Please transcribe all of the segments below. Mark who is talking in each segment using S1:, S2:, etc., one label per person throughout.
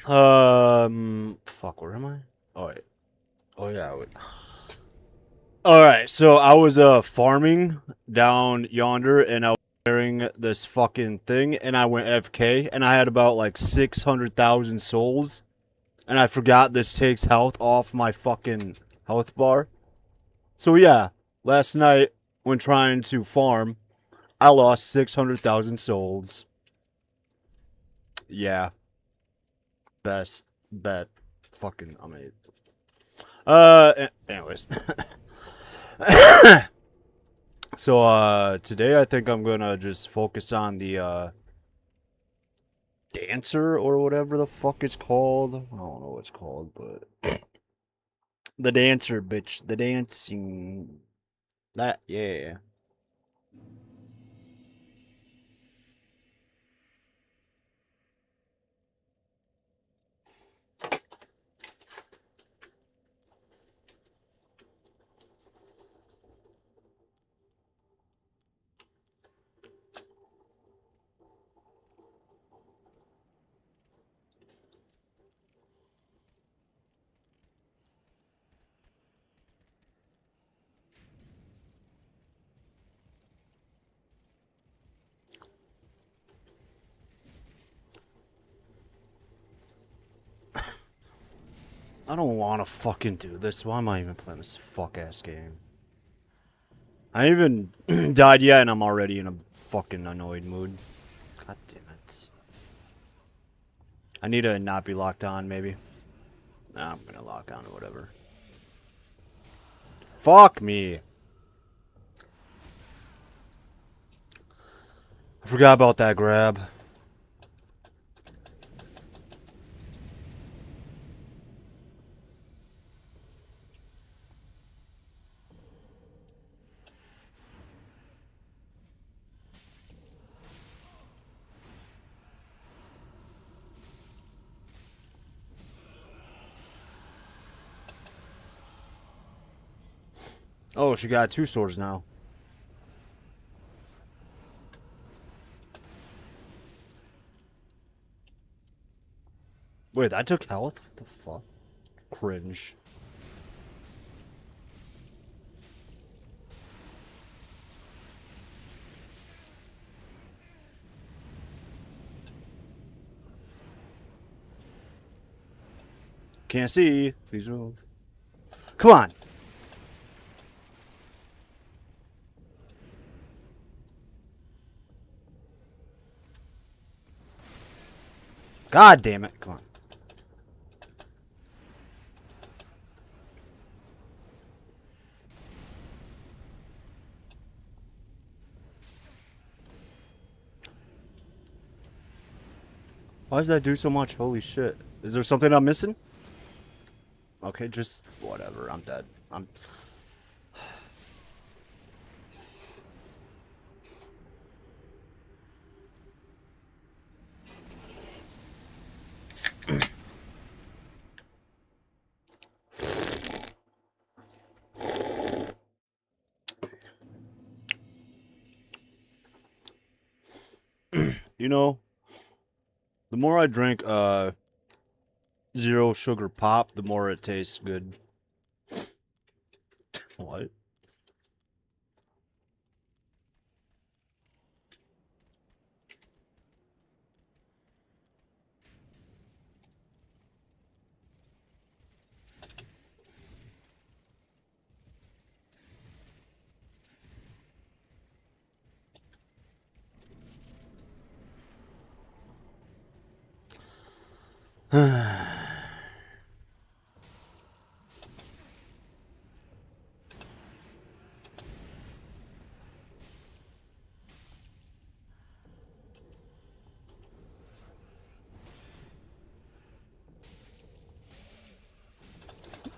S1: Fuck, where am I? Oh, wait. Oh, yeah, wait. Alright, so I was, farming down yonder, and I was carrying this fucking thing, and I went FK, and I had about, like, 600,000 souls, and I forgot this takes health off my fucking health bar. So, yeah, last night, when trying to farm, I lost 600,000 souls. Yeah, best bet fucking I made. Anyways. So today I think I'm gonna just focus on the dancer or whatever the fuck it's called. I don't know what it's called, but the dancer, bitch. The dancing. That, yeah. I don't want to fucking do this. Why am I even playing this fuck ass game? I haven't even died yet, and I'm already in a fucking annoyed mood. God damn it. I need to not be locked on, maybe. Nah, I'm gonna lock on or whatever. Fuck me. I forgot about that grab. Oh, she got two swords now. Wait, that took health? What the fuck? Cringe. Can't see. Please move. Come on. God damn it. Come on. Why does that do so much? Holy shit. Is there something I'm missing? Okay, just whatever. I'm dead. I'm. You know, the more I drink zero sugar pop, the more it tastes good. What?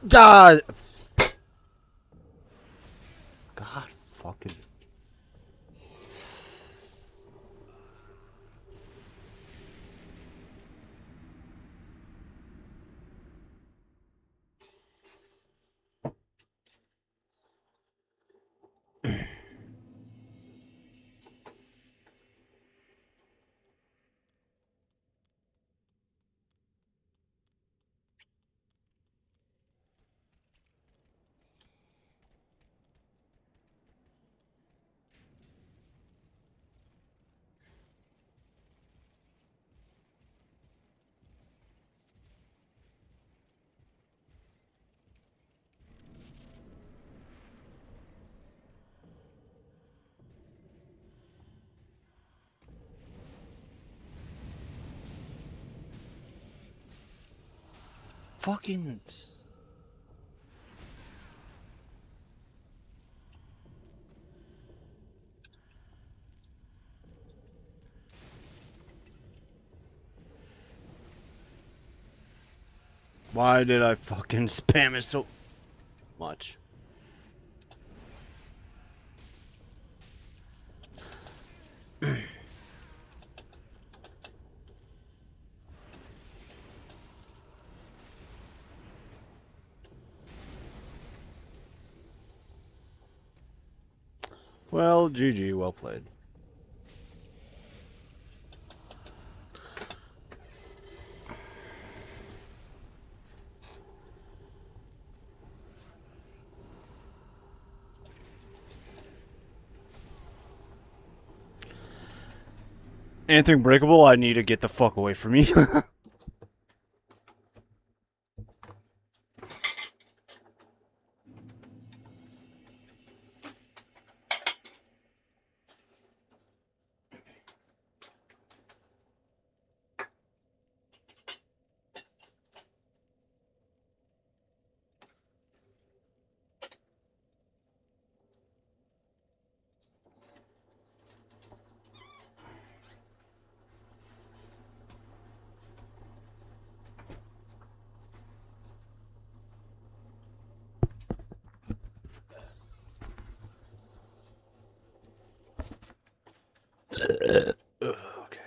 S1: God. God fucking. fucking... Why did I fucking spam it so much? Well, GG, well played. Anything breakable, I need to get the fuck away from me. Okay.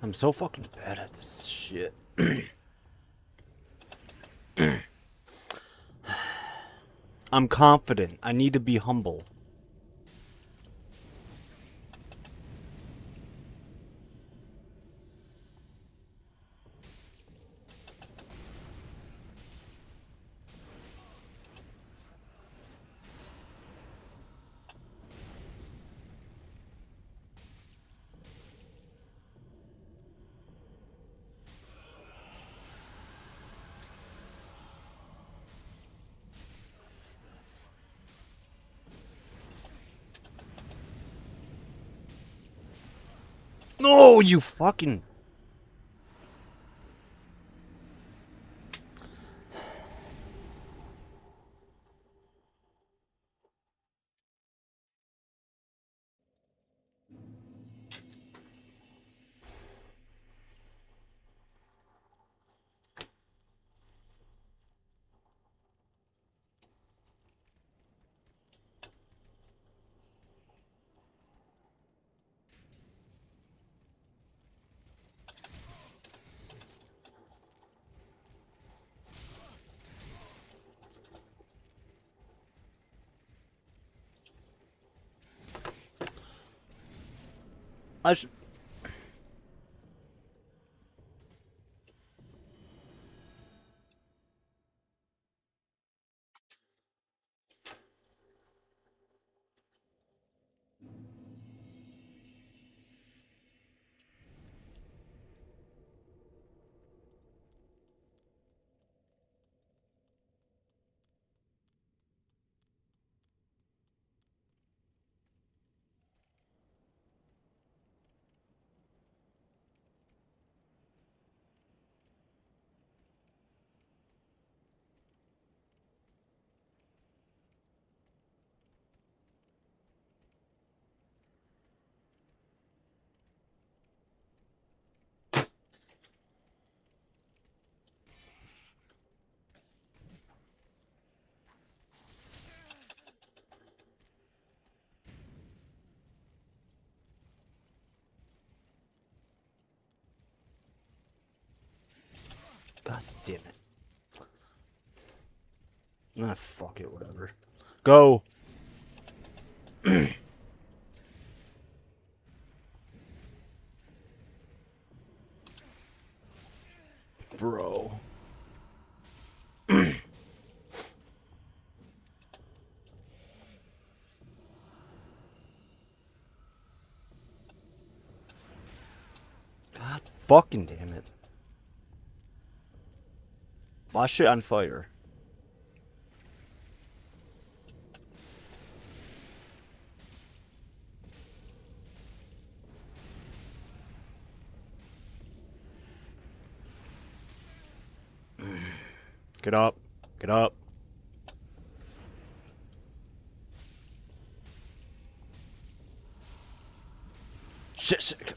S1: I'm so fucking bad at this shit. I'm confident. I need to be humble. No, you fucking... I should... damn it. Ah, fuck it, whatever. Go. Bro. God fucking damn it. My shit on fire. Get up. Get up. Shit.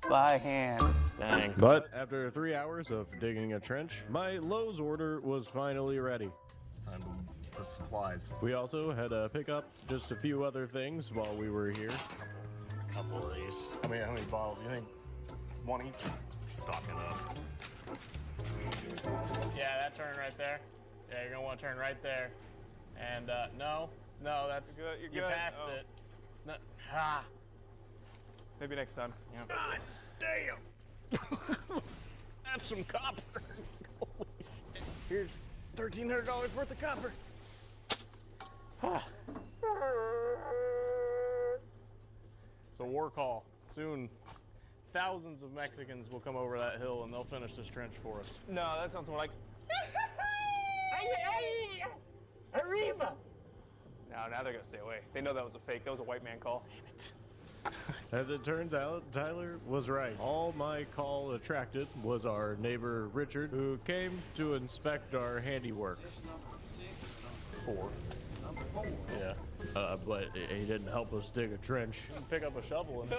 S2: By hand.
S3: Dang.
S4: But after 3 hours of digging a trench, my Lowe's order was finally ready.
S3: Time to supplies.
S4: We also had to pick up just a few other things while we were here.
S3: A couple of these. How many bottles do you think? One each? Stock it up.
S2: Yeah, that turn right there. Yeah, you're gonna want to turn right there. And no, that's
S5: You're
S2: you
S5: good.
S2: passed
S5: Oh.
S2: it. No, ah.
S5: Maybe next time.
S2: Yeah.
S3: God damn! That's some copper. Holy shit. Here's $1,300 worth of copper.
S2: It's a war call. Soon, thousands of Mexicans will come over that hill and they'll finish this trench for us.
S5: No, that sounds more like.
S2: Arriba!
S5: No, now they're gonna stay away. They know that was a fake. That was a white man call. Damn it.
S4: As it turns out, Tyler was right. All my call attracted was our neighbor Richard, who came to inspect our handiwork.
S3: 4. Yeah.
S4: But he didn't help us dig a trench.
S2: Pick up a shovel and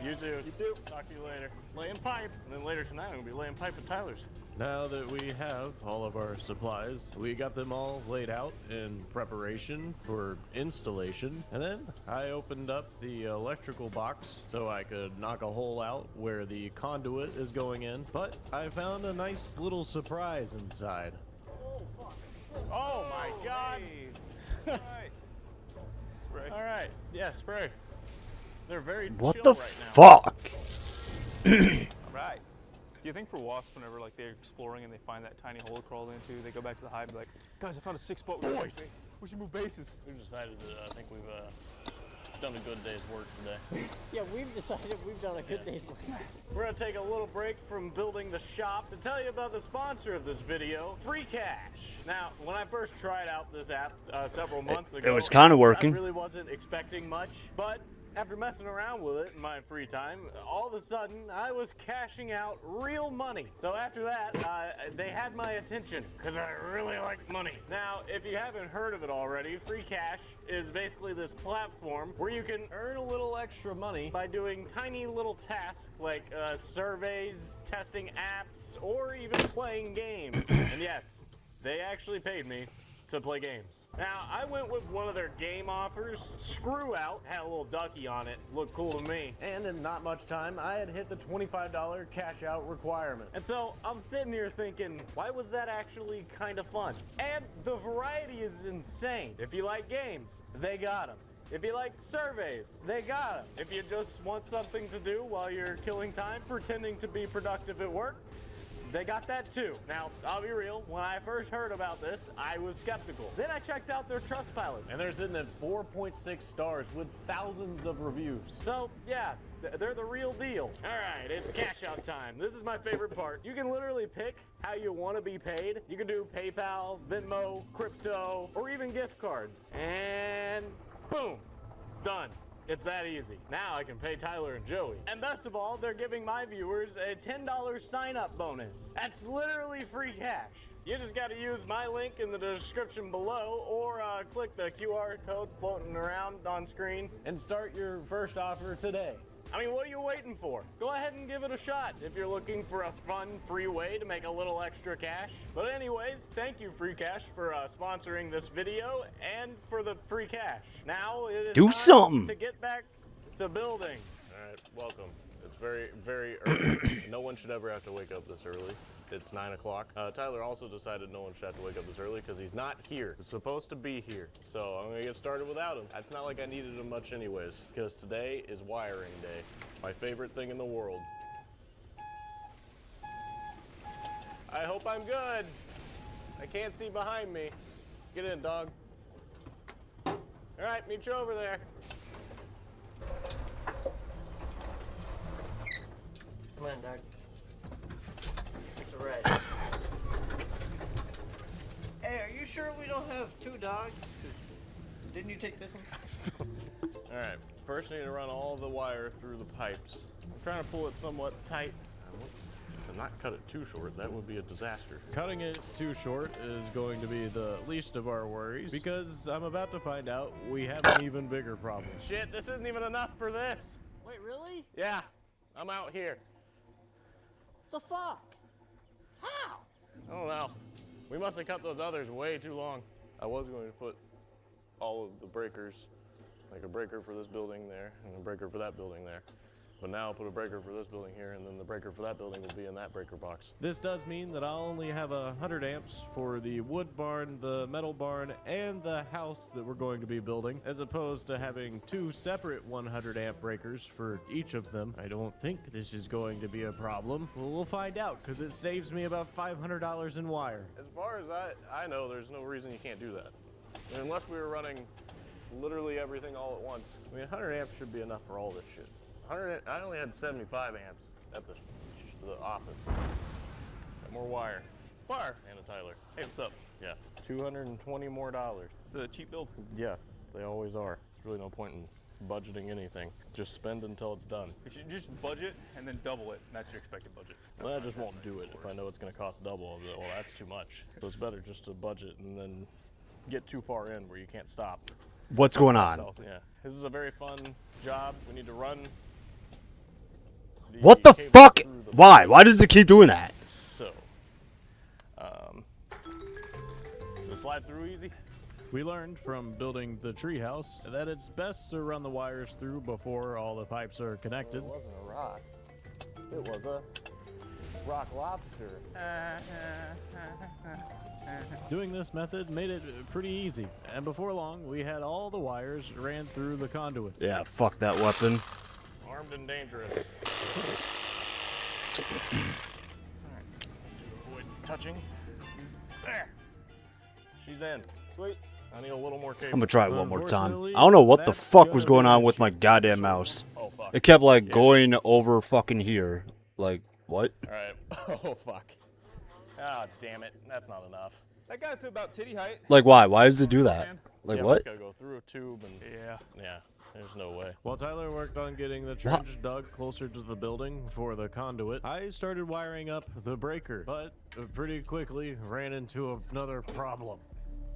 S2: You too. You too. Talk to you later. Laying pipe. And then later tonight I'm gonna be laying pipe at Tyler's.
S4: Now that we have all of our supplies, we got them all laid out in preparation for installation. And then I opened up the electrical box so I could knock a hole out where the conduit is going in. But I found a nice little surprise inside.
S2: Oh my god!
S5: Right. Spray.
S2: All right. Yeah, spray. They're very
S1: What
S2: chill
S1: the
S2: right now.
S1: fuck?
S5: All right. Do you think for wasps, whenever like they're exploring and they find that tiny hole to crawl into, they go back to the hive and be like, guys, I found a 6-boat.
S2: Boys.
S5: We should move bases.
S3: We've decided that I think we've done a good day's work today.
S6: Yeah, we've decided we've done a good day's work.
S2: We're gonna take a little break from building the shop to tell you about the sponsor of this video, Free Cash. Now, when I first tried out this app several months ago,
S1: It was kind of
S2: I
S1: working.
S2: really wasn't expecting much, but after messing around with it in my free time, all of a sudden I was cashing out real money. So after that, they had my attention because I really like money. Now, if you haven't heard of it already, Free Cash is basically this platform where you can earn a little extra money by doing tiny little tasks like surveys, testing apps, or even playing games. And yes, they actually paid me to play games. Now, I went with one of their game offers. Screw Out had a little ducky on it. Looked cool to me. And in not much time, I had hit the $25 cash out requirement. And so I'm sitting here thinking, why was that actually kind of fun? And the variety is insane. If you like games, they got them. If you like surveys, they got 'em. If you just want something to do while you're killing time pretending to be productive at work, they got that too. Now, I'll be real, when I first heard about this, I was skeptical. Then I checked out their Trustpilot.
S4: And they're sitting at 4.6 stars with thousands of reviews.
S2: So, yeah, they're the real deal. All right, it's cash out time. This is my favorite part. You can literally pick how you want to be paid. You can do PayPal, Venmo, crypto, or even gift cards. And boom, done. It's that easy. Now I can pay Tyler and Joey. And best of all, they're giving my viewers a $10 sign-up bonus. That's literally free cash. You just got to use my link in the description below or click the QR code floating around on screen
S4: And start your first offer today.
S2: I mean, what are you waiting for? Go ahead and give it a shot if you're looking for a fun, free way to make a little extra cash. But anyways, thank you, Free Cash, for sponsoring this video and for the free cash. Now it is
S1: Do
S2: time
S1: something.
S2: to get back to building.
S3: All right, welcome. It's very, very early. No one should ever have to wake up this early. It's 9 o'clock. Tyler also decided no one should have to wake up this early because he's not here. He's supposed to be here. So I'm gonna get started without him. It's not like I needed him much anyways, because today is wiring day. My favorite thing in the world. I hope I'm good. I can't see behind me. Get in, dog. All right, meet you over there.
S6: Come on, dog. It's a red. Hey, are you sure we don't have two dogs? 'Cause didn't you take this one?
S3: All right, first I need to run all the wire through the pipes. I'm trying to pull it somewhat tight. I want to not cut it too short, that would be a disaster.
S4: Cutting it too short is going to be the least of our worries because I'm about to find out we have an even bigger problem.
S3: Shit, this isn't even enough for this.
S6: Wait, really?
S3: Yeah, I'm out here.
S6: The fuck? How?
S3: I don't know. We must have cut those others way too long. I was going to put all of the breakers, like a breaker for this building there and a breaker for that building there. But now I'll put a breaker for this building here and then the breaker for that building will be in that breaker box.
S4: This does mean that I'll only have 100 amps for the wood barn, the metal barn, and the house that we're going to be building, as opposed to having two separate 100 amp breakers for each of them. I don't think this is going to be a problem. Well, we'll find out, because it saves me about $500 in wire.
S3: As far as I know, there's no reason you can't do that. And unless we were running literally everything all at once. I mean, 100 amps should be enough for all this shit. I only had 75 amps at the office. Got more wire. Fire! Anna Tyler.
S5: Hey, what's up?
S3: Yeah. $220 more.
S5: It's a cheap build.
S3: Yeah, they always are. There's really no point in budgeting anything. Just spend until it's done.
S5: You should just budget and then double it. And that's your expected budget.
S3: Well, I just won't do it if I know it's going to cost double. I'll be like, well, that's too much. So it's better just to budget and then get too far in where you can't stop.
S1: What's going on?
S3: Yeah. This is a very fun job. We need to run.
S1: What the
S3: cable
S1: fuck?
S3: through the
S1: Why? Why does it keep doing that?
S3: So, does it slide through easy?
S4: We learned from building the treehouse that it's best to run the wires through before all the pipes are connected.
S3: It wasn't a rock. It was a rock lobster.
S4: Doing this method made it pretty easy, and before long, we had all the wires ran through the conduit.
S1: Yeah, fuck that weapon.
S3: Armed and dangerous. Avoid touching. There. She's in. Sweet. I need a little more cable.
S1: I'm gonna try it one more time.
S4: Unfortunately,
S1: I don't know what the
S4: that's
S1: fuck
S4: gonna
S1: was
S4: be
S1: going
S4: an
S1: on with
S4: issue.
S1: my goddamn mouse.
S3: Oh fuck.
S1: It kept like going over fucking here. Like, what?
S3: All right. Oh fuck. Ah, damn it. That's not enough.
S5: That got to about titty height.
S1: Like, why? Why does it do that?
S5: Man.
S1: Like,
S3: Yeah,
S1: what?
S3: It's gotta go through a tube and yeah. There's no way.
S4: While Tyler worked on getting the trench dug closer to the building for the conduit, I started wiring up the breaker, but pretty quickly ran into another problem.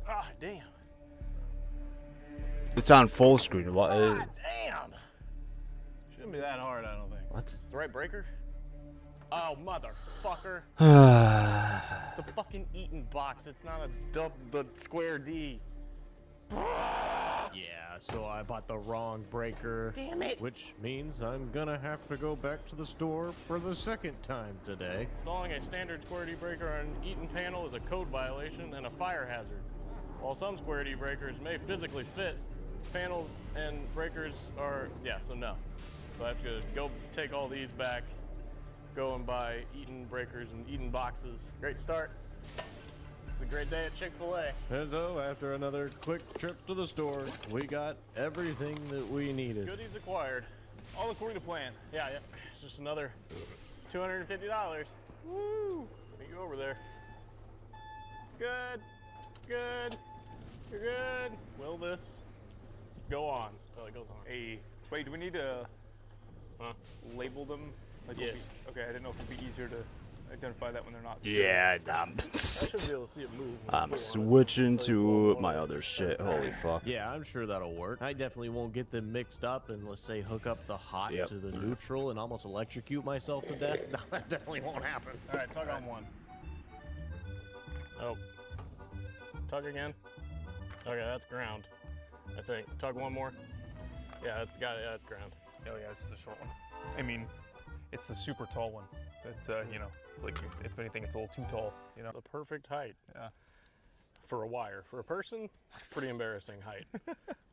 S3: Ah, damn.
S1: It's on full screen. What?
S3: God damn. Shouldn't be that hard, I don't think.
S1: What?
S3: It's the right breaker? Oh, motherfucker. It's a fucking Eaton box. It's not a square D.
S4: Yeah, so I bought the wrong breaker.
S3: Damn it.
S4: Which means I'm gonna have to go back to the store for the second time today.
S3: Installing a standard square D breaker on an Eaton panel is a code violation and a fire hazard. While some square D breakers may physically fit, panels and breakers are, yeah, so no. So I have to go take all these back, go and buy Eaton breakers and Eaton boxes. Great start. It's a great day at Chick-fil-A.
S4: And so, after another quick trip to the store, we got everything that we needed.
S3: Goodies acquired.
S5: All according to plan.
S3: Yeah, it's just another $250. Woo! Let me go over there. Good, good, you're good. Will this go on? Oh, it goes on.
S5: Hey, wait, do we need to label them? Like,
S3: Yes.
S5: Okay, I didn't know if it'd be easier to identify that when they're not.
S1: Yeah,
S3: I should be able to see it move.
S1: I'm switching to my other shit. Holy fuck.
S4: Yeah, I'm sure that'll work. I definitely won't get them mixed up and, let's say, hook up the hot
S1: Yep.
S4: to the neutral and almost electrocute myself to death. No, that definitely won't happen.
S3: All right, tug on one. Oh. Tug again. Okay, that's ground. I think. Tug one more. Yeah, that's got it. Yeah, that's ground.
S5: Oh yeah, this is the short one. I mean, it's the super tall one. It's you know, it's like if anything, it's a little too tall. You know.
S3: The perfect height
S5: Yeah.
S3: for a wire. For a person, pretty embarrassing height,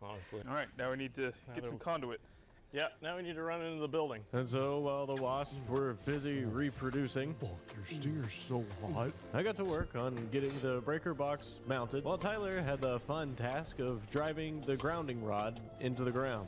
S3: honestly.
S5: All right, now we need to get some conduit.
S3: Yeah, now we need to run into the building.
S4: And so, while the wasps were busy reproducing, your steer's so hot, I got to work on getting the breaker box mounted, while Tyler had the fun task of driving the grounding rod into the ground.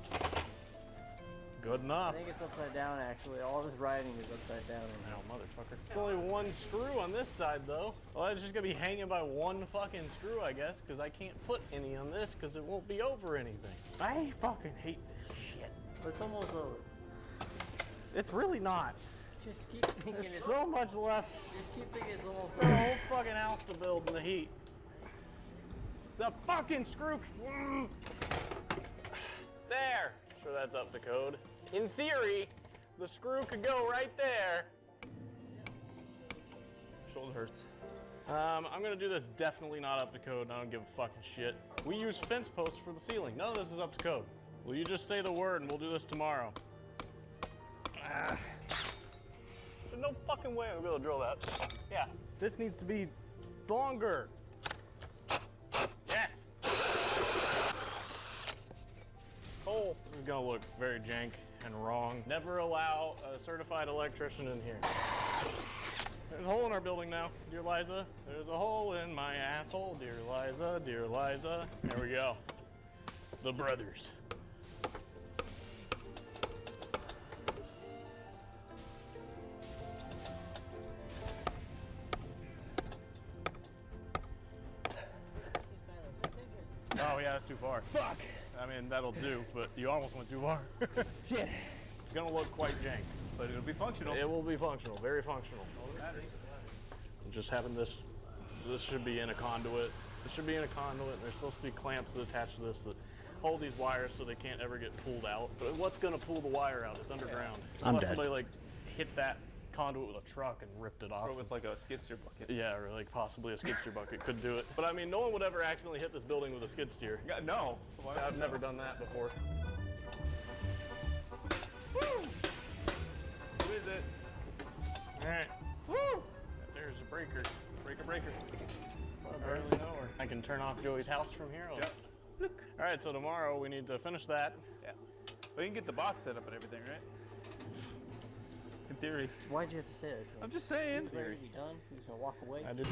S3: Good
S6: I
S3: enough.
S6: think it's upside down actually. All this writing is upside down.
S3: Oh, motherfucker. It's only one screw on this side, though. Well, it's just gonna be hanging by one fucking screw, I guess, because I can't put any on this because it won't be over anything. I fucking hate this shit.
S6: But it's almost over.
S3: It's really not.
S6: Just keep thinking
S3: There's
S6: it's.
S3: so much left.
S6: Just keep thinking it's almost
S3: The
S6: over.
S3: whole fucking house to build in the heat. The fucking screw. There. Sure, that's up to code. In theory, the screw could go right there.
S5: Shoulder hurts.
S3: I'm gonna do this definitely not up to code, and I don't give a fucking shit. We use fence posts for the ceiling. None of this is up to code. Will you just say the word and we'll do this tomorrow? There's no fucking way I'm gonna be able to drill that. Yeah, this needs to be longer. Yes! Cole, this is gonna look very jank and wrong. Never allow a certified electrician in here. There's a hole in our building now, dear Liza. There's a hole in my asshole, dear Liza, dear Liza. There we go. The brothers. Oh yeah, that's too far. Fuck! I mean, that'll do, but you almost went too far. Shit. It's gonna look quite jank.
S5: But it'll be functional.
S3: It will be functional, very functional. Just having this should be in a conduit. This should be in a conduit, and there's supposed to be clamps that attach to this that hold these wires so they can't ever get pulled out. But what's gonna pull the wire out? It's underground.
S1: I'm
S3: Unless
S1: dead.
S3: somebody like hit that conduit with a truck and ripped it off.
S5: Or with like a skid steer bucket.
S3: Yeah, or like possibly a skid steer bucket could do it. But I mean, no one would ever accidentally hit this building with a skid steer.
S5: Yeah, no.
S3: I've never done that before.
S5: Who is it?
S3: All right. Woo! There's a breaker. Breaker. I barely know her. I can turn off Joey's house from here.
S5: Yep.
S3: All right, so tomorrow we need to finish that.
S5: Yeah. We can get the box set up and everything, right? In theory.
S6: Why'd you have to say that to him?
S5: I'm just saying.
S6: He's ready to be done. He's gonna walk away.
S3: I did.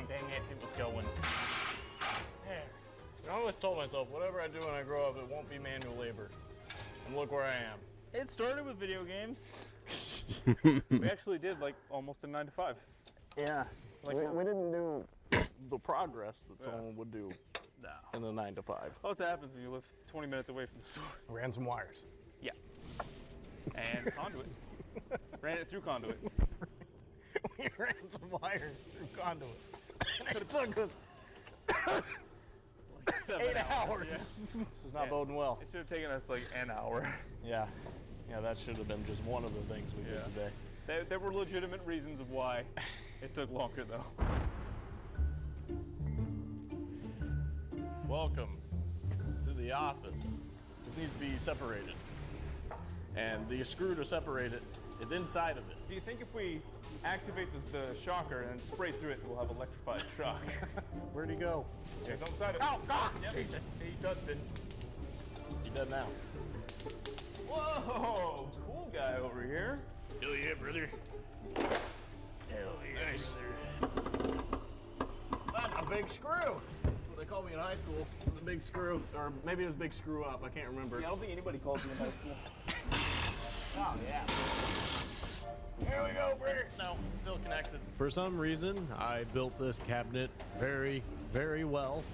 S3: Dang it, it was going. There. I always told myself, whatever I do when I grow up, it won't be manual labor. And look where I am.
S5: It started with video games. We actually did like almost a 9 to 5.
S3: Yeah.
S5: Like
S3: we didn't do the progress that someone would do in a 9 to 5.
S5: What's happens when you live 20 minutes away from the store?
S3: Ran some wires.
S5: Yeah. And conduit. Ran it through conduit.
S3: We ran some wires through conduit. And it took us
S5: 7
S3: 8 hours.
S5: Yeah.
S3: This is not
S5: Yeah.
S3: boding well.
S5: It should have taken us like an hour.
S3: Yeah. Yeah, that should have been just one of the things we did today.
S5: There were legitimate reasons of why it took longer though.
S3: Welcome to the office. This needs to be separated. And the screw to separate it It's inside of it.
S5: Do you think if we activate the shocker and spray through it, we'll have electrified shock?
S3: Where'd he go?
S5: Yeah, it's outside it.
S3: Oh, God!
S5: Yep.
S3: Jesus.
S5: He touched it.
S3: He dead now.
S5: Whoa! Cool guy over here.
S3: Hell yeah, brother.
S5: Hell yeah.
S3: Nice. That's a big screw. That's what they called me in high school. The big screw. Or maybe it was big screw up. I can't remember.
S5: Yeah, I don't think anybody called me in high school.
S3: Oh, yeah. Here we go, brother. No, it's still connected.
S4: For some reason, I built this cabinet very, very well.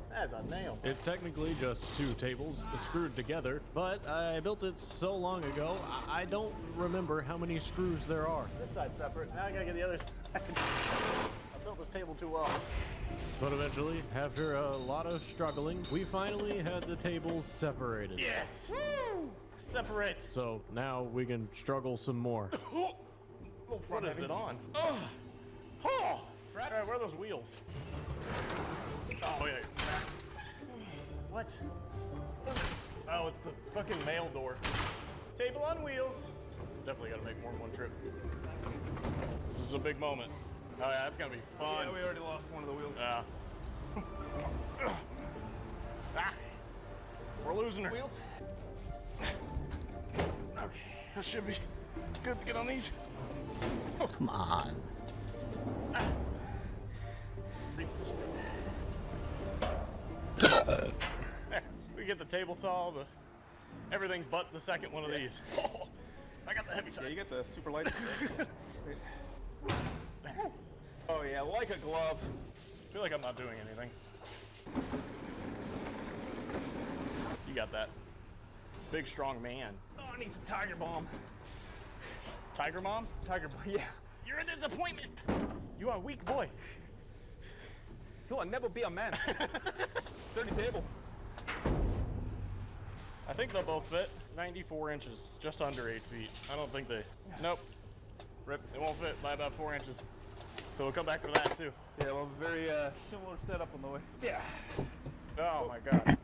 S3: That's a nail.
S4: It's technically just 2 tables screwed together, but I built it so long ago, I don't remember how many screws there are.
S3: This side's separate. Now I gotta get the other side. I built this table too well.
S4: But eventually, after a lot of struggling, we finally had the tables separated.
S3: Yes! Woo! Separate.
S4: So now we can struggle some more.
S3: What is it on? Oh! All right, where are those wheels? Oh, yeah. What? Oh, it's the fucking mail door. Table on wheels. Definitely gotta make more than one trip. This is a big moment. Oh yeah, that's gonna be fun.
S5: Yeah, we already lost one of the wheels.
S3: Yeah. Ah, we're losing her.
S5: Wheels?
S3: Okay, that should be good to get on these.
S1: Come on.
S3: We get the table saw, everything but the second one of these. Oh, I got the heavy
S5: Yeah,
S3: side.
S5: you got the super light. Oh yeah, like a glove.
S3: I feel like I'm not doing anything. You got that. Big, strong man.
S5: Oh, I need some Tiger Balm.
S3: Tiger Mom?
S5: Tiger Balm, yeah.
S3: You're a disappointment. You are a weak boy.
S5: He'll never be a man. Sturdy table.
S3: I think they'll both fit. 94 inches, just under 8 feet. I don't think they. Nope. Rip. It won't fit by about 4 inches. So we'll come back for that too.
S5: Yeah, well, very similar setup on the way.
S3: Yeah. Oh my God.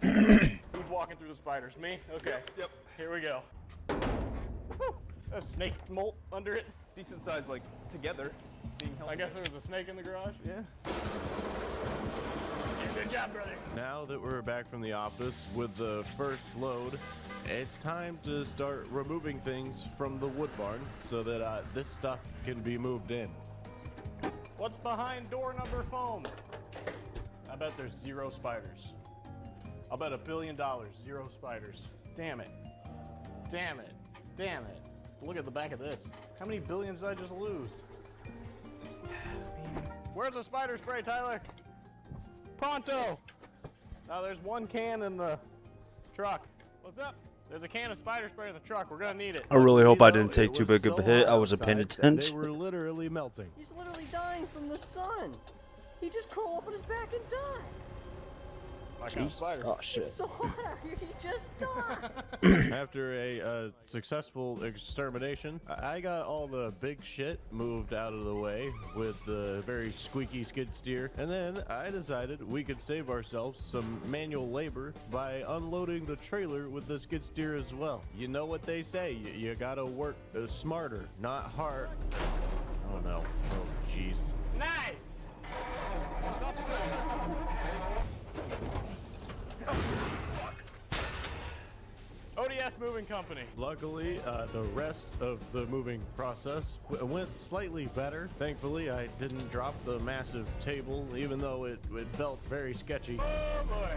S3: Who's walking through the spiders? Me? Okay.
S5: Yep.
S3: Here we go. Woo. A snake molt under it.
S5: Decent size, like, together. Being held
S3: I guess there was a snake in the garage.
S5: Yeah.
S3: Good job, brother.
S4: Now that we're back from the office with the first load, it's time to start removing things from the wood barn so that this stuff can be moved in.
S3: What's behind door number foam? I bet there's 0 spiders. I'll bet $1 billion, 0 spiders. Damn it. Damn it. Damn it. Look at the back of this. How many billions did I just lose? Where's the spider spray, Tyler? Pronto! Now there's 1 can in the truck. What's up? There's a can of spider spray in the truck. We're gonna need it.
S1: I really hope I
S4: Though,
S1: didn't take
S4: it
S1: too
S4: was
S1: big of a
S4: so
S1: hit. I
S4: hot
S1: wasn't paying
S4: outside that They
S1: attention.
S4: were literally melting.
S6: He's literally dying from the sun. He just curl up on his back and die.
S3: My kind of
S1: Jesus.
S3: spider.
S1: Oh shit.
S6: It's so hot out here, he just died.
S4: After a successful extermination, I got all the big shit moved out of the way with the very squeaky skid steer, and then I decided we could save ourselves some manual labor by unloading the trailer with the skid steer as well. You know what they say, you gotta work smarter, not hard. Oh no. Oh jeez.
S3: Nice! ODS Moving Company.
S4: Luckily, the rest of the moving process went slightly better. Thankfully, I didn't drop the massive table, even though it felt very sketchy.
S3: Oh boy.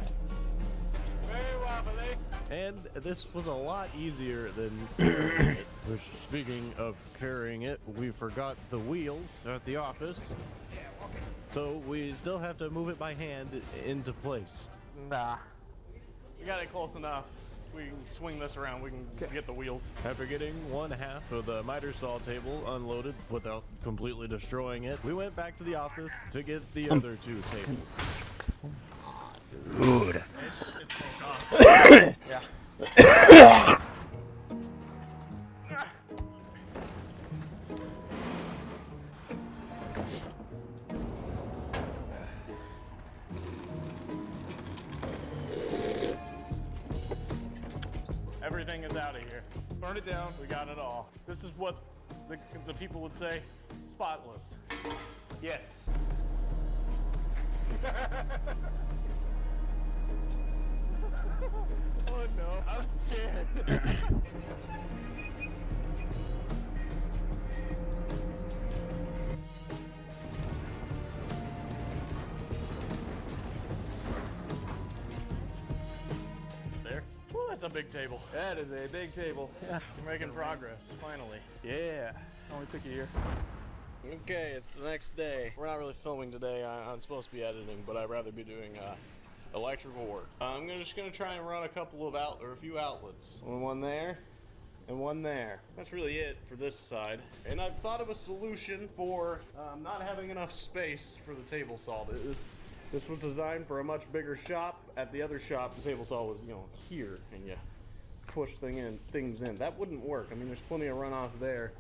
S3: Very wobbly.
S4: And this was a lot easier than which, speaking of carrying it, we forgot the wheels at the office. So we still have to move it by hand into place.
S3: Nah. We got it close enough. We can swing this around. We can get the wheels.
S4: After getting 1/2 of the miter saw table unloaded without completely destroying it, we went back to the office to get the other 2 tables.
S1: Dude.
S3: Yeah.
S2: Everything is out of here. Burn it down. We got it all. This is what the people would say, spotless. Yes. Oh no, I'm scared. There. Well, that's a big table.
S5: That is a big table. Yeah.
S2: We're making progress, finally.
S5: Yeah. Only took a year.
S3: Okay, it's the next day. We're not really filming today. I'm supposed to be editing, but I'd rather be doing electrical work. I'm just gonna try and run a few outlets. One there, and one there. That's really it for this side. And I've thought of a solution for not having enough space for the table saw. This was designed for a much bigger shop. At the other shop, the table saw was, here, and you push things in. That wouldn't work. I mean, there's plenty of runoff there,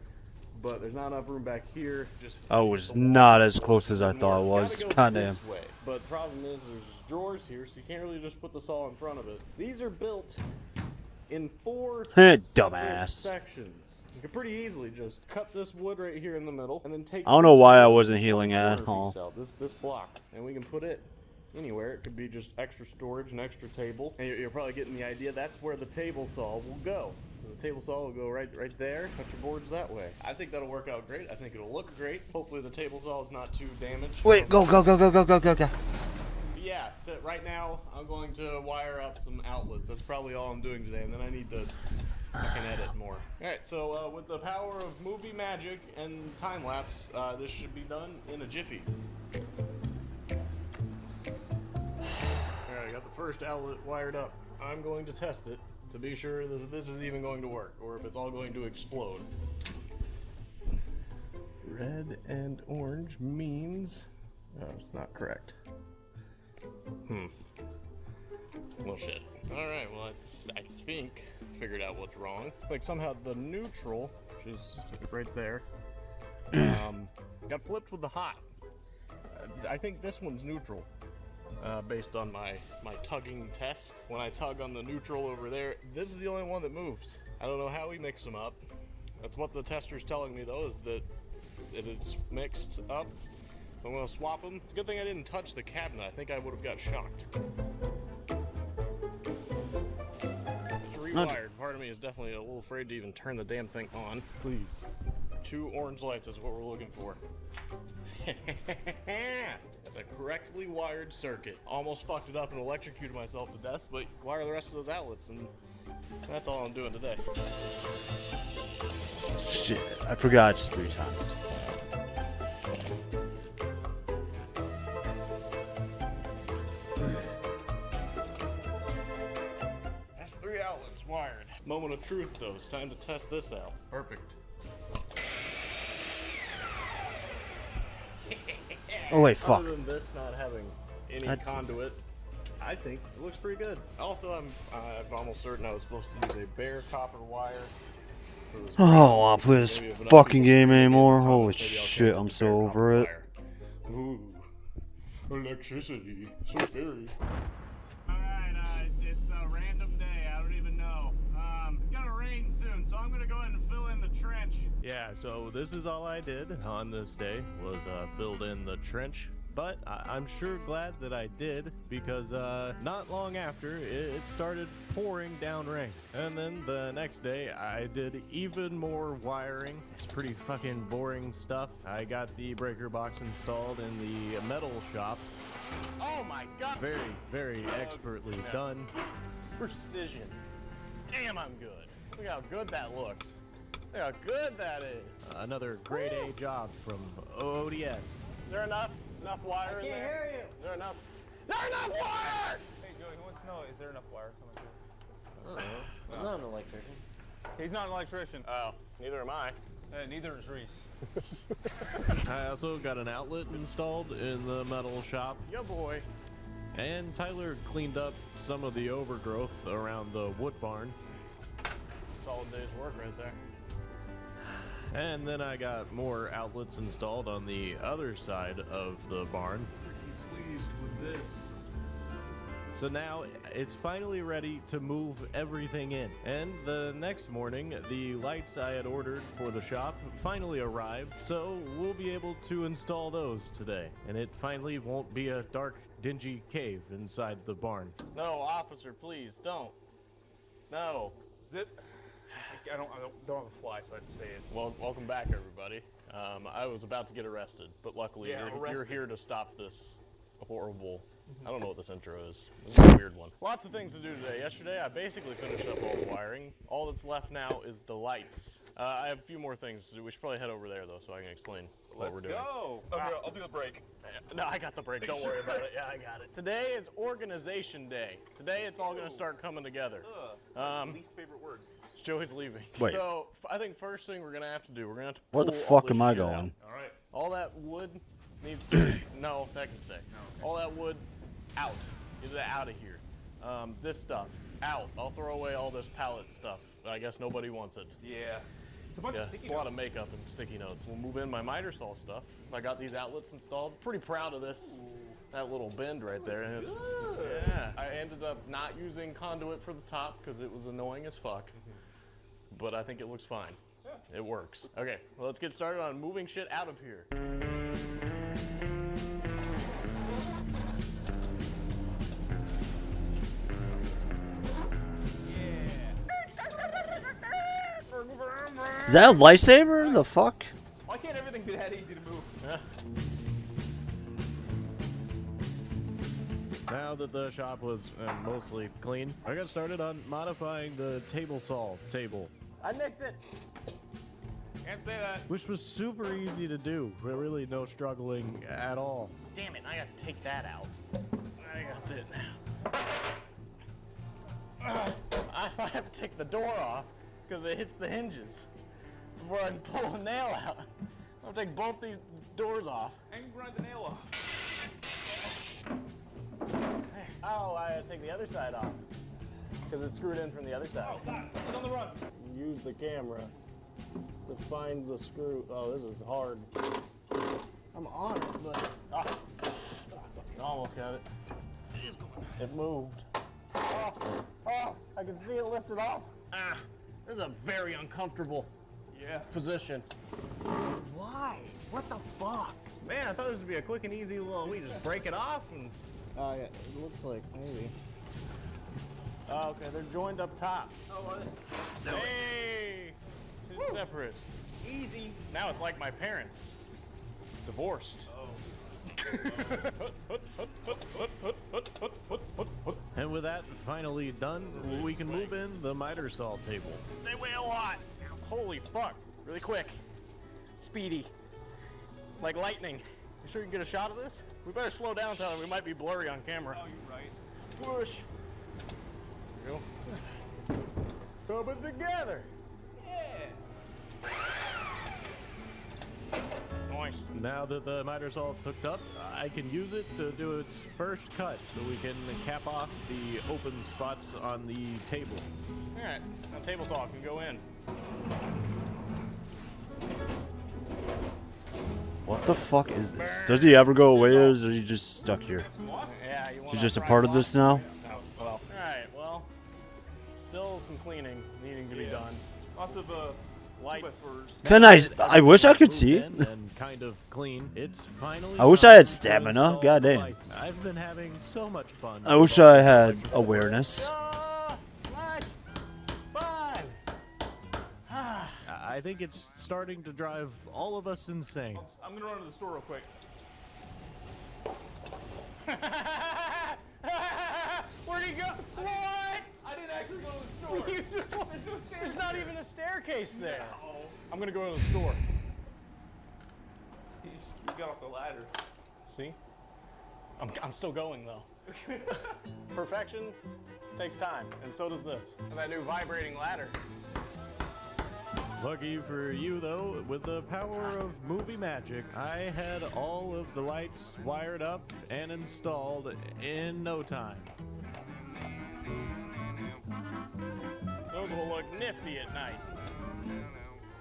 S3: but there's not enough room back here.
S1: I was not as close as I thought it was. Goddamn.
S3: This way. But the problem is there's drawers here, so you can't really just put the saw in front of it. These are built in 4
S1: Dumbass.
S3: sections. You could pretty easily just cut this wood right here in the middle, and then take.
S1: I don't know why I wasn't healing at
S3: corner
S1: all.
S3: piece out, this block, and we can put it anywhere. It could be just extra storage, an extra table, and you're probably getting the idea. That's where the table saw will go. The table saw will go right there. Cut your boards that way. I think that'll work out great. I think it'll look great. Hopefully the table saw is not too damaged.
S1: Wait, go.
S3: Yeah, right now I'm going to wire up some outlets. That's probably all I'm doing today, and then I need to fucking edit more. Alright, so with the power of movie magic and time lapse, this should be done in a jiffy. Alright, I got the first outlet wired up. I'm going to test it to be sure this is even going to work, or if it's all going to explode. Red and orange means... Oh, it's not correct. Well, shit. Alright, well, I think I figured out what's wrong. It's like somehow the neutral, which is right there, got flipped with the hot. I think this one's neutral, based on my tugging test. When I tug on the neutral over there, this is the only one that moves. I don't know how we mix them up. That's what the tester's telling me, though, is that it's mixed up. So I'm gonna swap them. It's a good thing I didn't touch the cabinet. I think I would have got shocked. It's rewired. Part of me is definitely a little afraid to even turn the damn thing on. Please. 2 orange lights is what we're looking for. That's a correctly wired circuit. Almost fucked it up and electrocuted myself to death, but wire the rest of those outlets, and that's all I'm doing today.
S1: Shit, I forgot just 3 times.
S3: That's 3 outlets wired. Moment of truth, though. It's time to test this out. Perfect.
S1: Oh wait, fuck.
S3: Other than this not having any conduit, I think it looks pretty good. Also, I'm almost certain I was supposed to use a bare copper wire. For this
S1: Oh, I don't want to play this
S3: Maybe if enough
S1: fucking
S3: people
S1: game
S3: make
S1: anymore.
S3: comments,
S1: Holy
S3: maybe I'll
S1: shit,
S3: change
S1: I'm
S3: to
S1: so
S3: bare
S1: over
S3: copper
S1: it.
S3: wire. Ooh, electricity, so scary. Alright, it's a random day, I don't even know. It's gonna rain soon, so I'm gonna go ahead and fill in the trench.
S4: Yeah, so this is all I did on this day, was filled in the trench. But I'm sure glad that I did, because not long after, it started pouring down rain. And then the next day, I did even more wiring. It's pretty fucking boring stuff. I got the breaker box installed in the metal shop.
S2: Oh my god!
S4: Very, very expertly done.
S2: Precision. Damn, I'm good. Look how good that looks. Look how good that is.
S4: Another grade A job from ODS.
S2: Is there enough wire in there?
S6: Can't hear you.
S2: Is there enough? Is there enough wire?
S5: Hey, Joey, who wants to know, is there enough wire coming through?
S6: I'm not an electrician.
S5: He's not an electrician.
S3: Oh, neither am I.
S5: Neither is Reese.
S4: I also got an outlet installed in the metal shop.
S3: Yeah, boy.
S4: And Tyler cleaned up some of the overgrowth around the wood barn.
S3: It's a solid day's work right there.
S4: And then I got more outlets installed on the other side of the barn.
S3: Pretty pleased with this.
S4: So now it's finally ready to move everything in. And the next morning, the lights I had ordered for the shop finally arrived, so we'll be able to install those today. And it finally won't be a dark, dingy cave inside the barn.
S3: No, officer, please don't. No.
S5: Zip. I don't have a fly, so I have to say it.
S3: Well, welcome back, everybody. I was about to get arrested, but luckily
S5: Yeah,
S3: you're
S5: arrested.
S3: here to stop this horrible. I don't know what this intro is. This is a weird one. Lots of things to do today. Yesterday, I basically finished up all the wiring. All that's left now is the lights. I have a few more things to do. We should probably head over there, though, so I can explain what we're
S5: Let's
S3: doing.
S5: go. I'll do the break.
S3: No, I got the break. Don't worry about it. Yeah, I got it. Today is organization day. Today, it's all going to start coming together.
S5: Least favorite word.
S3: Joey's leaving.
S1: Wait.
S3: So, I think first thing we're going to have to do, we're going to have to
S1: Where the
S3: pull all
S1: fuck
S3: this
S1: am I
S3: shit out.
S1: going?
S5: All right.
S3: All that wood needs to. No, that can stay. All that wood out. Get it out of here. This stuff out. I'll throw away all this pallet stuff. I guess nobody wants it.
S5: Yeah. It's a bunch
S3: Yeah,
S5: of
S3: it's
S5: sticky
S3: a lot of
S5: notes.
S3: makeup and sticky notes. We'll move in my miter saw stuff. I got these outlets installed. Pretty proud of this. That little bend right there. And it's, yeah. I ended up not using conduit for the top because it was annoying as fuck. But I think it looks fine. It works. Okay, well, let's get started on moving shit out of here.
S1: Is that a lightsaber? The fuck?
S5: Why can't everything be that easy to move?
S4: Now that the shop was mostly clean, I got started on modifying the table saw table,
S3: I nicked it.
S5: Can't say that.
S4: which was super easy to do. Really no struggling at all.
S3: Damn it, I gotta take that out. I think that's it now. I have to take the door off because it hits the hinges before I can pull a nail out. I'll take both these doors off.
S5: And grind the nail off.
S3: Oh, I had to take the other side off because it's screwed in from the other side.
S5: Oh, God. He's on the run.
S3: Use the camera to find the screw. Oh, this is hard. I'm on it, but almost got it. It is going. It moved. Oh, I can see it lifted off. This is a very uncomfortable
S5: Yeah.
S3: position. Why? What the fuck? Man, I thought this would be a quick and easy little. We just break it off and. Oh yeah, it looks like maybe. Oh, okay, they're joined up top.
S5: Oh, are they?
S3: Hey, it's separate.
S5: Easy.
S3: Now it's like my parents, divorced.
S4: And with that finally done, we can move in the miter saw table.
S3: They weigh a lot. Holy fuck! Really quick, speedy, like lightning. You sure you can get a shot of this? We better slow down, Tyler. We might be blurry on camera.
S5: Oh, you're right.
S3: Push. There you go. Coming together.
S5: Yeah.
S3: Nice.
S4: Now that the miter saw is hooked up, I can use it to do its first cut so we can cap off the open spots on the table.
S3: All right, now table saw can go in.
S1: What the fuck is this? Does he ever go away, or is he just stuck here?
S3: Yeah, you want.
S1: He's just a part of this now?
S3: Well. All right. Well, still some cleaning needing to be done.
S5: Lots of
S3: Lights.
S5: 2x4s.
S1: Can I wish I could see it.
S4: Moved in and kind of clean. It's finally.
S1: I wish I had
S4: time to
S1: stamina.
S4: install
S1: God
S4: the
S1: damn.
S4: lights. I've been having so much fun.
S1: I wish I had awareness.
S3: Much fun.
S4: I think it's starting to drive all of us insane.
S5: I'm gonna run to the store real quick.
S3: Where'd he go? What?
S5: I didn't actually go to the store.
S3: You just-
S5: There's no stairs.
S3: There's not even a staircase there.
S5: Oh.
S3: I'm gonna go to the store.
S5: You got off the ladder.
S3: See? I'm still going though. Perfection takes time, and so does this. And that new vibrating ladder.
S4: Lucky for you, though, with the power of movie magic, I had all of the lights wired up and installed in no time.
S3: Those will look nifty at night.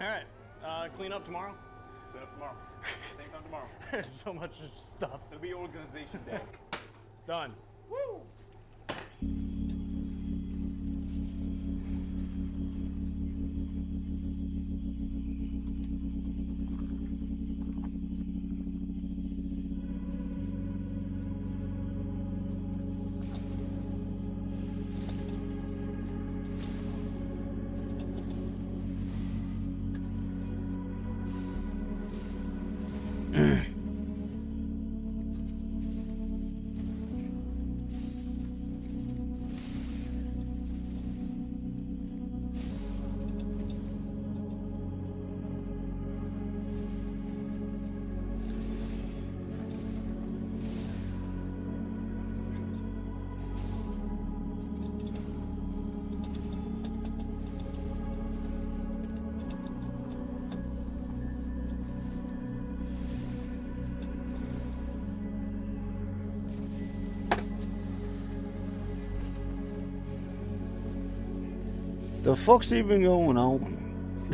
S3: All right, clean up tomorrow.
S5: Clean up tomorrow. Same time tomorrow.
S3: There's so much stuff.
S5: It'll be organization day.
S3: Done.
S5: Woo!
S1: The fuck's even going on?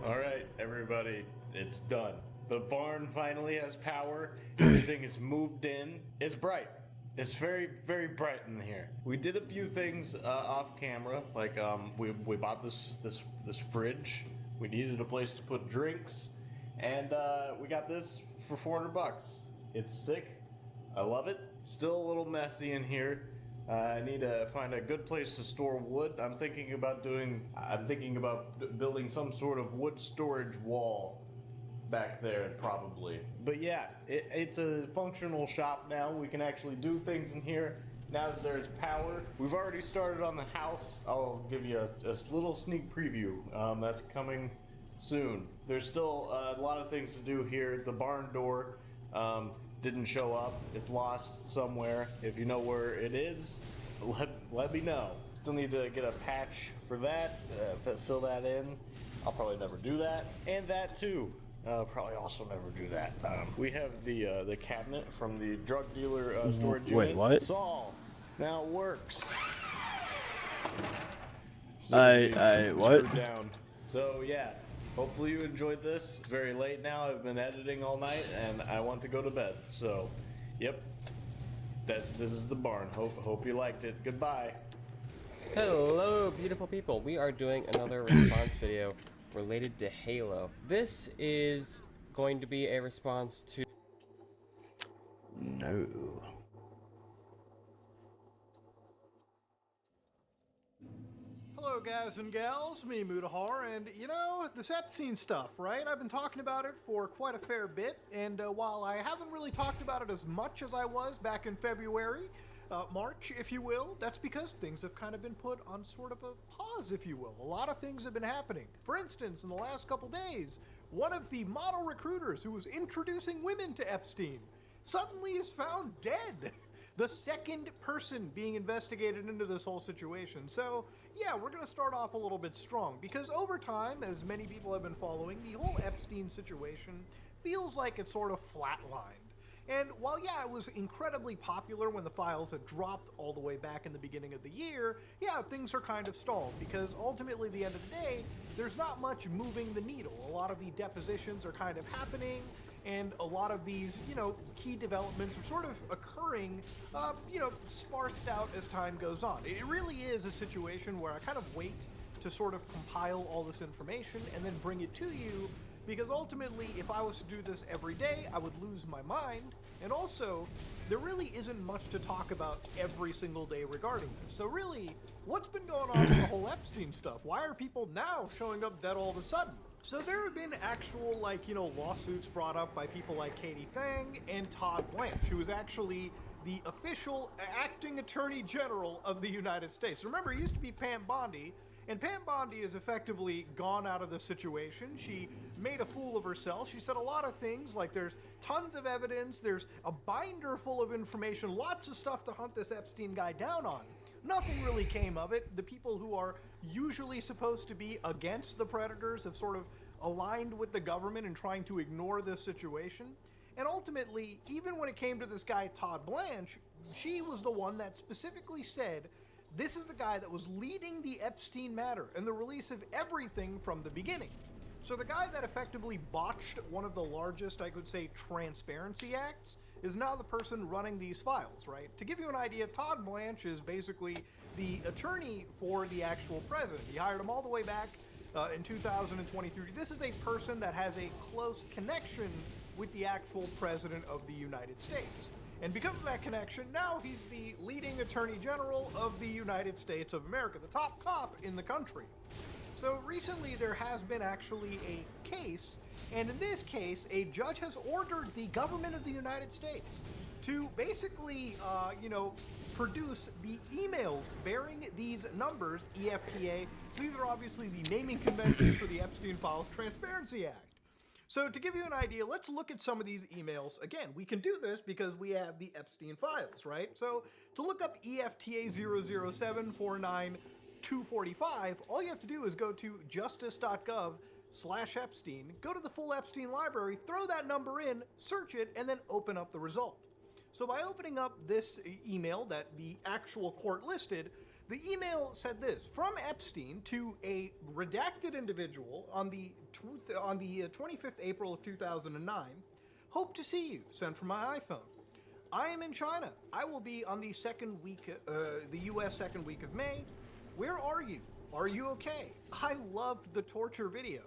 S3: All right, everybody, it's done. The barn finally has power. Everything is moved in. It's bright. It's very, very bright in here. We did a few things off camera, like we bought this fridge. We needed a place to put drinks, and we got this for $400. It's sick. I love it. Still a little messy in here. I need to find a good place to store wood. I'm thinking about building some sort of wood storage wall back there, probably. But yeah, it's a functional shop now. We can actually do things in here now that there's power. We've already started on the house. I'll give you a little sneak preview. That's coming soon. There's still a lot of things to do here. The barn door didn't show up. It's lost somewhere. If you know where it is, let me know. Still need to get a patch for that, fill that in. I'll probably never do that. And that too. Probably also never do that. We have the cabinet from the drug dealer storage unit.
S1: Wait, what?
S3: Saul. Now it works.
S1: What?
S3: Screwed down. So yeah, hopefully you enjoyed this. It's very late now. I've been editing all night, and I want to go to bed. So, yep. This is the barn. Hope you liked it. Goodbye.
S7: Hello, beautiful people. We are doing another response video related to Halo. This is going to be a response to...
S1: No.
S8: Hello guys and gals, me Mutahar, and you know, this Epstein stuff, right? I've been talking about it for quite a fair bit, and while I haven't really talked about it as much as I was back in February, March, if you will, that's because things have kind of been put on sort of a pause, if you will. A lot of things have been happening. For instance, in the last couple days, one of the model recruiters who was introducing women to Epstein suddenly is found dead. The second person being investigated into this whole situation. So, yeah, we're going to start off a little bit strong, because over time, as many people have been following, the whole Epstein situation feels like it's sort of flatlined. And while, yeah, it was incredibly popular when the files had dropped all the way back in the beginning of the year, yeah, things are kind of stalled, because ultimately, at the end of the day, there's not much moving the needle. A lot of the depositions are kind of happening, and a lot of these, you know, key developments are sort of occurring, you know, sparsed out as time goes on. It really is a situation where I kind of wait to sort of compile all this information and then bring it to you, because ultimately, if I was to do this every day, I would lose my mind, and also, there really isn't much to talk about every single day regarding this. So really, what's been going on with the whole Epstein stuff? Why are people now showing up dead all of a sudden? So there have been actual, like, you know, lawsuits brought up by people like Katie Fang and Todd Blanche, who is actually the official acting attorney general of the United States. Remember, it used to be Pam Bondi, and Pam Bondi has effectively gone out of the situation. She made a fool of herself. She said a lot of things, like there's tons of evidence, there's a binder full of information, lots of stuff to hunt this Epstein guy down on. Nothing really came of it. The people who are usually supposed to be against the predators have sort of aligned with the government in trying to ignore this situation. And ultimately, even when it came to this guy, Todd Blanche, she was the one that specifically said, this is the guy that was leading the Epstein matter and the release of everything from the beginning. So the guy that effectively botched one of the largest, I could say, transparency acts is now the person running these files, right? To give you an idea, Todd Blanche is basically the attorney for the actual president. He hired him all the way back in 2023. This is a person that has a close connection with the actual president of the United States. And because of that connection, now he's the leading attorney general of the United States of America, the top cop in the country. So recently there has been actually a case, and in this case, a judge has ordered the government of the United States to basically, you know, produce the emails bearing these numbers, EFTA. So these are obviously the naming conventions for the Epstein Files Transparency Act. So to give you an idea, let's look at some of these emails. Again, we can do this because we have the Epstein files, right? So to look up EFTA 00749-245, all you have to do is go to justice.gov/Epstein, go to the full Epstein library, throw that number in, search it, and then open up the result. So by opening up this email that the actual court listed, The email said this: from Epstein to a redacted individual on the 25th April of 2009. Hope to see you. Sent from my iPhone. I am in China. I will be on the U.S. second week of May. Where are you? Are you okay? I loved the torture video.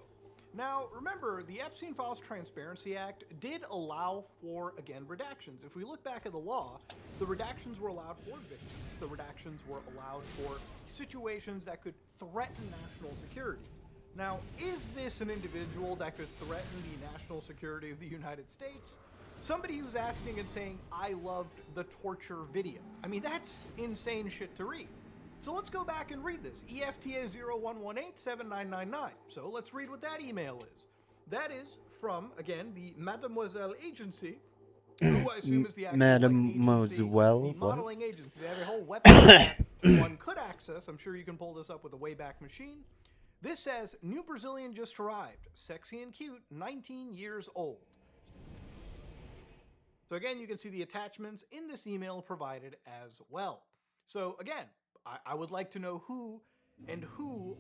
S8: Now, remember, the Epstein Files Transparency Act did allow for, again, redactions. If we look back at the law, the redactions were allowed for victims. The redactions were allowed for situations that could threaten national security. Now, is this an individual that could threaten the national security of the United States? Somebody who's asking and saying, I loved the torture video. I mean, that's insane shit to read. So let's go back and read this. EFTA 01187999. So let's read what that email is. That is from, again, the Mademoiselle Agency, who I assume is the actual
S1: Mademoiselle,
S8: agency, the
S1: what?
S8: modeling agency. They have a whole website that one could access. I'm sure you can pull this up with a Wayback Machine. This says, new Brazilian just arrived. Sexy and cute, 19 years old. So again, you can see the attachments in this email provided as well. So again, I would like to know who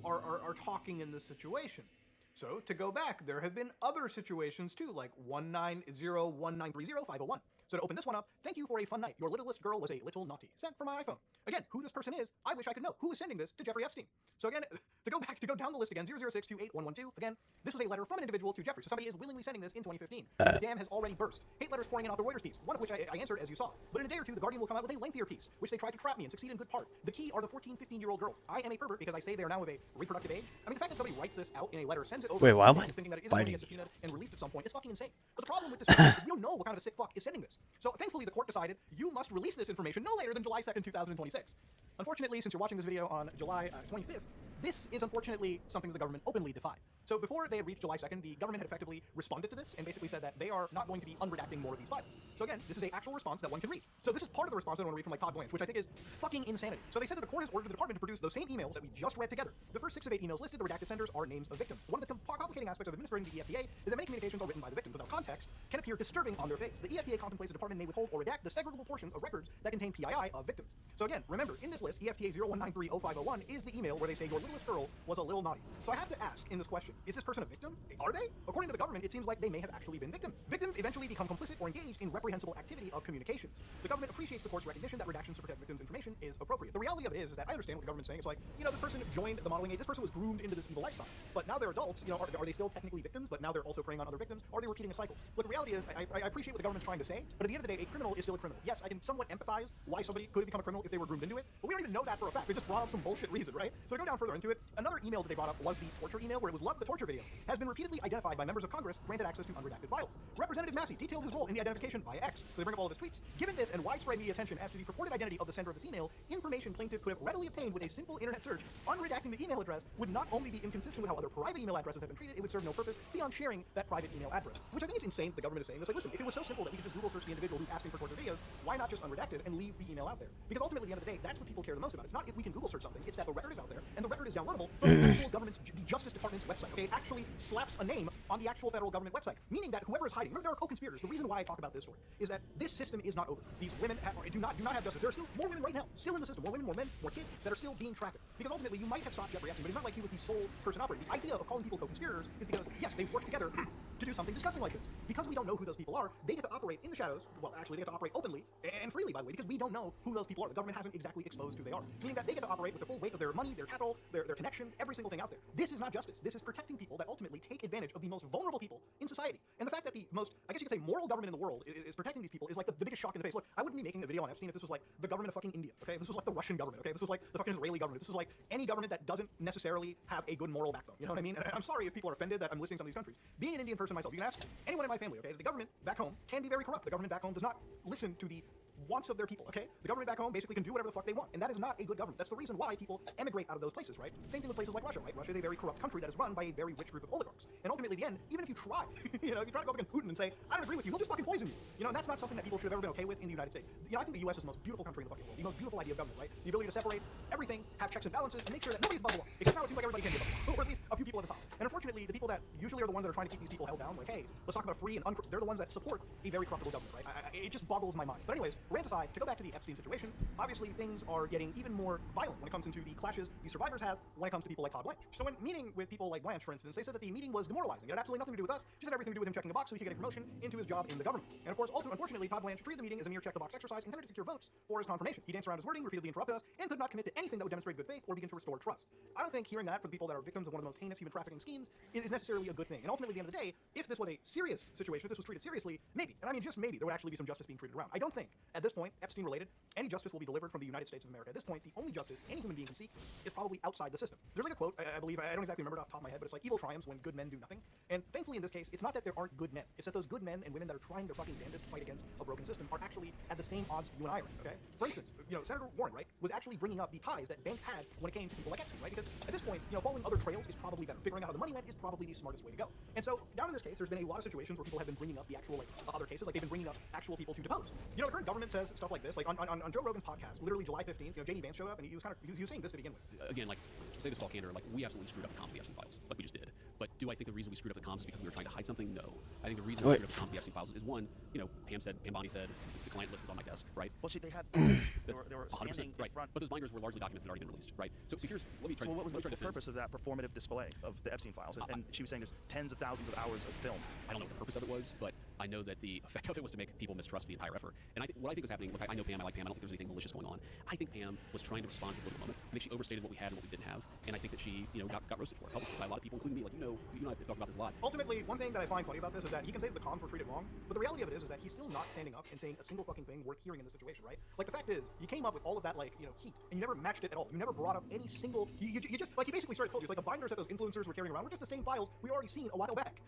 S8: are talking in this situation. So to go back, there have been other situations too, like 19019305001. So to open this one up, thank you for a fun night. Your littlest girl was a little naughty. Sent from my iPhone. Again, who this person is, I wish I could know. Who is sending this to Jeffrey Epstein? So again, to go down the list again, 006281112. Again, this was a letter from an individual to Jeffrey. So somebody is willingly sending this in 2015. The dam has already burst. Hate letters pouring in off the Reuters piece, one of which I answered as you saw. But in a day or two, The Guardian will come out with a lengthier piece, which they tried to trap me and succeed in good part. The key are the 14, 15-year-old girls. I am a pervert because I say they are now of a reproductive age. I mean, the fact that somebody writes this out in a letter, sends it over,
S1: Wait, why am I
S8: thinking that it isn't going to get
S1: fighting?
S8: subpoenaed and released at some point is fucking insane. But the problem with this is we don't know what kind of a sick fuck is sending this. So thankfully, the court decided you must release this information no later than July 2nd, 2026. Unfortunately, since you're watching this video on July 25th, this is unfortunately something that the government openly defied. So before they had reached July 2nd, the government had effectively responded to this and basically said that they are not going to be unredacting more of these files. So again, this is an actual response that one can read. So this is part of the response that I want to read from like Todd Blanche, which I think is fucking insanity. So they said that the court has ordered the department to produce those same emails that we just read together. The first 6 of 8 emails listed, the redacted senders are names of victims. One of the complicating aspects of administering the EFTA is that many communications are written by the victims without context, can appear disturbing on their face. The EFTA contemplates the department may withhold or redact the segregable portions of records that contain PII of victims. So again, remember, in this list, EFTA 01930501 is the email where they say your littlest girl was a little naughty. So I have to ask in this question, is this person a victim? Are they? According to the government, it seems like they may have actually been victims. Victims eventually become complicit or engaged in reprehensible activity of communications. The government appreciates the court's recognition that redactions to protect victims' information is appropriate. The reality of it is that I understand what the government's saying. It's like, you know, this person joined the modeling age, this person was groomed into this evil lifestyle. But now they're adults, you know, are they still technically victims, but now they're also preying on other victims? Or are they repeating a cycle? Look, the reality is, I appreciate what the government's trying to say, but at the end of the day, a criminal is still a criminal. Yes, I can somewhat empathize why somebody could become a criminal if they were groomed into it, but we don't even know that for a fact. They just brought up some bullshit reason, right? So to go down further into it, another email that they brought up was the torture email, where it was love the torture video, has been repeatedly identified by members of Congress granted access to unredacted files. Representative Massey detailed his role in the identification via X, so they bring up all of his tweets. Given this and widespread media attention as to the purported identity of the sender of this email, information plaintiff could have readily obtained with a simple internet search. Unredacting the email address would not only be inconsistent with how other private email addresses have been treated, it would serve no purpose beyond sharing that private email address. Which I think is insane. The government is saying this. Like, listen, if it was so simple that we could just Google search the individual who's asking for torture videos, why not just unredact it and leave the email out there? Because ultimately, at the end of the day, that's what people care the most about. It's not if we can Google search something, it's that the record is out there and the record is downloadable from the actual government's, the Justice Department's website. Okay, it actually slaps a name on the actual federal government website, meaning that whoever is hiding, remember there are co-conspirators. The reason why I talk about this story is that this system is not over. These women do not have justice. There are still more women right now, still in the system, more women, more men, more kids that are still being trafficked. Because ultimately, you might have stopped Jeffrey Epstein, but it's not like he was the sole person operating. The idea of calling people co-conspirators is because, yes, they work together to do something disgusting like this. Because we don't know who those people are, they get to operate in the shadows. Well, actually, they get to operate openly and freely, by the way, because we don't know who those people are. The government hasn't exactly exposed who they are, meaning that they get to operate with the full weight of their money, their capital, their connections, every single thing out there. This is not justice. This is protecting people that ultimately take advantage of the most vulnerable people in society. And the fact that the most, I guess you could say, moral government in the world is protecting these people is like the biggest shock in the face. Look, I wouldn't be making a video on Epstein if this was like the government of fucking India, okay? If this was like the Russian government, okay? If this was like the fucking Israeli government. If this was like any government that doesn't necessarily have a good moral backbone. You know what I mean? And I'm sorry if people are offended that I'm listing some of these countries. Being an Indian person myself, you can ask anyone in my family, okay? The government back home can be very corrupt. The government back home does not listen to the wants of their people, okay? The government back home basically can do whatever the fuck they want, and that is not a good government. That's the reason why people emigrate out of those places, right? Same thing with places like Russia, right? Russia is a very corrupt country that is run by a very rich group of oligarchs. And ultimately, at the end, even if you try, you know, if you try to go up against Putin and say, I don't agree with you, he'll just fucking poison you. You know, and that's not something that people should have ever been okay with in the United States. You know, I think the US is the most beautiful country in the fucking world. The most beautiful idea of government, right? The ability to separate everything, have checks and balances, and make sure that nobody's above the law. Except now it seems like everybody can be above the law, or at least a few people at the top. And unfortunately, the people that usually are the ones that are trying to keep these people held down, like, hey, let's talk about free and they're the ones that support a very corruptible government, right? It just boggles my mind. But anyways, rant aside, to go back to the Epstein situation, obviously things are getting even more violent when it comes into the clashes the survivors have when it comes to people like Todd Blanche. So when meeting with people like Blanche, for instance, they said that the meeting was demoralizing. It had absolutely nothing to do with us, just had everything to do with him checking a box so he could get a promotion into his job in the government. And of course, unfortunately, Todd Blanche treated the meeting as a mere check-the-box exercise intended to secure votes for his confirmation. He danced around his wording, repeatedly interrupted us, and could not commit to anything that would demonstrate good faith or begin to restore trust. I don't think hearing that for the people that are victims of one of the most heinous human trafficking schemes is necessarily a good thing. And ultimately, at the end of the day, if this was a serious situation, if this was treated seriously, maybe, and I mean just maybe, there would actually be some justice being treated around. I don't think, at this point, Epstein-related, any justice will be delivered from the United States of America. At this point, the only justice any human being can seek is probably outside the system. There's like a quote, I believe, I don't exactly remember it off the top of my head, but it's like, evil triumphs when good men do nothing. And thankfully, in this case, it's not that there aren't good men. It's that those good men and women that are trying their fucking damnedest to fight against a broken system are actually at the same odds you and I are, okay? For instance, Senator Warren, right, was actually bringing up the ties that banks had when it came to people like Epstein, right? Because at this point, following other trails is probably better. Figuring out how the money went is probably the smartest way to go. And so, down in this case, there's been a lot of situations where people have been bringing up the actual, other cases, like they've been bringing up actual people to depose. The current government says stuff like this, like on Joe Rogan's podcast, literally July 15th, J.D. Vance showed up and he was saying this to begin with.
S9: Again, to say this all candor, we absolutely screwed up the comms of the Epstein files, like we just did. But do I think the reason we screwed up the comms is because we were trying to hide something? No. I think the reason we screwed up the comms of the Epstein files is one, Pam Bondi said, the client list is on my desk, right?
S10: Well, see, they had, they were standing in front.
S9: But those binders were largely documents that had already been released, right? So here's, let me try.
S10: So what was
S9: let me try
S10: the
S9: to defend.
S10: purpose of that performative display of the Epstein files? And she was saying there's tens of thousands of hours of film.
S9: I don't know what the purpose of it was, but I know that the effect of it was to make people mistrust the entire effort. And what I think was happening, look, I know Pam, I like Pam, I don't think there's anything malicious going on. I think Pam was trying to respond to the political moment. I think she overstated what we had and what we didn't have, and I think that she, got roasted for it, publicly by a lot of people, including me. You and I have talked about this a lot.
S8: Ultimately, one thing that I find funny about this is that he can say that the comms were treated wrong, but the reality of it is that he's still not standing up and saying a single fucking thing worth hearing in this situation, right? Like, the fact is, you came up with all of that, heat, and you never matched it at all. You never brought up any single, you just, he basically started told you, the binders that those influencers were carrying around were just the same files we already seen a while back.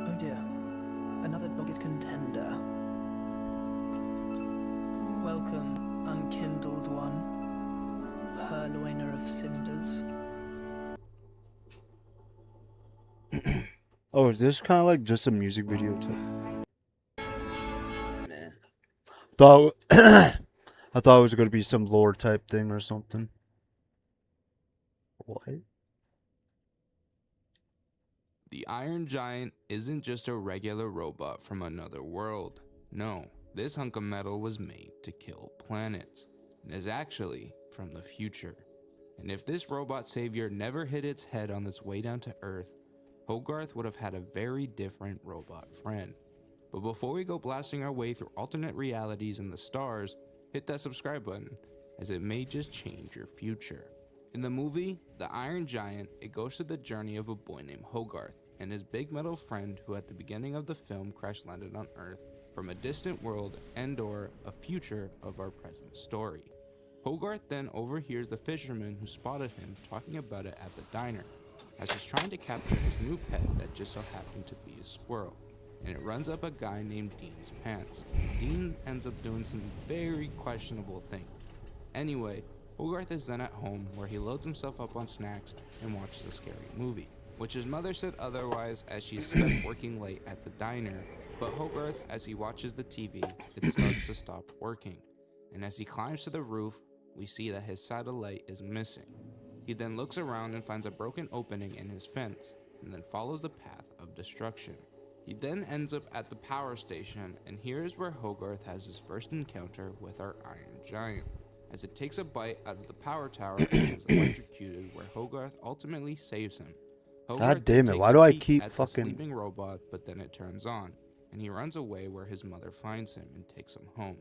S11: Oh dear, another dogged contender. Welcome, unkindled one, purloiner of cinders.
S1: Oh, is this kind of like just a music video too? Man, I thought it was gonna be some lore type thing or something. What?
S12: The Iron Giant isn't just a regular robot from another world. No, this hunk of metal was made to kill planets, and is actually from the future. And if this robot savior never hit its head on its way down to Earth, Hogarth would have had a very different robot friend. But before we go blasting our way through alternate realities and the stars, hit that subscribe button, as it may just change your future. In the movie, The Iron Giant, it goes through the journey of a boy named Hogarth and his big metal friend who at the beginning of the film crash landed on Earth from a distant world and/or a future of our present story. Hogarth then overhears the fisherman who spotted him talking about it at the diner, as he's trying to capture his new pet that just so happened to be a squirrel, and it runs up a guy named Dean's pants. Dean ends up doing some very questionable thing. Anyway, Hogarth is then at home where he loads himself up on snacks and watches a scary movie, which his mother said otherwise as she's stuck working late at the diner, but Hogarth, as he watches the TV, it starts to stop working, and as he climbs to the roof, we see that his satellite is missing. He then looks around and finds a broken opening in his fence, and then follows the path of destruction. He then ends up at the power station, and here is where Hogarth has his first encounter with our Iron Giant, as it takes a bite out of the power tower and is electrocuted, where Hogarth ultimately saves him.
S1: God damn it, why do I keep fucking...
S12: sleeping robot, but then it turns on, and he runs away where his mother finds him and takes him home.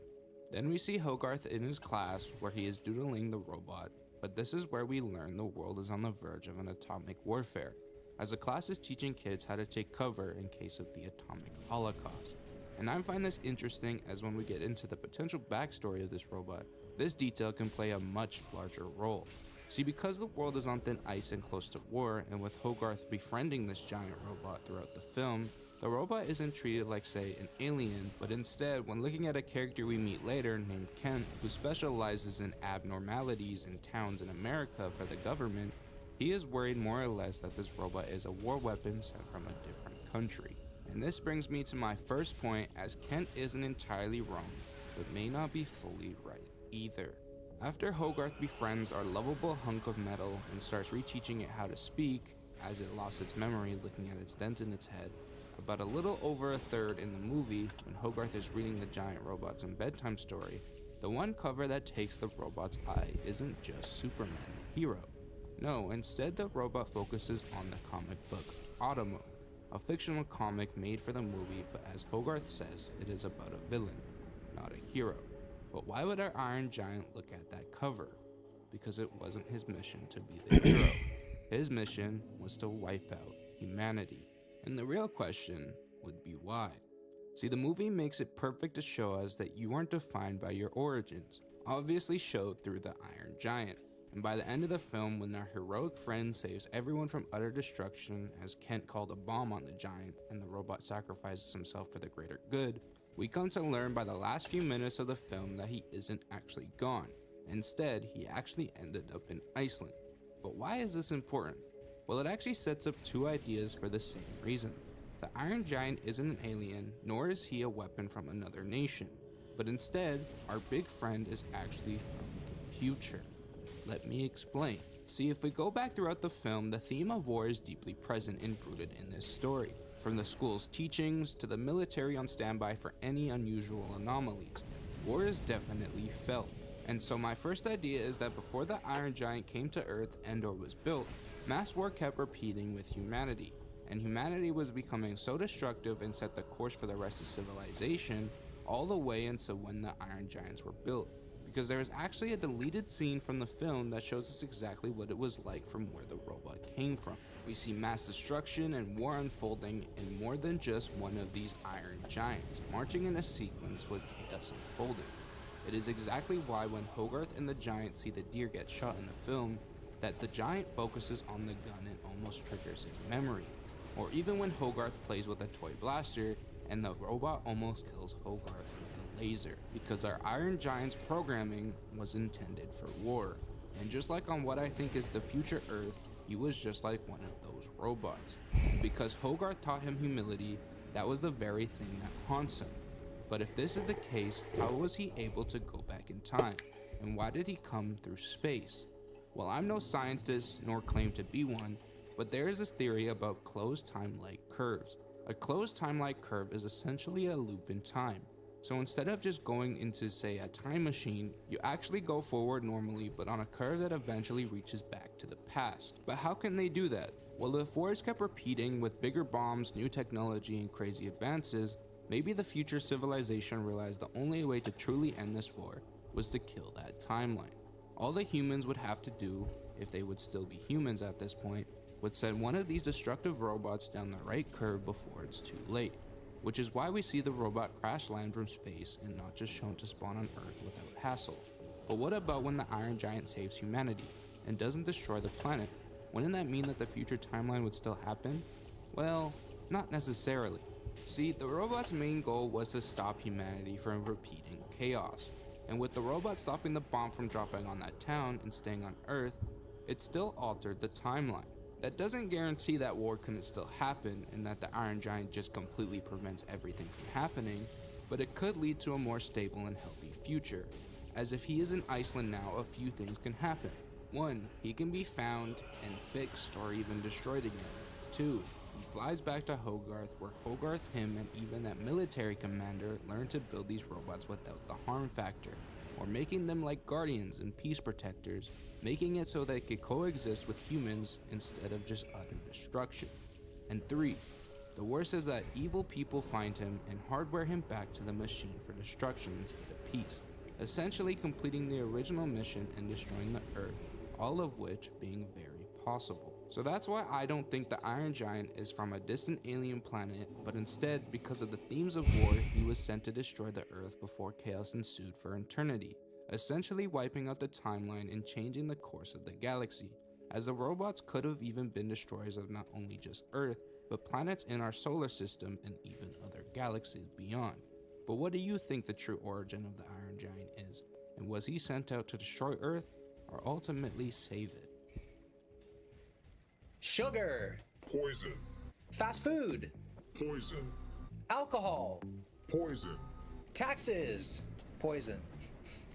S12: Then we see Hogarth in his class where he is doodling the robot, but this is where we learn the world is on the verge of an atomic warfare, as the class is teaching kids how to take cover in case of the atomic holocaust. And I find this interesting as when we get into the potential backstory of this robot, this detail can play a much larger role. See, because the world is on thin ice and close to war, and with Hogarth befriending this giant robot throughout the film, the robot isn't treated like, say, an alien, but instead, when looking at a character we meet later named Kent, who specializes in abnormalities in towns in America for the government, he is worried more or less that this robot is a war weapon sent from a different country. And this brings me to my first point, as Kent isn't entirely wrong, but may not be fully right either. After Hogarth befriends our lovable hunk of metal and starts reteaching it how to speak, as it lost its memory looking at its dent in its head, About a little over a third in the movie, when Hogarth is reading the giant robots in bedtime story, the one cover that takes the robot's eye isn't just Superman the hero. No, instead the robot focuses on the comic book Automo, a fictional comic made for the movie, but as Hogarth says, it is about a villain, not a hero. But why would our Iron Giant look at that cover? Because it wasn't his mission to be the hero. His mission was to wipe out humanity. And the real question would be why. See, the movie makes it perfect to show us that you aren't defined by your origins, obviously showed through the Iron Giant. And by the end of the film, when our heroic friend saves everyone from utter destruction as Kent called a bomb on the giant and the robot sacrifices himself for the greater good, we come to learn by the last few minutes of the film that he isn't actually gone. Instead, he actually ended up in Iceland. But why is this important? Well, it actually sets up two ideas for the same reason. The Iron Giant isn't an alien, nor is he a weapon from another nation. But instead, our big friend is actually from the future. Let me explain. See, if we go back throughout the film, the theme of war is deeply present and rooted in this story. From the school's teachings to the military on standby for any unusual anomalies, war is definitely felt. And so my first idea is that before the Iron Giant came to Earth and/or was built, mass war kept repeating with humanity, and humanity was becoming so destructive and set the course for the rest of civilization all the way until when the Iron Giants were built. Because there is actually a deleted scene from the film that shows us exactly what it was like from where the robot came from. We see mass destruction and war unfolding in more than just one of these Iron Giants, marching in a sequence with chaos unfolding. It is exactly why when Hogarth and the Giant see the deer get shot in the film, that the Giant focuses on the gun and almost triggers his memory. Or even when Hogarth plays with a toy blaster and the robot almost kills Hogarth with a laser, because our Iron Giant's programming was intended for war. And just like on what I think is the future Earth, he was just like one of those robots. Because Hogarth taught him humility, that was the very thing that haunts him. But if this is the case, how was he able to go back in time? And why did he come through space? Well, I'm no scientist nor claim to be one, but there is this theory about closed time-like curves. A closed time-like curve is essentially a loop in time. So instead of just going into, say, a time machine, you actually go forward normally, but on a curve that eventually reaches back to the past. But how can they do that? Well, if wars kept repeating with bigger bombs, new technology, and crazy advances, maybe the future civilization realized the only way to truly end this war was to kill that timeline. All the humans would have to do, if they would still be humans at this point, would send one of these destructive robots down the right curve before it's too late. Which is why we see the robot crash land from space and not just shown to spawn on Earth without hassle. But what about when the Iron Giant saves humanity and doesn't destroy the planet? Wouldn't that mean that the future timeline would still happen? Well, not necessarily. See, the robot's main goal was to stop humanity from repeating chaos. And with the robot stopping the bomb from dropping on that town and staying on Earth, it still altered the timeline. That doesn't guarantee that war couldn't still happen and that the Iron Giant just completely prevents everything from happening, but it could lead to a more stable and healthy future. As if he is in Iceland now, a few things can happen. 1. He can be found and fixed or even destroyed again. 2. He flies back to Hogarth, where Hogarth, him, and even that military commander learn to build these robots without the harm factor, or making them like guardians and peace protectors, making it so they could coexist with humans instead of just utter destruction. And 3. The worst is that evil people find him and hardware him back to the machine for destruction instead of peace, essentially completing the original mission and destroying the Earth, all of which being very possible. So that's why I don't think the Iron Giant is from a distant alien planet, but instead, because of the themes of war, he was sent to destroy the Earth before chaos ensued for eternity, essentially wiping out the timeline and changing the course of the galaxy, as the robots could have even been destroyers of not only just Earth, but planets in our solar system and even other galaxies beyond. But what do you think the true origin of the Iron Giant is? And was he sent out to destroy Earth, or ultimately save it?
S13: Sugar.
S14: Poison.
S13: Fast food.
S14: Poison.
S13: Alcohol.
S14: Poison.
S13: Taxes. Poison.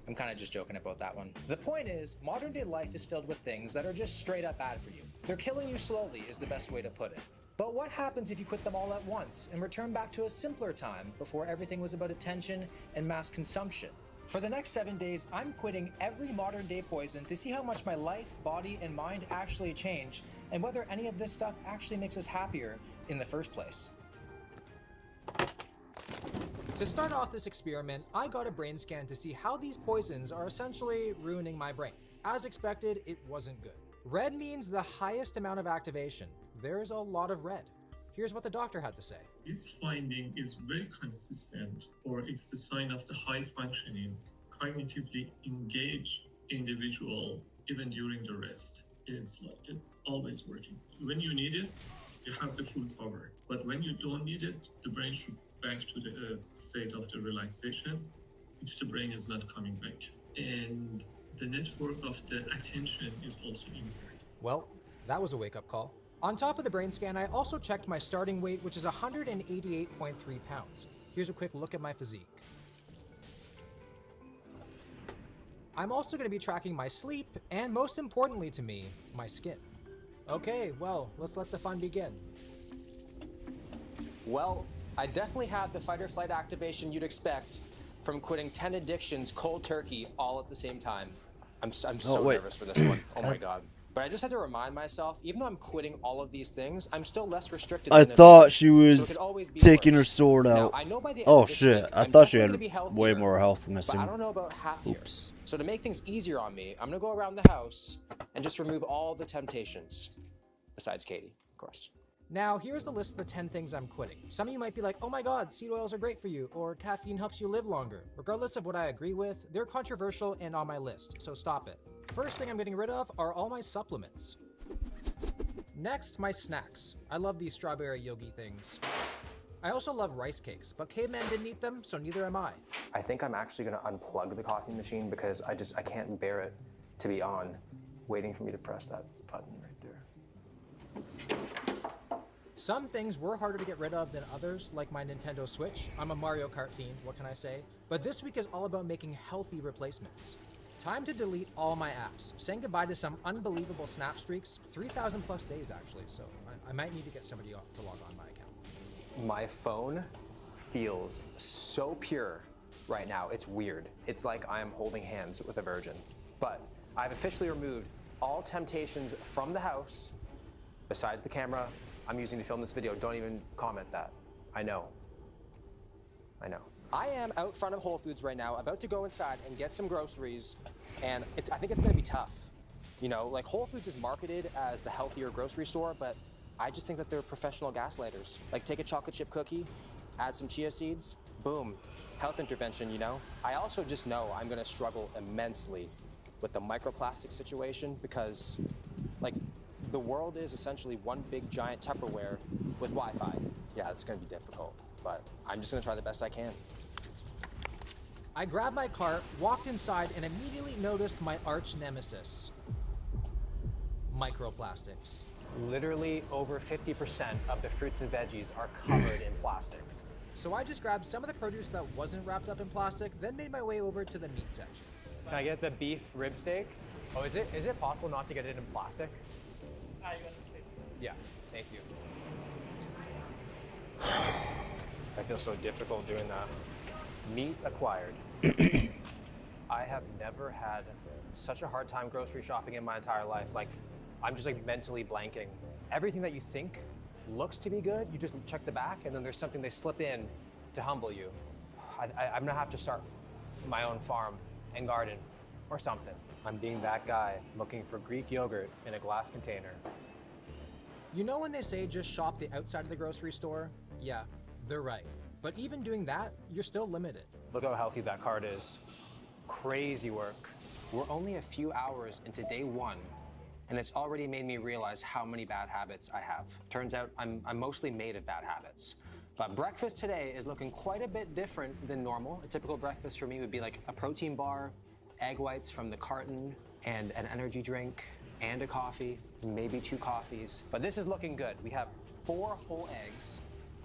S13: I'm kind of just joking about that one. The point is, modern day life is filled with things that are just straight up bad for you. They're killing you slowly is the best way to put it. But what happens if you quit them all at once and return back to a simpler time before everything was about attention and mass consumption? For the next 7 days, I'm quitting every modern day poison to see how much my life, body, and mind actually change, and whether any of this stuff actually makes us happier in the first place.
S15: To start off this experiment, I got a brain scan to see how these poisons are essentially ruining my brain. As expected, it wasn't good. Red means the highest amount of activation. There's a lot of red. Here's what the doctor had to say.
S16: This finding is very consistent, or it's the sign of the high functioning, cognitively engaged individual even during the rest. It's like it always working. When you need it, you have the full power. But when you don't need it, the brain should back to the state of the relaxation, which the brain is not coming back. And the network of the attention is also impaired.
S15: Well, that was a wake-up call. On top of the brain scan, I also checked my starting weight, which is 188.3 pounds. Here's a quick look at my physique. I'm also going to be tracking my sleep, and most importantly to me, my skin. Okay, well, let's let the fun begin.
S13: Well, I definitely have the fight or flight activation you'd expect from quitting 10 addictions cold turkey all at the same time. I'm so nervous for this one. Oh my god. But I just had to remind myself, even though I'm quitting all of these things, I'm still less restricted
S1: I
S13: than
S1: thought she
S13: so it
S1: was
S13: could always be
S1: taking her
S13: worse.
S1: sword
S13: Now,
S1: out.
S13: I know by the end
S1: Oh
S13: of this
S1: shit,
S13: week,
S1: I
S13: I'm
S1: thought she
S13: definitely
S1: had
S13: gonna be
S1: way
S13: healthier,
S1: more health
S13: but
S1: missing.
S13: I don't know about happier.
S1: Oops.
S13: So to make things easier on me, I'm gonna go around the house and just remove all the temptations. Besides Katie, of course.
S15: Now, here's the list of the 10 things I'm quitting. Some of you might be like, oh my god, seed oils are great for you, or caffeine helps you live longer. Regardless of what I agree with, they're controversial and on my list, so stop it. First thing I'm getting rid of are all my supplements. Next, my snacks. I love these strawberry yogi things. I also love rice cakes, but caveman didn't eat them, so neither am I.
S17: I think I'm actually gonna unplug the coffee machine because I can't bear it to be on, waiting for me to press that button right there.
S15: Some things were harder to get rid of than others, like my Nintendo Switch. I'm a Mario Kart fiend, what can I say? But this week is all about making healthy replacements. Time to delete all my apps, saying goodbye to some unbelievable snap streaks, 3,000 plus days actually, so I might need to get somebody to log on my account.
S17: My phone feels so pure right now, it's weird. It's like I am holding hands with a virgin. But I've officially removed all temptations from the house, besides the camera I'm using to film this video. Don't even comment that. I know.
S13: I am out front of Whole Foods right now, about to go inside and get some groceries, and I think it's gonna be tough. You know, like Whole Foods is marketed as the healthier grocery store, but I just think that they're professional gaslighters. Like take a chocolate chip cookie, add some chia seeds, boom, health intervention, you know? I also just know I'm gonna struggle immensely with the microplastic situation because, like, the world is essentially one big giant Tupperware with Wi-Fi. Yeah, it's gonna be difficult, but I'm just gonna try the best I can.
S15: I grabbed my cart, walked inside, and immediately noticed my arch nemesis. Microplastics.
S17: Literally over 50% of the fruits and veggies are covered in plastic.
S15: So I just grabbed some of the produce that wasn't wrapped up in plastic, then made my way over to the meat section.
S17: Can I get the beef rib steak? Oh, is it possible not to get it in plastic? Yeah, thank you. I feel so difficult doing that. Meat acquired. I have never had such a hard time grocery shopping in my entire life. Like, I'm just like mentally blanking. Everything that you think looks to be good, you just check the back and then there's something they slip in to humble you. I'm gonna have to start my own farm and garden or something. I'm being that guy looking for Greek yogurt in a glass container.
S15: You know when they say just shop the outside of the grocery store? Yeah, they're right. But even doing that, you're still limited.
S17: Look how healthy that cart is. Crazy work. We're only a few hours into day one, and it's already made me realize how many bad habits I have. Turns out I'm mostly made of bad habits. But breakfast today is looking quite a bit different than normal. A typical breakfast for me would be like a protein bar, egg whites from the carton, and an energy drink, and a coffee, maybe 2 coffees. But this is looking good. We have 4 whole eggs.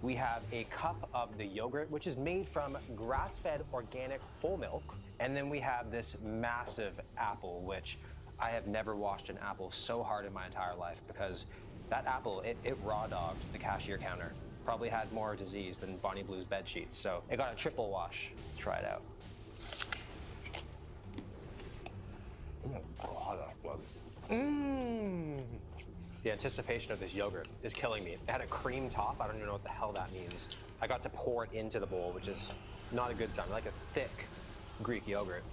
S17: We have a cup of the yogurt, which is made from grass-fed organic whole milk. And then we have this massive apple, which I have never washed an apple so hard in my entire life because That apple, it raw dogged the cashier counter. Probably had more disease than Bonnie Blue's bed sheets, so it got a triple wash. Let's try it out. Mmm. The anticipation of this yogurt is killing me. It had a cream top. I don't even know what the hell that means. I got to pour it into the bowl, which is not a good sign. Like a thick Greek yogurt.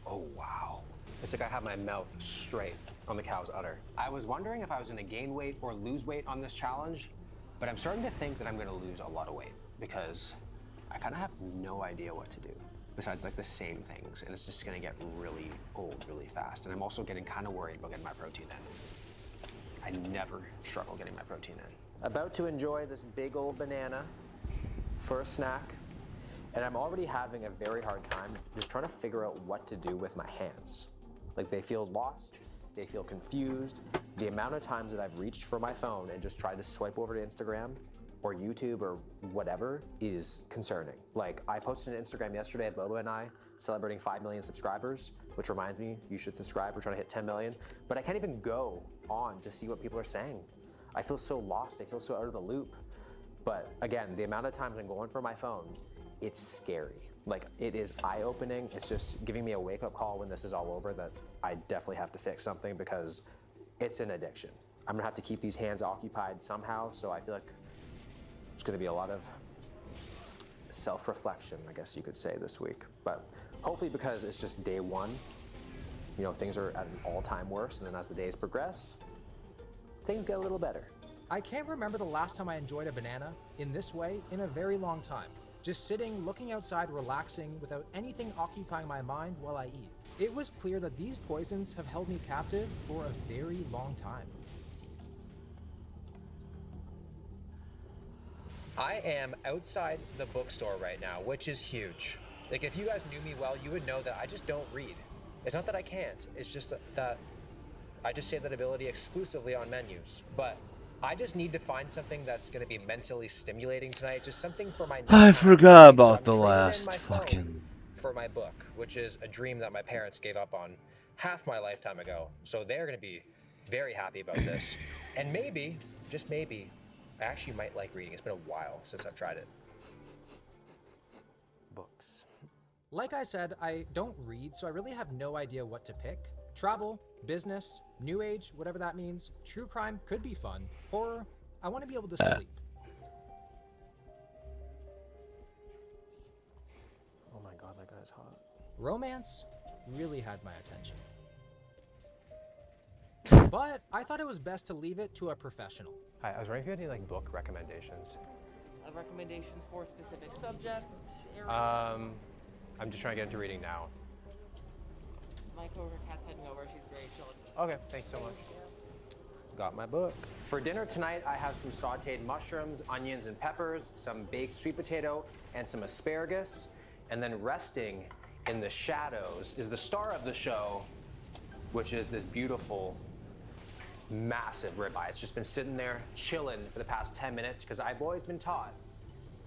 S17: Oh, wow. It's like I have my mouth straight on the cow's udder. I was wondering if I was gonna gain weight or lose weight on this challenge, but I'm starting to think that I'm gonna lose a lot of weight because I kind of have no idea what to do besides like the same things, and it's just gonna get really old really fast. And I'm also getting kind of worried about getting my protein in. I never struggle getting my protein in. About to enjoy this big old banana for a snack, and I'm already having a very hard time just trying to figure out what to do with my hands. Like they feel lost, they feel confused. The amount of times that I've reached for my phone and just tried to swipe over to Instagram or YouTube or whatever is concerning. Like I posted an Instagram yesterday of Bobo and I celebrating 5 million subscribers, which reminds me, you should subscribe. We're trying to hit 10 million, but I can't even go on to see what people are saying. I feel so lost, I feel so out of the loop. But again, the amount of times I'm going for my phone, it's scary. Like it is eye-opening. It's just giving me a wake-up call when this is all over that I definitely have to fix something because it's an addiction. I'm gonna have to keep these hands occupied somehow, so I feel like there's gonna be a lot of self-reflection, I guess you could say, this week. But hopefully because it's just day one, you know, things are at an all-time worst, and then as the days progress, things get a little better.
S15: I can't remember the last time I enjoyed a banana in this way in a very long time. Just sitting, looking outside, relaxing, without anything occupying my mind while I eat. It was clear that these poisons have held me captive for a very long time. I am outside the bookstore right now, which is huge. Like if you guys knew me well, you would know that I just don't read. It's not that I can't, it's just that I just save that ability exclusively on menus. But I just need to find something that's going to be mentally stimulating tonight, just something for my
S1: I forgot about the last fucking...
S15: for my book, which is a dream that my parents gave up on half my lifetime ago. So they're going to be very happy about this. And maybe, just maybe, I actually might like reading. It's been a while since I've tried it. Books. Like I said, I don't read, so I really have no idea what to pick. Travel, business, new age, whatever that means. True crime could be fun. Horror, I want to be able to sleep.
S17: Oh my god, that guy's hot.
S15: Romance really had my attention. But I thought it was best to leave it to a professional.
S17: Hi, I was wondering if you had any like book recommendations.
S18: Recommendations for specific subject area?
S17: I'm just trying to get into reading now.
S18: My coworker Kat's heading over. She's great. She'll
S17: Okay, thanks so much. Got my book. For dinner tonight, I have some sauteed mushrooms, onions, and peppers, some baked sweet potato, and some asparagus. And then resting in the shadows is the star of the show, which is this beautiful, massive ribeye. It's just been sitting there chilling for the past 10 minutes because I've always been taught,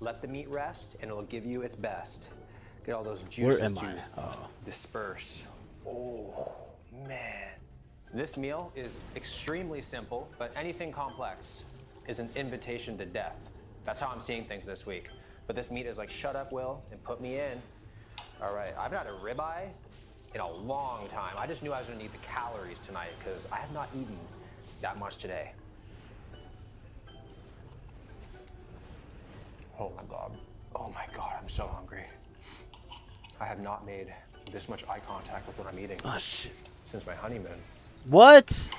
S17: let the meat rest and it'll give you its best. Get all those juices to disperse. Oh, man. This meal is extremely simple, but anything complex is an invitation to death. That's how I'm seeing things this week. But this meat is like, shut up, Will, and put me in. All right, I've had a ribeye in a long time. I just knew I was gonna need the calories tonight because I have not eaten that much today. Oh my God. Oh my God, I'm so hungry. I have not made this much eye contact with what I'm eating since my honeymoon.
S1: What?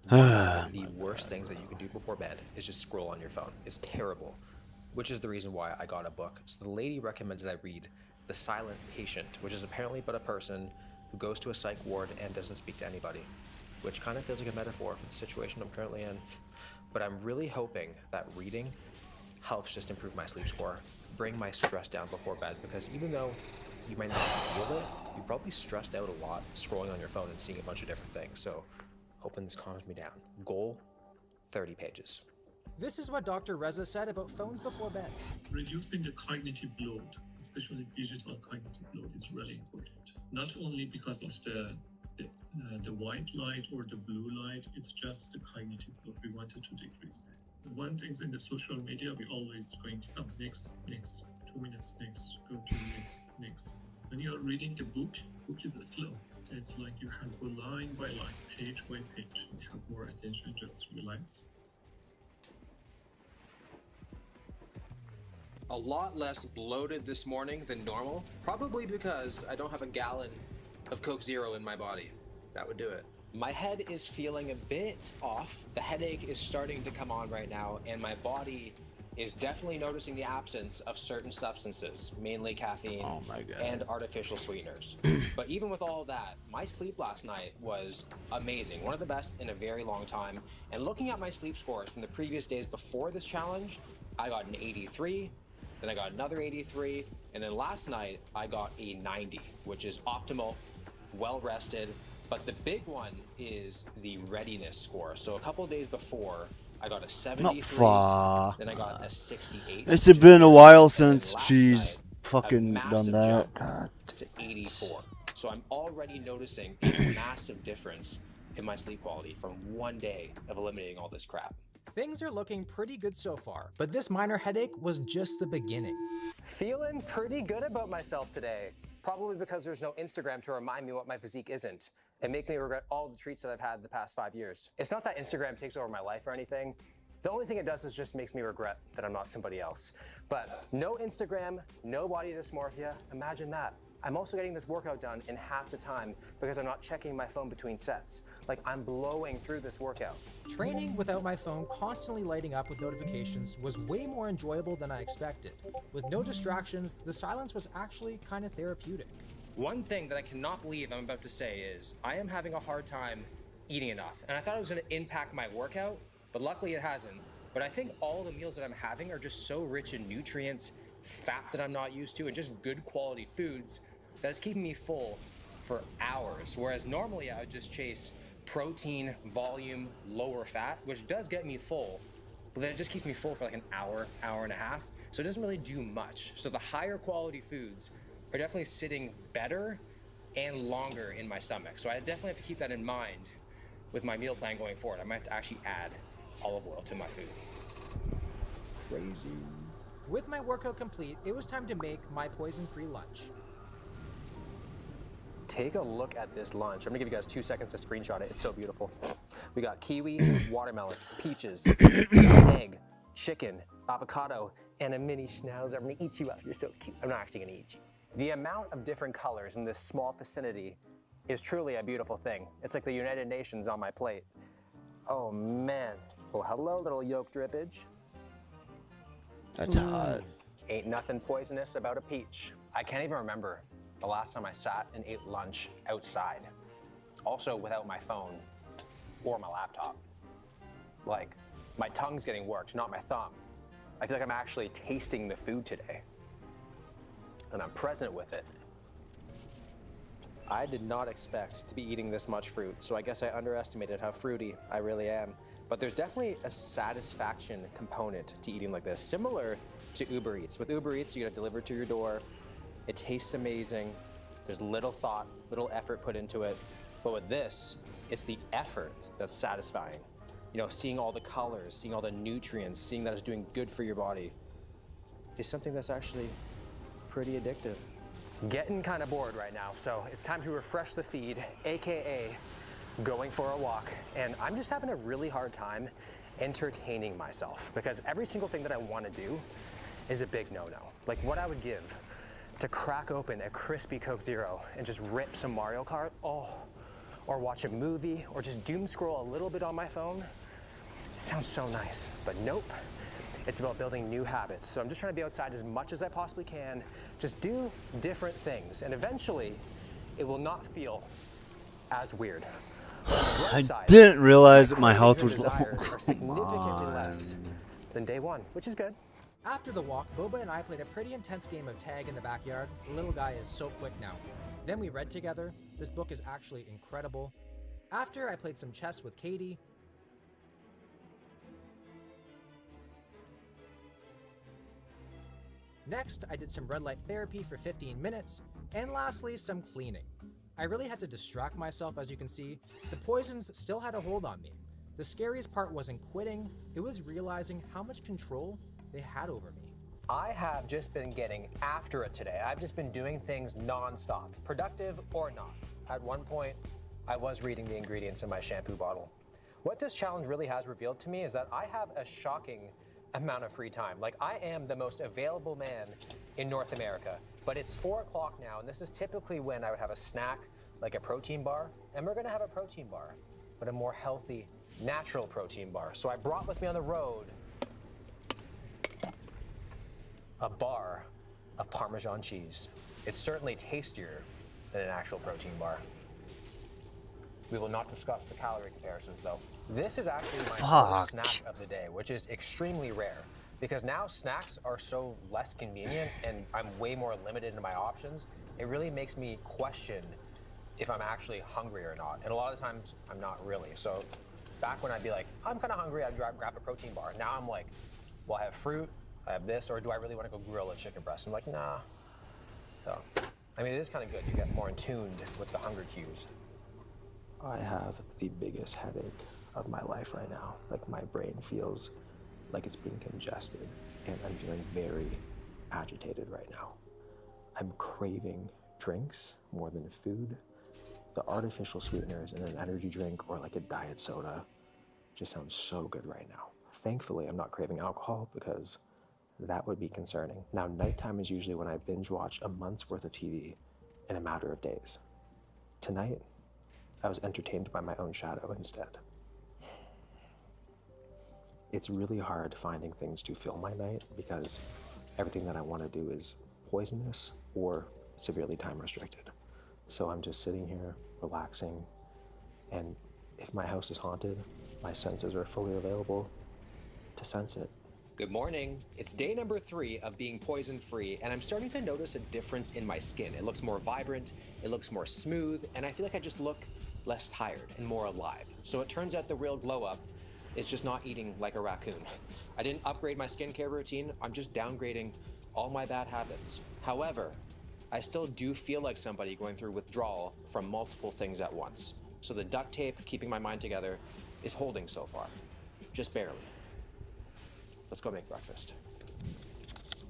S15: One of the worst things that you can do before bed is just scroll on your phone. It's terrible, which is the reason why I got a book. So the lady recommended I read The Silent Patient, which is apparently about a person who goes to a psych ward and doesn't speak to anybody, which kind of feels like a metaphor for the situation I'm currently in. But I'm really hoping that reading helps just improve my sleep score, bring my stress down before bed, because even though you might not feel it, you're probably stressed out a lot scrolling on your phone and seeing a bunch of different things. So hoping this calms me down. Goal, 30 pages. This is what Dr. Reza said about phones before bed.
S16: Reducing the cognitive load, especially digital cognitive load, is really important. Not only because of the the white light or the blue light. It's just the cognitive load. We wanted to decrease it. One thing in the social media, we always going to next, 2 minutes, next, go to next. When you're reading the book is slow. It's like you have go line by line, page by page. You have more attention, just relax.
S13: A lot less bloated this morning than normal, probably because I don't have a gallon of Coke Zero in my body. That would do it. My head is feeling a bit off. The headache is starting to come on right now, and my body is definitely noticing the absence of certain substances, mainly caffeine and artificial sweeteners. But even with all that, my sleep last night was amazing. One of the best in a very long time. And looking at my sleep scores from the previous days before this challenge, I got an 83, then I got another 83, and then last night I got a 90, which is optimal, well rested. But the big one is the readiness score. So a couple of days before, I got a 73, then I got a 68.
S1: It's been a while since she's fucking done that. God.
S13: To 84. So I'm already noticing a massive difference in my sleep quality from one day of eliminating all this crap.
S15: Things are looking pretty good so far, but this minor headache was just the beginning.
S13: Feeling pretty good about myself today. Probably because there's no Instagram to remind me what my physique isn't and make me regret all the treats that I've had the past 5 years. It's not that Instagram takes over my life or anything. The only thing it does is just makes me regret that I'm not somebody else. But no Instagram, no body dysmorphia, imagine that. I'm also getting this workout done in half the time because I'm not checking my phone between sets. Like, I'm blowing through this workout.
S15: Training without my phone constantly lighting up with notifications was way more enjoyable than I expected. With no distractions, the silence was actually kind of therapeutic.
S13: One thing that I cannot believe I'm about to say is I am having a hard time eating enough. And I thought it was going to impact my workout, but luckily it hasn't. But I think all the meals that I'm having are just so rich in nutrients, fat that I'm not used to, and just good quality foods that it's keeping me full for hours. Whereas normally I would just chase protein, volume, lower fat, which does get me full, but then it just keeps me full for like an hour, hour and a half. So it doesn't really do much. So the higher quality foods are definitely sitting better and longer in my stomach. So I definitely have to keep that in mind with my meal plan going forward. I might have to actually add olive oil to my food. Crazy.
S15: With my workout complete, it was time to make my poison-free lunch.
S13: Take a look at this lunch. I'm gonna give you guys 2 seconds to screenshot it. It's so beautiful. We got kiwi, watermelon, peaches, egg, chicken, avocado, and a mini schnauzer. I'm gonna eat you up. You're so cute. I'm not actually gonna eat you. The amount of different colors in this small vicinity is truly a beautiful thing. It's like the United Nations on my plate. Oh man. Oh, hello, little yolk drippage.
S1: That's hot.
S13: Ain't nothing poisonous about a peach. I can't even remember the last time I sat and ate lunch outside. Also without my phone or my laptop. Like, my tongue's getting worked, not my thumb. I feel like I'm actually tasting the food today. And I'm present with it. I did not expect to be eating this much fruit, so I guess I underestimated how fruity I really am. But there's definitely a satisfaction component to eating like this, similar to Uber Eats. With Uber Eats, you get it delivered to your door. It tastes amazing. There's little thought, little effort put into it. But with this, it's the effort that's satisfying. You know, seeing all the colors, seeing all the nutrients, seeing that it's doing good for your body is something that's actually pretty addictive. Getting kind of bored right now, so it's time to refresh the feed, AKA going for a walk. And I'm just having a really hard time entertaining myself because every single thing that I want to do is a big no-no. Like what I would give to crack open a crispy Coke Zero and just rip some Mario Kart, or watch a movie, or just doom scroll a little bit on my phone. It sounds so nice, but nope. It's about building new habits. So I'm just trying to be outside as much as I possibly can, just do different things, and eventually it will not feel as weird.
S1: I didn't realize that my health was low.
S13: Are significantly less than day one, which is good.
S15: After the walk, Boba and I played a pretty intense game of tag in the backyard. The little guy is so quick now. Then we read together. This book is actually incredible. After, I played some chess with Katie. Next, I did some red light therapy for 15 minutes. And lastly, some cleaning. I really had to distract myself, as you can see. The poisons still had a hold on me. The scariest part wasn't quitting, it was realizing how much control they had over me.
S17: I have just been getting after it today. I've just been doing things non-stop, productive or not. At one point, I was reading the ingredients in my shampoo bottle. What this challenge really has revealed to me is that I have a shocking amount of free time. Like, I am the most available man in North America, but it's 4 o'clock now, and this is typically when I would have a snack, like a protein bar, and we're gonna have a protein bar, but a more healthy, natural protein bar. So I brought with me on the road a bar of Parmesan cheese. It's certainly tastier than an actual protein bar. We will not discuss the calorie comparisons though. This is actually my first snack of the day, which is extremely rare because now snacks are so less convenient and I'm way more limited in my options. It really makes me question if I'm actually hungry or not. And a lot of times I'm not really. So back when I'd be like, I'm kind of hungry, I'd grab a protein bar. Now I'm like, well, I have fruit, I have this, or do I really want to go grill a chicken breast? I'm like, nah. So, I mean, it is kind of good. You get more in tune with the hunger cues. I have the biggest headache of my life right now. Like, my brain feels like it's being congested, and I'm feeling very agitated right now. I'm craving drinks more than food. The artificial sweeteners in an energy drink or like a diet soda just sounds so good right now. Thankfully, I'm not craving alcohol because that would be concerning. Now, nighttime is usually when I binge watch a month's worth of TV in a matter of days. Tonight, I was entertained by my own shadow instead. It's really hard finding things to fill my night because everything that I want to do is poisonous or severely time restricted. So I'm just sitting here, relaxing, and if my house is haunted, my senses are fully available to sense it.
S13: Good morning. It's day number 3 of being poison-free, and I'm starting to notice a difference in my skin. It looks more vibrant, it looks more smooth, and I feel like I just look less tired and more alive. So it turns out the real glow-up is just not eating like a raccoon. I didn't upgrade my skincare routine, I'm just downgrading all my bad habits. However, I still do feel like somebody going through withdrawal from multiple things at once. So the duct tape keeping my mind together is holding so far, just barely. Let's go make breakfast.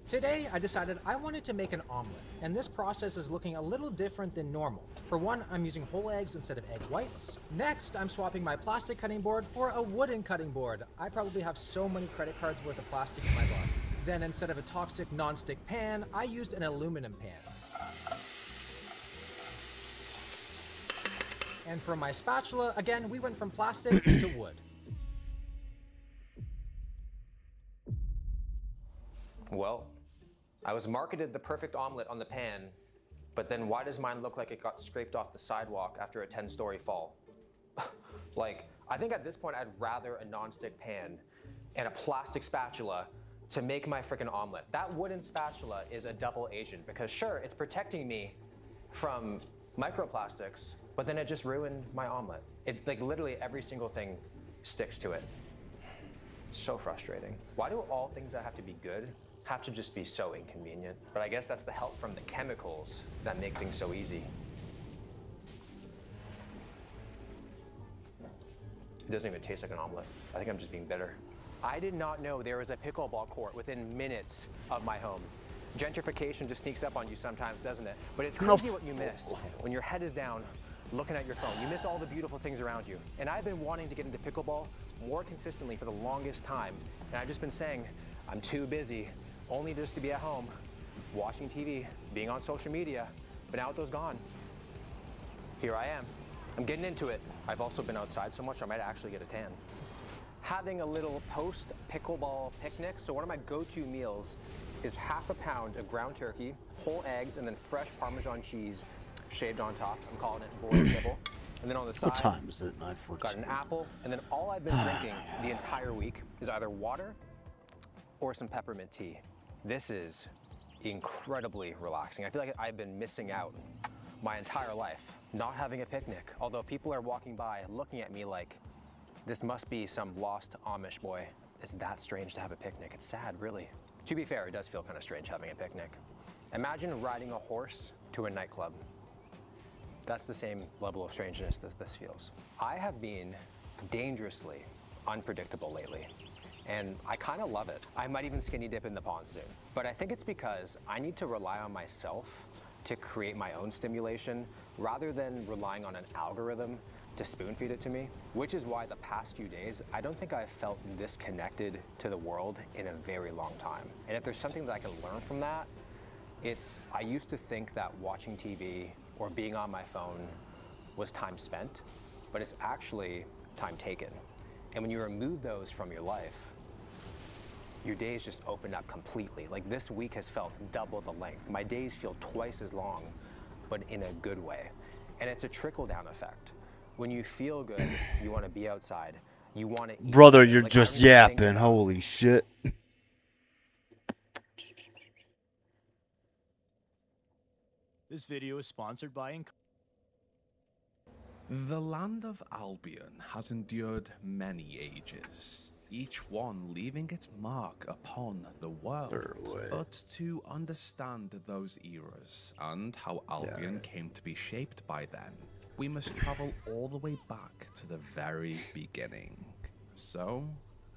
S15: Today, I decided I wanted to make an omelet, and this process is looking a little different than normal. For one, I'm using whole eggs instead of egg whites. Next, I'm swapping my plastic cutting board for a wooden cutting board. I probably have so many credit cards worth of plastic in my bar. Then instead of a toxic non-stick pan, I used an aluminum pan. And for my spatula, again, we went from plastic to wood.
S17: Well, I was marketed the perfect omelet on the pan, but then why does mine look like it got scraped off the sidewalk after a 10-story fall? Like, I think at this point I'd rather a non-stick pan and a plastic spatula to make my freaking omelet. That wooden spatula is a double agent because sure, it's protecting me from microplastics, but then it just ruined my omelet. It's like literally every single thing sticks to it. So frustrating. Why do all things that have to be good have to just be so inconvenient? But I guess that's the help from the chemicals that make things so easy. It doesn't even taste like an omelet. I think I'm just being bitter. I did not know there was a pickleball court within minutes of my home. Gentrification just sneaks up on you sometimes, doesn't it? But it's crazy what you miss when your head is down looking at your phone. You miss all the beautiful things around you. And I've been wanting to get into pickleball more consistently for the longest time. And I've just been saying, I'm too busy, only just to be at home, watching TV, being on social media. But now those gone. Here I am. I'm getting into it. I've also been outside so much I might actually get a tan. Having a little post-pickleball picnic. So one of my go-to meals is ½ a pound of ground turkey, whole eggs, and then fresh Parmesan cheese shaved on top. I'm calling it boiled kibble. And then on the side,
S1: What time is it? 9:14.
S17: got an apple. And then all I've been drinking the entire week is either water or some peppermint tea. This is incredibly relaxing. I feel like I've been missing out my entire life, not having a picnic. Although people are walking by looking at me like, this must be some lost Amish boy. It's that strange to have a picnic. It's sad, really. To be fair, it does feel kind of strange having a picnic. Imagine riding a horse to a nightclub. That's the same level of strangeness that this feels. I have been dangerously unpredictable lately, and I kind of love it. I might even skinny dip in the pond soon. But I think it's because I need to rely on myself to create my own stimulation rather than relying on an algorithm to spoon feed it to me, which is why the past few days, I don't think I've felt this connected to the world in a very long time. And if there's something that I can learn from that, it's, I used to think that watching TV or being on my phone was time spent, but it's actually time taken. And when you remove those from your life, your days just open up completely. Like this week has felt double the length. My days feel twice as long, but in a good way. And it's a trickle-down effect. When you feel good, you want to be outside. You want to eat.
S1: Brother, you're
S17: Like,
S1: just
S17: I don't even think
S1: yapping. Holy shit.
S10: This video is sponsored by
S19: The land of Albion has endured many ages, each one leaving its mark upon the world. But to understand those eras and how Albion came to be shaped by them, we must travel all the way back to the very beginning. So,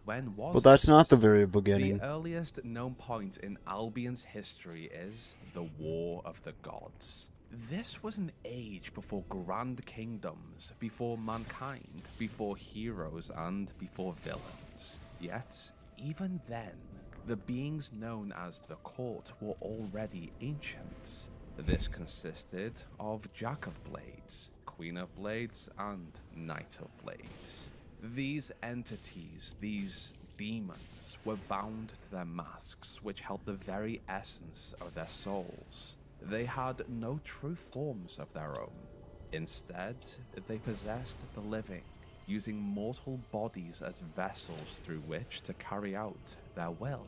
S19: when was
S1: But that's
S19: this?
S1: not the very beginning.
S19: The earliest known point in Albion's history is the War of the Gods. This was an age before grand kingdoms, before mankind, before heroes, and before villains. Yet, even then, the beings known as the Court were already ancient. This consisted of Jack of Blades, Queen of Blades, and Knight of Blades. These entities, these demons, were bound to their masks, which held the very essence of their souls. They had no true forms of their own. Instead, they possessed the living, using mortal bodies as vessels through which to carry out their will.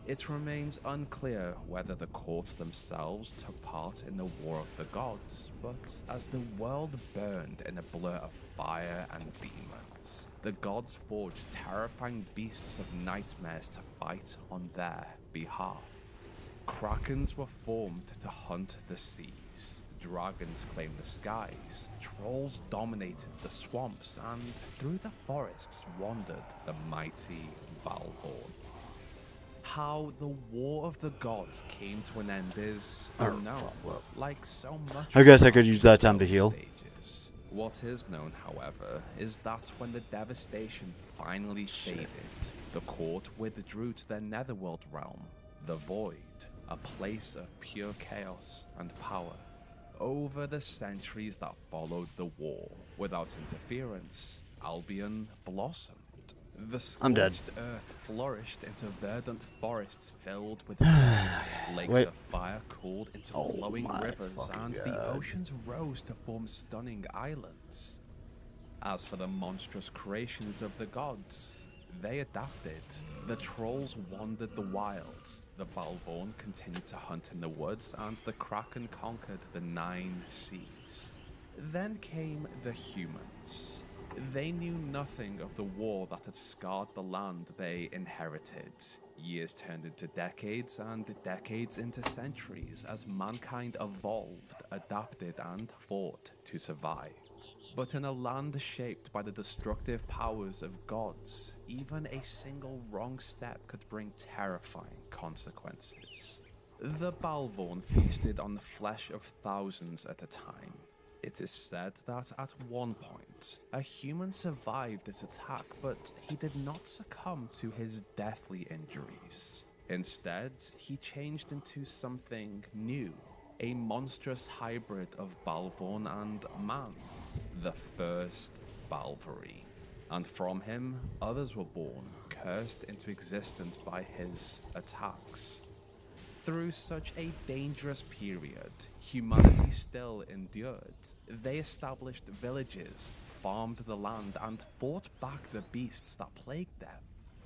S19: It remains unclear whether the court themselves took part in the War of the Gods, but as the world burned in a blur of fire and demons, the gods forged terrifying beasts of nightmares to fight on their behalf. Krakens were formed to hunt the seas, dragons claimed the skies, trolls dominated the swamps, and through the forests wandered the mighty Balvorn. How the War of the Gods came to an end is unknown, like so much.
S1: I guess I could use that time to heal.
S19: Stages. What is known, however, is that when the devastation finally faded, the court withdrew to their netherworld realm, the Void, a place of pure chaos and power. Over the centuries that followed the war, without interference, Albion blossomed. The
S1: I'm dead.
S19: scorched earth flourished into verdant forests filled with lakes
S1: Wait.
S19: of fire cooled into
S1: Oh
S19: flowing
S1: my
S19: rivers,
S1: fucking
S19: and the
S1: God.
S19: oceans rose to form stunning islands. As for the monstrous creations of the gods, they adapted. The trolls wandered the wilds, the Balvorn continued to hunt in the woods, and the Kraken conquered the 9 seas. Then came the humans. They knew nothing of the war that had scarred the land they inherited. Years turned into decades, and decades into centuries as mankind evolved, adapted, and fought to survive. But in a land shaped by the destructive powers of gods, even a single wrong step could bring terrifying consequences. The Balvorn feasted on the flesh of thousands at a time. It is said that at one point, a human survived this attack, but he did not succumb to his deathly injuries. Instead, he changed into something new, a monstrous hybrid of Balvorn and man, the first Balvery. And from him, others were born, cursed into existence by his attacks. Through such a dangerous period, humanity still endured. They established villages, farmed the land, and fought back the beasts that plagued them.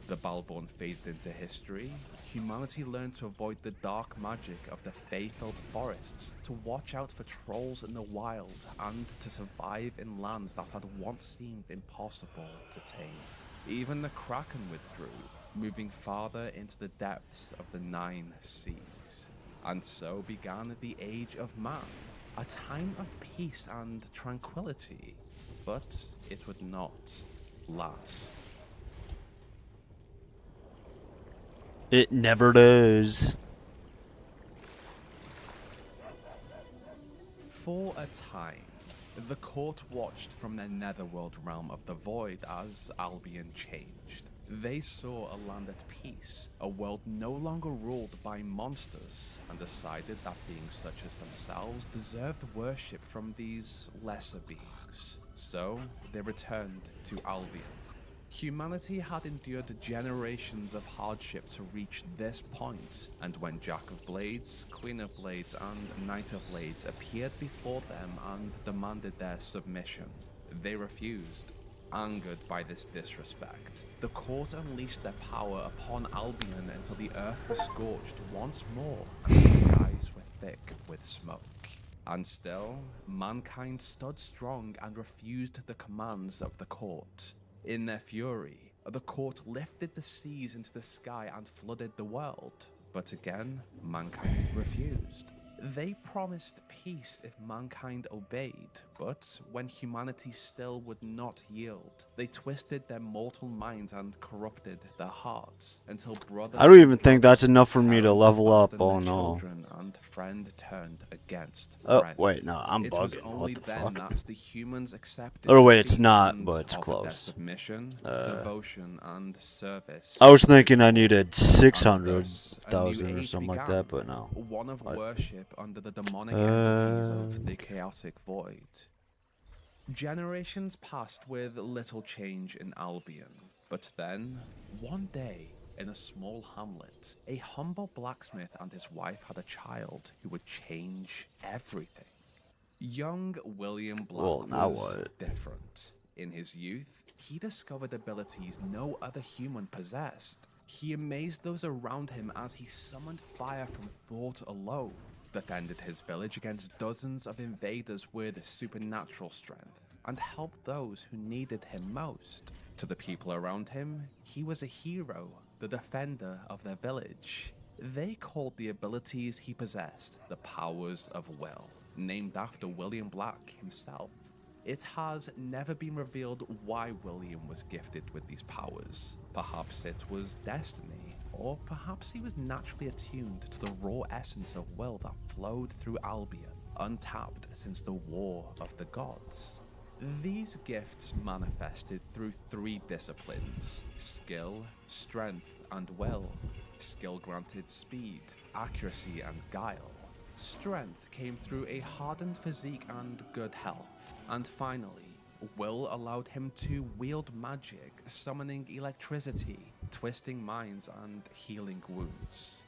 S19: The Balvorn faded into history. Humanity learned to avoid the dark magic of the fae-filled forests, to watch out for trolls in the wild, and to survive in lands that had once seemed impossible to tame. Even the Kraken withdrew, moving farther into the depths of the 9 seas. And so began the Age of Man, a time of peace and tranquility, but it would not last.
S1: It never does.
S19: For a time, the court watched from their netherworld realm of the void as Albion changed. They saw a land at peace, a world no longer ruled by monsters, and decided that beings such as themselves deserved worship from these lesser beings. So, they returned to Albion. Humanity had endured generations of hardship to reach this point, and when Jack of Blades, Queen of Blades, and Knight of Blades appeared before them and demanded their submission, they refused. Angered by this disrespect, the court unleashed their power upon Albion until the earth was scorched once more and the skies were thick with smoke. And still, mankind stood strong and refused the commands of the court. In their fury, the court lifted the seas into the sky and flooded the world. But again, mankind refused. They promised peace if mankind obeyed, but when humanity still would not yield, they twisted their mortal minds and corrupted their hearts until brothers.
S1: I don't even think that's enough for me to level up. Oh no.
S19: Children and friend turned against
S1: Oh
S19: friend.
S1: wait, no, I'm
S19: It was
S1: bugging.
S19: only
S1: What the
S19: then
S1: fuck?
S19: that the humans accepted.
S1: Oh wait, it's
S19: defeat
S1: not,
S19: and
S1: but it's
S19: offered their
S1: close.
S19: submission, devotion, and service.
S1: I was thinking I needed
S19: And
S1: 600,000
S19: a new
S1: or
S19: age
S1: something like
S19: began,
S1: that, but no.
S19: one of
S1: What?
S19: worship under the demonic entities of the chaotic void. Generations passed with little change in Albion, but then, one day, in a small hamlet, a humble blacksmith and his wife had a child who would change everything. Young William Black
S1: Well, now
S19: was
S1: what?
S19: different. In his youth, he discovered abilities no other human possessed. He amazed those around him as he summoned fire from thought alone, defended his village against dozens of invaders with supernatural strength, and helped those who needed him most. To the people around him, he was a hero, the defender of their village. They called the abilities he possessed the powers of will, named after William Black himself. It has never been revealed why William was gifted with these powers. Perhaps it was destiny, or perhaps he was naturally attuned to the raw essence of will that flowed through Albion, untapped since the War of the Gods. These gifts manifested through three disciplines: skill, strength, and will. Skill granted speed, accuracy, and guile. Strength came through a hardened physique and good health. And finally, will allowed him to wield magic, summoning electricity, twisting minds, and healing wounds.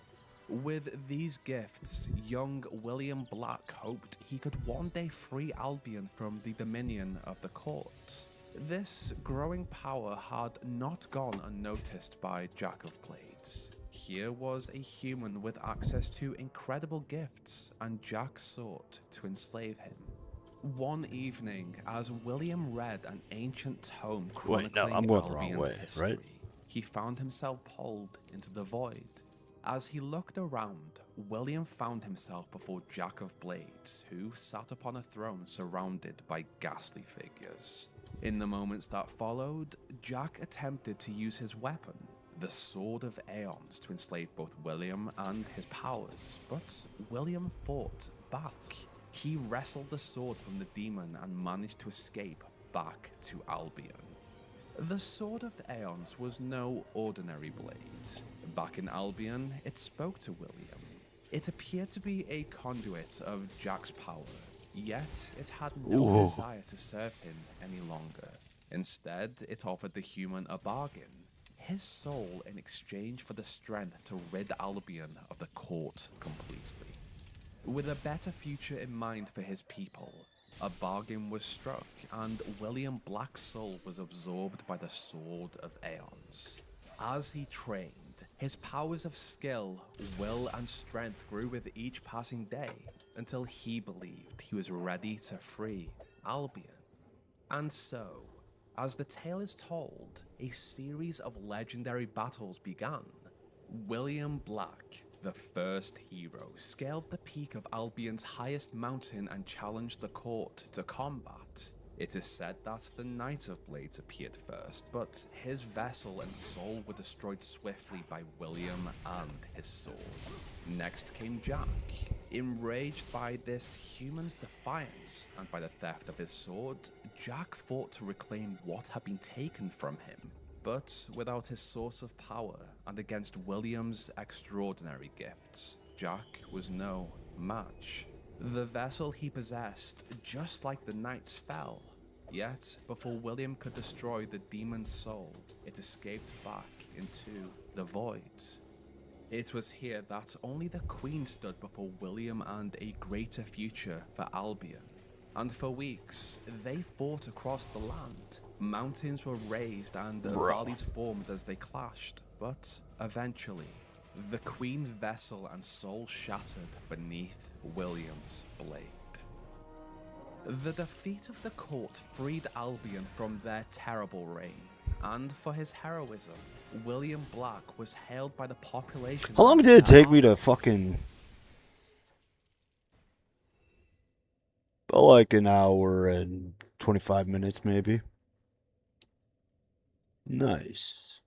S19: With these gifts, young William Black hoped he could one day free Albion from the dominion of the court. This growing power had not gone unnoticed by Jack of Blades. Here was a human with access to incredible gifts, and Jack sought to enslave him. One evening, as William read an ancient tome chronicling
S1: I'm going the wrong
S19: Albion's
S1: way,
S19: history,
S1: right?
S19: he found himself pulled into the void. As he looked around, William found himself before Jack of Blades, who sat upon a throne surrounded by ghastly figures. In the moments that followed, Jack attempted to use his weapon, the Sword of Aeons, to enslave both William and his powers, but William fought back. He wrestled the sword from the demon and managed to escape back to Albion. The Sword of Aeons was no ordinary blade. Back in Albion, it spoke to William. It appeared to be a conduit of Jack's power, yet it had no desire to serve him any longer. Instead, it offered the human a bargain: his soul in exchange for the strength to rid Albion of the court completely. With a better future in mind for his people, a bargain was struck, and William Black's soul was absorbed by the Sword of Aeons. As he trained, his powers of skill, will, and strength grew with each passing day, until he believed he was ready to free Albion. And so, as the tale is told, a series of legendary battles began. William Black, the first hero, scaled the peak of Albion's highest mountain and challenged the court to combat. It is said that the Knight of Blades appeared first, but his vessel and soul were destroyed swiftly by William and his sword. Next came Jack. Enraged by this human's defiance and by the theft of his sword, Jack fought to reclaim what had been taken from him. But without his source of power and against William's extraordinary gifts, Jack was no match. The vessel he possessed, just like the knights, fell. Yet, before William could destroy the demon's soul, it escaped back into the void. It was here that only the Queen stood before William and a greater future for Albion. And for weeks, they fought across the land. Mountains were raised and valleys formed as they clashed, but eventually, the Queen's vessel and soul shattered beneath William's blade. The defeat of the court freed Albion from their terrible reign, and for his heroism, William Black was hailed by the population.
S1: How long did it take me to fucking... About like an hour and 25 minutes, maybe. Nice.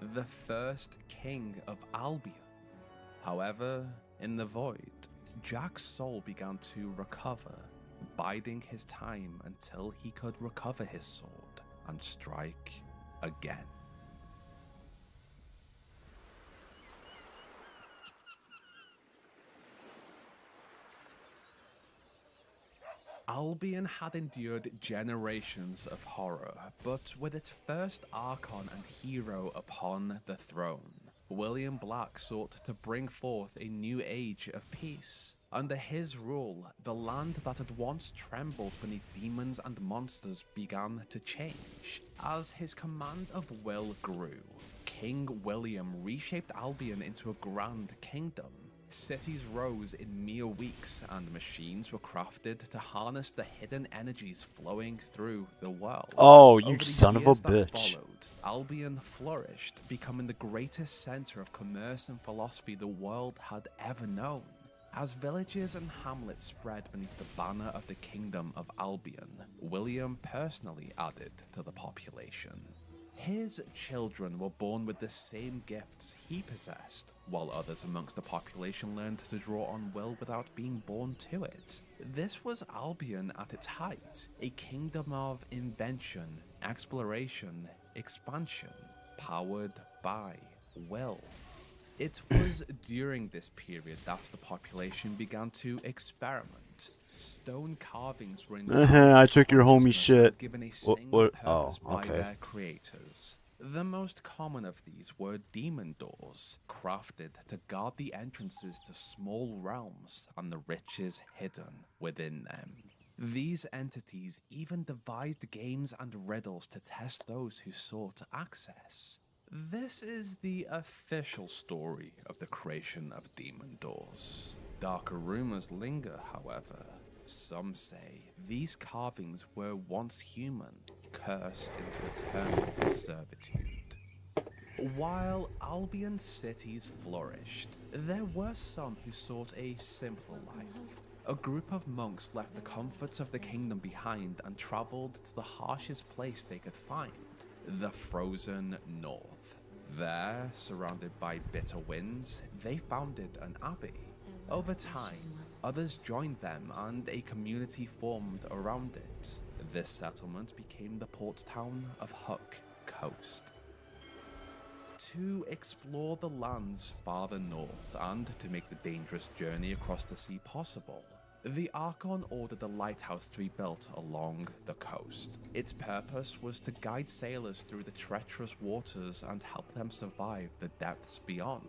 S19: The first king of Albion. However, in the void, Jack's soul began to recover, biding his time until he could recover his sword and strike again. Albion had endured generations of horror, but with its first Archon and hero upon the throne, William Black sought to bring forth a new age of peace. Under his rule, the land that had once trembled beneath demons and monsters began to change. As his command of will grew, King William reshaped Albion into a grand kingdom. Cities rose in mere weeks, and machines were crafted to harness the hidden energies flowing through the world.
S1: Oh, you
S19: Over the
S1: son of a
S19: years that
S1: bitch.
S19: followed, Albion flourished, becoming the greatest center of commerce and philosophy the world had ever known. As villages and hamlets spread beneath the banner of the Kingdom of Albion, William personally added to the population. His children were born with the same gifts he possessed, while others amongst the population learned to draw on will without being born to it. This was Albion at its height, a kingdom of invention, exploration, expansion, powered by will. It was during this period that the population began to experiment. Stone carvings were
S1: I took your homie shit.
S19: given a
S1: What-
S19: single
S1: what-
S19: purpose
S1: oh,
S19: by
S1: okay.
S19: their creators. The most common of these were demon doors, crafted to guard the entrances to small realms and the riches hidden within them. These entities even devised games and riddles to test those who sought access. This is the official story of the creation of demon doors. Darker rumors linger, however. Some say these carvings were once human, cursed into eternal servitude. While Albion cities flourished, there were some who sought a simpler life. A group of monks left the comforts of the kingdom behind and traveled to the harshest place they could find, the frozen north. There, surrounded by bitter winds, they founded an abbey. Over time, others joined them and a community formed around it. This settlement became the port town of Hook Coast. To explore the lands farther north and to make the dangerous journey across the sea possible, the Archon ordered a lighthouse to be built along the coast. Its purpose was to guide sailors through the treacherous waters and help them survive the depths beyond.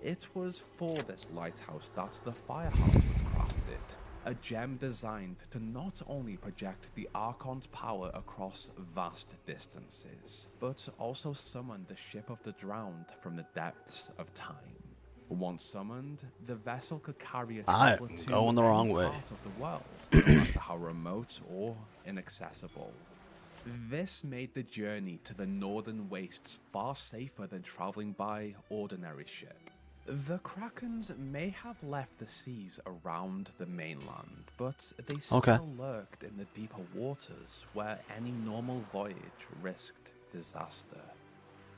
S19: It was for this lighthouse that the Fireheart was crafted, a gem designed to not only project the Archon's power across vast distances, but also summon the ship of the drowned from the depths of time. Once summoned, the vessel could carry a
S1: I'm
S19: traveler to
S1: going the wrong
S19: any
S1: way.
S19: part of the world, no matter how remote or inaccessible. This made the journey to the northern wastes far safer than traveling by ordinary ship. The Krakens may have left the seas around the mainland, but they still lurked in the deeper waters where any normal voyage risked disaster.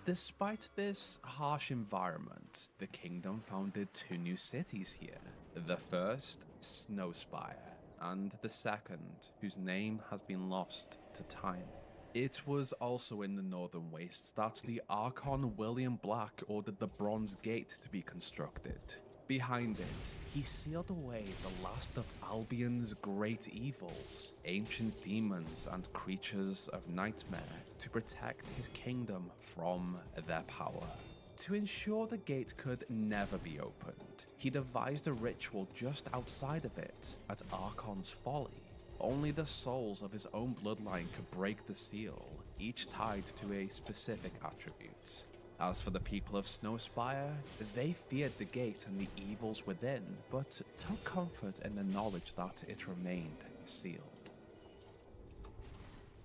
S19: Despite this harsh environment, the kingdom founded 2 new cities here. The first, Snowspire, and the second, whose name has been lost to time. It was also in the Northern Wastes that the Archon William Black ordered the Bronze Gate to be constructed. Behind it, he sealed away the last of Albion's great evils, ancient demons and creatures of nightmare, to protect his kingdom from their power. To ensure the gate could never be opened, he devised a ritual just outside of it, at Archon's Folly. Only the souls of his own bloodline could break the seal, each tied to a specific attribute. As for the people of Snowspire, they feared the gate and the evils within, but took comfort in the knowledge that it remained sealed.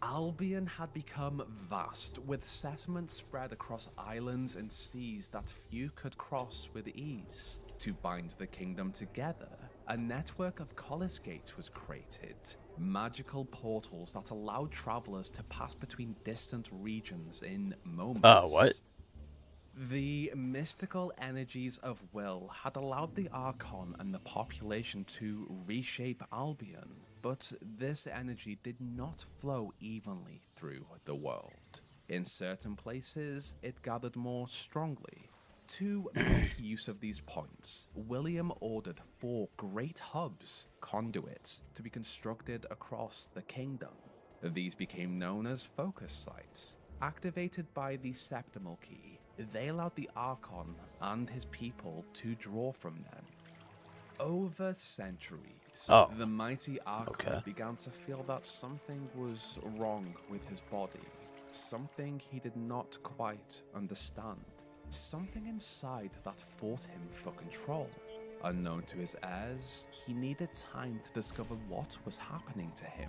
S19: Albion had become vast, with settlements spread across islands and seas that few could cross with ease. To bind the kingdom together, a network of Collis Gates was created, magical portals that allowed travelers to pass between distant regions in moments.
S1: What?
S19: The mystical energies of will had allowed the Archon and the population to reshape Albion, but this energy did not flow evenly through the world. In certain places, it gathered more strongly. To make use of these points, William ordered 4 great hubs, conduits, to be constructed across the kingdom. These became known as focus sites. Activated by the Septimal Key, they allowed the Archon and his people to draw from them. Over centuries, the mighty Archon began to feel that something was wrong with his body, something he did not quite understand, something inside that fought him for control. Unknown to his heirs, he needed time to discover what was happening to him.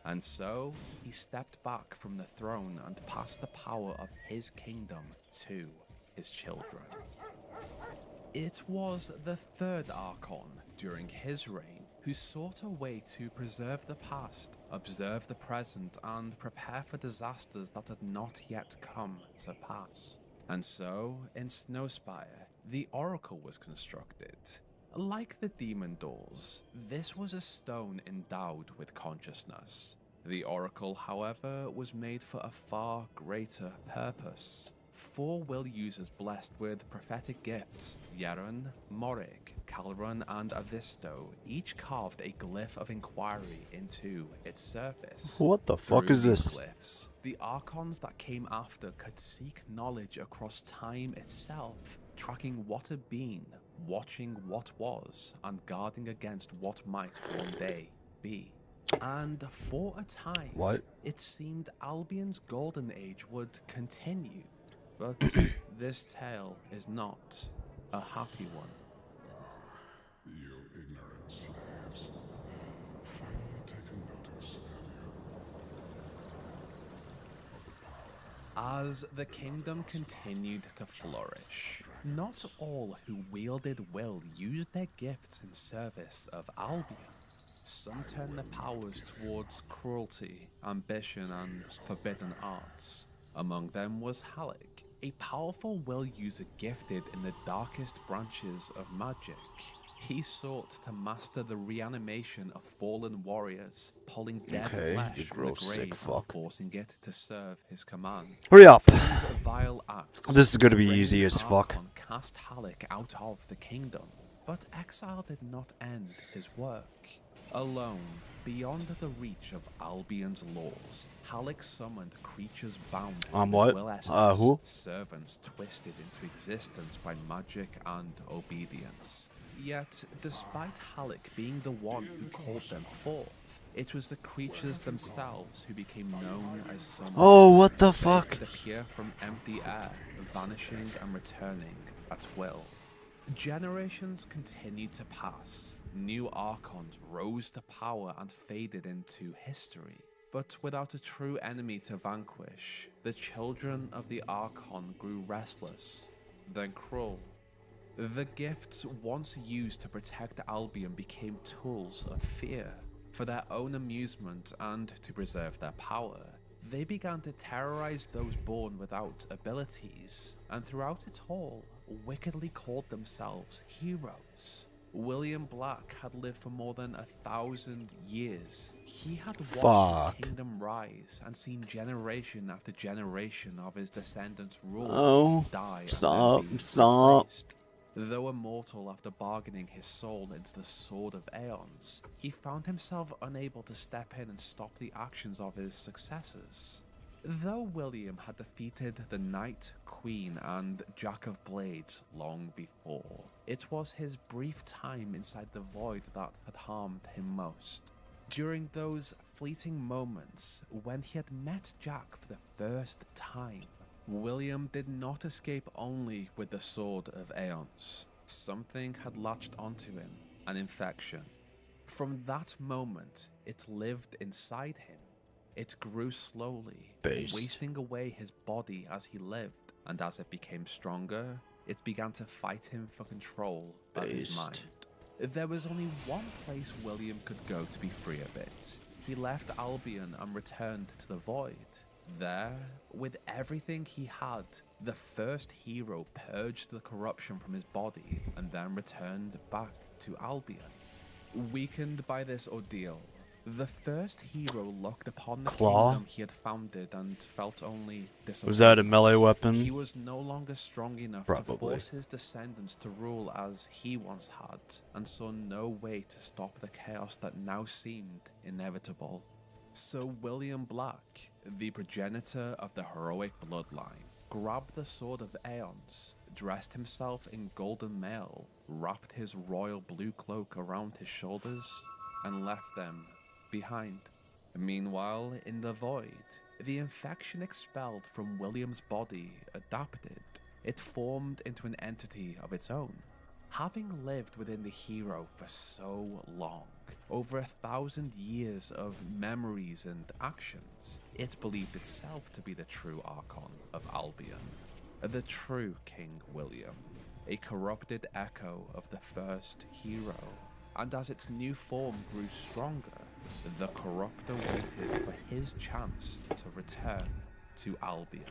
S19: And so, he stepped back from the throne and passed the power of his kingdom to his children. It was the 3rd Archon during his reign who sought a way to preserve the past, observe the present, and prepare for disasters that had not yet come to pass. And so, in Snowspire, the Oracle was constructed. Like the demon doors, this was a stone endowed with consciousness. The Oracle, however, was made for a far greater purpose. 4 will users blessed with prophetic gifts, Yeren, Morik, Calrun, and Avisto, each carved a glyph of inquiry into its surface.
S1: What the fuck is this?
S19: Glyphs, the Archons that came after could seek knowledge across time itself, tracking what had been, watching what was, and guarding against what might one day be. And for a time, it seemed Albion's golden age would continue. But this tale is not a happy one.
S14: You ignorant slaves. Finally taken notice, have you?
S19: As the kingdom continued to flourish, not all who wielded will used their gifts in service of Albion. Some turned their powers towards cruelty, ambition, and forbidden arts. Among them was Halleck, a powerful will user gifted in the darkest branches of magic. He sought to master the reanimation of fallen warriors, pulling dead flesh from the grave and forcing it to serve his command.
S1: Hurry up.
S19: These vile acts,
S1: This is gonna be easy as fuck.
S19: Archon cast Halleck out of the kingdom, but exile did not end his work. Alone, beyond the reach of Albion's laws, Halleck summoned creatures bound to
S1: what?
S19: will essence,
S1: Who?
S19: servants twisted into existence by magic and obedience. Yet, despite Halleck being the one who called them forth, it was the creatures themselves who became known as summons.
S1: Oh, what the fuck?
S19: They could appear from empty air, vanishing and returning at will. Generations continued to pass. New Archons rose to power and faded into history. But without a true enemy to vanquish, the children of the Archon grew restless, then cruel. The gifts once used to protect Albion became tools of fear. For their own amusement and to preserve their power, they began to terrorize those born without abilities, and throughout it all, wickedly called themselves heroes. William Black had lived for more than 1,000 years. He had watched his kingdom rise and seen generation after generation of his descendants rule, die, and then be replaced. Though immortal after bargaining his soul into the Sword of Aeons, he found himself unable to step in and stop the actions of his successors. Though William had defeated the Knight, Queen, and Jack of Blades long before, it was his brief time inside the void that had harmed him most. During those fleeting moments when he had met Jack for the first time, William did not escape only with the Sword of Aeons. Something had latched onto him, an infection. From that moment, it lived inside him. It grew slowly, wasting away his body as he lived, and as it became stronger, it began to fight him for control of his mind. There was only one place William could go to be free of it. He left Albion and returned to the Void. There, with everything he had, the first hero purged the corruption from his body and then returned back to Albion. Weakened by this ordeal, the first hero looked upon the kingdom he had founded and felt only disappointment.
S1: Was that a melee weapon?
S19: He was no longer strong enough to force his descendants to rule as he once had, and saw no way to stop the chaos that now seemed inevitable. So William Black, the progenitor of the heroic bloodline, grabbed the Sword of Aeons, dressed himself in golden mail, wrapped his royal blue cloak around his shoulders, and left them behind. Meanwhile, in the Void, the infection expelled from William's body adapted. It formed into an entity of its own. Having lived within the hero for so long, over 1,000 years of memories and actions, it believed itself to be the true Archon of Albion, the true King William, a corrupted echo of the first hero. And as its new form grew stronger, the corruptor waited for his chance to return to Albion.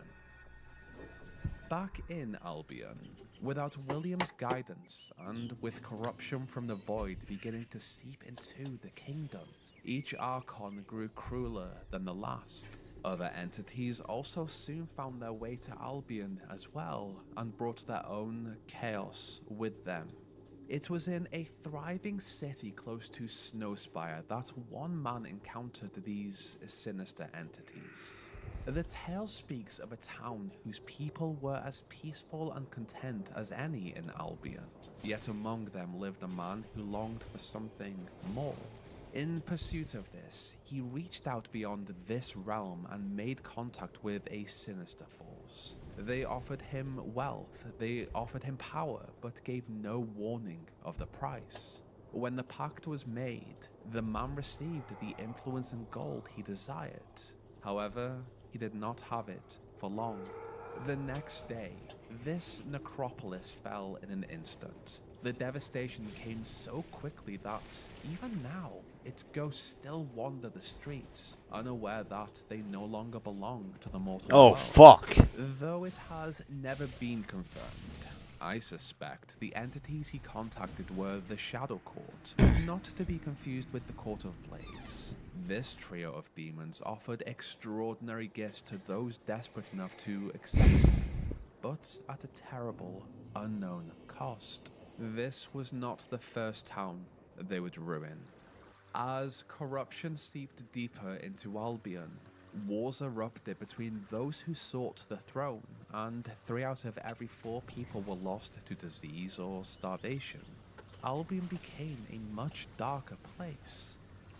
S19: Back in Albion, without William's guidance, and with corruption from the Void beginning to seep into the kingdom, each Archon grew crueler than the last. Other entities also soon found their way to Albion as well, and brought their own chaos with them. It was in a thriving city close to Snowspire that one man encountered these sinister entities. The tale speaks of a town whose people were as peaceful and content as any in Albion, yet among them lived a man who longed for something more. In pursuit of this, he reached out beyond this realm and made contact with a sinister force. They offered him wealth, they offered him power, but gave no warning of the price. When the pact was made, the man received the influence and gold he desired. However, he did not have it for long. The next day, this necropolis fell in an instant. The devastation came so quickly that, even now, its ghosts still wander the streets, unaware that they no longer belong to the mortal world.
S1: Fuck.
S19: Though it has never been confirmed, I suspect the entities he contacted were the Shadow Court, not to be confused with the Court of Blades. This trio of demons offered extraordinary gifts to those desperate enough to accept them, but at a terrible, unknown cost. This was not the first town they would ruin. As corruption seeped deeper into Albion, wars erupted between those who sought the throne, and 3 out of every 4 people were lost to disease or starvation. Albion became a much darker place.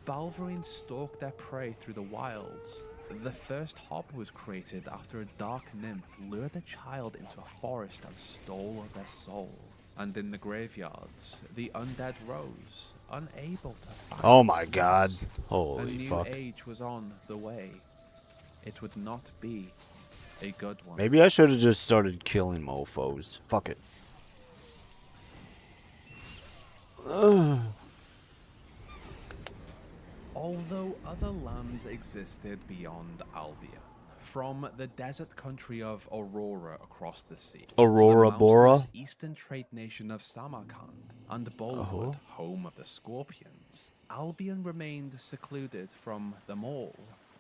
S19: Balverine stalked their prey through the wilds. The first hob was created after a dark nymph lured a child into a forest and stole their soul. And in the graveyards, the undead rose, unable to fight.
S1: Oh my god.
S19: A
S1: Holy
S19: new
S1: fuck.
S19: age was on the way. It would not be a good one.
S1: Maybe I should have just started killing mofos. Fuck it. Ugh.
S19: Although other lands existed beyond Albion, from the desert country of Aurora across the sea,
S1: Aurora
S19: to the
S1: Bora?
S19: mountainous eastern trade nation of Samarkand, and Bolwood, home of the Scorpions, Albion remained secluded from them all,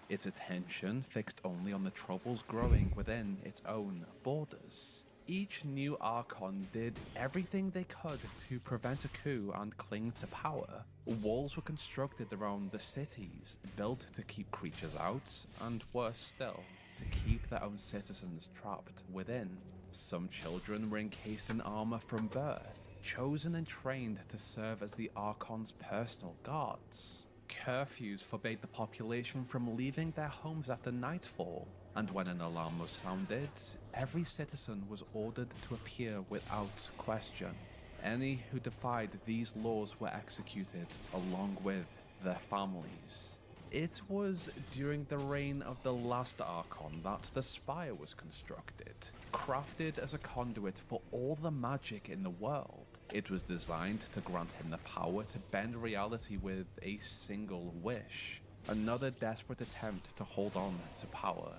S19: its attention fixed only on the troubles growing within its own borders. Each new Archon did everything they could to prevent a coup and cling to power. Walls were constructed around the cities, built to keep creatures out, and worse still, to keep their own citizens trapped within. Some children were encased in armor from birth, chosen and trained to serve as the Archon's personal guards. Curfews forbade the population from leaving their homes after nightfall, and when an alarm was sounded, every citizen was ordered to appear without question. Any who defied these laws were executed, along with their families. It was during the reign of the last Archon that the Spire was constructed, crafted as a conduit for all the magic in the world. It was designed to grant him the power to bend reality with a single wish. Another desperate attempt to hold on to power.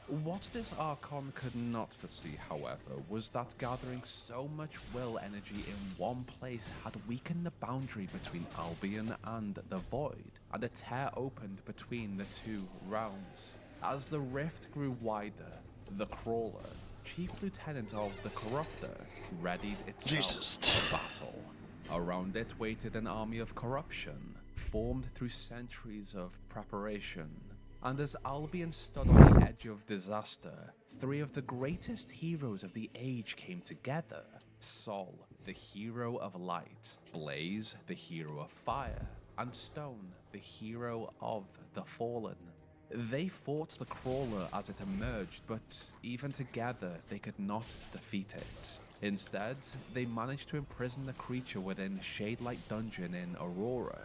S19: What this Archon could not foresee, however, was that gathering so much will energy in one place had weakened the boundary between Albion and the Void, and a tear opened between the two realms. As the rift grew wider, the Crawler, Chief Lieutenant of the Corruptor, readied itself for battle. Around it waited an army of corruption, formed through centuries of preparation. And as Albion stood on the edge of disaster, three of the greatest heroes of the age came together. Sol, the hero of light, Blaze, the hero of fire, and Stone, the hero of the fallen. They fought the Crawler as it emerged, but even together they could not defeat it. Instead, they managed to imprison the creature within Shadelight Dungeon in Aurora.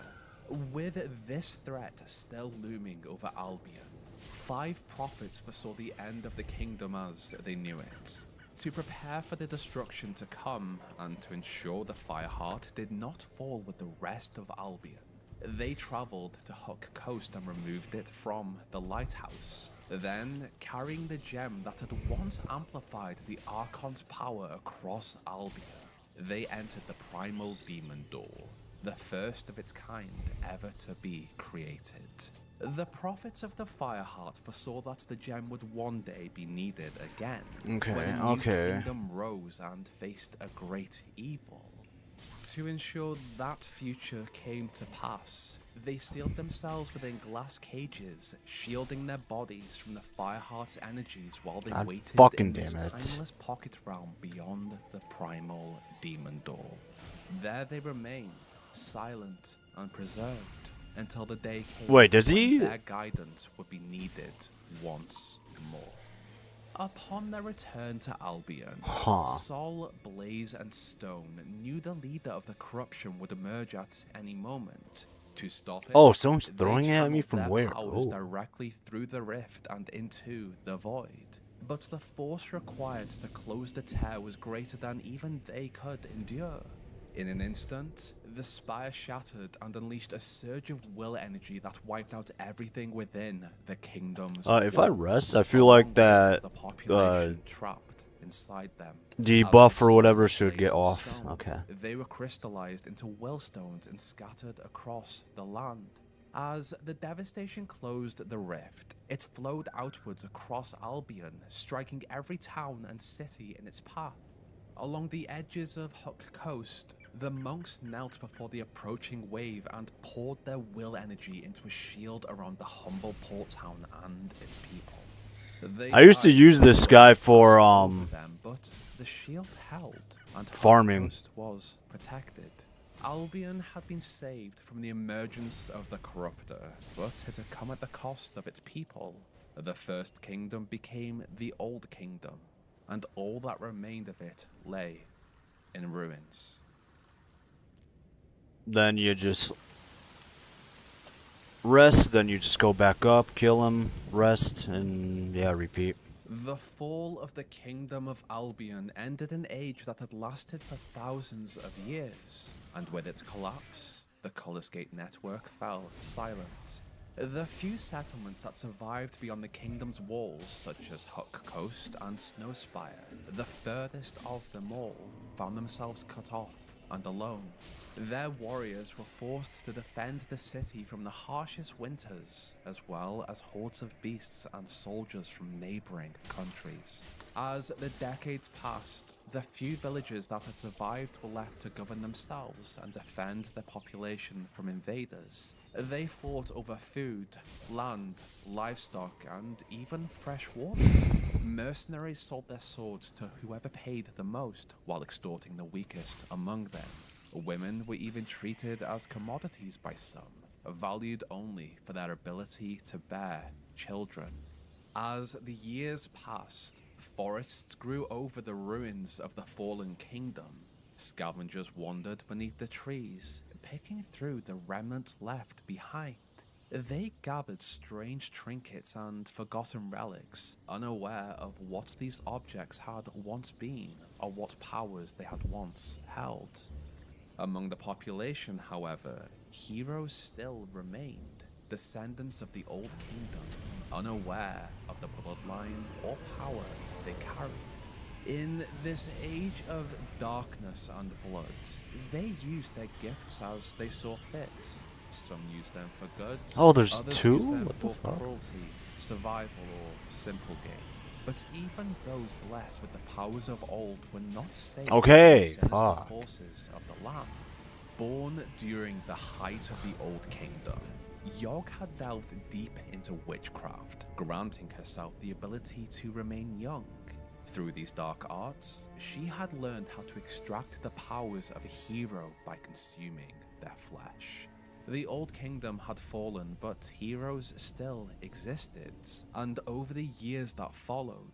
S19: With this threat still looming over Albion, 5 prophets foresaw the end of the kingdom as they knew it. To prepare for the destruction to come, and to ensure the Fireheart did not fall with the rest of Albion, they travelled to Hook Coast and removed it from the lighthouse. Then, carrying the gem that had once amplified the Archon's power across Albion, they entered the Primal Demon Door, the first of its kind ever to be created. The prophets of the Fireheart foresaw that the gem would one day be needed again, when a new kingdom rose and faced a great evil. To ensure that future came to pass, they sealed themselves within glass cages, shielding their bodies from the Fireheart's energies while they waited in this timeless pocket realm beyond the Primal Demon Door. There they remained, silent and preserved, until the day came when their guidance would be needed once more. Upon their return to Albion, Sol, Blaze, and Stone knew the leader of the corruption would emerge at any moment. To stop it,
S1: oh, someone's throwing at me from
S19: their
S1: where?
S19: powers
S1: Oh.
S19: directly through the rift and into the void. But the force required to close the tear was greater than even they could endure. In an instant, the spire shattered and unleashed a surge of will energy that wiped out everything within the kingdom's
S1: if I
S19: walls,
S1: rest, I feel like that
S19: the population trapped inside them.
S1: debuff or
S19: As
S1: whatever
S19: the
S1: should get
S19: blades of
S1: off.
S19: stone,
S1: Okay.
S19: They were crystallized into willstones and scattered across the land. As the devastation closed the rift, it flowed outwards across Albion, striking every town and city in its path. Along the edges of Hook Coast, the monks knelt before the approaching wave and poured their will energy into a shield around the humble port town and its people. They
S1: I used to
S19: died
S1: use this guy for
S19: them, but the shield held, and
S1: farming.
S19: Hook Coast was protected. Albion had been saved from the emergence of the Corruptor, but it had come at the cost of its people. The First Kingdom became the Old Kingdom, and all that remained of it lay in ruins.
S1: then you just rest, then you just go back up, kill him, rest, and yeah, repeat.
S19: The fall of the Kingdom of Albion ended an age that had lasted for thousands of years, and with its collapse, the Cullis Gate network fell silent. The few settlements that survived beyond the kingdom's walls, such as Huck Coast and Snowspire, the furthest of them all, found themselves cut off and alone. Their warriors were forced to defend the city from the harshest winters, as well as hordes of beasts and soldiers from neighboring countries. As the decades passed, the few villages that had survived were left to govern themselves and defend their population from invaders. They fought over food, land, livestock, and even fresh water. Mercenaries sold their swords to whoever paid the most, while extorting the weakest among them. Women were even treated as commodities by some, valued only for their ability to bear children. As the years passed, forests grew over the ruins of the fallen kingdom. Scavengers wandered beneath the trees, picking through the remnants left behind. They gathered strange trinkets and forgotten relics, unaware of what these objects had once been or what powers they had once held. Among the population, however, heroes still remained, descendants of the Old Kingdom, unaware of the bloodline or power they carried. In this age of darkness and blood, they used their gifts as they saw fit. Some used them for good,
S1: Oh, there's
S19: others
S1: two?
S19: used them
S1: What the
S19: for
S1: fuck?
S19: cruelty, survival, or simple gain. But even those blessed with the powers of old were not saved
S1: Okay,
S19: from the sinister
S1: fuck.
S19: forces of the land. Born during the height of the Old Kingdom, Yogg had delved deep into witchcraft, granting herself the ability to remain young. Through these dark arts, she had learned how to extract the powers of a hero by consuming their flesh. The Old Kingdom had fallen, but heroes still existed, and over the years that followed,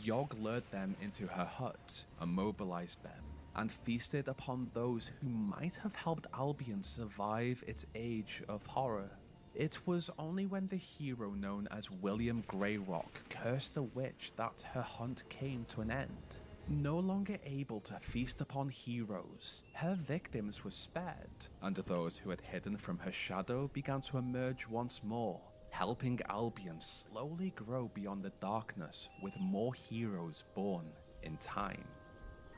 S19: Yogg lured them into her hut, immobilized them, and feasted upon those who might have helped Albion survive its age of horror. It was only when the hero known as William Greyrock cursed the witch that her hunt came to an end. No longer able to feast upon heroes, her victims were spared, and those who had hidden from her shadow began to emerge once more, helping Albion slowly grow beyond the darkness with more heroes born in time.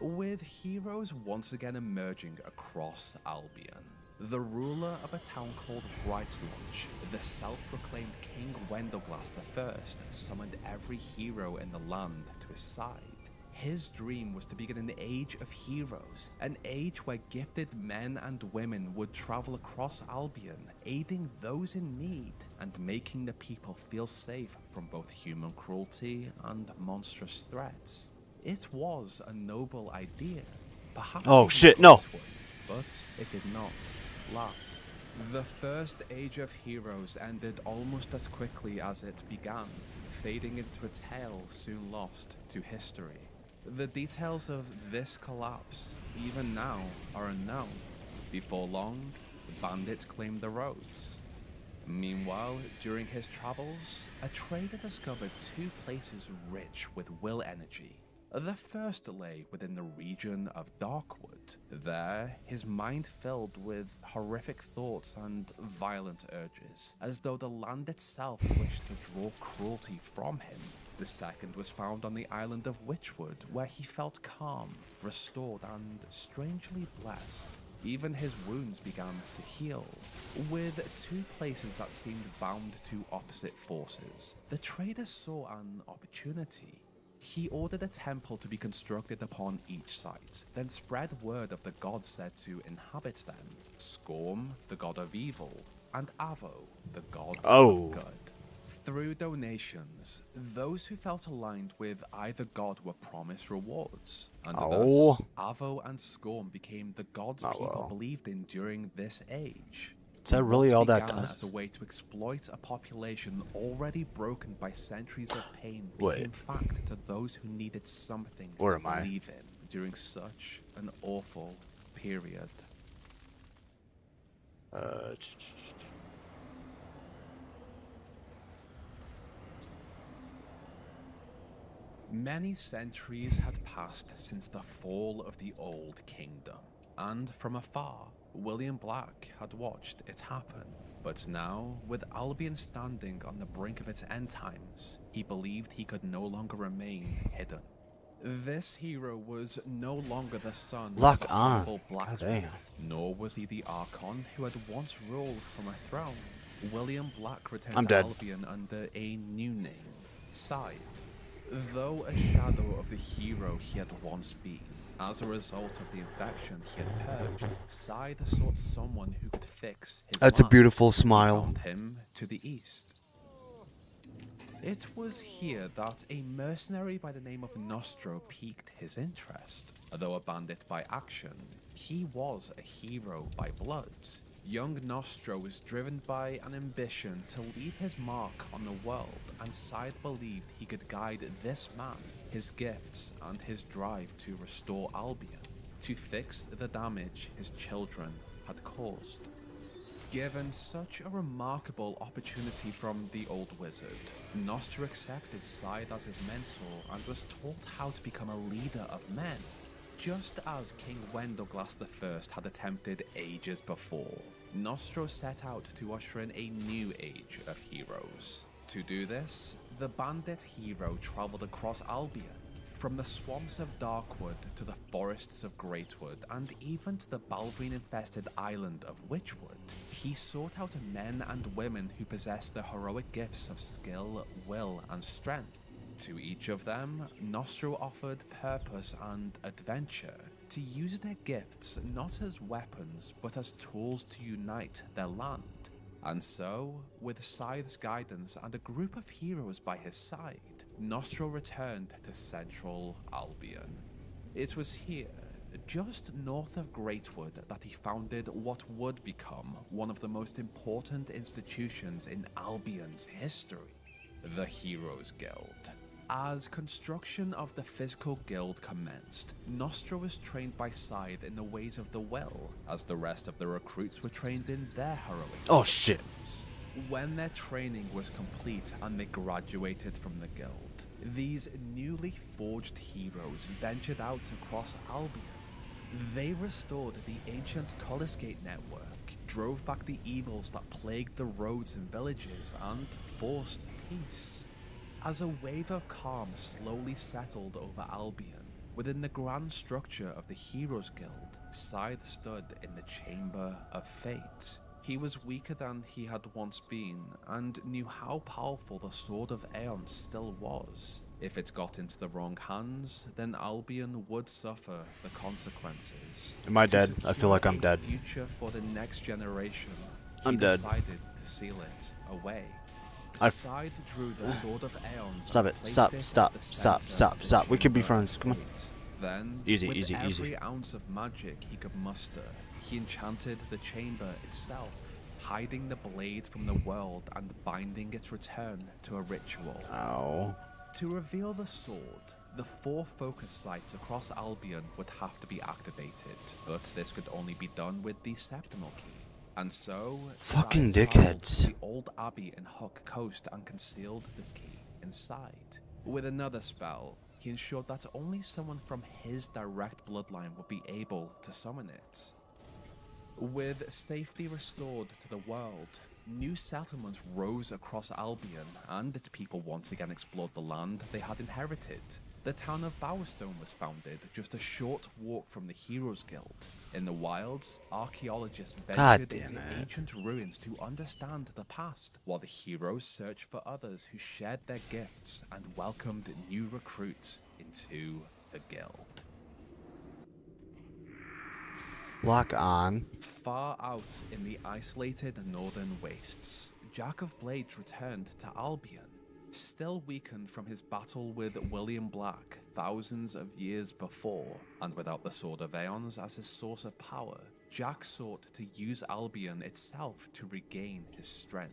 S19: With heroes once again emerging across Albion, the ruler of a town called Brightlaunch, the self-proclaimed King Wendelglass I, summoned every hero in the land to his side. His dream was to begin an age of heroes, an age where gifted men and women would travel across Albion, aiding those in need and making the people feel safe from both human cruelty and monstrous threats. It was a noble idea, perhaps
S1: Oh,
S19: even
S1: shit,
S19: a
S1: no.
S19: great one, but it did not last. The first age of heroes ended almost as quickly as it began, fading into a tale soon lost to history. The details of this collapse, even now, are unknown. Before long, the bandits claimed the roads. Meanwhile, during his travels, a trader discovered two places rich with will energy. The first lay within the region of Darkwood. There, his mind filled with horrific thoughts and violent urges, as though the land itself wished to draw cruelty from him. The second was found on the island of Witchwood, where he felt calm, restored, and strangely blessed. Even his wounds began to heal. With two places that seemed bound to opposite forces, the trader saw an opportunity. He ordered a temple to be constructed upon each site, then spread word of the gods said to inhabit them: Skorm, the god of evil, and Avo, the god
S1: Oh.
S19: of good. Through donations, those who felt aligned with either god were promised rewards, and
S1: Oh.
S19: thus Avo and Skorm became the gods
S1: Oh,
S19: people
S1: well.
S19: believed in during this age.
S1: Is that really
S19: What
S1: all that
S19: began
S1: does?
S19: as a way to exploit a population already broken by centuries of pain
S1: Wait.
S19: became fact to those who needed something
S1: Where
S19: to
S1: am I?
S19: believe in during such an awful period. Many centuries had passed since the fall of the Old Kingdom, and from afar, William Black had watched it happen. But now, with Albion standing on the brink of its end times, he believed he could no longer remain hidden. This hero was no longer the son
S1: Lock
S19: of a
S1: on.
S19: humble
S1: God
S19: blacksmith, nor was he the Archon who had once ruled from a throne. William Black returned
S1: I'm
S19: to
S1: dead.
S19: Albion under a new name, Scythe. Though a shadow of the hero he had once been, as a result of the infection he had purged, Scythe sought someone who could fix his
S1: That's a
S19: mark.
S1: beautiful
S19: He
S1: smile.
S19: found him to the east. It was here that a mercenary by the name of Nostro piqued his interest. Although a bandit by action, he was a hero by blood. Young Nostro was driven by an ambition to leave his mark on the world, and Scythe believed he could guide this man, his gifts, and his drive to restore Albion, to fix the damage his children had caused. Given such a remarkable opportunity from the old wizard, Nostro accepted Scythe as his mentor and was taught how to become a leader of men, just as King Wendoglass I had attempted ages before. Nostro set out to usher in a new age of heroes. To do this, the bandit hero traveled across Albion, from the swamps of Darkwood to the forests of Greatwood, and even to the Balvrine-infested island of Witchwood. He sought out men and women who possessed the heroic gifts of skill, will, and strength. To each of them, Nostro offered purpose and adventure, to use their gifts not as weapons, but as tools to unite their land. And so, with Scythe's guidance and a group of heroes by his side, Nostro returned to central Albion. It was here, just north of Greatwood, that he founded what would become one of the most important institutions in Albion's history, the Heroes Guild. As construction of the physical guild commenced, Nostro was trained by Scythe in the ways of the will, as the rest of the recruits were trained in their heroic
S1: Oh, shit.
S19: disciplines. When their training was complete and they graduated from the guild, these newly forged heroes ventured out across Albion. They restored the ancient Collisgate network, drove back the evils that plagued the roads and villages, and forced peace. As a wave of calm slowly settled over Albion, within the grand structure of the Heroes Guild, Scythe stood in the Chamber of Fate. He was weaker than he had once been, and knew how powerful the Sword of Aeon still was. If it got into the wrong hands, then Albion would suffer the consequences.
S1: Am I
S19: To
S1: dead? I feel like
S19: secure
S1: I'm
S19: a
S1: dead.
S19: Future for the next generation.
S1: I'm
S19: he
S1: dead.
S19: decided to seal it away.
S1: I've-
S19: Scythe drew the Sword of Aeons.
S1: Stop
S19: and
S1: it.
S19: placed
S1: Stop,
S19: it
S1: stop,
S19: at the
S1: stop,
S19: center
S1: stop,
S19: of the
S1: stop. We can be
S19: Chamber
S1: friends.
S19: of
S1: Come on.
S19: Fate. Then,
S1: Easy,
S19: with
S1: easy,
S19: every
S1: easy.
S19: ounce of magic he could muster, he enchanted the chamber itself, hiding the blade from the world and binding its return to a ritual.
S1: Ow.
S19: To reveal the sword, the 4 focus sites across Albion would have to be activated, but this could only be done with the Septimal Key. And so,
S1: Fucking
S19: Scythe traveled
S1: dickheads.
S19: to the old abbey in Huck Coast and concealed the key inside. With another spell, he ensured that only someone from his direct bloodline would be able to summon it. With safety restored to the world, new settlements rose across Albion, and its people once again explored the land they had inherited. The town of Bowerstone was founded just a short walk from the Heroes Guild. In the wilds, archaeologists
S1: God
S19: ventured
S1: damn
S19: into
S1: it.
S19: ancient ruins to understand the past, while the heroes searched for others who shared their gifts and welcomed new recruits into the guild.
S1: Lock on.
S19: Far out in the isolated northern wastes, Jack of Blades returned to Albion. Still weakened from his battle with William Black thousands of years before, and without the Sword of Aeons as his source of power, Jack sought to use Albion itself to regain his strength.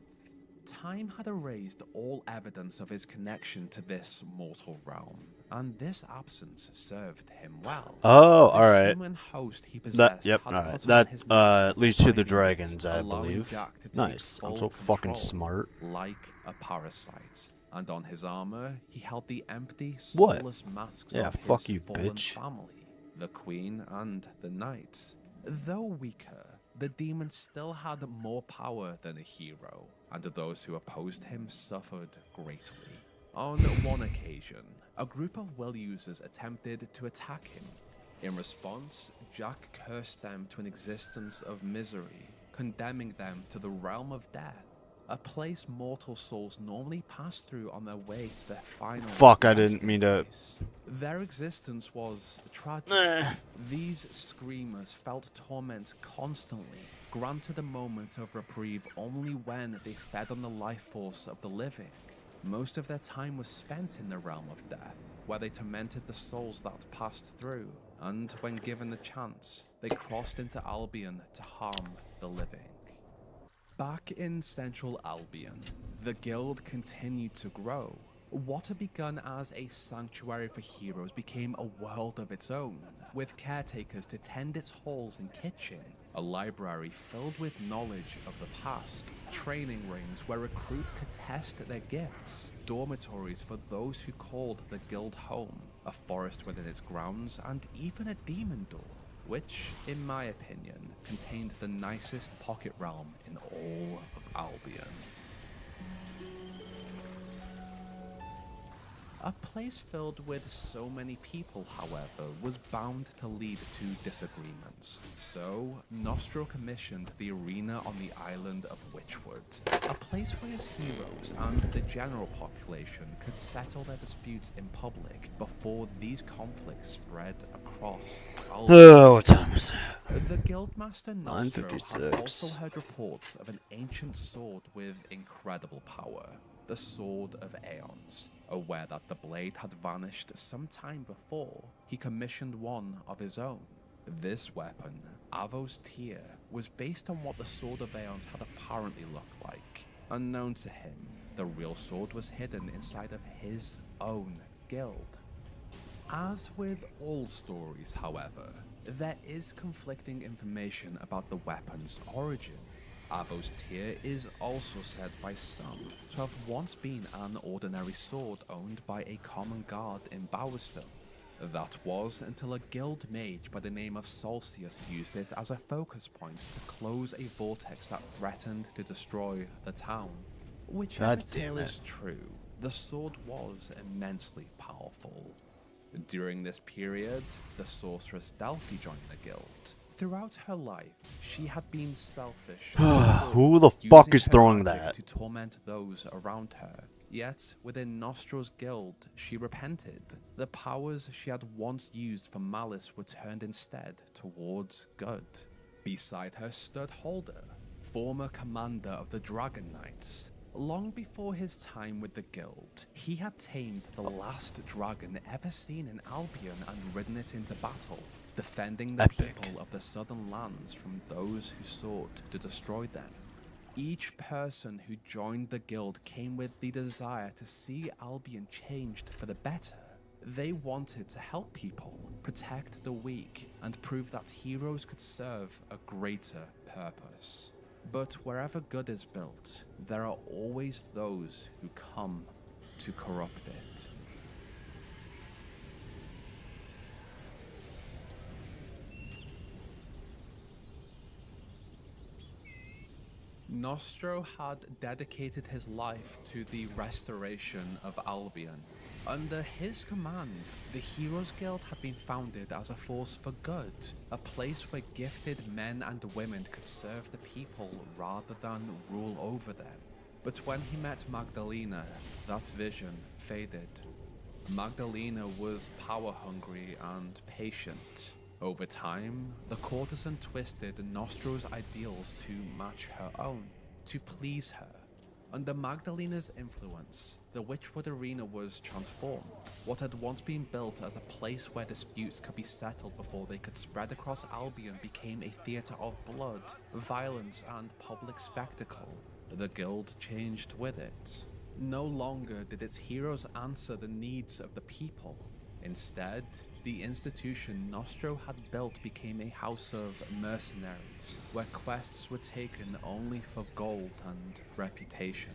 S19: Time had erased all evidence of his connection to this mortal realm, and this absence served him well.
S1: Oh,
S19: The
S1: alright.
S19: human host he possessed had
S1: Alright.
S19: put on
S1: That
S19: his mask
S1: leads to the
S19: behind it,
S1: dragons, I
S19: allowing
S1: believe.
S19: Jack to take
S1: Nice. I'm
S19: full
S1: so fucking
S19: control,
S1: smart.
S19: like a parasite. And on his armor, he held the empty,
S1: What?
S19: soulless masks
S1: Yeah,
S19: of
S1: fuck
S19: his
S1: you,
S19: fallen
S1: bitch.
S19: family, the queen and the knight. Though weaker, the demon still had more power than a hero, and those who opposed him suffered greatly. On one occasion, a group of will users attempted to attack him. In response, Jack cursed them to an existence of misery, condemning them to the realm of death, a place mortal souls normally pass through on their way to their final
S1: Fuck, I
S19: resting
S1: didn't mean to.
S19: place. Their existence was tragic. These screamers felt torment constantly, granted a moment of reprieve only when they fed on the life force of the living. Most of their time was spent in the realm of death, where they tormented the souls that passed through, and when given the chance, they crossed into Albion to harm the living. Back in central Albion, the guild continued to grow. What had begun as a sanctuary for heroes became a world of its own, with caretakers to tend its halls and kitchen, a library filled with knowledge of the past, training rings where recruits could test their gifts, dormitories for those who called the guild home, a forest within its grounds, and even a demon door, which, in my opinion, contained the nicest pocket realm in all of Albion. A place filled with so many people, however, was bound to lead to disagreements. So, Nostro commissioned the arena on the island of Witchwood, a place where his heroes and the general population could settle their disputes in public before these conflicts spread across Albion.
S1: Oh, what time is it?
S19: The Guildmaster Nostro had
S1: 9:56.
S19: also heard reports of an ancient sword with incredible power, the Sword of Aeons. Aware that the blade had vanished some time before, he commissioned one of his own. This weapon, Avos Tyr, was based on what the Sword of Aeons had apparently looked like. Unknown to him, the real sword was hidden inside of his own guild. As with all stories, however, there is conflicting information about the weapon's origin. Avos Tyr is also said by some to have once been an ordinary sword owned by a common guard in Bowerstone. That was until a guild mage by the name of Solstius used it as a focus point to close a vortex that threatened to destroy the town. Whichever
S1: God damn
S19: tale
S1: it.
S19: is true, the sword was immensely powerful. During this period, the sorceress Delphi joined the guild. Throughout her life, she had been selfish.
S1: Who the
S19: using
S1: fuck is
S19: her
S1: throwing
S19: magic
S1: that?
S19: to torment those around her. Yet, within Nostro's guild, she repented. The powers she had once used for malice were turned instead towards good. Beside her stood Holder, former commander of the Dragon Knights. Long before his time with the guild, he had tamed the last dragon ever seen in Albion and ridden it into battle, defending the
S1: Epic.
S19: people of the southern lands from those who sought to destroy them. Each person who joined the guild came with the desire to see Albion changed for the better. They wanted to help people, protect the weak, and prove that heroes could serve a greater purpose. But wherever good is built, there are always those who come to corrupt it. Nostro had dedicated his life to the restoration of Albion. Under his command, the Heroes Guild had been founded as a force for good, a place where gifted men and women could serve the people rather than rule over them. But when he met Magdalena, that vision faded. Magdalena was power-hungry and patient. Over time, the courtesan twisted Nostro's ideals to match her own, to please her. Under Magdalena's influence, the Witchwood Arena was transformed. What had once been built as a place where disputes could be settled before they could spread across Albion became a theatre of blood, violence, and public spectacle. the guild changed with it. No longer did its heroes answer the needs of the people. Instead, the institution Nostro had built became a house of mercenaries, where quests were taken only for gold and reputation.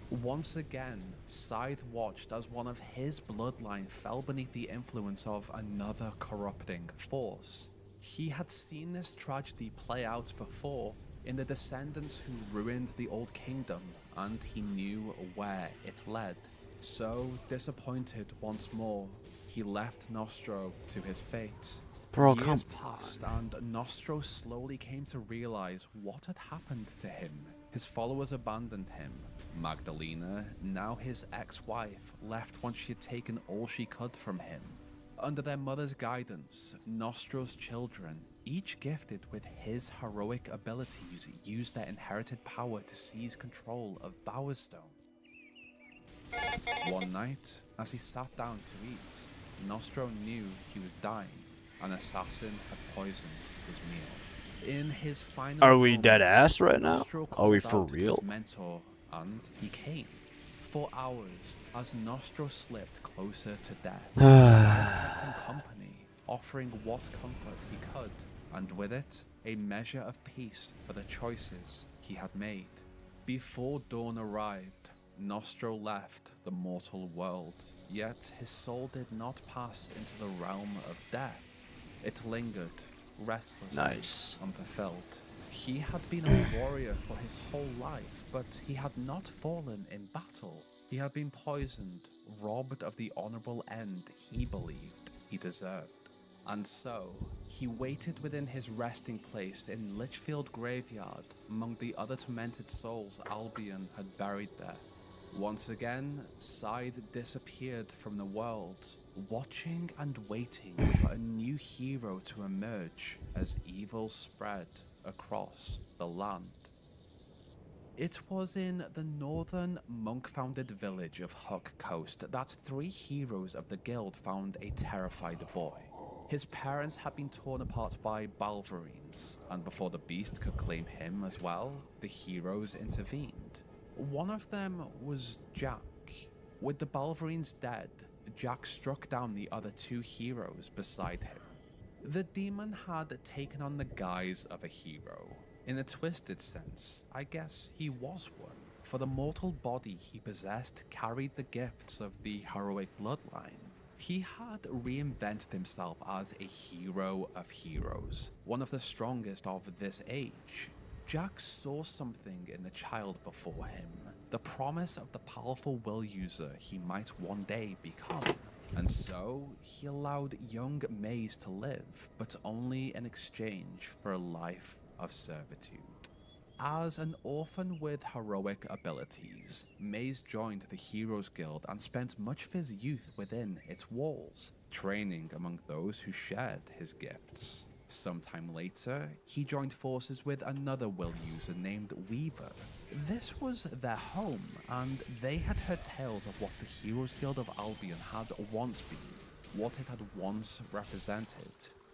S19: Once again, Scythe watched as one of his bloodline fell beneath the influence of another corrupting force. He had seen this tragedy play out before in the descendants who ruined the Old Kingdom, and he knew where it led. So, disappointed once more, he left Nostro to his fate.
S1: Bro,
S19: Years
S1: come
S19: passed, and Nostro slowly came to realize what had happened to him. His followers abandoned him. Magdalena, now his ex-wife, left once she had taken all she could from him. Under their mother's guidance, Nostro's children, each gifted with his heroic abilities, used their inherited power to seize control of Bowerstone. One night, as he sat down to eat, Nostro knew he was dying. An assassin had poisoned his meal. In his final
S1: Are we
S19: moments,
S1: dead ass right now?
S19: Nostro
S1: Are we
S19: called
S1: for
S19: out to
S1: real?
S19: his mentor, and he came. For hours, as Nostro slipped closer to death, Scythe kept him company, offering what comfort he could, and with it, a measure of peace for the choices he had made. Before dawn arrived, Nostro left the mortal world, yet his soul did not pass into the realm of death. It lingered, restless, unfulfilled. He had been a warrior for his whole life, but he had not fallen in battle. He had been poisoned, robbed of the honorable end he believed he deserved. And so, he waited within his resting place in Litchfield Graveyard among the other tormented souls Albion had buried there. Once again, Scythe disappeared from the world, watching and waiting for a new hero to emerge as evil spread across the land. It was in the northern monk-founded village of Huck Coast that three heroes of the guild found a terrified boy. His parents had been torn apart by Balverines, and before the beast could claim him as well, the heroes intervened. One of them was Jack. With the Balverines dead, Jack struck down the other two heroes beside him. The demon had taken on the guise of a hero. In a twisted sense, I guess he was one, for the mortal body he possessed carried the gifts of the heroic bloodline. He had reinvented himself as a hero of heroes, one of the strongest of this age. Jack saw something in the child before him, the promise of the powerful will user he might one day become. And so, he allowed young Maze to live, but only in exchange for a life of servitude. As an orphan with heroic abilities, Maze joined the Heroes Guild and spent much of his youth within its walls, training among those who shared his gifts. Sometime later, he joined forces with another will user named Weaver. This was their home, and they had heard tales of what the Heroes Guild of Albion had once been, what it had once represented.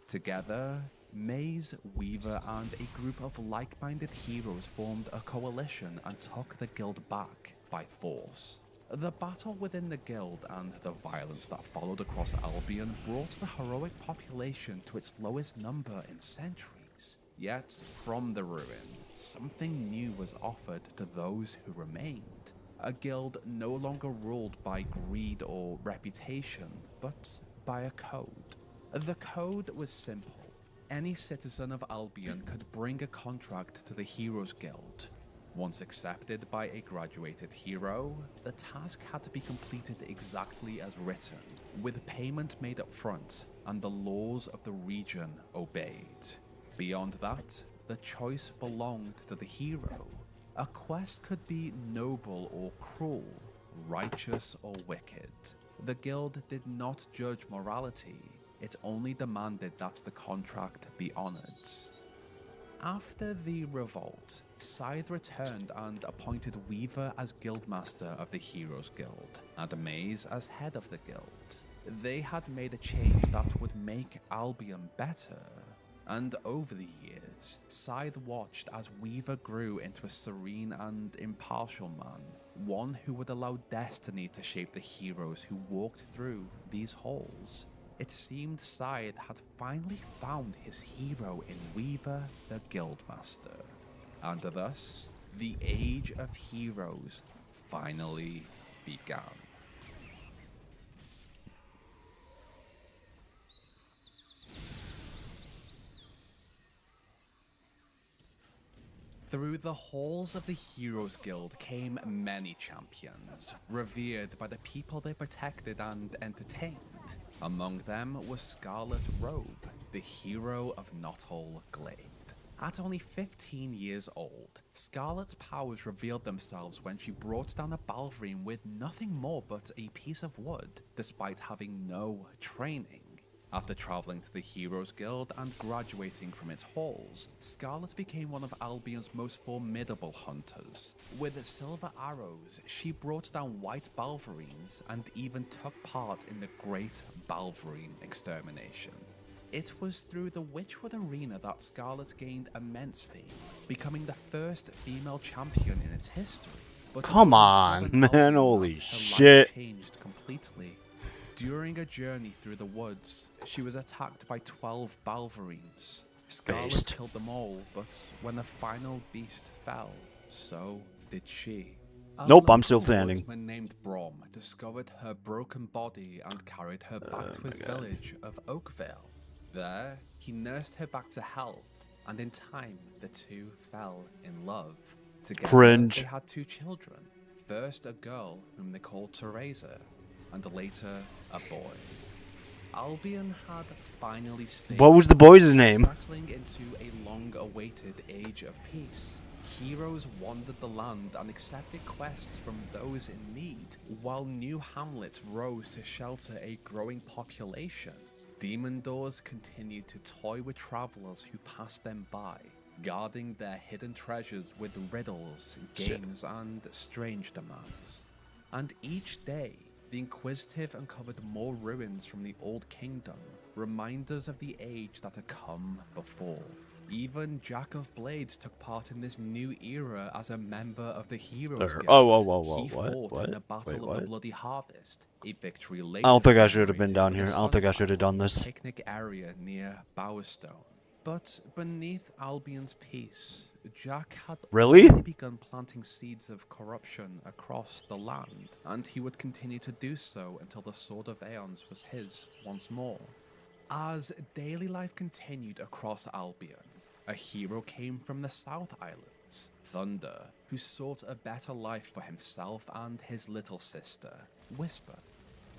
S19: Together, Maze, Weaver, and a group of like-minded heroes formed a coalition and took the guild back by force. The battle within the guild and the violence that followed across Albion brought the heroic population to its lowest number in centuries. Yet, from the ruin, something new was offered to those who remained. A guild no longer ruled by greed or reputation, but by a code. The code was simple. Any citizen of Albion could bring a contract to the Heroes Guild. Once accepted by a graduated hero, the task had to be completed exactly as written, with payment made up front and the laws of the region obeyed. Beyond that, the choice belonged to the hero. A quest could be noble or cruel, righteous or wicked. The guild did not judge morality, it only demanded that the contract be honored. After the revolt, Scythe returned and appointed Weaver as guildmaster of the Heroes Guild, and Maze as head of the guild. They had made a change that would make Albion better, and over the years, years, Scythe watched as Weaver grew into a serene and impartial man, one who would allow destiny to shape the heroes who walked through these halls. It seemed Scythe had finally found his hero in Weaver the Guildmaster, and thus, the Age of Heroes finally began. Through the halls of the Heroes Guild came many champions, revered by the people they protected and entertained. Among them was Scarlet Robe, the hero of Knothole Glade. At only 15 years old, Scarlet's powers revealed themselves when she brought down a Balverine with nothing more but a piece of wood, despite having no training. After traveling to the Heroes Guild and graduating from its halls, Scarlet became one of Albion's most formidable hunters. With silver arrows, she brought down white Balverines and even took part in the Great Balverine Extermination. It was through the Witchwood Arena that Scarlet gained immense fame, becoming the first female champion in its history. But
S1: Come on, man, holy shit.
S19: Changed completely. During a journey through the woods, she was attacked by 12 Balverines. Scarlet killed them all, but when the final beast fell, so did she.
S1: Nope, I'm still standing.
S19: A woodsman named Brom discovered her broken body and carried her back to his village of Oakvale. There, he nursed her back to health, and in time, the two fell in love. Together,
S1: Cringe.
S19: they had 2 children. First, a girl whom they called Teresa, and later, a boy. Albion had finally stayed.
S1: What was the boy's name?
S19: Settling into a long-awaited age of peace. Heroes wandered the land and accepted quests from those in need, while new hamlets rose to shelter a growing population. Demon doors continued to toy with travelers who passed them by, guarding their hidden treasures with riddles, games, and strange demands. And each day, the Inquisitive uncovered more ruins from the Old Kingdom, reminders of the age that had come before. Even Jack of Blades took part in this new era as a member of the Heroes Guild. He fought in the Battle of the Bloody Harvest, a victory later.
S1: I don't think I should have been down here. I don't think I should have done this.
S19: Picnic area near Bowerstone. But beneath Albion's peace, Jack had
S1: Really?
S19: already begun planting seeds of corruption across the land, and he would continue to do so until the Sword of Aeons was his once more. As daily life continued across Albion, a hero came from the South Islands, Thunder, who sought a better life for himself and his little sister, Whisper.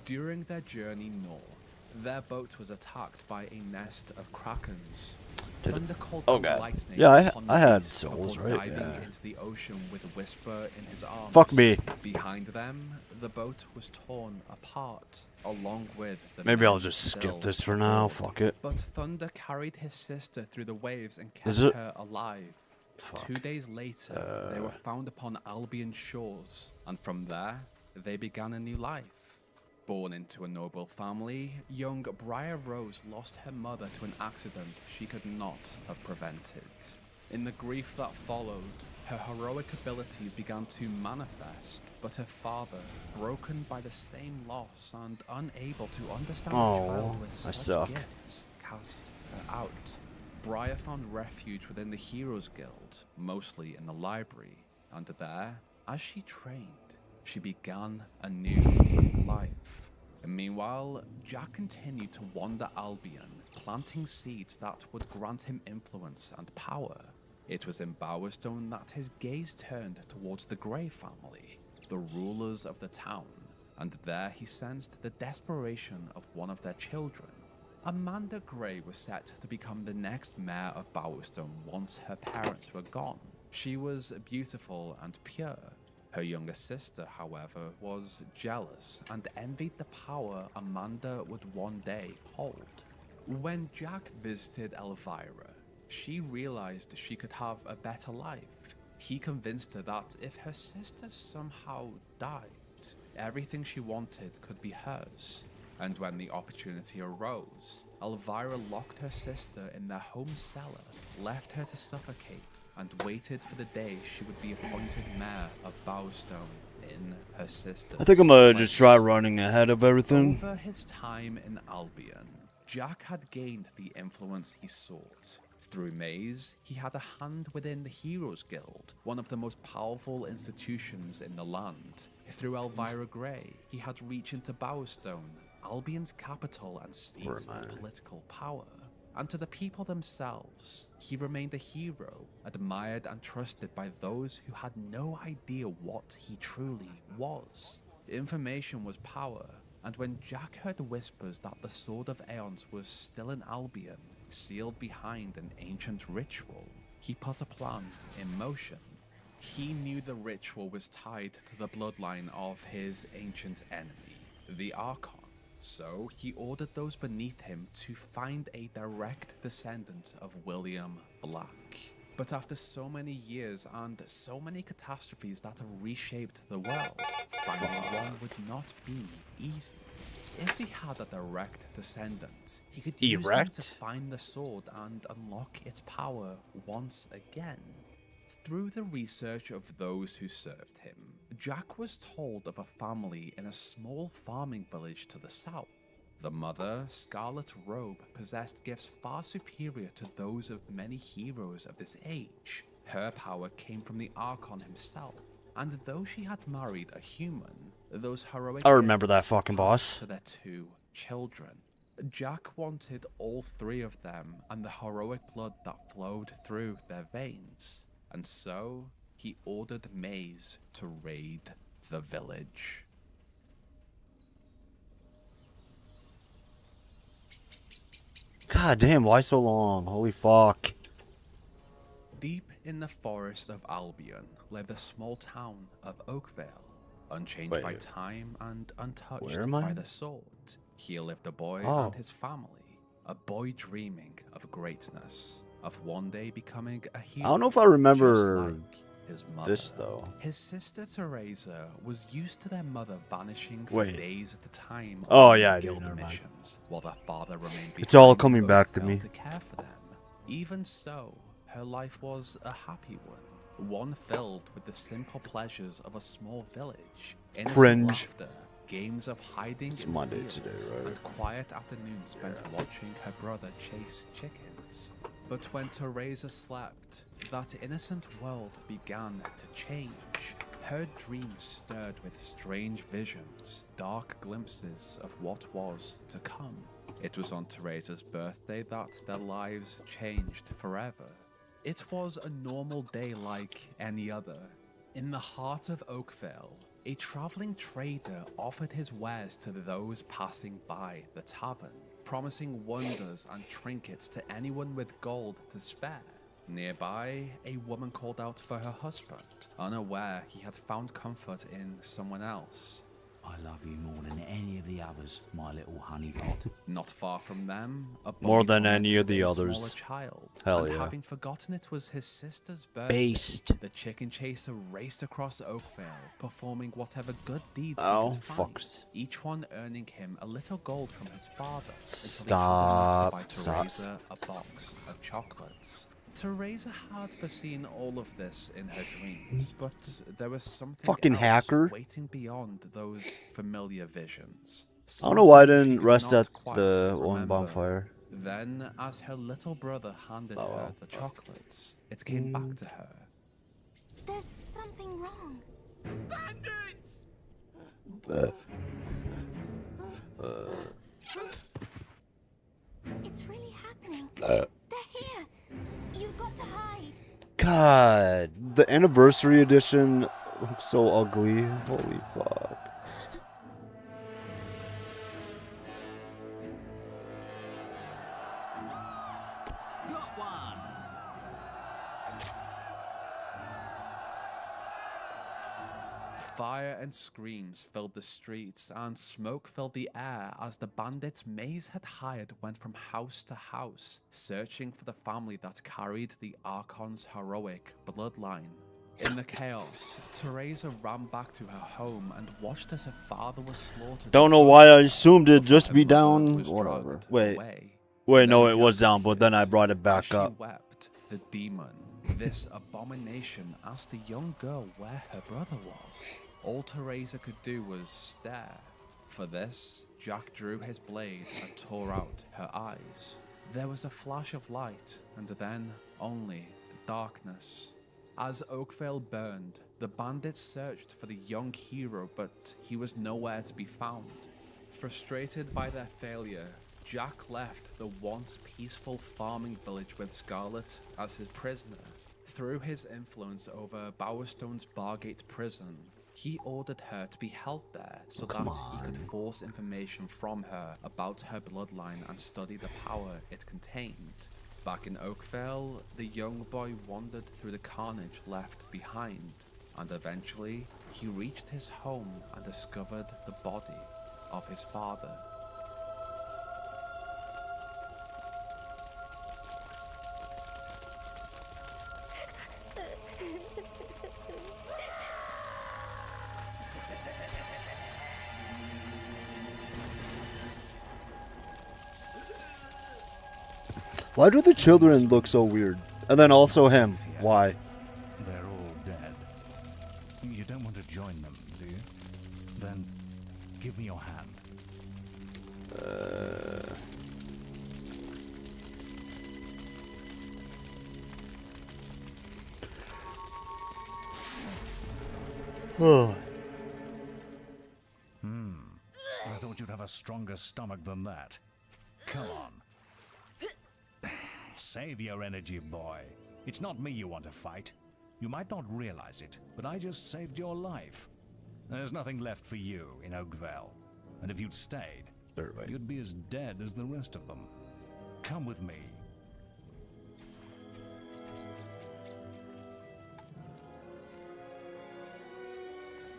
S19: During their journey north, their boat was attacked by a nest of krakens. Thunder called
S1: Oh
S19: them
S1: god.
S19: lightning
S1: Yeah,
S19: upon
S1: I had
S19: release
S1: souls,
S19: before
S1: right?
S19: diving
S1: Yeah.
S19: into the ocean with Whisper in his arms.
S1: Fuck me.
S19: Behind them, the boat was torn apart, along with the
S1: Maybe
S19: men
S1: I'll just skip
S19: still
S1: this for now.
S19: aboard.
S1: Fuck it.
S19: But Thunder carried his sister through the waves and
S1: Is
S19: kept
S1: it?
S19: her alive. 2 days later, they were found upon Albion shores, and from there, they began a new life. Born into a noble family, young Briar Rose lost her mother to an accident she could not have prevented. In the grief that followed, her heroic abilities began to manifest, but her father, broken by the same loss and unable to understand a child with
S1: I
S19: such
S1: suck.
S19: gifts, cast her out. Briar found refuge within the Heroes Guild, mostly in the library, and there, as she trained, she began a new life. And meanwhile, Jack continued to wander Albion, planting seeds that would grant him influence and power. It was in Bowerstone that his gaze turned towards the Grey family, the rulers of the town, and there he sensed the desperation of one of their children. Amanda Grey was set to become the next mayor of Bowerstone once her parents were gone. She was beautiful and pure. Her younger sister, however, was jealous and envied the power Amanda would one day hold. When Jack visited Elvira, she realized she could have a better life. He convinced her that if her sister somehow died, everything she wanted could be hers. And when the opportunity arose, Elvira locked her sister in their home cellar, left her to suffocate, and waited for the day she would be appointed mayor of Bowstone in her sister's
S1: I think I'm gonna just
S19: place.
S1: try running ahead of everything.
S19: Over his time in Albion, Jack had gained the influence he sought. Through Maze, he had a hand within the Heroes Guild, one of the most powerful institutions in the land. Through Elvira Grey, he had reach into Bowerstone, Albion's capital and seat of political power. And to the people themselves, he remained a hero, admired and trusted by those who had no idea what he truly was. Information was power, and when Jack heard whispers that the Sword of Aeons was still in Albion, sealed behind an ancient ritual, he put a plan in motion. He knew the ritual was tied to the bloodline of his ancient enemy, the Archon. So he ordered those beneath him to find a direct descendant of William Black. But after so many years and so many catastrophes that have reshaped the world, finding one would not be easy. If he had a direct descendant, he could use them to find the sword and unlock its power once again. Through the research of those who served him, Jack was told of a family in a small farming village to the south. The mother, Scarlet Robe, possessed gifts far superior to those of many heroes of this age. Her power came from the Archon himself, and though she had married a human, those heroic
S1: I remember that
S19: gifts
S1: fucking boss.
S19: passed to their 2 children. Jack wanted all 3 of them and the heroic blood that flowed through their veins, and so he ordered Maze to raid the village.
S1: God damn, why so long? Holy fuck.
S19: Deep in the forest of Albion lay the small town of Oakvale, unchanged by
S1: Wait.
S19: time and untouched
S1: Where am I?
S19: by the sword. Here lived a boy
S1: Oh.
S19: and his family, a boy dreaming of greatness, of one day becoming a hero.
S1: I don't know if I remember
S19: just like his mother.
S1: this though.
S19: His sister Teresa was used to their mother vanishing for
S1: Wait.
S19: days at a time
S1: Oh,
S19: on
S1: yeah, I do,
S19: guild
S1: never mind.
S19: missions, while their father remained
S1: It's all
S19: behind
S1: coming
S19: in
S1: back to
S19: Oakvale
S1: me.
S19: to care for them. Even so, her life was a happy one filled with the simple pleasures of a small village, innocent
S1: Cringe.
S19: laughter, games of hiding
S1: It's
S19: in
S1: Monday
S19: fields,
S1: today, right?
S19: and quiet afternoons spent watching her brother chase chickens. But when Teresa slept, that innocent world began to change. Her dreams stirred with strange visions, dark glimpses of what was to come. It was on Teresa's birthday that their lives changed forever. It was a normal day like any other. In the heart of Oakvale, a traveling trader offered his wares to those passing by the tavern, promising wonders and trinkets to anyone with gold to spare. Nearby, a woman called out for her husband, unaware he had found comfort in someone else.
S20: I love you more than any of the others, my little honey pot.
S19: Not far from them, a
S1: More
S19: boy
S1: than any of
S19: tormented
S1: the
S19: a
S1: others.
S19: smaller child,
S1: Hell
S19: and
S1: yeah.
S19: having forgotten it was his sister's birthday,
S1: Based.
S19: the chicken chaser raced across Oakvale, performing whatever good deeds
S1: Oh,
S19: he could find,
S1: fucks.
S19: each one earning him a little gold from his father, until
S1: Stop,
S19: he had enough to
S1: stop.
S19: buy Teresa a box of chocolates. Teresa had foreseen all of this in her dreams, but there was something
S1: Fucking
S19: else
S1: hacker.
S19: waiting beyond those familiar visions.
S1: I don't know why I
S19: Something she
S1: didn't
S19: did
S1: rest
S19: not
S1: at
S19: quite
S1: the one
S19: remember.
S1: bonfire.
S19: Then, as her little brother handed her the chocolates, it came back to her.
S21: There's something wrong. Bandits! It's really happening. They're here. You've got to hide.
S1: God, the anniversary edition looks so ugly. Holy fuck.
S20: Got one!
S19: Fire and screams filled the streets, and smoke filled the air as the bandits Maze had hired went from house to house, searching for the family that carried the Archon's heroic bloodline. In the chaos, Teresa ran back to her home and watched as her father was slaughtered.
S1: Don't know why I assumed it'd just be down. Whatever. Wait. Wait, no, it was down, but then I brought it back up.
S19: She wept. The demon, this abomination, asked the young girl where her brother was. All Teresa could do was stare. For this, Jack drew his blade and tore out her eyes. There was a flash of light, and then only darkness. As Oakvale burned, the bandits searched for the young hero, but he was nowhere to be found. Frustrated by their failure, Jack left the once peaceful farming village with Scarlet as his prisoner. Through his influence over Bowerstone's Bargate prison, he ordered her to be held there so that he could force information from her about her bloodline and study the power it contained. Back in Oakvale, the young boy wandered through the carnage left behind, and eventually he reached his home and discovered the body of his father.
S1: Why do the children look so weird? And then also him. Why?
S2: They're all dead. You don't want to join them, do you? Then give me your hand. I thought you'd have a stronger stomach than that. Come on. Save your energy, boy. It's not me you want to fight. You might not realize it, but I just saved your life. There's nothing left for you in Oakvale. And if you'd stayed, you'd be as dead as the rest of them. Come with me.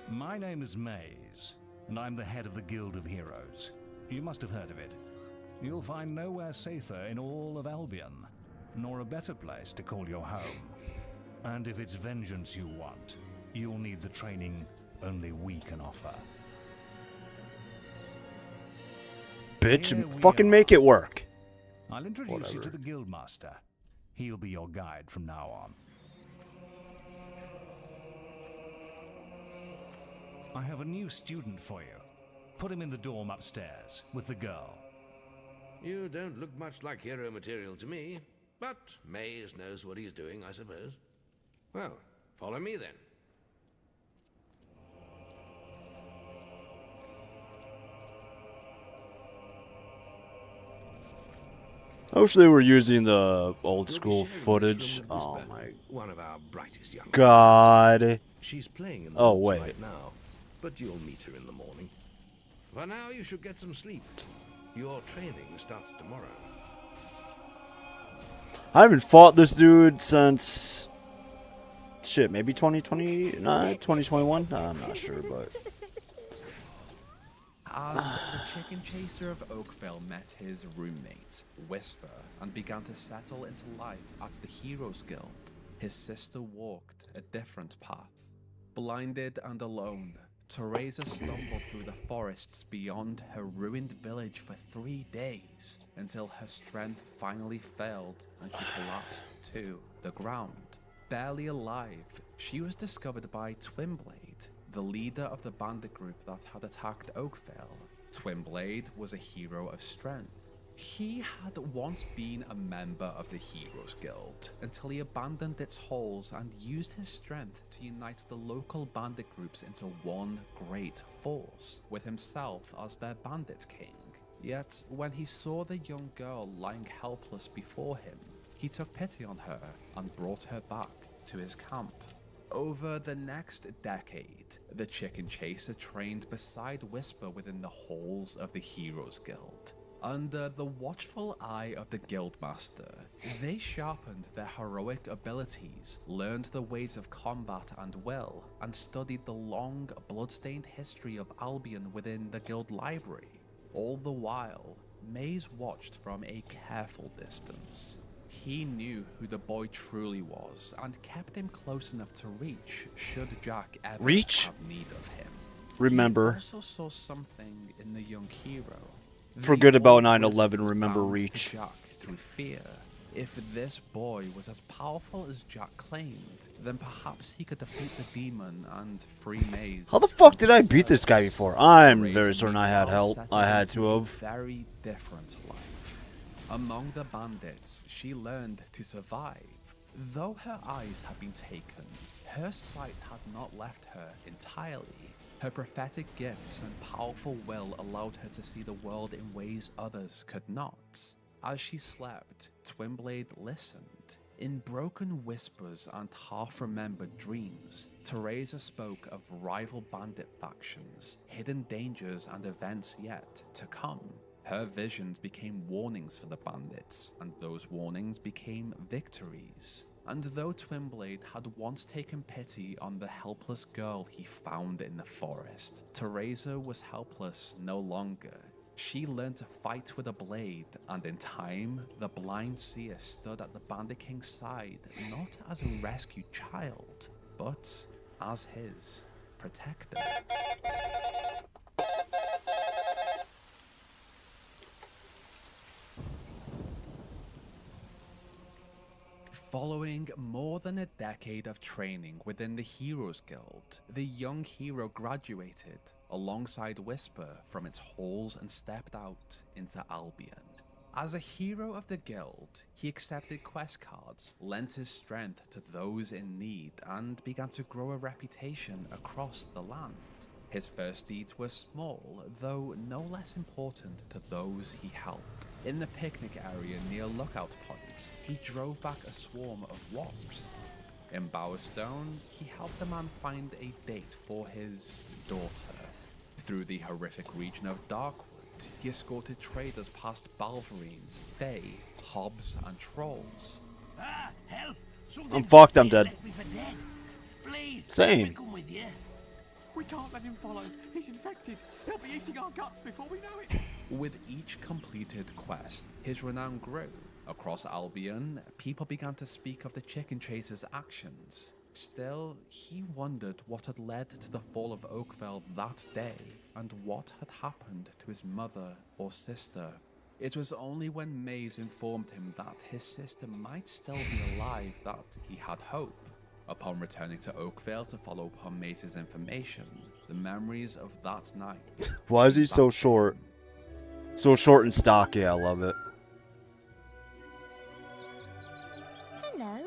S2: My name is Maze, and I'm the head of the Guild of Heroes. You must have heard of it. You'll find nowhere safer in all of Albion, nor a better place to call your home. And if it's vengeance you want, you'll need the training only we can offer.
S1: Bitch, fucking make it work.
S2: I'll introduce you to the Guildmaster. He'll be your guide from now on. I have a new student for you. Put him in the dorm upstairs with the girl.
S22: You don't look much like hero material to me, but Maze knows what he's doing, I suppose. Well, follow me then.
S1: I wish they were using the old school footage. Oh my
S22: One of our brightest young
S1: god.
S22: She's playing in the
S1: Oh,
S22: woods
S1: wait.
S22: right now, but you'll meet her in the morning. For now, you should get some sleep. Your training starts tomorrow.
S1: I haven't fought this dude since shit, maybe 2029, 2021. I'm not sure, but
S19: As the chicken chaser of Oakvale met his roommate, Whisper, and began to settle into life at the Heroes Guild, his sister walked a different path. Blinded and alone, Teresa stumbled through the forests beyond her ruined village for 3 days, until her strength finally failed and she collapsed to the ground. Barely alive, she was discovered by Twinblade, the leader of the bandit group that had attacked Oakvale. Twinblade was a hero of strength. He had once been a member of the Heroes Guild, until he abandoned its halls and used his strength to unite the local bandit groups into one great force, with himself as their bandit king. Yet, when he saw the young girl lying helpless before him, he took pity on her and brought her back to his camp. Over the next decade, the chicken chaser trained beside Whisper within the halls of the Heroes Guild. Under the watchful eye of the Guildmaster, they sharpened their heroic abilities, learned the ways of combat and will, and studied the long, bloodstained history of Albion within the Guild library. All the while, Maze watched from a careful distance. He knew who the boy truly was and kept him close enough to reach should Jack ever have need of him.
S1: Remember.
S19: He also saw something in the young hero.
S1: Forget
S19: The
S1: about
S19: old
S1: 9/11,
S19: wizard was
S1: remember
S19: bound to
S1: Reach.
S19: Jack through fear. If this boy was as powerful as Jack claimed, then perhaps he could defeat the demon and free Maze.
S1: How the fuck did I beat this guy before? I'm
S19: Teresa
S1: very certain I had
S19: meanwhile
S1: help.
S19: settled
S1: I had
S19: into
S1: to
S19: a
S1: have.
S19: very different life. Among the bandits, she learned to survive. Though her eyes had been taken, her sight had not left her entirely. Her prophetic gifts and powerful will allowed her to see the world in ways others could not. As she slept, Twinblade listened. In broken whispers and half-remembered dreams, Teresa spoke of rival bandit factions, hidden dangers and events yet to come. Her visions became warnings for the bandits, and those warnings became victories. And though Twinblade had once taken pity on the helpless girl he found in the forest, Teresa was helpless no longer. She learned to fight with a blade, and in time, the blind seer stood at the Bandit King's side not as a rescued child, but as his protector. Following more than a decade of training within the Heroes Guild, the young hero graduated alongside Whisper from its halls and stepped out into Albion. As a hero of the guild, he accepted quest cards, lent his strength to those in need, and began to grow a reputation across the land. His first deeds were small, though no less important to those he helped. In the picnic area near Lookout Point, he drove back a swarm of wasps. In Bowerstone, he helped a man find a date for his daughter. Through the horrific region of Darkwood, he escorted traders past Balverines, Fae, Hobbs, and Trolls.
S20: Ah, help!
S1: I'm fucked, I'm dead.
S20: Left me for dead. Please,
S1: Same.
S20: let me come with you.
S4: We can't let him follow. He's infected. He'll be eating our guts before we know it.
S19: With each completed quest, his renown grew. Across Albion, people began to speak of the Chicken Chaser's actions. Still, he wondered what had led to the fall of Oakvale that day, and what had happened to his mother or sister. It was only when Maze informed him that his sister might still be alive that he had hope. Upon returning to Oakvale to follow up on Maze's information, the memories of that night...
S1: Why is he so short? So short and stocky, I love it.
S6: Hello,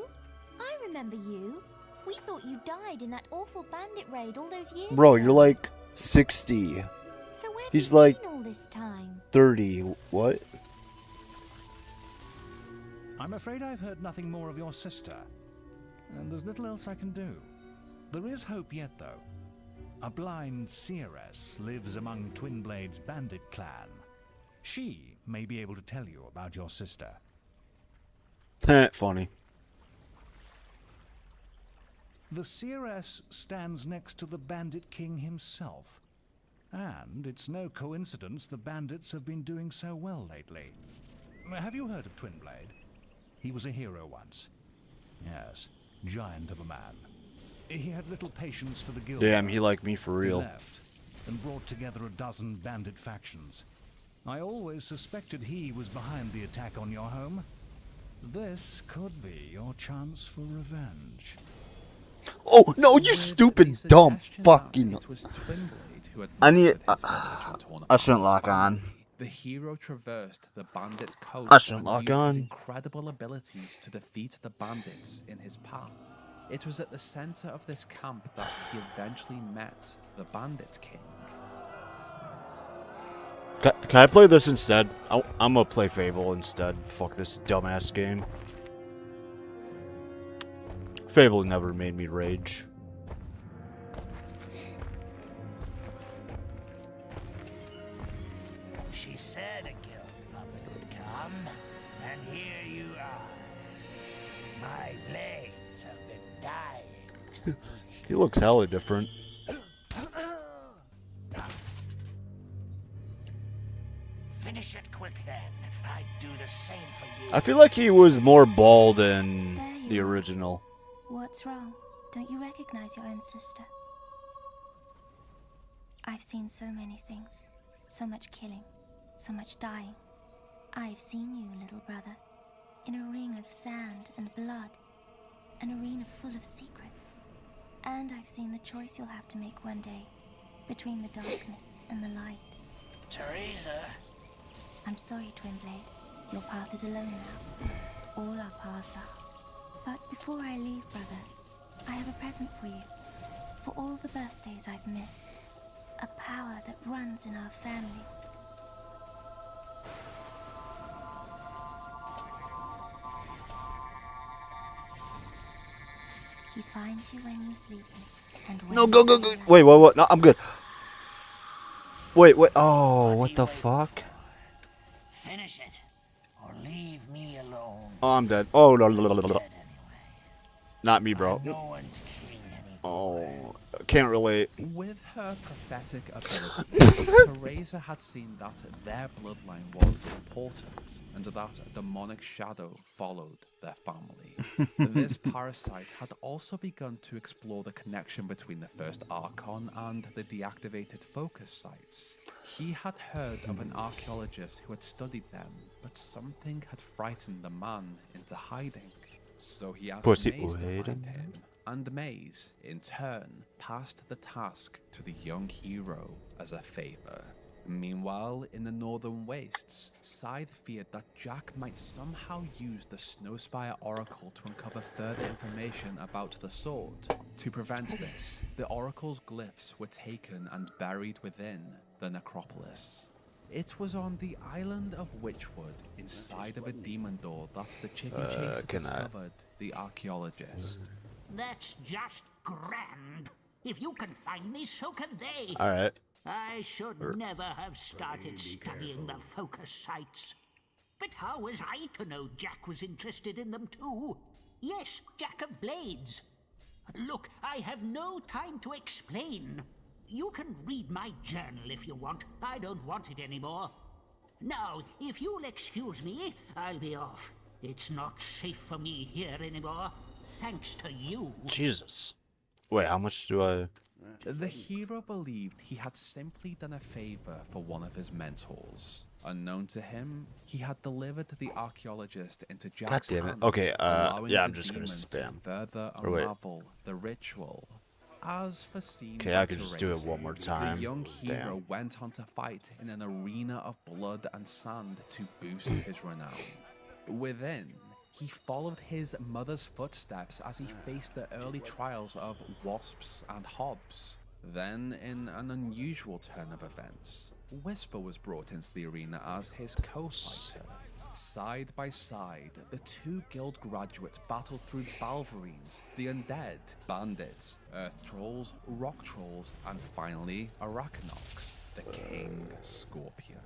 S6: I remember you. We thought you died in that awful bandit raid all those years
S1: Bro,
S6: ago.
S1: you're like 60.
S6: So where have
S1: He's
S6: you
S1: like
S6: been all this time?
S1: 30. What?
S2: I'm afraid I've heard nothing more of your sister, and there's little else I can do. There is hope yet, though. A blind seeress lives among Twinblade's bandit clan. She may be able to tell you about your sister.
S1: Funny.
S2: The seeress stands next to the Bandit King himself. And it's no coincidence the bandits have been doing so well lately. Have you heard of Twinblade? He was a hero once. Yes, giant of a man. He had little patience for the guild.
S1: Damn, he like me for real.
S2: He left and brought together a dozen bandit factions. I always suspected he was behind the attack on your home. This could be your chance for revenge.
S1: Oh, no, you stupid, dumb, fucking... I need... I shouldn't lock on.
S19: The hero traversed the bandit coast
S1: I shouldn't
S19: and
S1: lock
S19: used his
S1: on.
S19: incredible abilities to defeat the bandits in his path. It was at the center of this camp that he eventually met the Bandit King.
S1: Can I play this instead? I'm gonna play Fable instead. Fuck this dumbass game. Fable never made me rage.
S20: She said a guild puppet would come, and here you are. My blades have been dyed.
S1: He looks hella different.
S20: Finish it quick then. I'd do the same for you.
S1: I feel like he was more bald in the original.
S6: What's wrong? Don't you recognize your own sister? I've seen so many things. So much killing. So much dying. I've seen you, little brother. In a ring of sand and blood. An arena full of secrets. And I've seen the choice you'll have to make one day. Between the darkness and the light.
S20: Teresa.
S6: I'm sorry, Twinblade. Your path is alone now. All our paths are. But before I leave, brother, I have a present for you. For all the birthdays I've missed. A power that runs in our family. He finds you when you're sleeping. And when
S1: No, go. Wait, what? No, I'm good. Wait. Oh, what the fuck?
S20: Finish it, or leave me alone.
S1: Oh, I'm dead. Oh, no. Not me, bro.
S20: No one's king anymore.
S1: Oh, can't relate.
S19: With her prophetic abilities, Teresa had seen that their bloodline was important, and that a demonic shadow followed their family. This parasite had also begun to explore the connection between the first Archon and the deactivated focus sites. He had heard of an archaeologist who had studied them, but something had frightened the man into hiding. So he asked
S1: Pussy
S19: Maze to
S1: wait.
S19: find him, and Maze, in turn, passed the task to the young hero as a favor. Meanwhile, in the northern wastes, Scythe feared that Jack might somehow use the Snowspire Oracle to uncover further information about the sword. To prevent this, the Oracle's glyphs were taken and buried within the necropolis. It was on the island of Witchwood, inside of a demon door, that the chicken chaser discovered the archaeologist.
S20: That's just grand. If you can find me, so can they.
S1: Alright.
S20: I should never have started studying the focus sites. But how was I to know Jack was interested in them too? Yes, Jack of Blades. Look, I have no time to explain. You can read my journal if you want. I don't want it anymore. Now, if you'll excuse me, I'll be off. It's not safe for me here anymore, thanks to you.
S1: Jesus. Wait, how much do I...
S19: The hero believed he had simply done a favor for one of his mentors. Unknown to him, he had delivered the archaeologist into Jack's
S1: damn it.
S19: hands,
S1: Okay,
S19: allowing
S1: yeah, I'm
S19: the
S1: just gonna
S19: demon to
S1: spam.
S19: further
S1: Or wait.
S19: unravel the ritual. As foreseen
S1: Okay,
S19: by
S1: I could just do it
S19: Teresa,
S1: one more time.
S19: The young hero
S1: Damn.
S19: went on to fight in an arena of blood and sand to boost his renown. Within, he followed his mother's footsteps as he faced the early trials of wasps and hobs. Then, in an unusual turn of events, Whisper was brought into the arena as his co-fighter. Side by side, the two guild graduates battled through Balverines, the undead, bandits, earth trolls, rock trolls, and finally Arachnox, the king scorpion.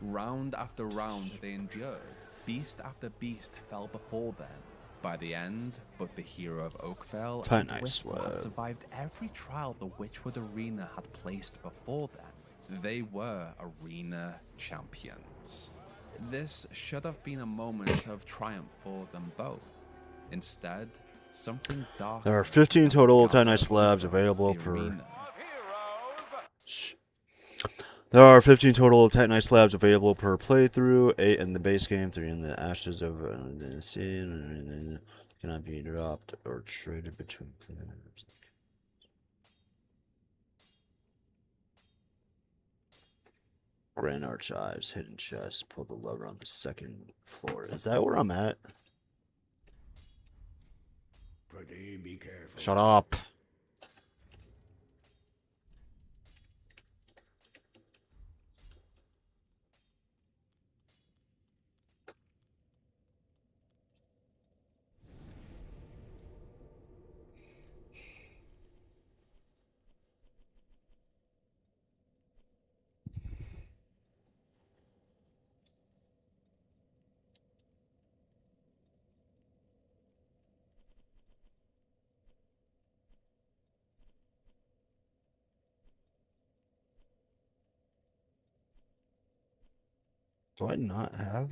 S19: Round after round they endured, beast after beast fell before them. By the end, both the hero of Oakvale and
S1: Tight
S19: Whisper had
S1: slab.
S19: survived every trial the Witchwood Arena had placed before them. They were arena champions. This should have been a moment of triumph for them both. Instead, something dark.
S1: There are 15 total Titanite slabs available per... Shh. There are 15 total Titanite slabs available per playthrough, 8 in the base game, 3 in the Ashes of the Sea, and cannot be dropped or traded between players. Grand Archives, hidden chest, pull the lever on the second floor. Is that where I'm at?
S22: Pretty be careful.
S1: Shut up. Do I not have?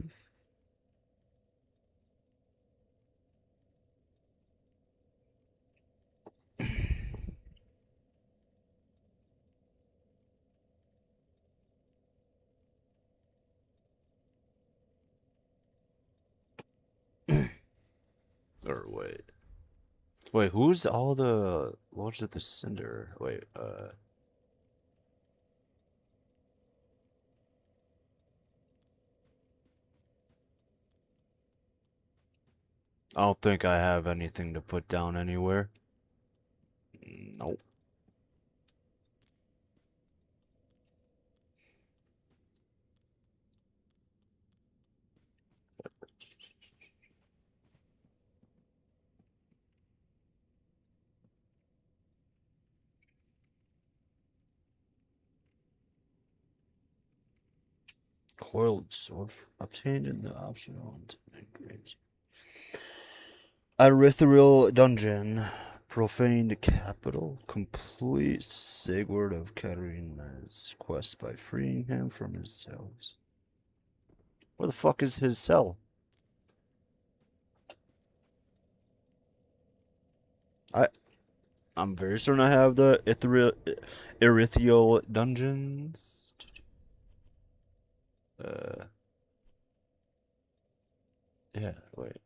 S1: Or wait. Wait, who's all the Lords of the Cinder? Wait, I don't think I have anything to put down anywhere. Nope. Coiled sword obtained in the optional grades. Erythrial dungeon. Profaned capital. Complete Sigurd of Katarina's quest by freeing him from his cells. Where the fuck is his cell? I'm very certain I have the Erythrial dungeons. Yeah, wait.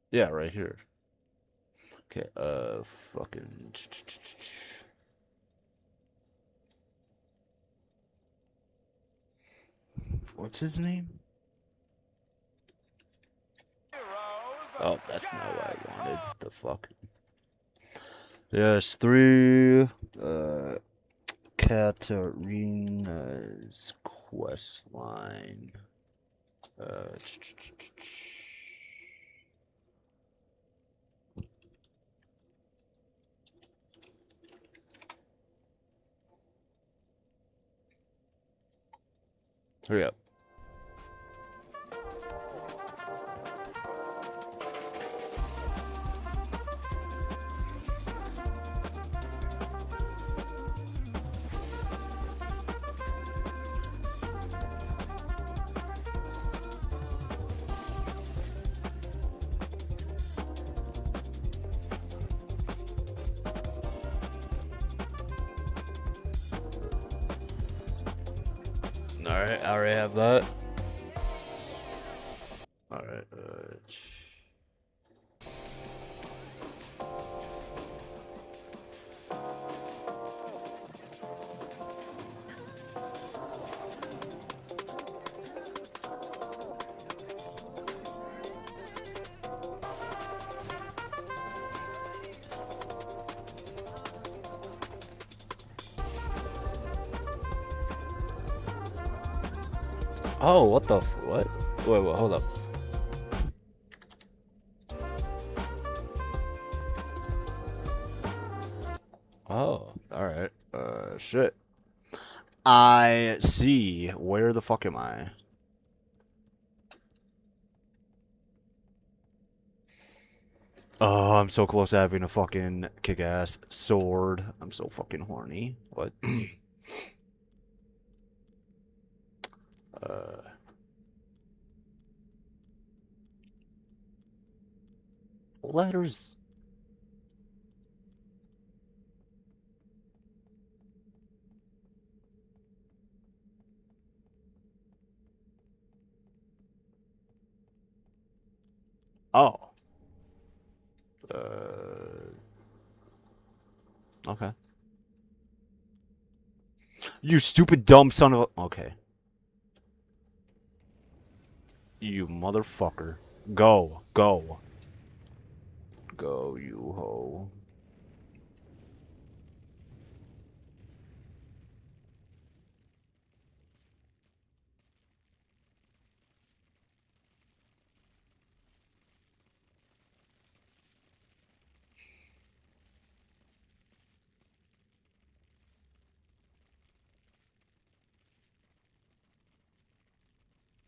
S1: Yeah, right here. Okay, fucking. What's his name? Oh, that's not what I wanted. The fuck? Yes, 3, Katarina's quest line. Hurry up. Alright, I already have that. Alright, oh, what the what? Wait, hold up. Oh, alright. Shit. I see. Where the fuck am I? Oh, I'm so close to having a fucking kick-ass sword. I'm so fucking horny. What? Letters. Oh. Okay. You stupid dumb son of a... Okay. You motherfucker. Go. Go. Go, you hoe.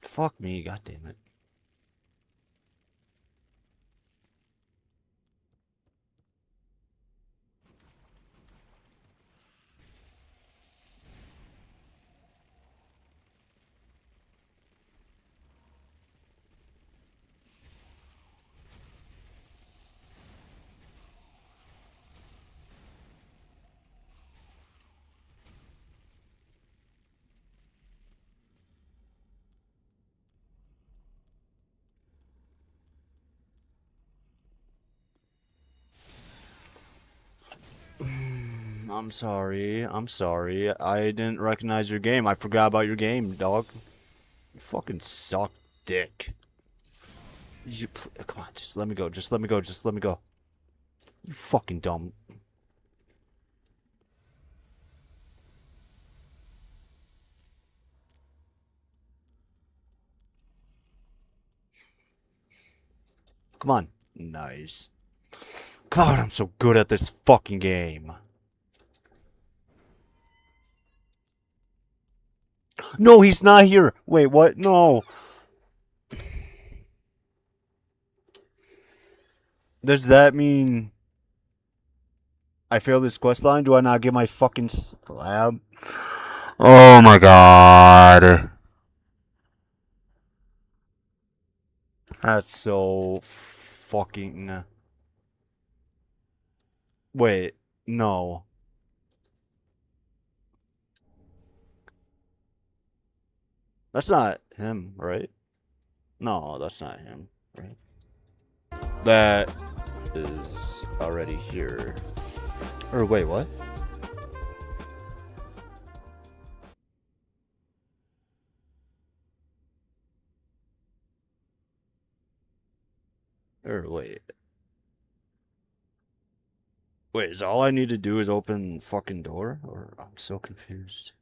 S1: Fuck me, goddammit. I'm sorry. I'm sorry. I didn't recognize your game. I forgot about your game, dog. You fucking suck dick. Come on, just let me go. Just let me go. Just let me go. You fucking dumb. Come on. Nice. God, I'm so good at this fucking game. No, he's not here. Wait, what? No. Does that mean I failed this quest line? Do I not get my fucking slab? Oh my god. That's so fucking... Wait, no. That's not him, right? No, that's not him, right? That is already here. Or wait, what? Or wait. Wait, is all I need to do is open fucking door? Or I'm so confused.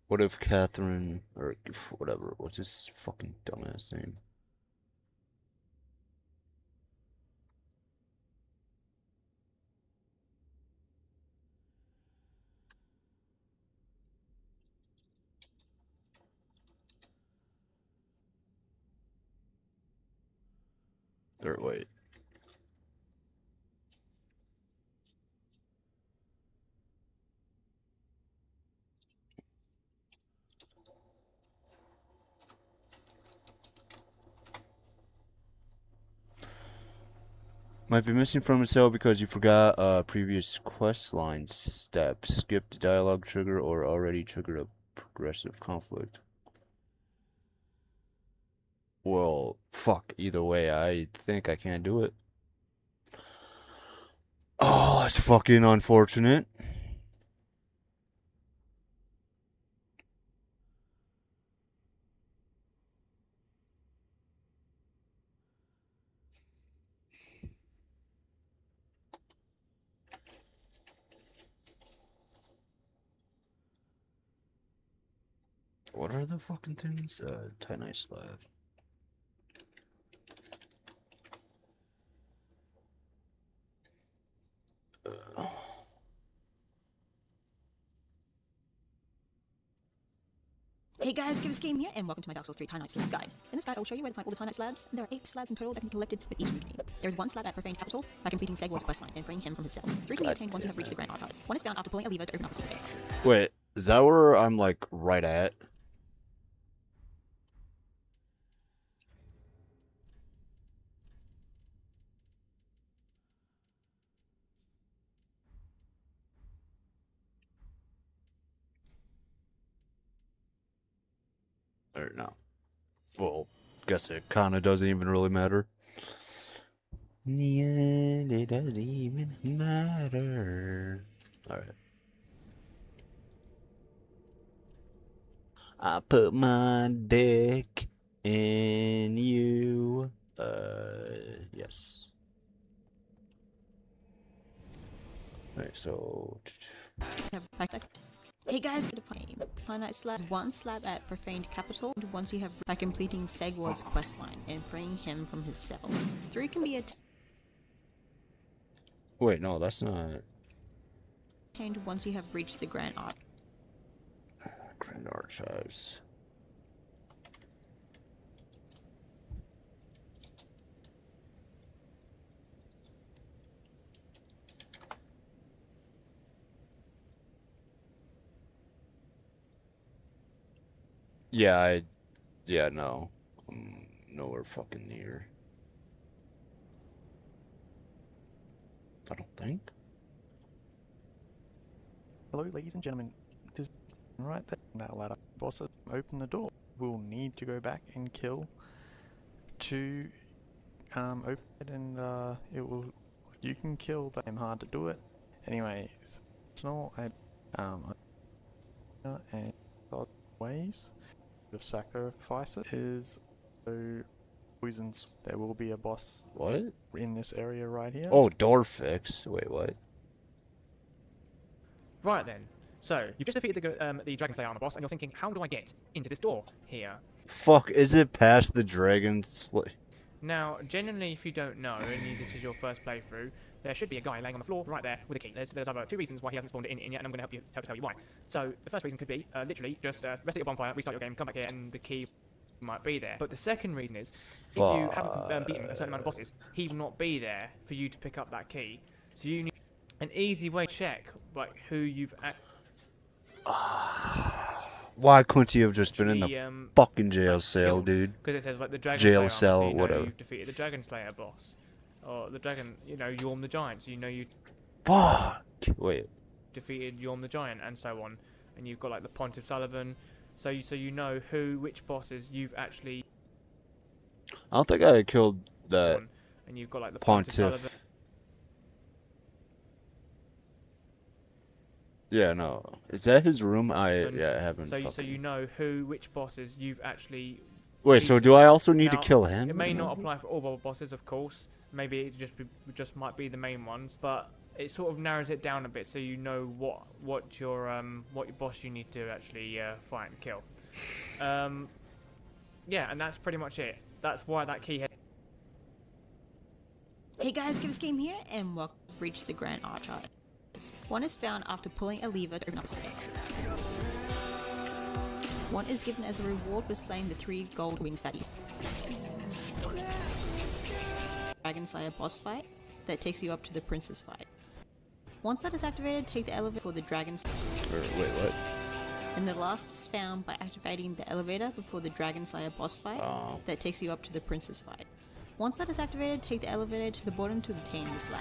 S1: What if Catherine, or whatever, what's his fucking dumbass name? Or wait. Might be missing from a cell because you forgot a previous quest line step, skipped dialogue trigger, or already triggered a progressive conflict. Well, fuck, either way, I think I can't do it. Oh, that's fucking unfortunate. What are the fucking things? Titanite slab.
S3: Hey guys, GiveUsGame here, and welcome to my Dark Souls 3 Titanite Slab Guide. In this guide, I will show you where to find all the Titanite slabs, and there are 8 slabs in total that can be collected with each new game. There is 1 slab at Profaned Capital by completing Segwell's questline and freeing him from his cell. 3 can be obtained once you have reached the Grand Archives. 1 is found after pulling a lever to open up a secret.
S1: Wait, is that where I'm like right at? Or no. Well, guess it kinda doesn't even really matter. In the end, it doesn't even matter. Alright. I put my dick in you. Yes. Alright, so...
S3: Hey guys, get a plane. Titanite slabs 1 slab at Profaned Capital once you have by completing Segwell's questline and freeing him from his cell. 3 can be
S1: Wait, no, that's not...
S3: obtained once you have reached the Grand Archives.
S1: Grand Archives. Yeah, no. I'm nowhere fucking near. I don't think.
S10: Hello, ladies and gentlemen. There's right there, that ladder. Boss, open the door.
S5: will need to go back and kill to open it, and it will. You can kill, but it's hard to do it. Anyway, it's not and ways of sacrifice it is so poisons. There will be a boss.
S1: What?
S5: In this area right here.
S1: Oh, door fix. Wait, what?
S7: Right then. So, you've just defeated the Dragon Slayer armor boss, and you're thinking, how do I get into this door here?
S1: Fuck, is it past the dragon
S7: Now, genuinely, if you don't know, and this is your first playthrough, there should be a guy laying on the floor right there with a key. There's other two reasons why he hasn't spawned it in yet, and I'm going to help tell you why. So, the first reason could be, literally, just reset your bonfire, restart your game, come back here, and the key might be there. But the second reason is, if you haven't beaten a certain amount of bosses, he will not be there for you to pick up that key. So you need an easy way to check like who you've
S1: Why couldn't you have just been in the fucking jail cell, dude?
S7: Because it says like the Dragon
S1: jail
S7: Slayer
S1: cell,
S7: armor, so you know
S1: whatever.
S7: you've defeated the Dragon Slayer boss, or the Dragon, Yorm the Giant. So you know you.
S1: Fuck. Wait.
S7: Defeated Yorm the Giant, and so on, and you've got like the Pontiff Sullivan. So you know which bosses you've actually.
S1: I don't think I killed that.
S7: And you've got like the
S1: Pontiff. Yeah, no. Is that his room? I haven't.
S7: So you know which bosses you've actually.
S1: Wait, so do I also need to
S7: Now,
S1: kill him?
S7: It may not apply for all bosses, of course. Maybe it just might be the main ones, but it sort of narrows it down a bit, so you know what your boss you need to actually fight and kill. Yeah, and that's pretty much it. That's why that key.
S3: Hey guys, GiveUsGame here, and welcome to Reach the Grand Archives. One is found after pulling a lever to open up something. One is given as a reward for slaying the 3 gold winged fatties. Dragon Slayer boss fight that takes you up to the princess fight. Once that is activated, take the elevator for the Dragon Slayer.
S1: Wait, what?
S3: And the last is found by activating the elevator before the Dragon Slayer boss fight that takes you up to the princess fight. Once that is activated, take the elevator to the bottom to obtain the slab.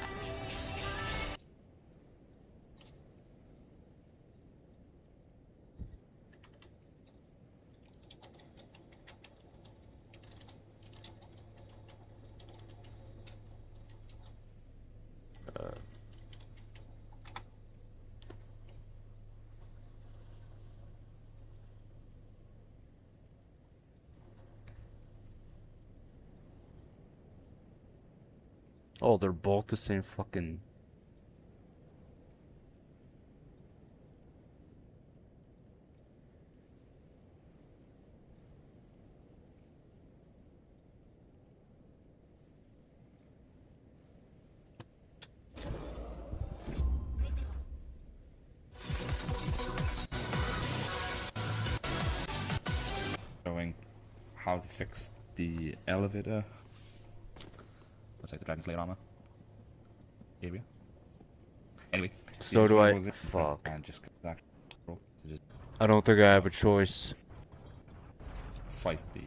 S1: Oh, they're both the same fucking.
S23: Showing how to fix the elevator. Looks like the Dragon Slayer armor area. Anyway,
S1: So do I. Fuck.
S23: And just
S1: I don't think I have a choice.
S23: fight the.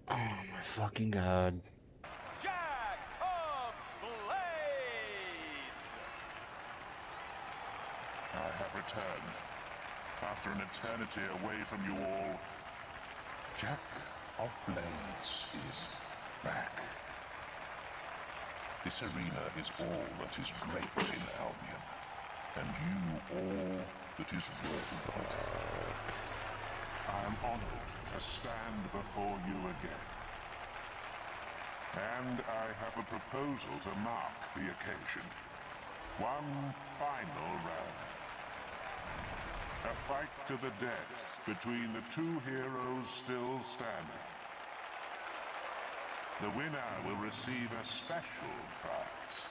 S1: Oh my fucking god.
S14: I have returned. After an eternity away from you all, Jack of Blades is back. This arena is all that is great in Albion, and you all that is worthy of it. I am honored to stand before you again. And I have a proposal to mark the occasion. One final round. A fight to the death between the 2 heroes still standing. The winner will receive a special prize.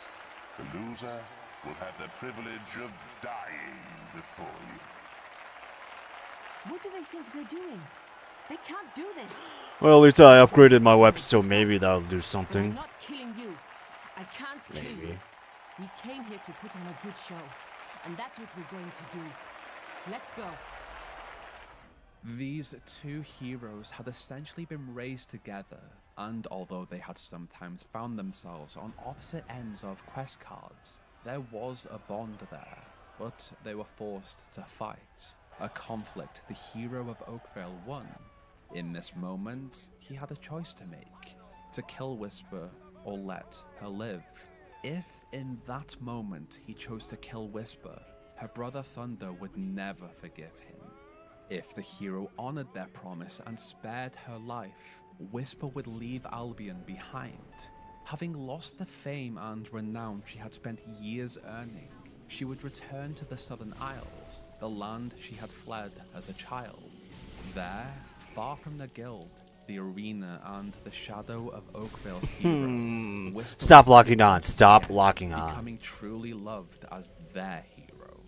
S14: The loser will have the privilege of dying before you.
S24: What do they think they're doing? They can't do this.
S1: Well, at least I upgraded my weapon, so maybe that'll do something.
S24: I'm not killing you. I can't kill you.
S1: Maybe.
S24: We came here to put on a good show, and that's what we're going to do. Let's go.
S19: These 2 heroes had essentially been raised together, and although they had sometimes found themselves on opposite ends of quest cards, there was a bond there, but they were forced to fight. A conflict the hero of Oakvale won, In this moment, he had a choice to make, to kill Whisper or let her live. If in that moment he chose to kill Whisper, her brother Thunder would never forgive him. If the hero honored their promise and spared her life, Whisper would leave Albion behind. Having lost the fame and renown she had spent years earning, she would return to the Southern Isles, the land she had fled as a child. There, far from the guild, the arena, and the shadow of Oakvale's hero, Whisper
S1: Stop
S19: would
S1: locking
S19: live
S1: on. Stop
S19: together,
S1: locking on.
S19: becoming truly loved as their hero.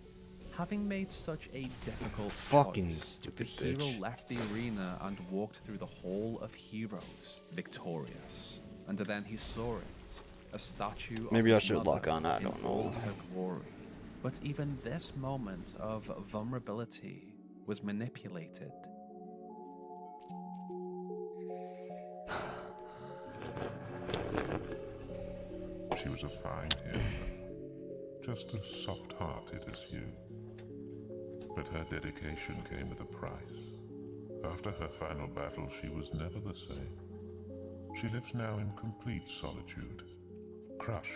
S19: Having made such a difficult
S1: Fucking
S19: choice,
S1: stupid
S19: the hero
S1: bitch.
S19: left the arena and walked through the Hall of Heroes, victorious. And then he saw it, a statue
S1: Maybe
S19: of
S1: I
S19: his
S1: should
S19: mother
S1: lock on, I
S19: in
S1: don't know.
S19: all her glory. But even this moment of vulnerability was manipulated.
S14: She was a fine hero, just as soft-hearted as you. But her dedication came at a price. After her final battle, she was never the same. She lives now in complete solitude, crushed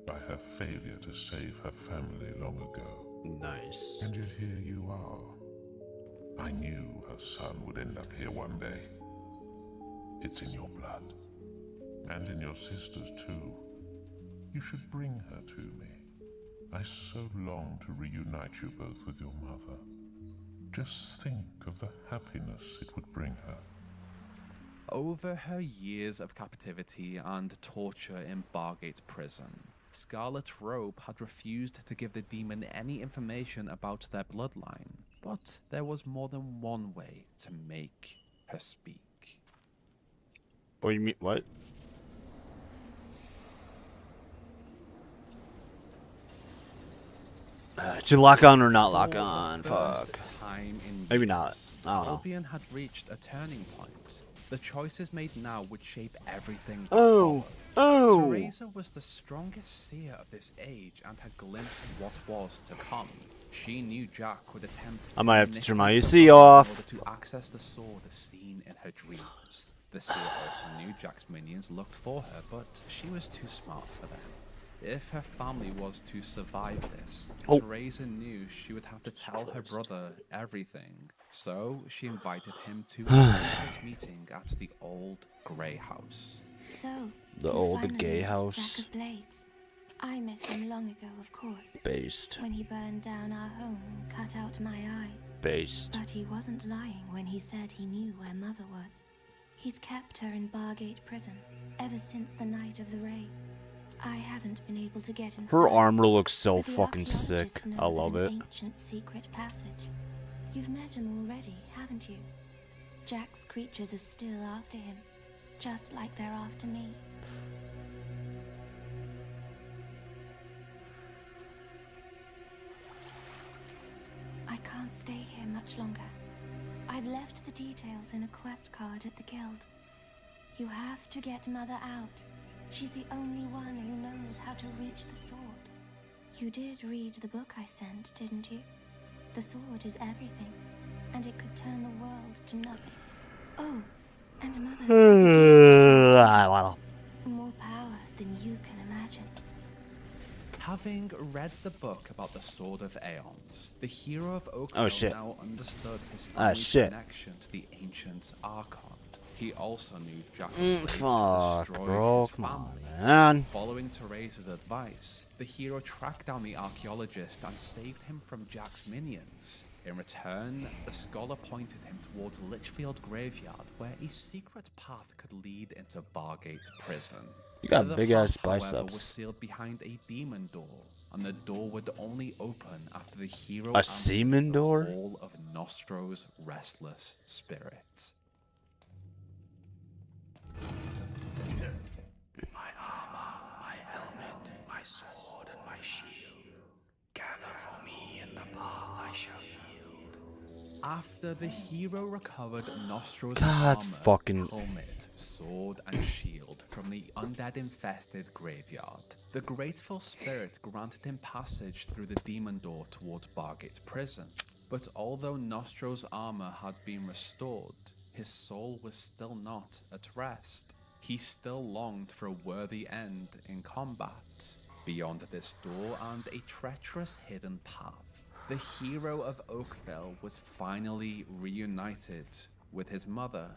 S14: by her failure to save her family long ago.
S1: Nice.
S14: And yet here you are. I knew her son would end up here one day. It's in your blood. And in your sister's too. You should bring her to me. I so long to reunite you both with your mother. Just think of the happiness it would bring her.
S19: Over her years of captivity and torture in Bargate prison, Scarlet Robe had refused to give the demon any information about their bloodline, but there was more than one way to make her speak.
S1: What do you mean? What? To lock on or not lock on? Fuck. Maybe not. I don't know.
S19: Albion had reached a turning point. The choices made now would shape everything.
S1: Oh, oh.
S19: Teresa was the strongest seer of this age and had glimpsed what was to come. She knew Jack would attempt
S1: I might have to turn my
S19: manipulate
S1: AC
S19: the
S1: off.
S19: in order to access the sword seen in her dreams. The seer also knew Jack's minions looked for her, but she was too smart for them. If her family was to survive this, Teresa knew she would have to tell her brother everything. So she invited him to a secret meeting at the old Grey House.
S6: So,
S1: The
S6: you
S1: old
S6: finally
S1: gay
S6: met
S1: house.
S6: Jack of Blades. I met him long ago, of course.
S1: Based.
S6: When he burned down our home and cut out my eyes.
S1: Based.
S6: But he wasn't lying when he said he knew where Mother was. He's kept her in Bargate prison ever since the night of the raid. I haven't been able to get inside.
S1: Her armor looks so
S6: but the
S1: fucking sick.
S6: archaeologist
S1: I
S6: knows of
S1: love
S6: an
S1: it.
S6: Ancient secret passage. You've met him already, haven't you? Jack's creatures are still after him, just like they're after me. I can't stay here much longer. I've left the details in a quest card at the guild. You have to get Mother out. She's the only one who knows how to reach the sword. You did read the book I sent, didn't you? The sword is everything, and it could turn the world to nothing. Oh, and Mother has more power than you can imagine.
S19: Having read the book about the Sword of Aeons, the hero of Oakvale
S1: shit.
S19: now understood his
S1: Ah,
S19: family's
S1: shit.
S19: connection to the ancient Archon. He also knew Jack of
S1: Mm,
S19: Blades had
S1: fuck,
S19: destroyed
S1: bro,
S19: his
S1: come on,
S19: family.
S1: man.
S19: Following Teresa's advice, the hero tracked down the archaeologist and saved him from Jack's minions. In return, the scholar pointed him towards Litchfield Graveyard, where a secret path could lead into Bargate Prison.
S1: You got
S19: The
S1: big-ass
S19: path, however, was
S1: biceps.
S19: sealed behind a demon door, and the door would only open after the hero
S1: A
S19: answered
S1: semen
S19: the
S1: door?
S19: call of Nostro's restless spirit.
S8: My armor, my helmet, my sword, and my shield. Gather for me in the path I shall yield.
S19: After the hero recovered Nostro's
S1: God
S19: armor,
S1: fucking-
S19: helmet, sword, and shield from the undead-infested graveyard, the grateful spirit granted him passage through the demon door toward Bargate Prison. But although Nostro's armor had been restored, his soul was still not at rest. He still longed for a worthy end in combat. Beyond this door and a treacherous hidden path, the hero of Oakville was finally reunited with his mother.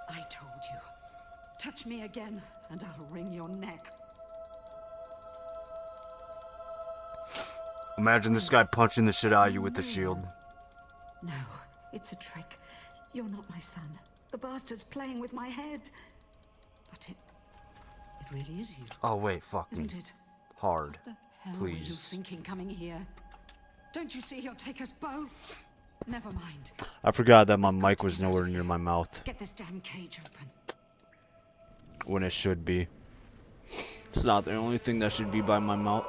S9: I told you. Touch me again, and I'll wring your neck.
S1: Imagine this guy punching the shit out of you with the shield.
S9: No, it's a trick. You're not my son. The bastard's playing with my head. But it really is you.
S1: Oh wait, fuck me.
S9: Isn't it?
S1: Hard.
S9: What the hell were you
S1: Please.
S9: thinking coming here? Don't you see he'll take us both? Never mind.
S1: I forgot that my mic was nowhere near my mouth
S9: Get this damn cage open.
S1: when it should be. It's not the only thing that should be by my mouth.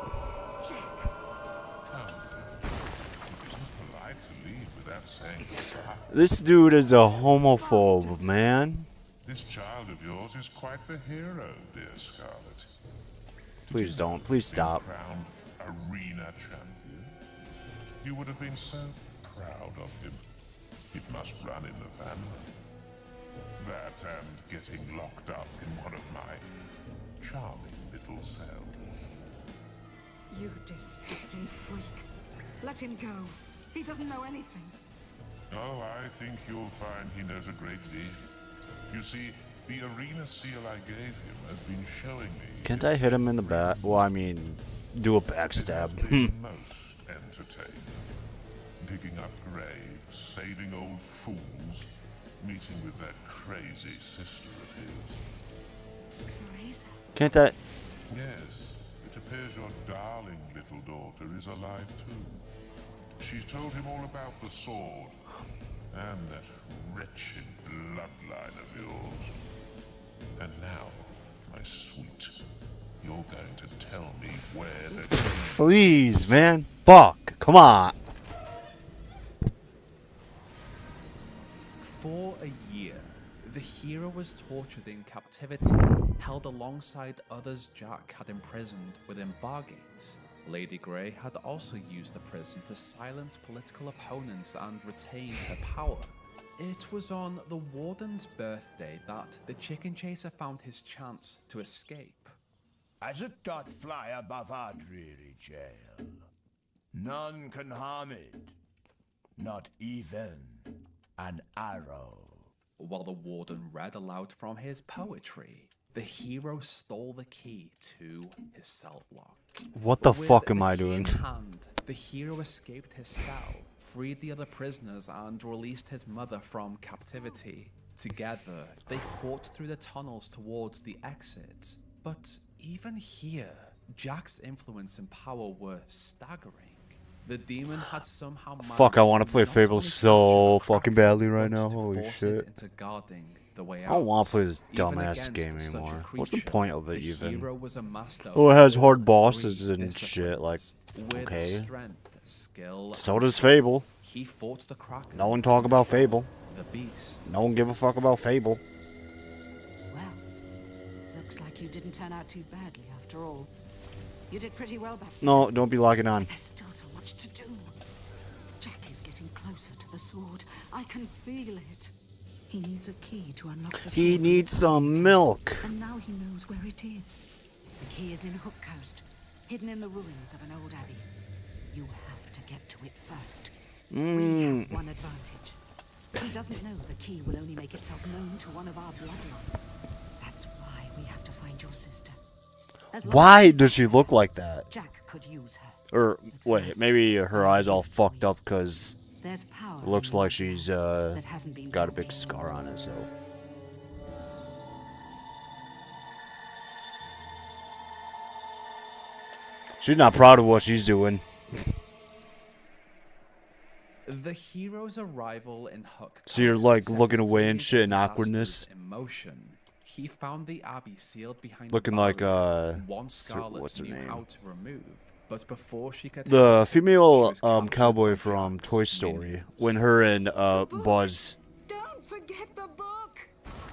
S14: Polite to leave without saying goodbye.
S1: This dude is a homophobe, man.
S14: This child of yours is quite the hero, dear Scarlet.
S1: Please don't. Please stop.
S14: Crowned arena champion. You would have been so proud of him. It must run in the family. That and getting locked up in one of my charming little cells.
S9: You disgusting freak. Let him go. He doesn't know anything.
S14: Oh, I think you'll find he knows a great deal. You see, the arena seal I gave him has been showing me
S1: Can't I hit him in the back? Well, I mean, do a backstab.
S14: most entertaining. Digging up graves, saving old fools, meeting with that crazy sister of his.
S9: Teresa?
S1: Can't I?
S14: Yes, it appears your darling little daughter is alive too. She's told him all about the sword and that wretched bloodline of yours. And now, my sweet, you're going to tell me where the
S1: Please, man. Fuck. Come on.
S19: For a year, the hero was tortured in captivity, held alongside others Jack had imprisoned within Bargate. Lady Grey had also used the prison to silence political opponents and retain her power. It was on the Warden's birthday that the Chicken Chaser found his chance to escape.
S11: As it doth fly above our dreary jail, none can harm it, not even an arrow.
S19: While the Warden read aloud from his poetry, the hero stole the key to his cell block.
S1: What the
S19: With
S1: fuck am
S19: the
S1: I
S19: key in
S1: doing?
S19: hand, the hero escaped his cell, freed the other prisoners, and released his mother from captivity. Together, they fought through the tunnels towards the exit. But even here, Jack's influence and power were staggering. The demon had somehow
S1: Fuck, I
S19: managed
S1: want to play
S19: not
S1: Fable
S19: only
S1: so
S19: capture the
S1: fucking
S19: Kraken,
S1: badly right
S19: but
S1: now.
S19: to
S1: Holy
S19: force
S1: shit.
S19: it into guarding the way
S1: I don't want
S19: out.
S1: to play this
S19: Even
S1: dumbass
S19: against
S1: game
S19: such a
S1: anymore. What's the
S19: creature,
S1: point of it
S19: the
S1: even?
S19: hero was a master
S1: Oh, it
S19: of
S1: has
S19: all
S1: hard
S19: three
S1: bosses and shit. Like,
S19: disciplines. With
S1: okay.
S19: strength, skill,
S1: So
S19: and
S1: does
S19: power,
S1: Fable.
S19: He fought the Kraken.
S1: No one talk about Fable.
S19: The beast.
S1: No one give a fuck about Fable.
S9: Well, looks like you didn't turn out too badly after all. You did pretty well back then.
S1: No, don't be logging on.
S9: There's still so much to do. Jack is getting closer to the sword. I can feel it. He needs a key to unlock the
S1: He
S9: sword.
S1: needs some milk.
S9: And now he knows where it is. The key is in Hook Coast, hidden in the ruins of an old abbey. You have to get to it first. We have one advantage. He doesn't know the key will only make itself known to one of our bloodline. That's why we have to find your sister. As long
S1: Why
S9: as
S1: does she look like that?
S9: Jack could use her.
S1: Or, wait, maybe her eyes all fucked up because
S9: There's power
S1: it looks
S9: in
S1: like
S9: your
S1: she's
S9: blood that hasn't been
S1: got a
S9: told
S1: big
S9: you.
S1: scar on it, so. She's not proud of what she's doing.
S19: The hero's arrival in Hook
S1: So you're
S19: Coast
S1: like
S19: set
S1: looking
S19: a
S1: away and
S19: series
S1: shit
S19: of
S1: in
S19: disasters
S1: awkwardness.
S19: in motion. He found the abbey sealed behind
S1: Looking
S19: the
S1: like,
S19: barrier one Scarlet
S1: what's her
S19: knew
S1: name?
S19: how to remove. But before she could
S1: The
S19: help,
S1: female
S19: she was
S1: cowboy from Toy Story, when her and Buzz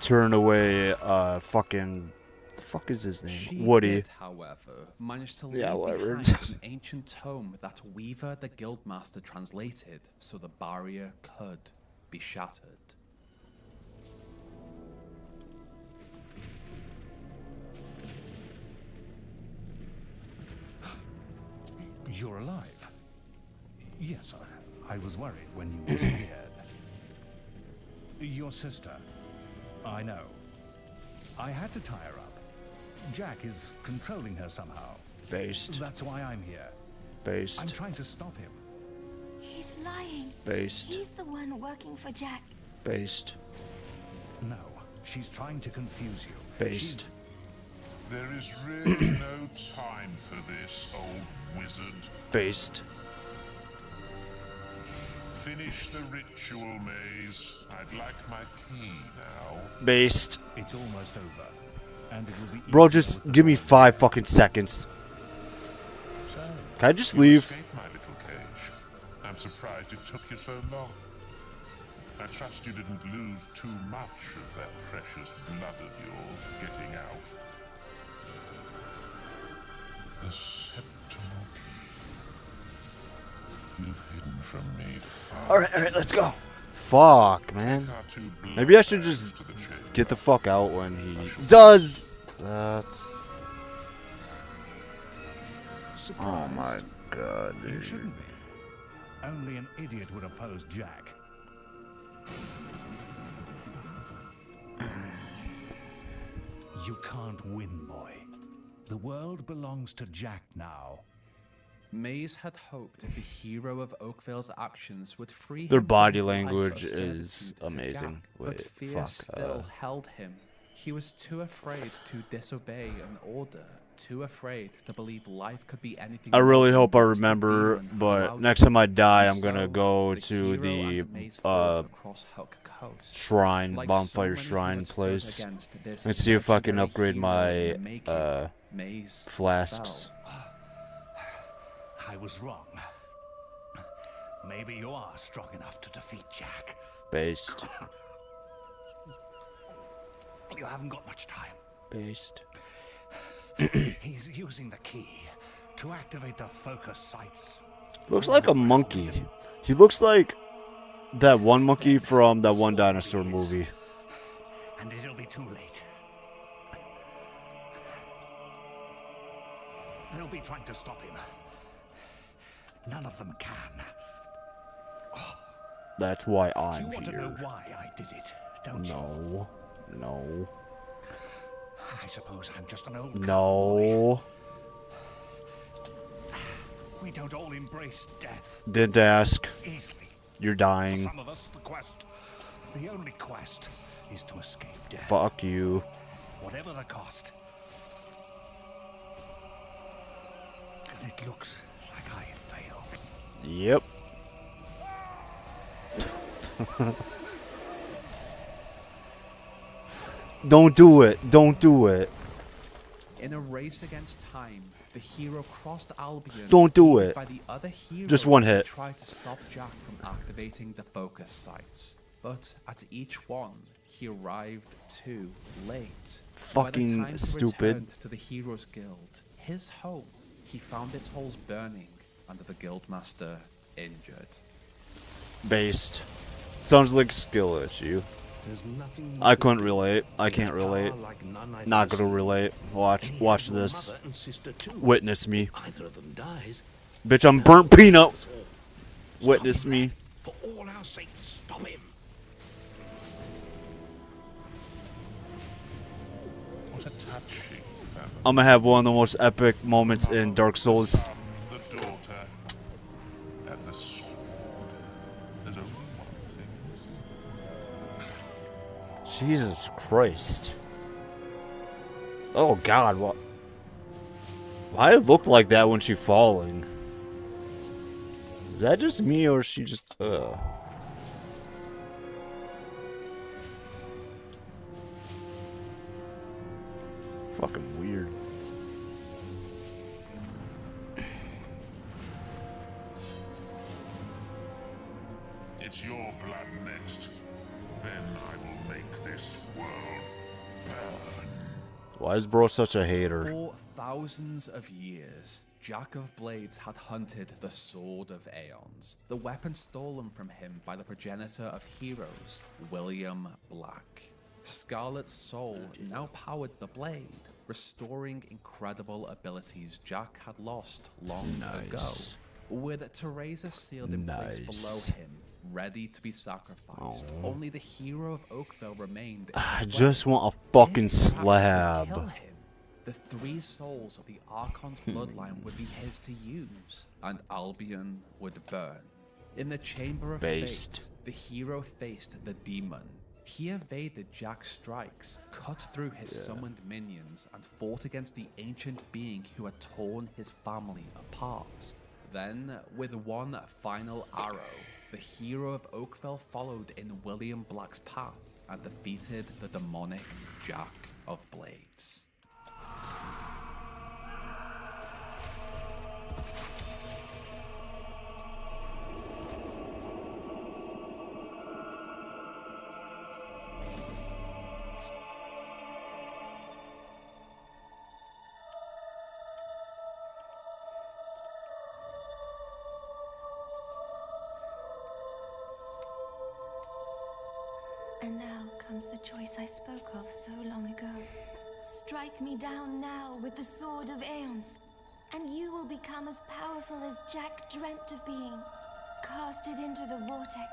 S1: turn away fucking the fuck is his name?
S19: She
S1: Woody.
S19: did, however, manage to
S1: Yeah,
S19: leave
S1: whatever.
S19: behind an ancient tome that Weaver the Guildmaster translated so the barrier could be shattered.
S2: You're alive. Yes, I was worried when you disappeared. Your sister. I know. I had to tie her up. Jack is controlling her somehow.
S1: Based.
S2: That's why I'm here.
S1: Based.
S2: I'm trying to stop him.
S6: He's lying.
S1: Based.
S6: He's the one working for Jack.
S1: Based.
S2: No, she's trying to confuse you.
S1: Based.
S14: There is really no time for this, old wizard.
S1: Based.
S14: Finish the ritual, Maze. I'd like my key now.
S1: Based.
S2: It's almost over. And it will be
S1: Bro, just give me 5 fucking seconds.
S14: So,
S1: Can I just
S14: you
S1: leave?
S14: escaped my little cage. I'm surprised it took you so long. I trust you didn't lose too much of that precious blood of yours getting out. The Septimal key. You've hidden from me.
S1: Alright, let's go. Fuck, man. Maybe I should just get the fuck out when he does that. Oh my god,
S2: You
S1: dude.
S2: shouldn't be. Only an idiot would oppose Jack. You can't win, boy. The world belongs to Jack now.
S19: Maze had hoped the hero of Oakvale's actions would free
S1: Their
S19: him from
S1: body
S19: his life
S1: language
S19: of
S1: is
S19: servitude to
S1: amazing.
S19: Jack,
S1: Wait,
S19: but fear
S1: fuck,
S19: still held him. He was too afraid to disobey an order, too afraid to believe life could be anything.
S1: I really
S19: more
S1: hope I
S19: than just a
S1: remember,
S19: demon
S1: but
S19: allowed
S1: next
S19: to
S1: time I
S19: be.
S1: die, I'm
S19: So,
S1: gonna go
S19: the
S1: to
S19: hero
S1: the
S19: and Maze fought across Hook Coast.
S1: shrine,
S19: Like
S1: bonfire
S19: so many who
S1: shrine
S19: had stood
S1: place,
S19: against this
S1: and see if I can
S19: legendary
S1: upgrade
S19: hero
S1: my
S19: in the making, Maze
S1: flasks.
S2: I was wrong. Maybe you are strong enough to defeat Jack.
S1: Based.
S2: You haven't got much time.
S1: Based.
S2: He's using the key to activate the focus sites.
S1: Looks like a monkey. He looks like that one monkey from that one dinosaur movie.
S2: And it'll be too late. They'll be trying to stop him. None of them can.
S1: That's why
S2: You
S1: I'm
S2: want to know
S1: here.
S2: why I did it, don't you?
S1: No. No.
S2: I suppose I'm just an old
S1: No.
S2: We don't all embrace death
S1: Didn't ask.
S2: easily.
S1: You're
S2: For
S1: dying.
S2: some of us, the only quest is to escape death.
S1: Fuck you.
S2: Whatever the cost. And it looks like I failed.
S1: Yep. Don't do it. Don't do it.
S19: In a race against time, the hero crossed Albion.
S1: Don't do
S19: aided
S1: it.
S19: By the other heroes
S1: Just one
S19: who
S1: hit.
S19: tried to stop Jack from activating the focus sites, but at each one, he arrived too late. By the
S1: Fucking
S19: time he
S1: stupid.
S19: returned to the Heroes Guild, his home, he found its halls burning and the Guildmaster injured.
S1: Based. Sounds like skill issue. I couldn't relate. I can't relate. Not gonna relate. Watch this. Witness me.
S8: Either of them dies.
S1: Bitch, I'm burnt peanut. Witness me.
S8: For all our sakes, stop him.
S14: What a touching family.
S1: I'm gonna have one of the most epic moments in Dark Souls.
S14: The daughter and the sword. There's only one thing.
S1: Jesus Christ. Oh God, what? Why it look like that when she falling? Is that just me or is she just fucking weird.
S14: It's your blood next. Then I will make this world
S1: Why is bro such a hater?
S19: For thousands of years, Jack of Blades had hunted the Sword of Aeons, the weapon stolen from him by the progenitor of heroes, William Black. Scarlet's soul now powered the blade, restoring incredible abilities Jack had lost long ago. With Teresa sealed in place below him, ready to be sacrificed, only the hero of Oakville remained.
S1: I just want a fucking slab.
S19: The 3 souls of the Archon's bloodline would be his to use, and Albion would burn. In the Chamber of Fate, the hero faced the demon. He evaded Jack's strikes, cut through his summoned minions, and fought against the ancient being who had torn his family apart. Then, with one final arrow, the hero of Oakville followed in William Black's path and defeated the demonic Jack of Blades.
S6: And now comes the choice I spoke of so long ago. Strike me down now with the Sword of Aeons, and you will become as powerful as Jack dreamt of being. Cast it into the vortex,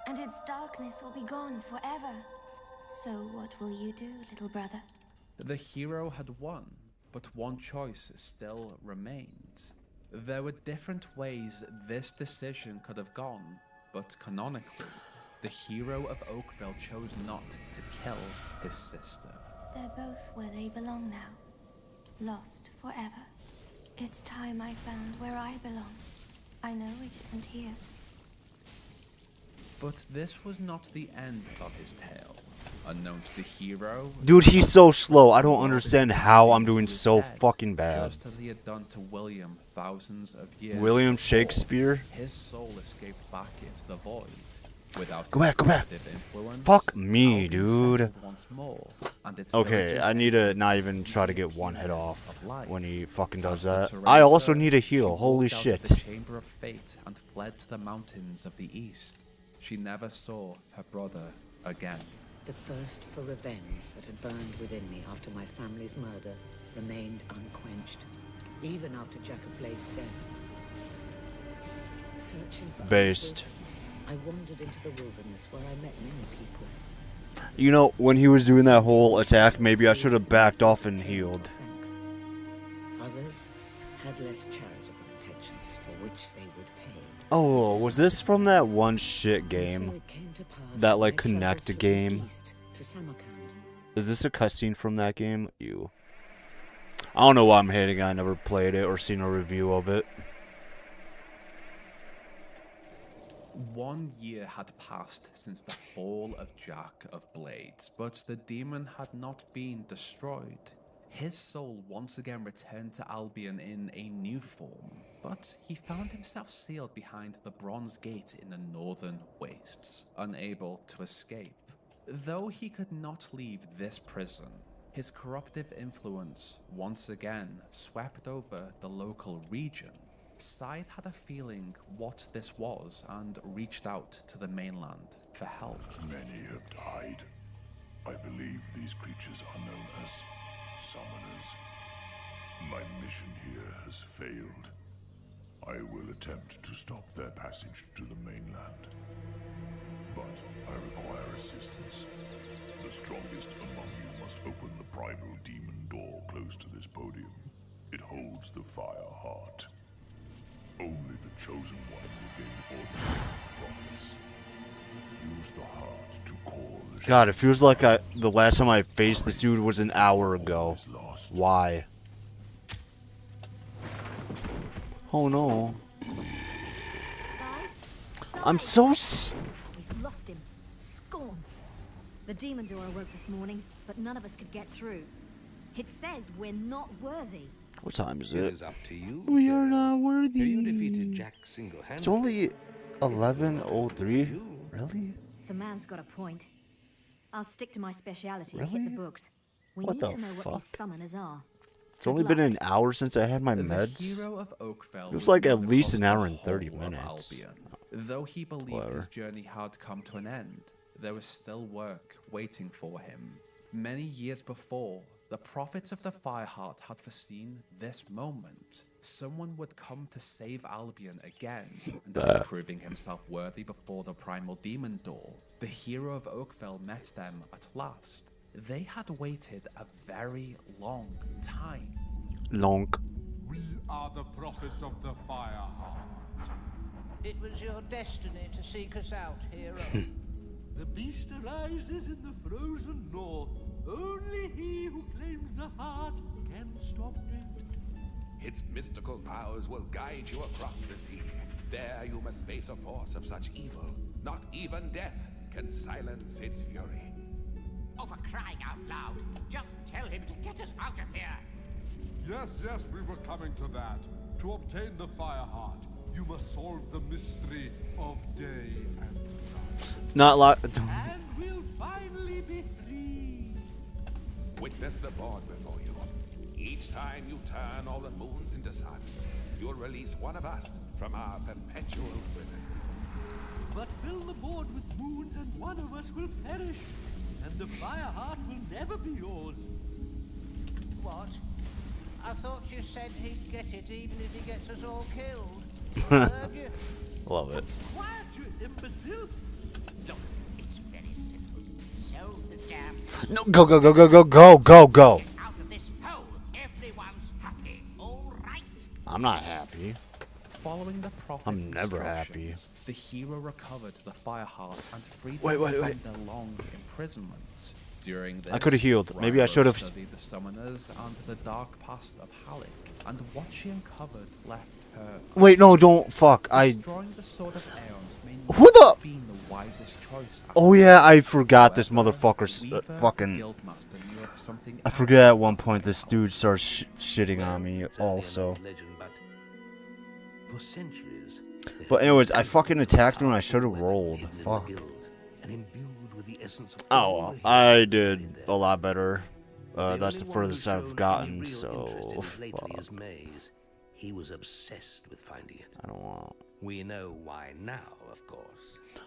S6: and its darkness will be gone forever. So what will you do, little brother?
S19: The hero had won, but one choice still remained. There were different ways this decision could have gone, but canonically, the hero of Oakville chose not to kill his sister.
S6: They're both where they belong now. Lost forever. It's time I found where I belong. I know it isn't here.
S19: But this was not the end of his tale. Unknown to the hero...
S1: Dude, he's so slow. I don't understand how I'm doing so fucking bad.
S19: Just as he had done to William thousands of years
S1: William
S19: before,
S1: Shakespeare?
S19: His soul escaped back into the void. Without
S1: Go back. Fuck me, dude. Okay, I need to not even try to get one head off when he fucking does that. I also need a heal. Holy shit.
S19: The Chamber of Fate and fled to the mountains of the east. She never saw her brother again.
S9: The thirst for revenge that had burned within me after my family's murder remained unquenched, even after Jack of Blades' death. Searching for
S1: Based.
S9: I wandered into the wilderness where I met many people.
S1: You know, when he was doing that whole attack, maybe I should have backed off and healed.
S9: Others had less charitable intentions for which they would pay.
S1: Oh, was this from that one shit game? That, like, Connect game? Is this a cutscene from that game? Ew. I don't know why I'm hating. I never played it or seen a review of it.
S19: 1 year had passed since the fall of Jack of Blades, but the demon had not been destroyed. His soul once again returned to Albion in a new form, but he found himself sealed behind the bronze gate in the northern wastes, unable to escape. Though he could not leave this prison, his corruptive influence once again swept over the local region. Scythe had a feeling what this was and reached out to the mainland for help.
S14: Many have died. I believe these creatures are known as summoners. My mission here has failed. I will attempt to stop their passage to the mainland. But I require assistance. The strongest among you must open the primal demon door close to this podium. It holds the fire heart. Only the chosen one will gain orders from the prophets. Use the heart to call the
S1: God, it feels like the last time I faced this dude was an hour ago. Why? Oh no. I'm so
S12: We've lost him. Scorn. The demon door awoke this morning, but none of us could get through. It says we're not worthy.
S1: What time is
S22: It
S1: it?
S22: is up to you.
S1: We are not worthy.
S22: You defeated Jack single-handedly.
S1: It's only 11:03. Really?
S12: The man's got a point. I'll stick to my speciality and hit the books. We
S1: What
S12: need
S1: the
S12: to know what these
S1: fuck?
S12: summoners are.
S1: It's only been an hour since I had my
S19: The
S1: meds.
S19: hero of Oakville
S1: It was like at
S19: known
S1: least
S19: across
S1: an hour
S19: the
S1: and 30
S19: whole of
S1: minutes.
S19: Albion. Though he believed
S1: Whatever.
S19: his journey had come to an end, there was still work waiting for him. Many years before, the prophets of the Fireheart had foreseen this moment. Someone would come to save Albion again, and after proving himself worthy before the primal demon door, the hero of Oakville met them at last. They had waited a very long time.
S1: Long.
S13: We are the prophets of the Fireheart.
S20: It was your destiny to seek us out, hero.
S15: The beast arises in the frozen north. Only he who claims the heart can stop it.
S8: Its mystical powers will guide you across the sea. There you must face a force of such evil. Not even death can silence its fury.
S20: Oh, for crying out loud, just tell him to get us out of here.
S13: Yes, we were coming to that. To obtain the Fireheart, you must solve the mystery of day and night.
S1: Not like.
S15: And we'll finally be free.
S8: Witness the board before you. Each time you turn all the moons into suns, you'll release one of us from our perpetual prison.
S15: But fill the board with moons and one of us will perish. And the Fireheart will never be yours.
S20: What? I thought you said he'd get it even if he gets us all killed. Heard you?
S1: Love it.
S15: Quiet, you imbecile!
S20: Look, it's very simple. So the damn...
S1: No, go.
S20: Get out of this hole. Everyone's happy, all right?
S1: I'm not happy.
S19: Following the prophet's
S1: I'm never happy.
S19: instructions, the hero recovered the Fireheart and freed
S1: Wait.
S19: them from their long imprisonment. During this,
S1: I coulda healed. Maybe I
S19: Ryro
S1: should've-
S19: studied the summoners and the dark past of Halleck, and what she uncovered left her.
S1: Wait, no, don't. Fuck.
S19: Destroying the Sword of Aeons may not
S1: Who the-
S19: have been the wisest choice.
S1: Oh yeah, I forgot this motherfucker's
S19: Weaver,
S1: fucking.
S19: Guildmaster, knew of something
S1: I forget at one point this dude starts shitting on me also.
S16: Legend, but for centuries.
S1: But anyways, I fucking attacked him and I should have rolled. Fuck.
S16: And imbued with the essence of
S1: Oh well, I did a lot better. That's the furthest I've gotten, so fuck.
S16: Maze, he was obsessed with finding it.
S1: I don't want.
S16: We know why now, of course.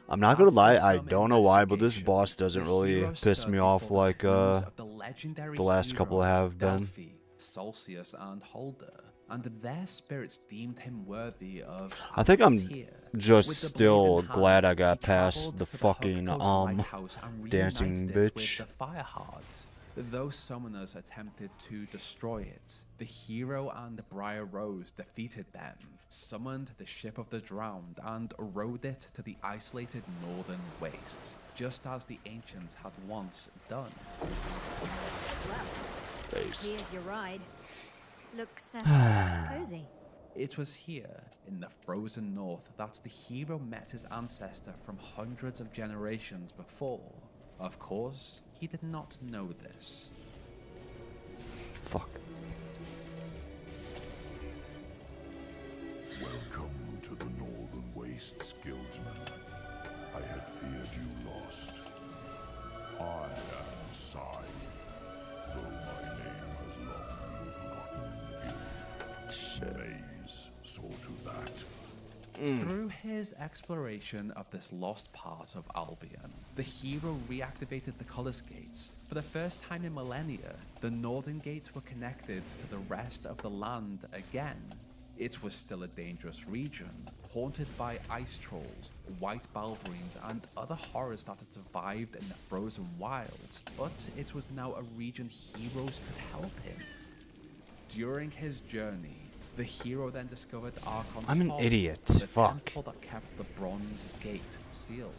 S1: I'm not gonna lie, I don't know why, but this boss doesn't really piss me off like the last couple have been.
S19: Solcius and Holder, and their spirits deemed him worthy of.
S1: I think I'm
S19: here.
S1: just
S19: With the
S1: still
S19: blade in
S1: glad I
S19: hand,
S1: got
S19: he
S1: past
S19: traveled
S1: the
S19: to
S1: fucking
S19: Huck Coast lighthouse and
S1: dancing
S19: reunited it
S1: bitch.
S19: With the Fireheart. Those summoners attempted to destroy it. The hero and Briar Rose defeated them, summoned the Ship of the Drowned, and rowed it to the isolated northern wastes, just as the ancients had once done.
S1: Based.
S12: Here's your ride. Looks cozy.
S19: It was here, in the frozen north, that the hero met his ancestor from hundreds of generations before. Of course, he did not know this.
S1: Fuck.
S14: Welcome to the Northern Wastes, Guildsman. I had feared you lost. I am Scythe, though my name has long been forgotten. Maze saw to that.
S19: Through his exploration of this lost part of Albion, the hero reactivated the Colors Gates. For the first time in millennia, the Northern Gates were connected to the rest of the land again. It was still a dangerous region, haunted by ice trolls, white balverines, and other horrors that had survived in the frozen wilds, but it was now a region heroes could help him. During his journey, the hero then discovered Archon's
S1: I'm an
S19: Fall,
S1: idiot.
S19: the
S1: Fuck.
S19: temple that kept the Bronze Gate sealed.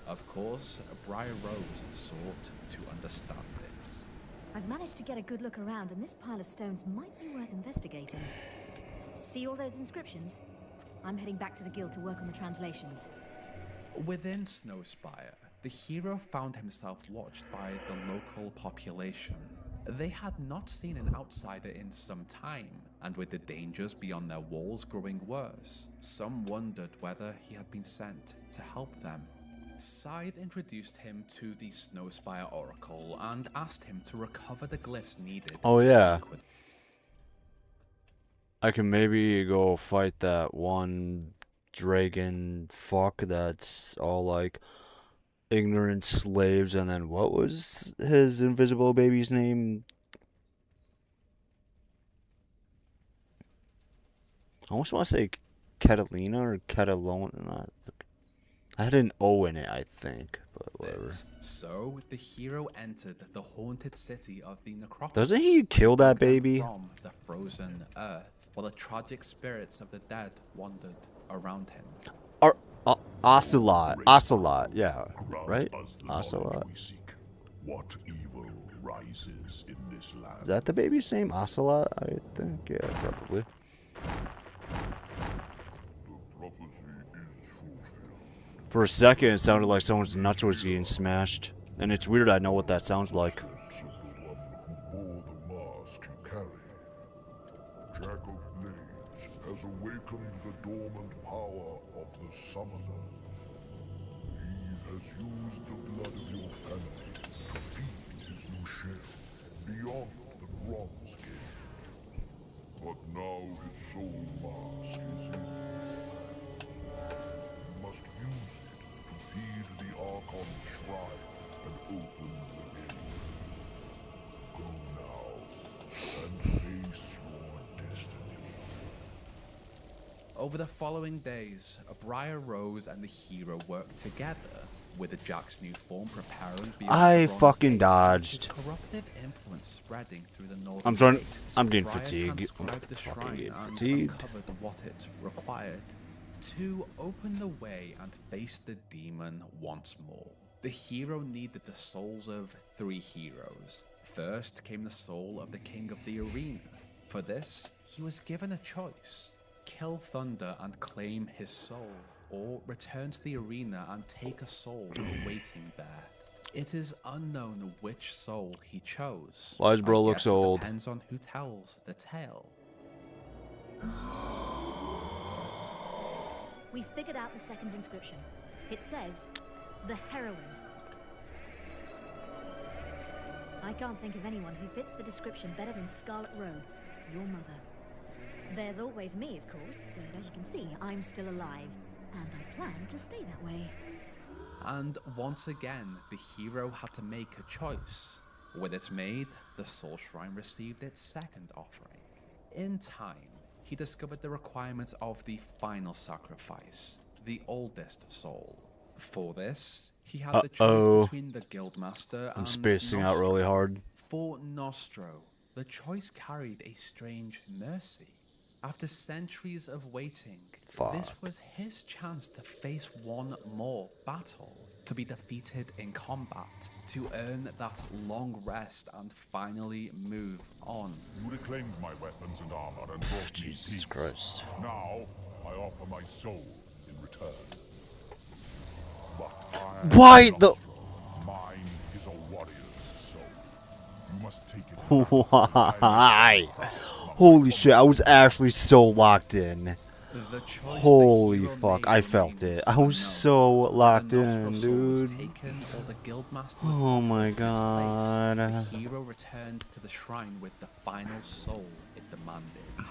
S19: Of course, Briar Rose sought to understand it.
S12: I've managed to get a good look around, and this pile of stones might be worth investigating. See all those inscriptions? I'm heading back to the guild to work on the translations.
S19: Within Snowspire, the hero found himself watched by the local population. They had not seen an outsider in some time, and with the dangers beyond their walls growing worse, some wondered whether he had been sent to help them. Scythe introduced him to the Snowspire Oracle and asked him to recover the glyphs needed.
S1: Oh
S19: to
S1: yeah.
S19: speak with
S1: I can maybe go fight that one dragon fuck that's all like ignorant slaves, and then what was his invisible baby's name? I almost want to say Catalina or Catalona. I had an O in it, I think, but whatever.
S19: So the hero entered the haunted city of the Necropolis.
S1: Doesn't he kill that baby?
S19: From the frozen earth, while the tragic spirits of the dead wandered around him.
S1: Ocelot, yeah, right? Ocelot.
S11: What evil rises in this land?
S1: Is that the baby's name? Ocelot, I think. Yeah, probably. For a second, it sounded like someone's nuts was getting smashed, and it's weird. I know what that sounds like.
S14: Jack of Blades has awakened the dormant power of the Summoners. He has used the blood of your family to feed his new shell beyond the Bronze Gate. But now his soul mask is in. You must use it to feed the Archon's shrine and open the gate. Go now and face your destiny.
S19: Over the following days, Briar Rose and the hero worked together, with Jack's new form preparing beyond
S1: I
S19: the Bronze
S1: fucking
S19: Gate,
S1: dodged.
S19: his corruptive influence spreading through the northern
S1: I'm sorry.
S19: wastes.
S1: I'm getting
S19: Briar
S1: fatigued.
S19: transcribed the
S1: Fucking
S19: shrine
S1: getting
S19: and
S1: fatigued.
S19: uncovered what it required to open the way and face the demon once more. The hero needed the souls of 3 heroes. First came the soul of the King of the Arena. For this, he was given a choice: kill Thunder and claim his soul, or return to the arena and take a soul waiting there. It is unknown which soul he chose.
S1: Why does bro
S19: I
S1: look
S19: guess
S1: so
S19: it
S1: old?
S19: Depends on who tells the tale.
S12: We figured out the second inscription. It says, the heroine. I can't think of anyone who fits the description better than Scarlet Robe, your mother. There's always me, of course, but as you can see, I'm still alive, and I plan to stay that way.
S19: And once again, the hero had to make a choice. With it made, the Soul Shrine received its second offering. In time, he discovered the requirements of the final sacrifice, the oldest soul. For this, he had the choice between the Guildmaster
S1: I'm
S19: and
S1: spacing out
S19: Nostro.
S1: really hard.
S19: For Nostro, the choice carried a strange mercy. After centuries of waiting, this was his chance to face one more battle, to be defeated in combat, to earn that long rest and finally move on.
S14: You reclaimed my weapons and armor and brought me
S1: Jesus
S14: peace.
S1: Christ.
S14: Now, I offer my soul in return. But I am
S1: Why
S14: not
S1: the-
S14: strong. Mine is a warrior's soul. You must take it.
S1: Why? Holy shit, I was actually so locked in. Holy fuck, I felt it. I was so locked in, dude. Oh my god.
S19: The hero returned to the shrine with the final soul it demanded.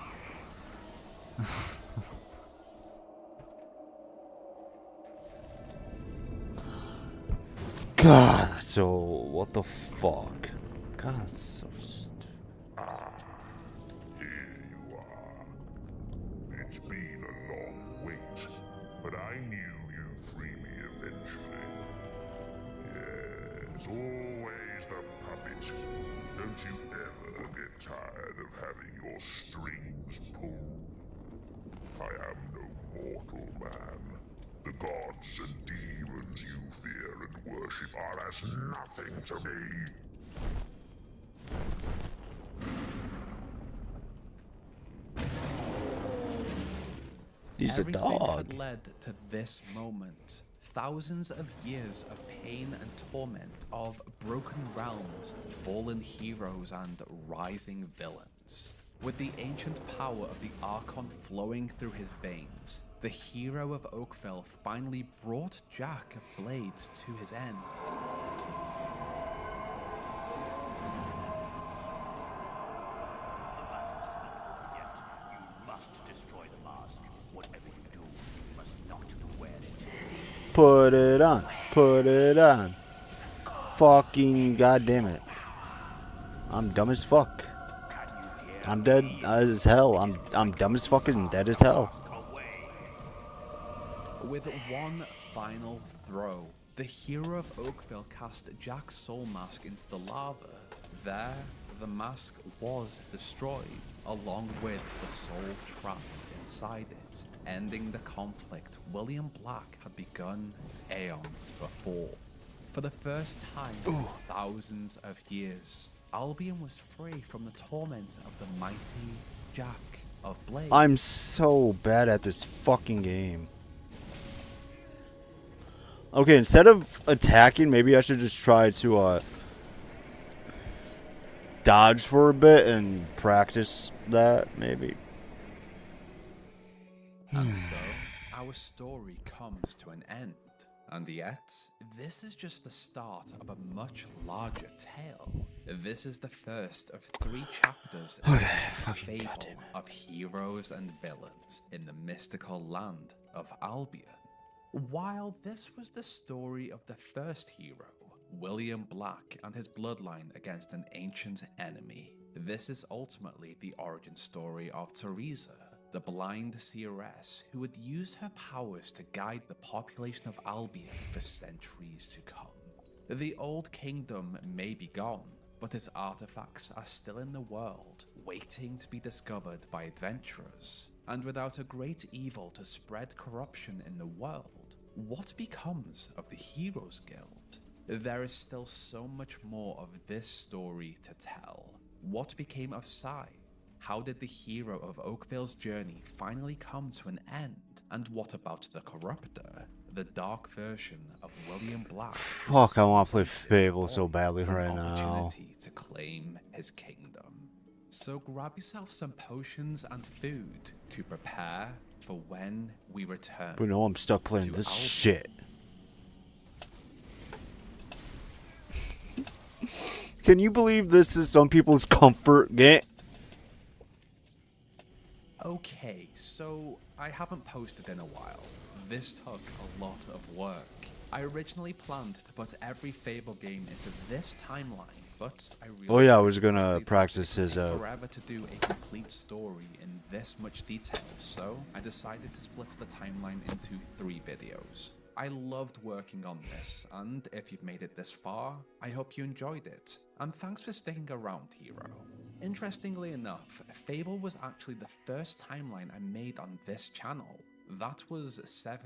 S1: God, so what the fuck? God, that's so stupid.
S14: Here you are. It's been a long wait, but I knew you'd free me eventually. Yes, always the puppet. Don't you ever get tired of having your strings pulled? I am no mortal man. The gods and demons you fear and worship are as nothing to me.
S1: He's a
S19: Everything
S1: dog.
S19: had led to this moment. Thousands of years of pain and torment, of broken realms, fallen heroes, and rising villains. With the ancient power of the Archon flowing through his veins, the hero of Oakville finally brought Jack of Blades to his end.
S4: You must destroy the mask. Whatever you do, you must not wear it.
S1: Put it on. Put it on. Fucking goddamn it. I'm dumb as fuck. I'm dead as hell. I'm dumb as fuck and dead as hell.
S19: With one final throw, the hero of Oakville cast Jack's soul mask into the lava. There, the mask was destroyed, along with the soul trapped inside it, ending the conflict William Black had begun aeons before. For the first time in thousands of years, Albion was free from the torment of the mighty Jack of Blades.
S1: I'm so bad at this fucking game. Okay, instead of attacking, maybe I should just try to dodge for a bit and practice that, maybe.
S19: And so, our story comes to an end. And yet, this is just the start of a much larger tale. This is the first of 3 chapters in the fable of heroes and villains in the mystical land of Albion. While this was the story of the first hero, William Black and his bloodline against an ancient enemy, this is ultimately the origin story of Teresa, the blind seeress who would use her powers to guide the population of Albion for centuries to come. The old kingdom may be gone, but its artifacts are still in the world, waiting to be discovered by adventurers. And without a great evil to spread corruption in the world, what becomes of the Heroes Guild? There is still so much more of this story to tell. What became of Sai? How did the hero of Oakville's journey finally come to an end? And what about the Corruptor, the dark version of William Black?
S1: Fuck, I want to play Fable so badly right now.
S19: Opportunity to claim his kingdom. So grab yourself some potions and food to prepare for when we return.
S1: But no, I'm stuck playing this shit. Can you believe this is some people's comfort game?
S19: Okay, so I haven't posted in a while. This took a lot of work. I originally planned to put every Fable game into this timeline, but I realized
S1: Oh yeah, I was gonna practice his
S19: forever to do a complete story in this much detail, so I decided to split the timeline into 3 videos. I loved working on this, and if you've made it this far, I hope you enjoyed it. And thanks for sticking around, hero. Interestingly enough, Fable was actually the first timeline I made on this channel. That was 7.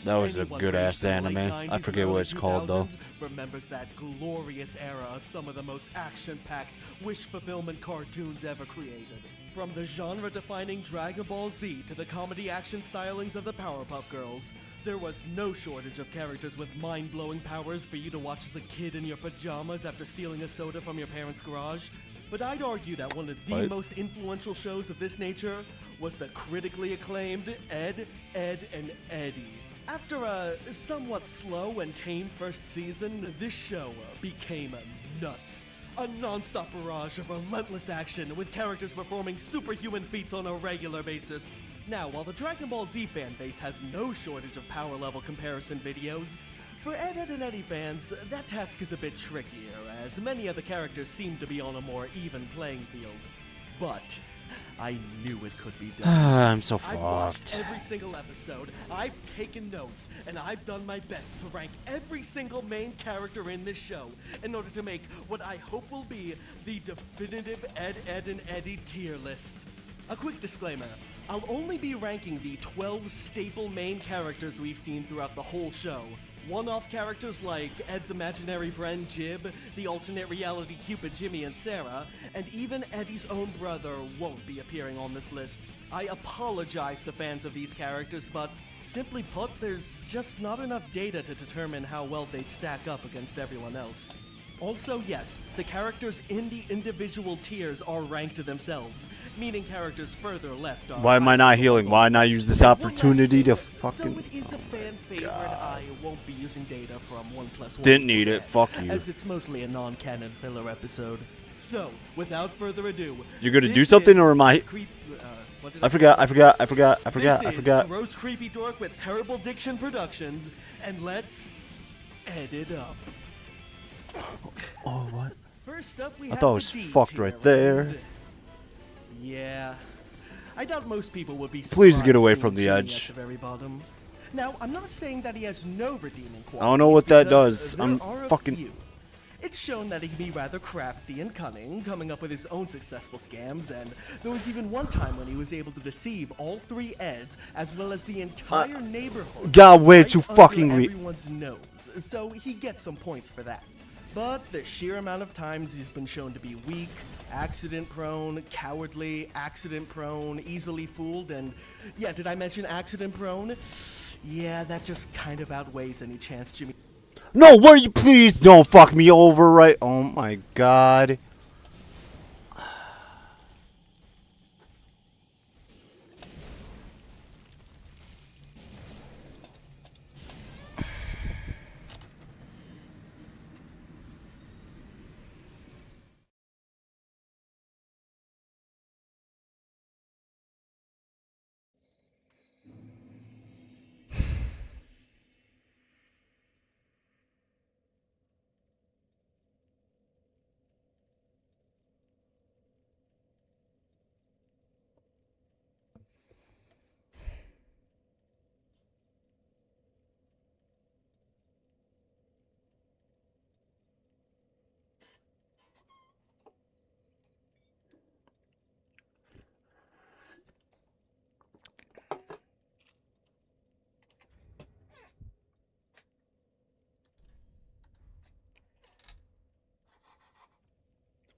S1: That was a good ass anime. I forget what it's called though.
S17: Remembers that glorious era of some of the most action-packed, wish-fulfillment cartoons ever created. From the genre-defining Dragon Ball Z to the comedy action stylings of the Powerpuff Girls, there was no shortage of characters with mind-blowing powers for you to watch as a kid in your pajamas after stealing a soda from your parents' garage. But I'd argue that one of the most influential shows of this nature was the critically acclaimed Ed, Edd and Eddy. After a somewhat slow and tame first season, this show became nuts. A non-stop barrage of relentless action with characters performing superhuman feats on a regular basis. Now, while the Dragon Ball Z fan base has no shortage of power level comparison videos, for Ed, Edd and Eddy fans, that task is a bit trickier, as many of the characters seem to be on a more even playing field. But I knew it could be done.
S1: I'm so
S17: I've watched
S1: fucked.
S17: every single episode, I've taken notes, and I've done my best to rank every single main character in this show in order to make what I hope will be the definitive Ed, Edd and Eddy tier list. A quick disclaimer, I'll only be ranking the 12 staple main characters we've seen throughout the whole show. One-off characters like Ed's imaginary friend Jib, the alternate reality Cupid Jimmy and Sarah, and even Eddie's own brother won't be appearing on this list. I apologize to fans of these characters, but simply put, there's just not enough data to determine how well they'd stack up against everyone else. Also, yes, the characters in the individual tiers are ranked to themselves, meaning characters further left are...
S1: Why am I not healing? Why not use this opportunity to
S17: Though
S1: fucking...
S17: it is a fan favorite, I won't be using data from 1+1.
S1: Didn't need it, fuck you.
S17: As it's mostly a non-canon filler episode. So, without further ado...
S1: You're gonna do
S17: this
S1: something
S17: is
S1: or am I...
S17: what did
S1: I forgot.
S17: This is Gross Creepy Dork with Terrible Diction Productions, and let's... add it up.
S1: Oh, what?
S17: First up, we
S1: I
S17: have
S1: thought it
S17: the
S1: was
S17: D
S1: fucked
S17: tier,
S1: right there.
S17: and- Yeah. I doubt most people would be
S1: Please get away
S17: surprised
S1: from the
S17: seeing Jimmy
S1: edge.
S17: At the very bottom. Now, I'm not saying that he has no redeeming qualities.
S1: I don't know what that
S17: because
S1: does.
S17: there
S1: I'm
S17: are a
S1: fucking...
S17: few. It's shown that he can be rather crafty and cunning, coming up with his own successful scams, and there was even one time when he was able to deceive all 3 Eds, as well as the entire neighborhood.
S1: Got way
S17: right
S1: too
S17: under
S1: fucking
S17: everyone's nose, so he gets some points for that. But the sheer amount of times he's been shown to be weak, accident-prone, cowardly, accident-prone, easily fooled, and yeah, did I mention accident-prone? Yeah, that just kind of outweighs any chance Jimmy...
S1: No, where you please don't fuck me over, right? Oh my god.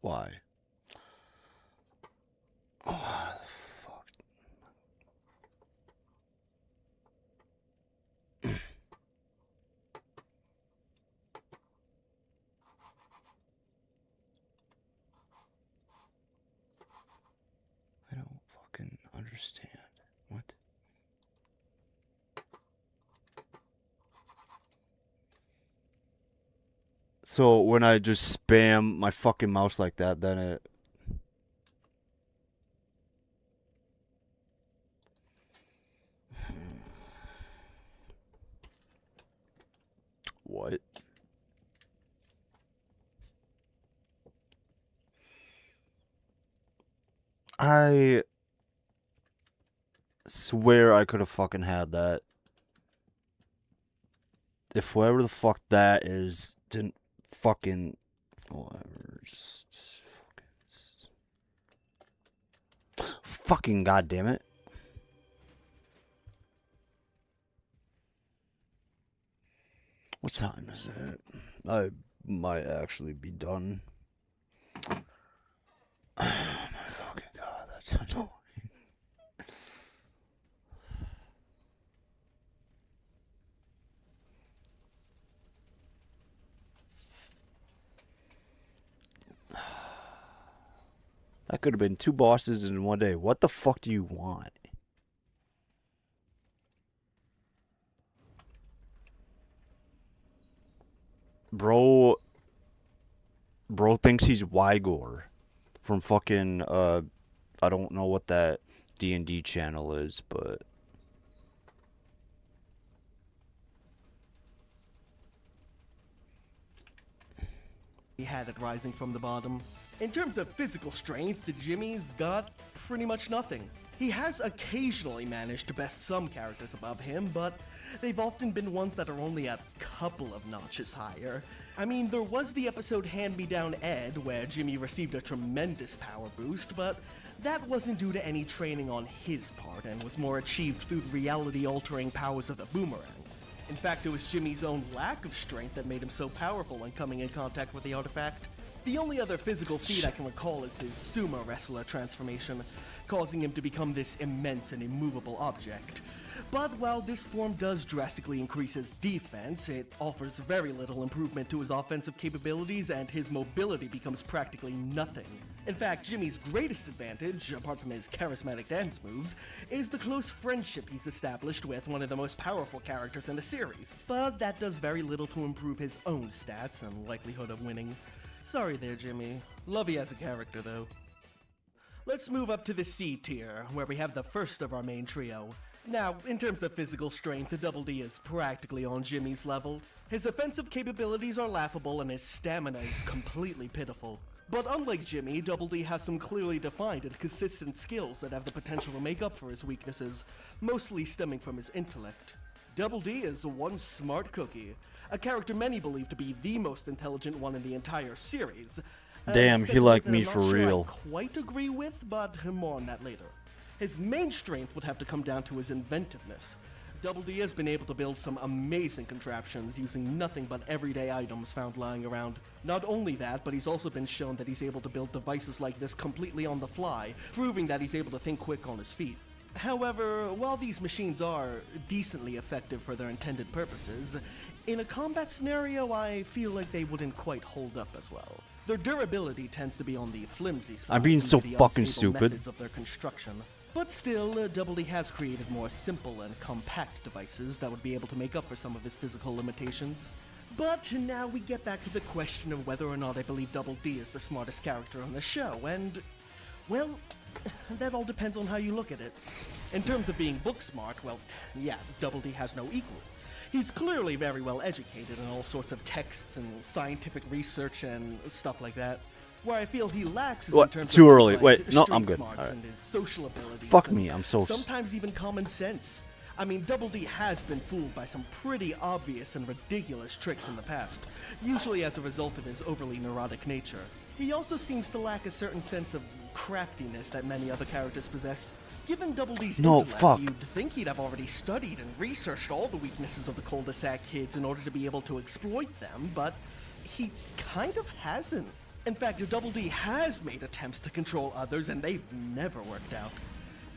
S1: Why? Oh, the fuck. I don't fucking understand. What? So when I just spam my fucking mouse like that, then it... What? I swear I could have fucking had that. If whoever the fuck that is didn't fucking... Whatever, just... Fucking goddamn it. What time is it? I might actually be done. Oh my fucking god, that's annoying. That could have been 2 bosses in one day. What the fuck do you want? Bro thinks he's Wygor from fucking, I don't know what that D&D channel is, but...
S17: He had it rising from the bottom. In terms of physical strength, Jimmy's got pretty much nothing. He has occasionally managed to best some characters above him, but they've often been ones that are only a couple of notches higher. I mean, there was the episode Hand Me Down Ed, where Jimmy received a tremendous power boost, but that wasn't due to any training on his part and was more achieved through the reality-altering powers of the boomerang. In fact, it was Jimmy's own lack of strength that made him so powerful when coming in contact with the artifact. The only other physical feat I can recall is his sumo wrestler transformation, causing him to become this immense and immovable object. But while this form does drastically increase his defense, it offers very little improvement to his offensive capabilities, and his mobility becomes practically nothing. In fact, Jimmy's greatest advantage, apart from his charismatic dance moves, is the close friendship he's established with one of the most powerful characters in the series. But that does very little to improve his own stats and likelihood of winning. Sorry there, Jimmy. Love you as a character, though. Let's move up to the C tier, where we have the first of our main trio. Now, in terms of physical strength, Double D is practically on Jimmy's level. His offensive capabilities are laughable and his stamina is completely pitiful. But unlike Jimmy, Double D has some clearly defined and consistent skills that have the potential to make up for his weaknesses, mostly stemming from his intellect. Double D is one smart cookie, a character many believe to be the most intelligent one in the entire series.
S1: Damn, he like me for real.
S17: I quite agree with, but more on that later. His main strength would have to come down to his inventiveness. Double D has been able to build some amazing contraptions using nothing but everyday items found lying around. Not only that, but he's also been shown that he's able to build devices like this completely on the fly, proving that he's able to think quick on his feet. However, while these machines are decently effective for their intended purposes, in a combat scenario I feel like they wouldn't quite hold up as well. Their durability tends to be on the flimsy side.
S1: I'm being
S17: due
S1: so
S17: to the
S1: fucking
S17: unstable
S1: stupid.
S17: methods of their construction. But still, Double D has created more simple and compact devices that would be able to make up for some of his physical limitations. But now we get back to the question of whether or not I believe Double D is the smartest character on the show, and, well, that all depends on how you look at it. In terms of being book smart, well, yeah, Double D has no equal. He's clearly very well educated in all sorts of texts and scientific research and stuff like that. Where I feel he lacks is
S1: What?
S17: in terms
S1: Too
S17: of
S1: early.
S17: like,
S1: Wait, no,
S17: street
S1: I'm good.
S17: smarts
S1: All right.
S17: and his social abilities.
S1: Fuck
S17: and
S1: me, I'm so
S17: sometimes even common sense. I mean, Double D has been fooled by some pretty obvious and ridiculous tricks in the past, usually as a result of his overly neurotic nature. He also seems to lack a certain sense of craftiness that many other characters possess. Given Double D's
S1: No,
S17: intellect,
S1: fuck.
S17: you'd think he'd have already studied and researched all the weaknesses of the cul-de-sac kids in order to be able to exploit them, but he kind of hasn't. In fact, Double D has made attempts to control others, and they've never worked out.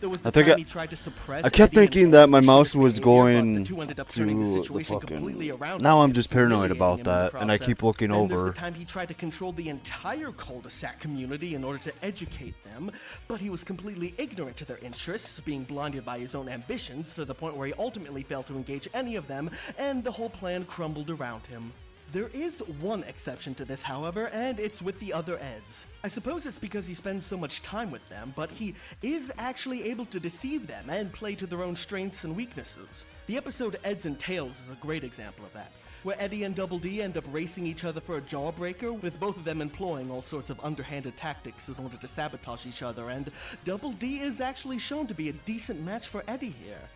S17: There was the
S1: I think
S17: time he tried to suppress
S1: I kept
S17: Eddie and
S1: thinking that my
S17: Ed's
S1: mouse
S17: sugar
S1: was
S17: behavior, but
S1: going
S17: the two ended up turning the
S1: to the
S17: situation completely
S1: fucking.
S17: around
S1: Now
S17: on
S1: I'm
S17: him,
S1: just paranoid
S17: humiliating
S1: about
S17: him in the
S1: that, and I keep
S17: process.
S1: looking
S17: And there's
S1: over.
S17: the time he tried to control the entire cul-de-sac community in order to educate them, but he was completely ignorant to their interests, being blinded by his own ambitions to the point where he ultimately failed to engage any of them, and the whole plan crumbled around him. There is one exception to this, however, and it's with the other Eds. I suppose it's because he spends so much time with them, but he is actually able to deceive them and play to their own strengths and weaknesses. The episode Eds and Tails is a great example of that, where Eddie and Double D end up racing each other for a jawbreaker, with both of them employing all sorts of underhanded tactics in order to sabotage each other, and Double D is actually shown to be a decent match for Eddie here.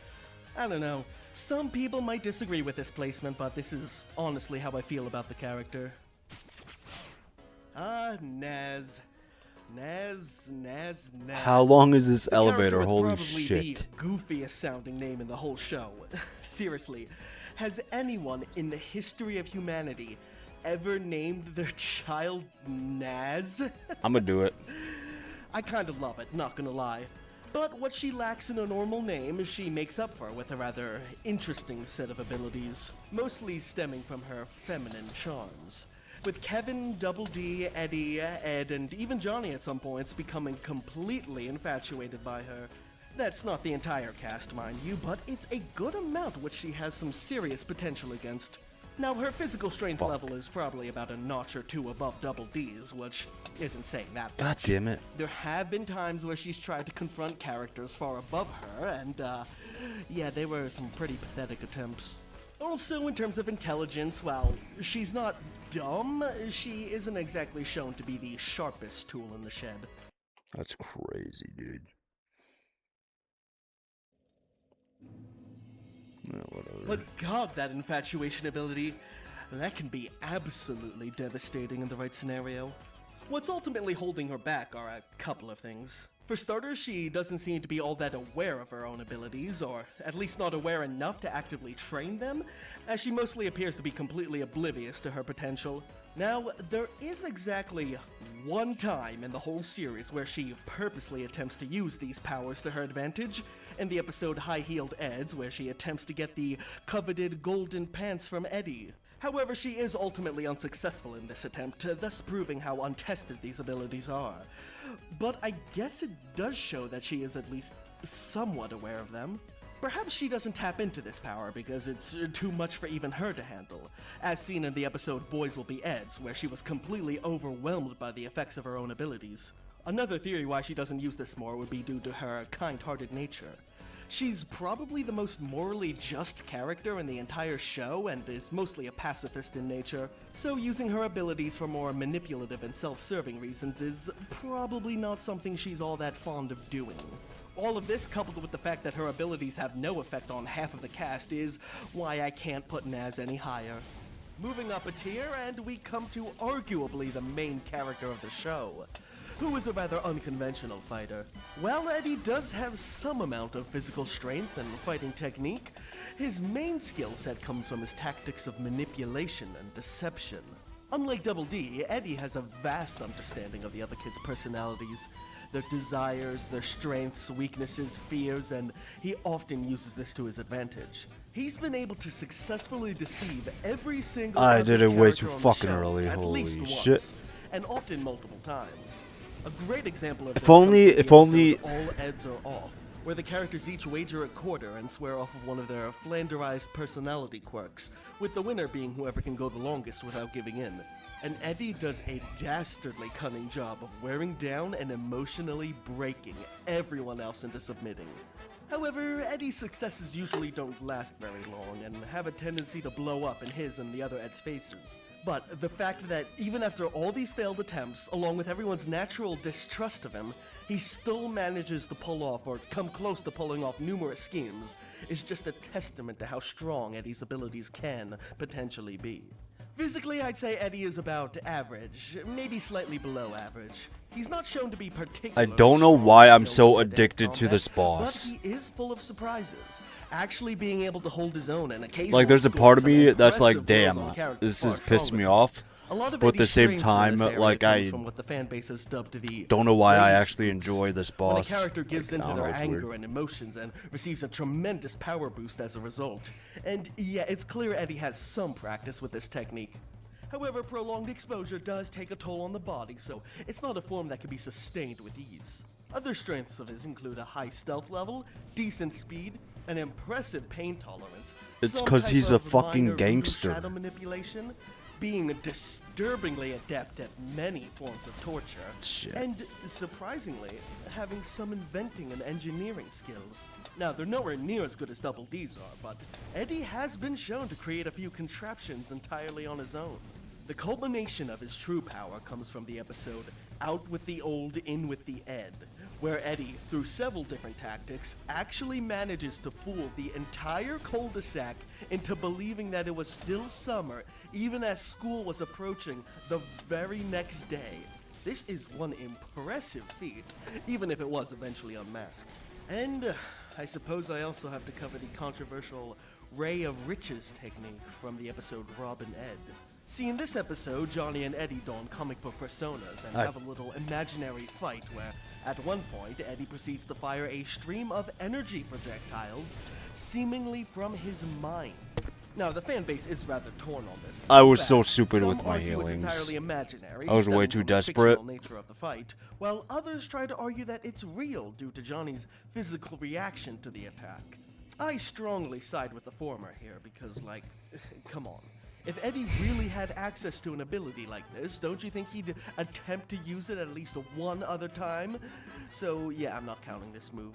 S17: I don't know. Some people might disagree with this placement, but this is honestly how I feel about the character. Naz.
S1: How long is this
S17: The
S1: elevator?
S17: character with
S1: Holy
S17: probably
S1: shit.
S17: the goofiest sounding name in the whole show. Seriously, has anyone in the history of humanity ever named their child Naz?
S1: I'm gonna do it.
S17: I kind of love it, not gonna lie. But what she lacks in a normal name, she makes up for with a rather interesting set of abilities, mostly stemming from her feminine charms. With Kevin, Double D, Eddie, Ed, and even Johnny at some points becoming completely infatuated by her. That's not the entire cast, mind you, but it's a good amount which she has some serious potential against. Now, her physical strength level is probably about a notch or two above Double D's, which isn't saying that much.
S1: God damn it.
S17: There have been times where she's tried to confront characters far above her, and, yeah, they were some pretty pathetic attempts. Also, in terms of intelligence, well, she's not dumb, she isn't exactly shown to be the sharpest tool in the shed.
S1: That's crazy, dude. Whatever.
S17: But god, that infatuation ability, that can be absolutely devastating in the right scenario. What's ultimately holding her back are a couple of things. For starters, she doesn't seem to be all that aware of her own abilities, or at least not aware enough to actively train them, as she mostly appears to be completely oblivious to her potential. Now, there is exactly one time in the whole series where she purposely attempts to use these powers to her advantage, in the episode High-Heeled Eds, where she attempts to get the coveted golden pants from Eddie. However, she is ultimately unsuccessful in this attempt, thus proving how untested these abilities are. But I guess it does show that she is at least somewhat aware of them. Perhaps she doesn't tap into this power because it's too much for even her to handle, as seen in the episode Boys Will Be Eds, where she was completely overwhelmed by the effects of her own abilities. Another theory why she doesn't use this more would be due to her kind-hearted nature. She's probably the most morally just character in the entire show and is mostly a pacifist in nature, so using her abilities for more manipulative and self-serving reasons is probably not something she's all that fond of doing. All of this, coupled with the fact that her abilities have no effect on half of the cast, is why I can't put Naz any higher. Moving up a tier, and we come to arguably the main character of the show, who is a rather unconventional fighter. While Eddie does have some amount of physical strength and fighting technique, his main skill set comes from his tactics of manipulation and deception. Unlike Double D, Eddie has a vast understanding of the other kids' personalities, their desires, their strengths, weaknesses, fears, and he often uses this to his advantage. He's been able to successfully deceive every single
S1: I
S17: other
S1: did it way
S17: character
S1: too
S17: on the
S1: fucking
S17: show
S1: early,
S17: at
S1: holy
S17: least
S1: shit.
S17: once, and often multiple times. A great example of
S1: If
S17: this comes
S1: only-
S17: from the
S1: if only-
S17: episode All Eds Are Off, where the characters each wager a quarter and swear off of one of their flanderized personality quirks, with the winner being whoever can go the longest without giving in. And Eddie does a dastardly cunning job of wearing down and emotionally breaking everyone else into submitting. However, Eddie's successes usually don't last very long and have a tendency to blow up in his and the other Eds' faces. But the fact that even after all these failed attempts, along with everyone's natural distrust of him, he still manages to pull off or come close to pulling off numerous schemes is just a testament to how strong Eddie's abilities can potentially be. Physically, I'd say Eddie is about average, maybe slightly below average. He's not shown to be
S1: I
S17: particularly
S1: don't know
S17: strong
S1: why
S17: in
S1: I'm
S17: skill
S1: so
S17: or adept
S1: addicted to
S17: combat,
S1: this boss.
S17: But he is full of surprises, actually being able to hold his own and occasionally
S1: Like, there's a
S17: score
S1: part of
S17: some
S1: me that's like,
S17: impressive blows
S1: damn,
S17: on characters
S1: this
S17: far
S1: is pissing
S17: stronger
S1: me
S17: than him.
S1: off.
S17: A lot of
S1: But at the
S17: Eddie's
S1: same
S17: strength in
S1: time,
S17: this area
S1: like,
S17: comes
S1: I
S17: from what the fan base has dubbed the
S1: don't know why I
S17: rage
S1: actually
S17: boost.
S1: enjoy this
S17: When a
S1: boss.
S17: character gives
S1: Like, I
S17: into
S1: don't know,
S17: their
S1: it's
S17: anger
S1: weird.
S17: and emotions and receives a tremendous power boost as a result. And yeah, it's clear Eddie has some practice with this technique. However, prolonged exposure does take a toll on the body, so it's not a form that can be sustained with ease. Other strengths of his include a high stealth level, decent speed, an impressive pain tolerance.
S1: It's
S17: some
S1: 'cause
S17: type
S1: he's a
S17: of
S1: fucking
S17: minor voodoo
S1: gangster.
S17: shadow manipulation, being disturbingly adept at many forms of torture,
S1: Shit.
S17: and surprisingly, having some inventing and engineering skills. Now, they're nowhere near as good as Double D's are, but Eddie has been shown to create a few contraptions entirely on his own. The culmination of his true power comes from the episode Out with the Old, In with the Ed, where Eddie, through several different tactics, actually manages to fool the entire cul-de-sac into believing that it was still summer, even as school was approaching the very next day. This is one impressive feat, even if it was eventually unmasked. And I suppose I also have to cover the controversial Ray of Riches technique from the episode Rob and Ed. See, in this episode, Johnny and Eddie don comic book personas and have a little imaginary fight where, at one point, Eddie proceeds to fire a stream of energy projectiles, seemingly from his mind. Now, the fan base is rather torn on this.
S1: I was
S17: In
S1: so
S17: fact,
S1: stupid
S17: some
S1: with my
S17: argue it's
S1: healings.
S17: entirely imaginary,
S1: I was way
S17: stemming
S1: too
S17: from the
S1: desperate.
S17: fictional nature of the fight, while others try to argue that it's real due to Johnny's physical reaction to the attack. I strongly side with the former here because, like, come on. If Eddie really had access to an ability like this, don't you think he'd attempt to use it at least one other time? So yeah, I'm not counting this move.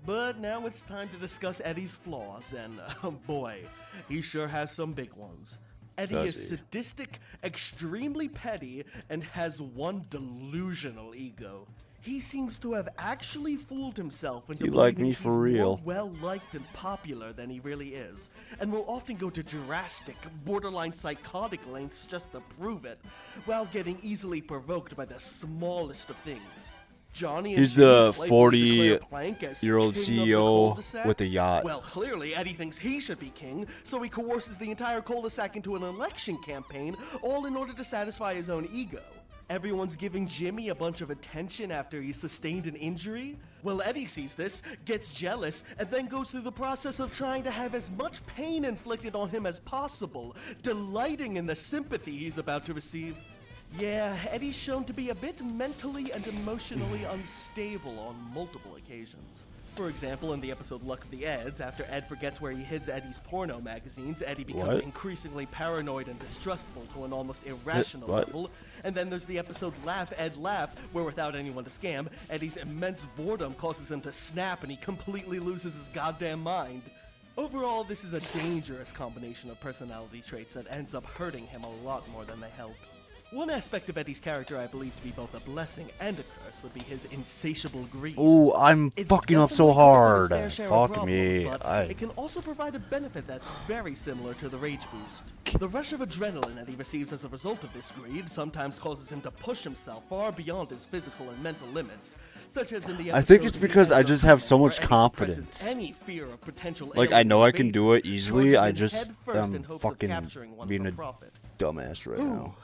S17: But now it's time to discuss Eddie's flaws, and oh boy, he sure has some big ones. Eddie
S1: Does
S17: is
S1: he?
S17: sadistic, extremely petty, and has one delusional ego. He seems to have actually fooled himself into
S1: You like
S17: believing
S1: me for
S17: he's
S1: real.
S17: more well-liked and popular than he really is, and will often go to drastic, borderline psychotic lengths just to prove it, while getting easily provoked by the smallest of things. Johnny and
S1: He's
S17: Jimmy
S1: the
S17: playfully declare Plank as
S1: 40-year-old
S17: king of the
S1: CEO
S17: cul-de-sac.
S1: with a yacht.
S17: Well, clearly Eddie thinks he should be king, so he coerces the entire cul-de-sac into an election campaign, all in order to satisfy his own ego. Everyone's giving Jimmy a bunch of attention after he sustained an injury. Well, Eddie sees this, gets jealous, and then goes through the process of trying to have as much pain inflicted on him as possible, delighting in the sympathy he's about to receive. Yeah, Eddie's shown to be a bit mentally and emotionally unstable on multiple occasions. For example, in the episode Luck of the Eds, after Ed forgets where he hides Eddie's porno magazines, Eddie becomes
S1: What?
S17: increasingly paranoid and distrustful to an almost irrational
S1: What?
S17: level. And then there's the episode Laugh, Ed Laugh, where without anyone to scam, Eddie's immense boredom causes him to snap and he completely loses his goddamn mind. Overall, this is a dangerous combination of personality traits that ends up hurting him a lot more than they help. One aspect of Eddie's character I believe to be both a blessing and a curse would be his insatiable greed.
S1: Ooh, I'm
S17: It's
S1: fucking up so
S17: definitely
S1: hard.
S17: fair share of
S1: Fuck
S17: problems,
S1: me.
S17: but it can also provide a benefit that's very similar to the rage boost. The rush of adrenaline that he receives as a result of this greed sometimes causes him to push himself far beyond his physical and mental limits. Such as in the
S1: I think
S17: episode
S1: it's
S17: The
S1: because I
S17: End of
S1: just have
S17: Time,
S1: so
S17: where
S1: much
S17: Eddie
S1: confidence.
S17: suppresses any fear of potential
S1: Like, I
S17: alien
S1: know I can
S17: invaders,
S1: do it easily,
S17: charging
S1: I
S17: in
S1: just
S17: headfirst in
S1: am
S17: hopes of
S1: fucking
S17: capturing one
S1: being
S17: for
S1: a
S17: profit.
S1: dumbass right now.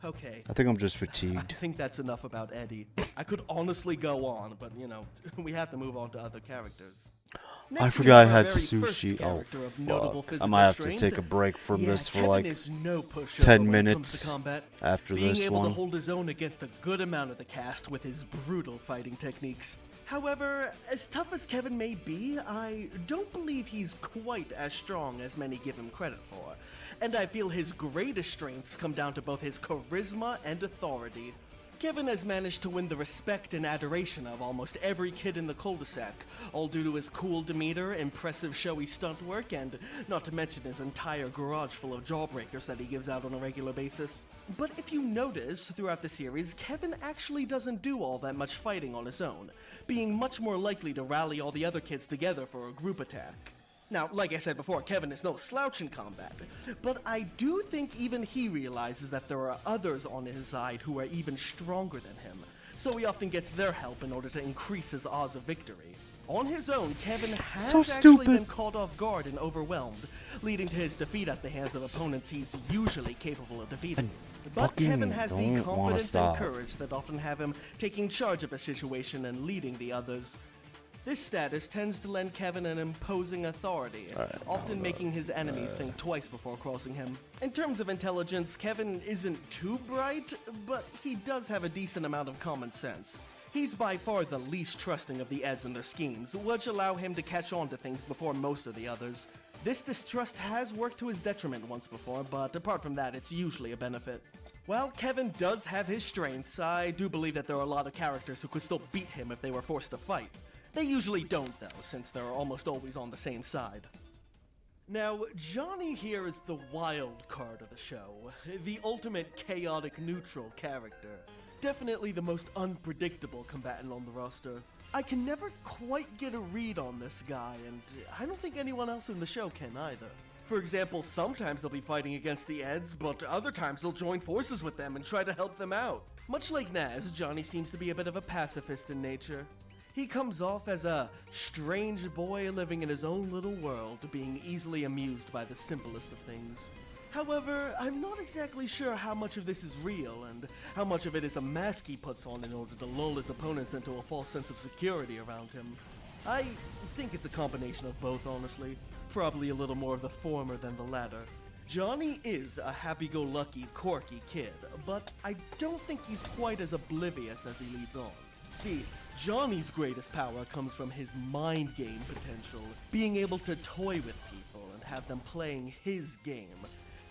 S17: Okay.
S1: I think I'm just
S17: I
S1: fatigued.
S17: think that's enough about Eddie. I could honestly go on, but you know, we have to move on to other characters.
S1: I
S17: Next, we
S1: forgot I
S17: have our
S1: had
S17: very first
S1: sushi. Oh,
S17: character of notable
S1: fuck. I
S17: physical
S1: might have to
S17: strength.
S1: take a break from
S17: Yeah,
S1: this for
S17: Kevin
S1: like
S17: is no pushover
S1: 10
S17: when it comes
S1: minutes
S17: to combat.
S1: after
S17: Being
S1: this
S17: able to
S1: one.
S17: hold his own against a good amount of the cast with his brutal fighting techniques. However, as tough as Kevin may be, I don't believe he's quite as strong as many give him credit for. And I feel his greatest strengths come down to both his charisma and authority. Kevin has managed to win the respect and adoration of almost every kid in the cul-de-sac, all due to his cool demeanor, impressive showy stunt work, and not to mention his entire garage full of jawbreakers that he gives out on a regular basis. But if you notice, throughout the series, Kevin actually doesn't do all that much fighting on his own, being much more likely to rally all the other kids together for a group attack. Now, like I said before, Kevin is no slouch in combat, but I do think even he realizes that there are others on his side who are even stronger than him, so he often gets their help in order to increase his odds of victory. On his own, Kevin has
S1: So
S17: actually
S1: stupid.
S17: been caught off guard and overwhelmed, leading to his defeat at the hands of opponents he's usually capable of defeating. But
S1: fucking
S17: Kevin has the
S1: don't wanna
S17: confidence and
S1: stop.
S17: courage that often have him taking charge of a situation and leading the others. This status tends to lend Kevin an imposing authority, often making his enemies think twice before crossing him. In terms of intelligence, Kevin isn't too bright, but he does have a decent amount of common sense. He's by far the least trusting of the Eds and their schemes, which allow him to catch on to things before most of the others. This distrust has worked to his detriment once before, but apart from that, it's usually a benefit. While Kevin does have his strengths, I do believe that there are a lot of characters who could still beat him if they were forced to fight. They usually don't, though, since they're almost always on the same side. Now, Johnny here is the wild card of the show, the ultimate chaotic neutral character. Definitely the most unpredictable combatant on the roster. I can never quite get a read on this guy, and I don't think anyone else in the show can either. For example, sometimes they'll be fighting against the Eds, but other times they'll join forces with them and try to help them out. Much like Naz, Johnny seems to be a bit of a pacifist in nature. He comes off as a strange boy living in his own little world, being easily amused by the simplest of things. However, I'm not exactly sure how much of this is real, and how much of it is a mask he puts on in order to lull his opponents into a false sense of security around him. I think it's a combination of both, honestly. Probably a little more of the former than the latter. Johnny is a happy-go-lucky, quirky kid, but I don't think he's quite as oblivious as he leads on. See, Johnny's greatest power comes from his mind game potential, being able to toy with people and have them playing his game.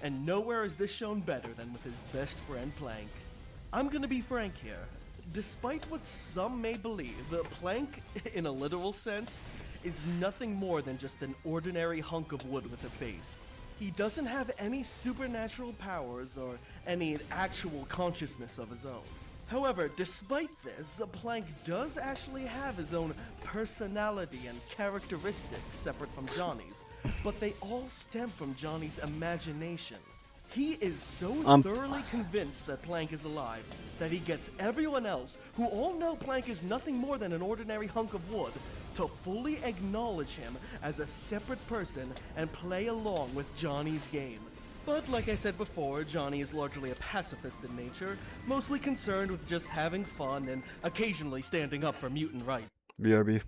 S17: And nowhere is this shown better than with his best friend Plank. I'm gonna be frank here. Despite what some may believe, Plank, in a literal sense, is nothing more than just an ordinary hunk of wood with a face. He doesn't have any supernatural powers or any actual consciousness of his own. However, despite this, Plank does actually have his own personality and characteristics separate from Johnny's, but they all stem from Johnny's imagination. He is so
S1: I'm-
S17: thoroughly convinced that Plank is alive that he gets everyone else, who all know Plank is nothing more than an ordinary hunk of wood, to fully acknowledge him as a separate person and play along with Johnny's game. But like I said before, Johnny is largely a pacifist in nature, mostly concerned with just having fun and occasionally standing up for mutant rights.
S1: BRB.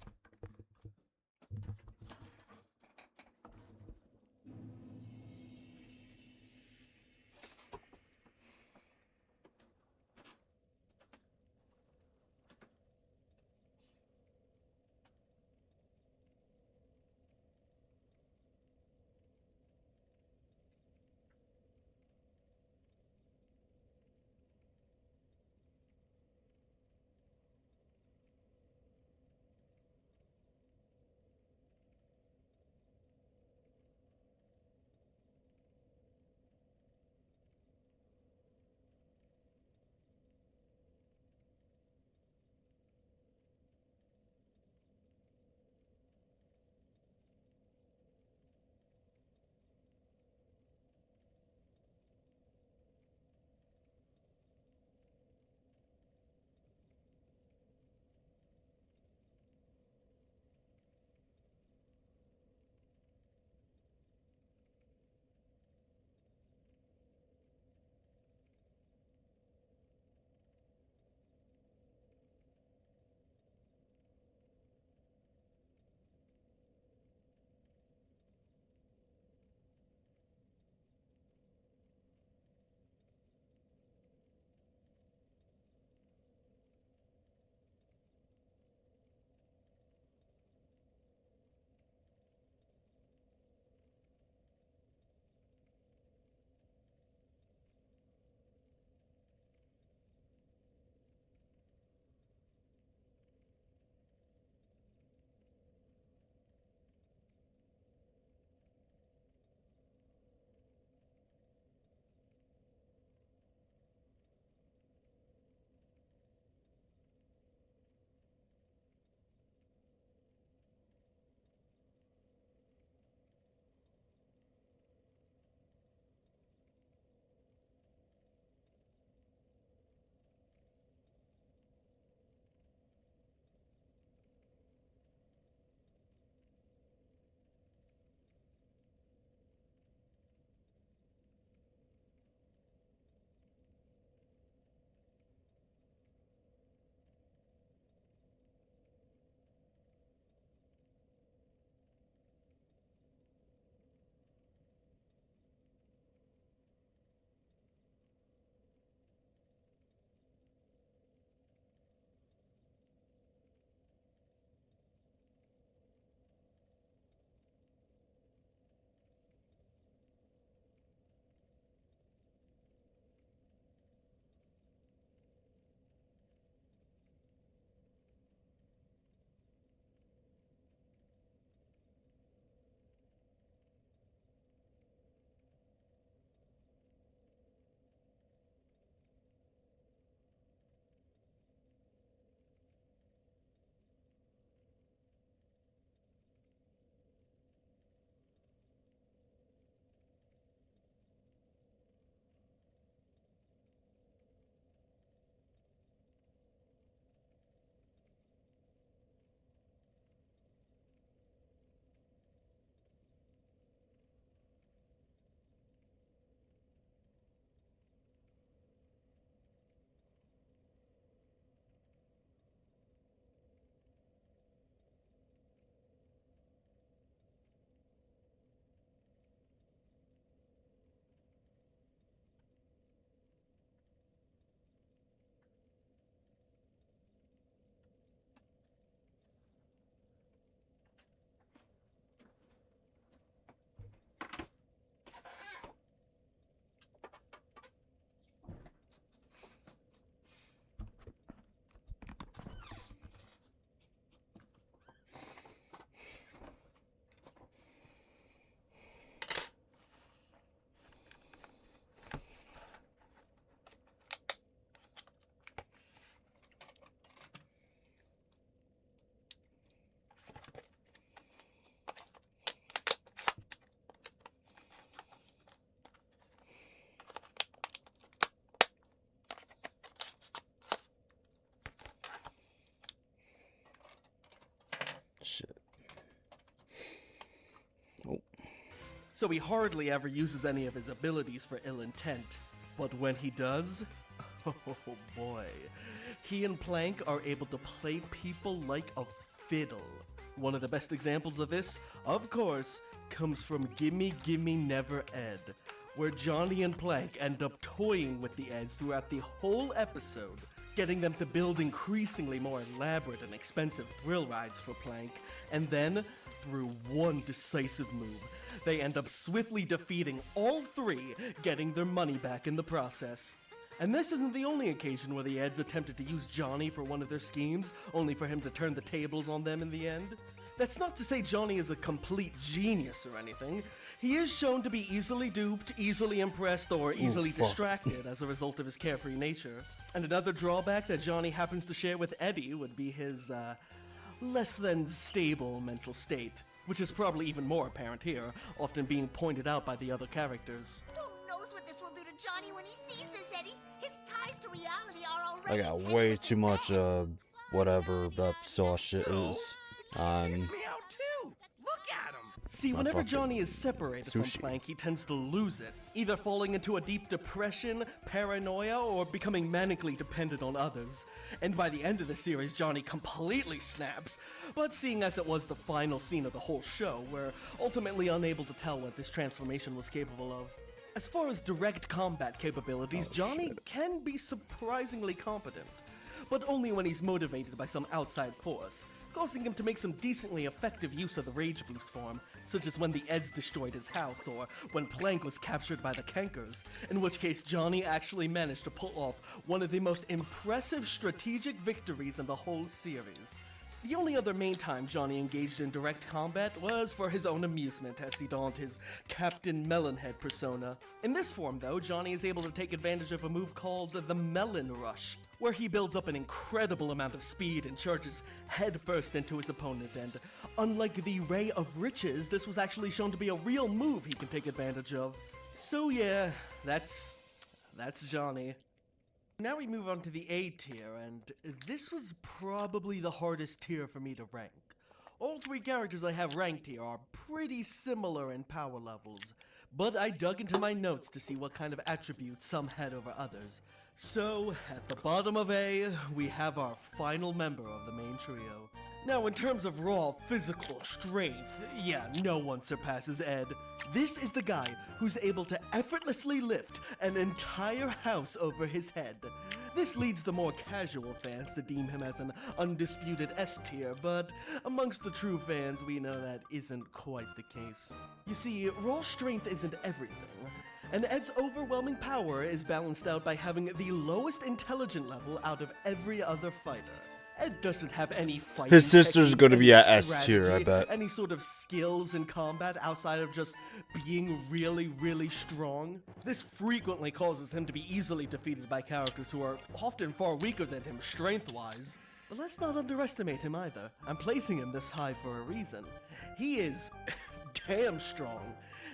S17: so he hardly ever uses any of his abilities for ill intent. But when he does, oh boy, he and Plank are able to play people like a fiddle. One of the best examples of this, of course, comes from Gimme Gimme Never Ed, where Johnny and Plank end up toying with the Eds throughout the whole episode, getting them to build increasingly more elaborate and expensive thrill rides for Plank, and then, through one decisive move, they end up swiftly defeating all three, getting their money back in the process. And this isn't the only occasion where the Eds attempted to use Johnny for one of their schemes, only for him to turn the tables on them in the end. That's not to say Johnny is a complete genius or anything. He is shown to be easily duped, easily impressed, or easily distracted as a result of his carefree nature. And another drawback that Johnny happens to share with Eddie would be his, less than stable mental state, which is probably even more apparent here, often being pointed out by the other characters.
S5: Who knows what this will do to Johnny when he sees this, Eddie? His ties to reality are
S1: I
S5: already
S1: got way too much, whatever that sauce shit is on.
S17: See, whenever Johnny is separated from Plank, he tends to lose it, either falling into a deep depression, paranoia, or becoming manically dependent on others. And by the end of the series, Johnny completely snaps. But seeing as it was the final scene of the whole show, we're ultimately unable to tell what this transformation was capable of. As far as direct combat capabilities, Johnny can be surprisingly competent, but only when he's motivated by some outside force, causing him to make some decently effective use of the Rage Boost form, such as when the Eds destroyed his house, or when Plank was captured by the Cankers, in which case Johnny actually managed to pull off one of the most impressive strategic victories in the whole series. The only other main time Johnny engaged in direct combat was for his own amusement as he donned his Captain Melonhead persona. In this form, though, Johnny is able to take advantage of a move called the Melon Rush, where he builds up an incredible amount of speed and charges headfirst into his opponent, and unlike the Ray of Riches, this was actually shown to be a real move he can take advantage of. So yeah, that's Johnny. Now we move on to the A tier, and this was probably the hardest tier for me to rank. All three characters I have ranked here are pretty similar in power levels, but I dug into my notes to see what kind of attributes some had over others. So, at the bottom of A, we have our final member of the main trio. Now, in terms of raw physical strength, yeah, no one surpasses Ed. This is the guy who's able to effortlessly lift an entire house over his head. This leads the more casual fans to deem him as an undisputed S tier, but amongst the true fans, we know that isn't quite the case. You see, raw strength isn't everything. And Ed's overwhelming power is balanced out by having the lowest intelligent level out of every other fighter. Ed doesn't have any fighting
S1: His sister's
S17: techniques,
S1: gonna be
S17: any
S1: at S tier, I
S17: strategy,
S1: bet.
S17: Any sort of skills in combat outside of just being really, really strong. This frequently causes him to be easily defeated by characters who are often far weaker than him strength-wise. But let's not underestimate him either. I'm placing him this high for a reason. He is damn strong.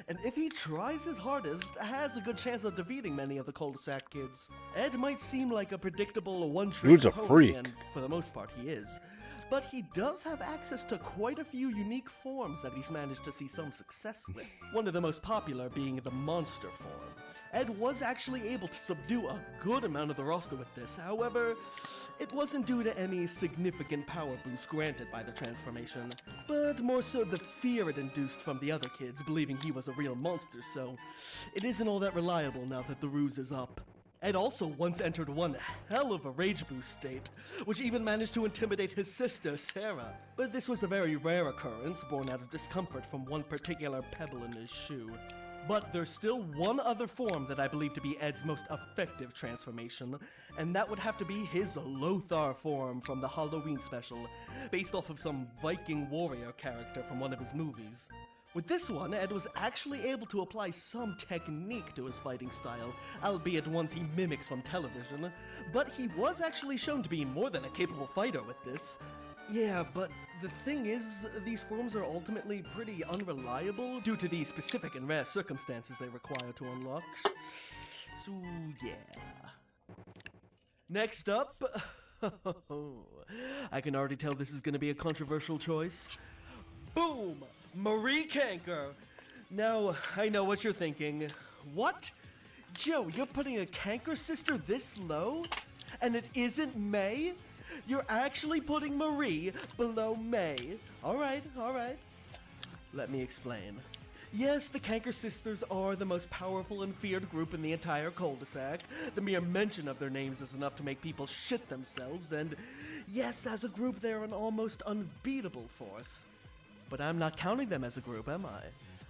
S17: And if he tries his hardest, has a good chance of defeating many of the cul-de-sac kids. Ed might seem like a predictable one-trick
S1: Dude's a
S17: pony,
S1: freak.
S17: and for the most part he is. But he does have access to quite a few unique forms that he's managed to see some success with. One of the most popular being the monster form. Ed was actually able to subdue a good amount of the roster with this, however, it wasn't due to any significant power boost granted by the transformation, but more so the fear it induced from the other kids believing he was a real monster, so it isn't all that reliable now that the ruse is up. Ed also once entered one hell of a rage boost state, which even managed to intimidate his sister, Sarah. But this was a very rare occurrence, born out of discomfort from one particular pebble in his shoe. But there's still one other form that I believe to be Ed's most effective transformation, and that would have to be his Lothar form from the Halloween special, based off of some Viking warrior character from one of his movies. With this one, Ed was actually able to apply some technique to his fighting style, albeit ones he mimics from television, but he was actually shown to be more than a capable fighter with this. Yeah, but the thing is, these forms are ultimately pretty unreliable due to the specific and rare circumstances they require to unlock. So, yeah. Next up, I can already tell this is going to be a controversial choice. Boom! Marie Canker! Now, I know what you're thinking. What? Joe, you're putting a Canker sister this low? And it isn't May? You're actually putting Marie below May. Alright. Let me explain. Yes, the Canker sisters are the most powerful and feared group in the entire cul-de-sac. The mere mention of their names is enough to make people shit themselves, and yes, as a group, they're an almost unbeatable force. But I'm not counting them as a group, am I?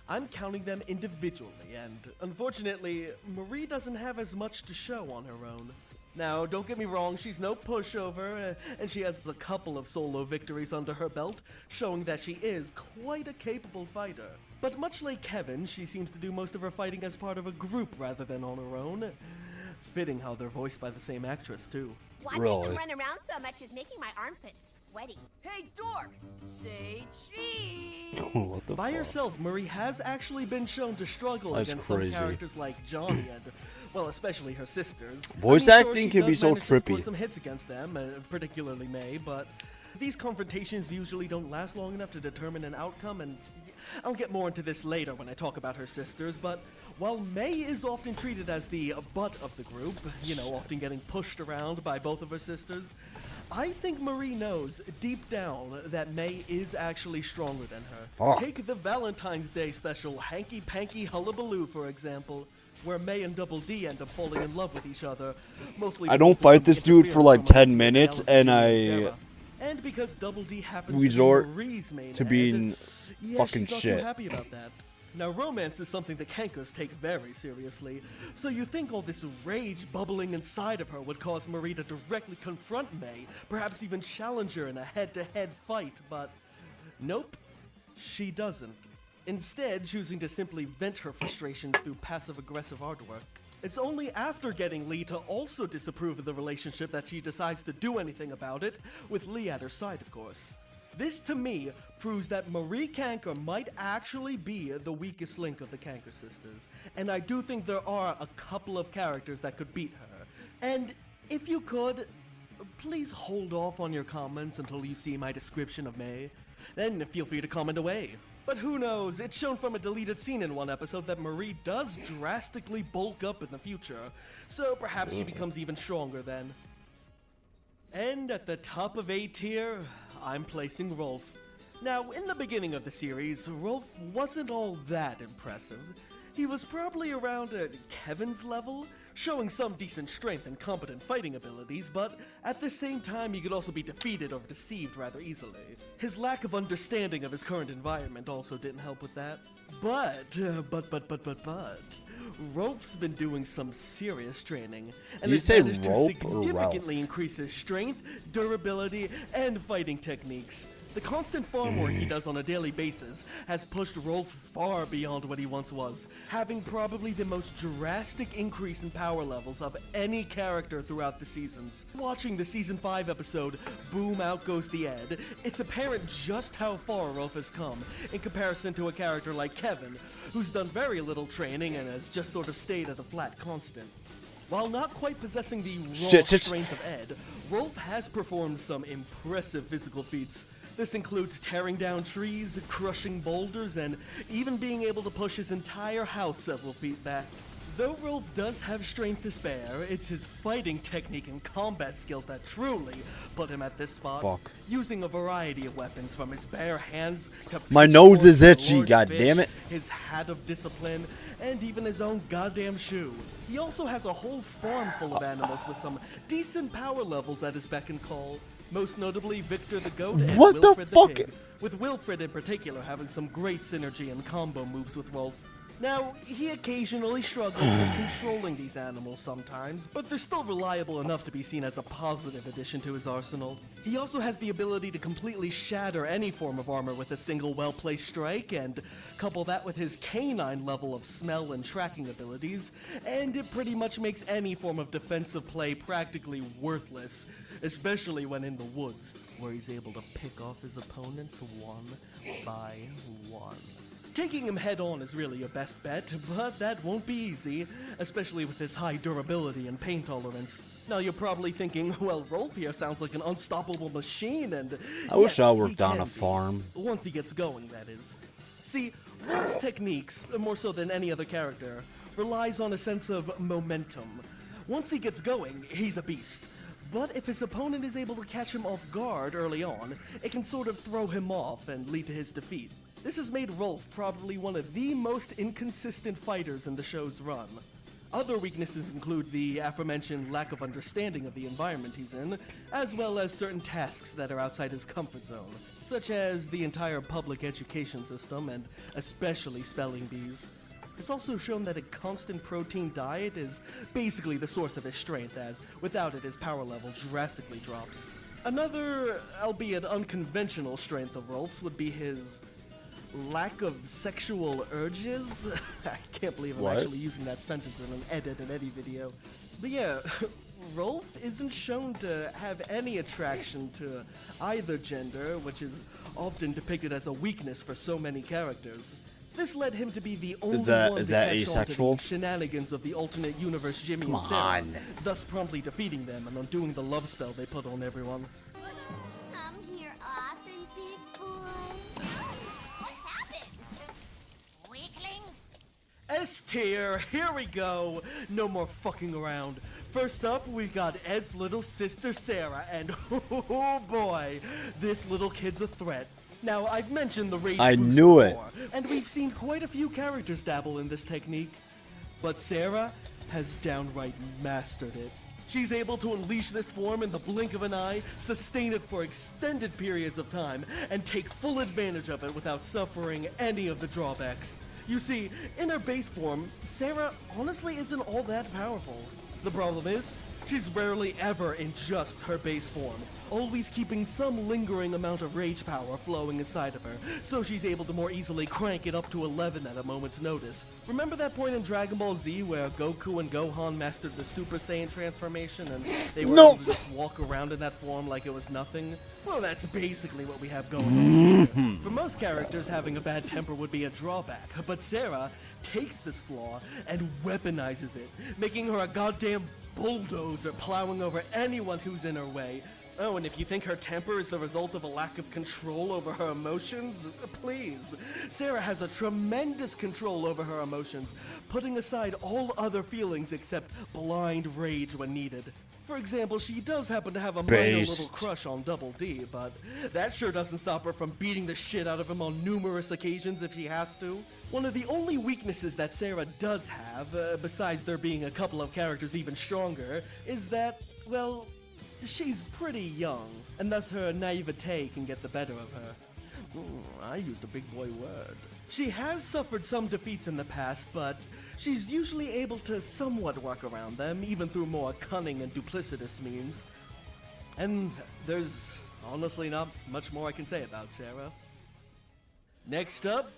S17: I'm counting them individually, and unfortunately, Marie doesn't have as much to show on her own. Now, don't get me wrong, she's no pushover, and she has a couple of solo victories under her belt, showing that she is quite a capable fighter. But much like Kevin, she seems to do most of her fighting as part of a group rather than on her own. Fitting how they're voiced by the same actress, too.
S5: Watching them run around so much is making my armpits sweaty.
S7: Hey, dork! Say cheese!
S1: What the
S17: By
S1: fuck?
S17: herself, Marie has actually been shown to struggle
S1: That's
S17: against
S1: crazy.
S17: some characters like Johnny and, well, especially her sisters.
S1: Voice
S17: Sure,
S1: acting
S17: she
S1: can be
S17: does
S1: so
S17: manage to score
S1: trippy.
S17: some hits against them, particularly May, but these confrontations usually don't last long enough to determine an outcome, and I'll get more into this later when I talk about her sisters, but while May is often treated as the butt of the group, often getting pushed around by both of her sisters, I think Marie knows deep down that May is actually stronger than her.
S1: Fuck.
S17: Take the Valentine's Day special Hanky Panky Hullabaloo, for example, where May and Double D end up falling in love with each other, mostly
S1: I don't
S17: because of
S1: fight
S17: some
S1: this dude for like
S17: interference
S1: 10
S17: from
S1: minutes,
S17: Alex,
S1: and
S17: Jimmy,
S1: I
S17: Sarah. And because Double D happens
S1: resort
S17: to be Marie's main
S1: to
S17: head,
S1: being
S17: yeah,
S1: fucking
S17: she's not
S1: shit.
S17: too happy about that. Now, romance is something the Cankers take very seriously, so you think all this rage bubbling inside of her would cause Marie to directly confront May, perhaps even challenge her in a head-to-head fight, but nope, she doesn't. Instead, choosing to simply vent her frustrations through passive-aggressive artwork. It's only after getting Lee to also disapprove of the relationship that she decides to do anything about it, with Lee at her side, of course. This, to me, proves that Marie Canker might actually be the weakest link of the Canker sisters, and I do think there are a couple of characters that could beat her. And if you could, please hold off on your comments until you see my description of May. Then feel free to comment away. But who knows, it's shown from a deleted scene in one episode that Marie does drastically bulk up in the future, so perhaps she becomes even stronger then. And at the top of A tier, I'm placing Rolf. Now, in the beginning of the series, Rolf wasn't all that impressive. He was probably around Kevin's level, showing some decent strength and competent fighting abilities, but at the same time he could also be defeated or deceived rather easily. His lack of understanding of his current environment also didn't help with that. But, Rolf's been doing some serious training, and
S1: you
S17: has
S1: say
S17: managed to
S1: Rolf or
S17: significantly
S1: Ralph?
S17: increase his strength, durability, and fighting techniques. The constant farm work he does on a daily basis has pushed Rolf far beyond what he once was, having probably the most drastic increase in power levels of any character throughout the seasons. Watching the Season 5 episode, Boom Out Goes the Ed, it's apparent just how far Rolf has come in comparison to a character like Kevin, who's done very little training and has just sort of stayed at a flat constant. While not quite possessing the raw strength of Ed, Rolf has performed some impressive physical feats. This includes tearing down trees, crushing boulders, and even being able to push his entire house several feet back. Though Rolf does have strength to spare, it's his fighting technique and combat skills that truly put him at this spot.
S1: Fuck.
S17: Using a variety of weapons from his bare hands to
S1: My nose is
S17: pitchforks,
S1: itchy,
S17: large
S1: god
S17: fish,
S1: damn it.
S17: his hat of discipline, and even his own goddamn shoe. He also has a whole farm full of animals with some decent power levels at his beck and call. Most notably Victor the Goat and
S1: What the
S17: Wilfred
S1: fuck?
S17: Pig, with Wilfred in particular having some great synergy and combo moves with Rolf. Now, he occasionally struggles with controlling these animals sometimes, but they're still reliable enough to be seen as a positive addition to his arsenal. He also has the ability to completely shatter any form of armor with a single well-placed strike, and couple that with his canine level of smell and tracking abilities, and it pretty much makes any form of defensive play practically worthless, especially when in the woods, where he's able to pick off his opponents one by one. Taking him head-on is really your best bet, but that won't be easy, especially with his high durability and pain tolerance. Now you're probably thinking, well, Rolf here sounds like an unstoppable machine, and
S1: I wish
S17: yes,
S1: I
S17: he
S1: worked on
S17: can
S1: a
S17: be.
S1: farm.
S17: Once he gets going, that is. See, Rolf's techniques, more so than any other character, relies on a sense of momentum. Once he gets going, he's a beast. But if his opponent is able to catch him off guard early on, it can sort of throw him off and lead to his defeat. This has made Rolf probably one of the most inconsistent fighters in the show's run. Other weaknesses include the aforementioned lack of understanding of the environment he's in, as well as certain tasks that are outside his comfort zone, such as the entire public education system and especially spelling bees. It's also shown that a constant protein diet is basically the source of his strength, as without it his power level drastically drops. Another, albeit unconventional strength of Rolf's would be his lack of sexual urges. I can't believe I'm actually using that sentence in an edit in any video. But yeah, Rolf isn't shown to have any attraction to either gender, which is often depicted as a weakness for so many characters. This led him to be the only one to catch
S1: asexual?
S17: on to the shenanigans of the alternate universe Jimmy and Sarah, thus promptly defeating them and undoing the love spell they put on everyone.
S5: Come here often, big boy. What happened? Weaklings?
S17: S tier, here we go. No more fucking around. First up, we got Ed's little sister Sarah, and oh boy, this little kid's a threat. Now, I've mentioned the rage boost
S1: knew it.
S17: before, and we've seen quite a few characters dabble in this technique, but Sarah has downright mastered it. She's able to unleash this form in the blink of an eye, sustain it for extended periods of time, and take full advantage of it without suffering any of the drawbacks. You see, in her base form, Sarah honestly isn't all that powerful. The problem is, she's rarely ever in just her base form, always keeping some lingering amount of rage power flowing inside of her, so she's able to more easily crank it up to 11 at a moment's notice. Remember that point in Dragon Ball Z where Goku and Gohan mastered the Super Saiyan transformation and they were able to just walk around in that form like it was nothing? Well, that's basically what we have going on here. For most characters, having a bad temper would be a drawback, but Sarah takes this flaw and weaponizes it, making her a goddamn bulldozer plowing over anyone who's in her way. Oh, and if you think her temper is the result of a lack of control over her emotions, please. Sarah has a tremendous control over her emotions, putting aside all other feelings except blind rage when needed. For example, she does happen to have a minor little crush on Double D, but that sure doesn't stop her from beating the shit out of him on numerous occasions if she has to. One of the only weaknesses that Sarah does have, besides there being a couple of characters even stronger, is that, well, she's pretty young, and thus her naivete can get the better of her. I used a big boy word. She has suffered some defeats in the past, but she's usually able to somewhat work around them, even through more cunning and duplicitous means. And there's honestly not much more I can say about Sarah. Next up,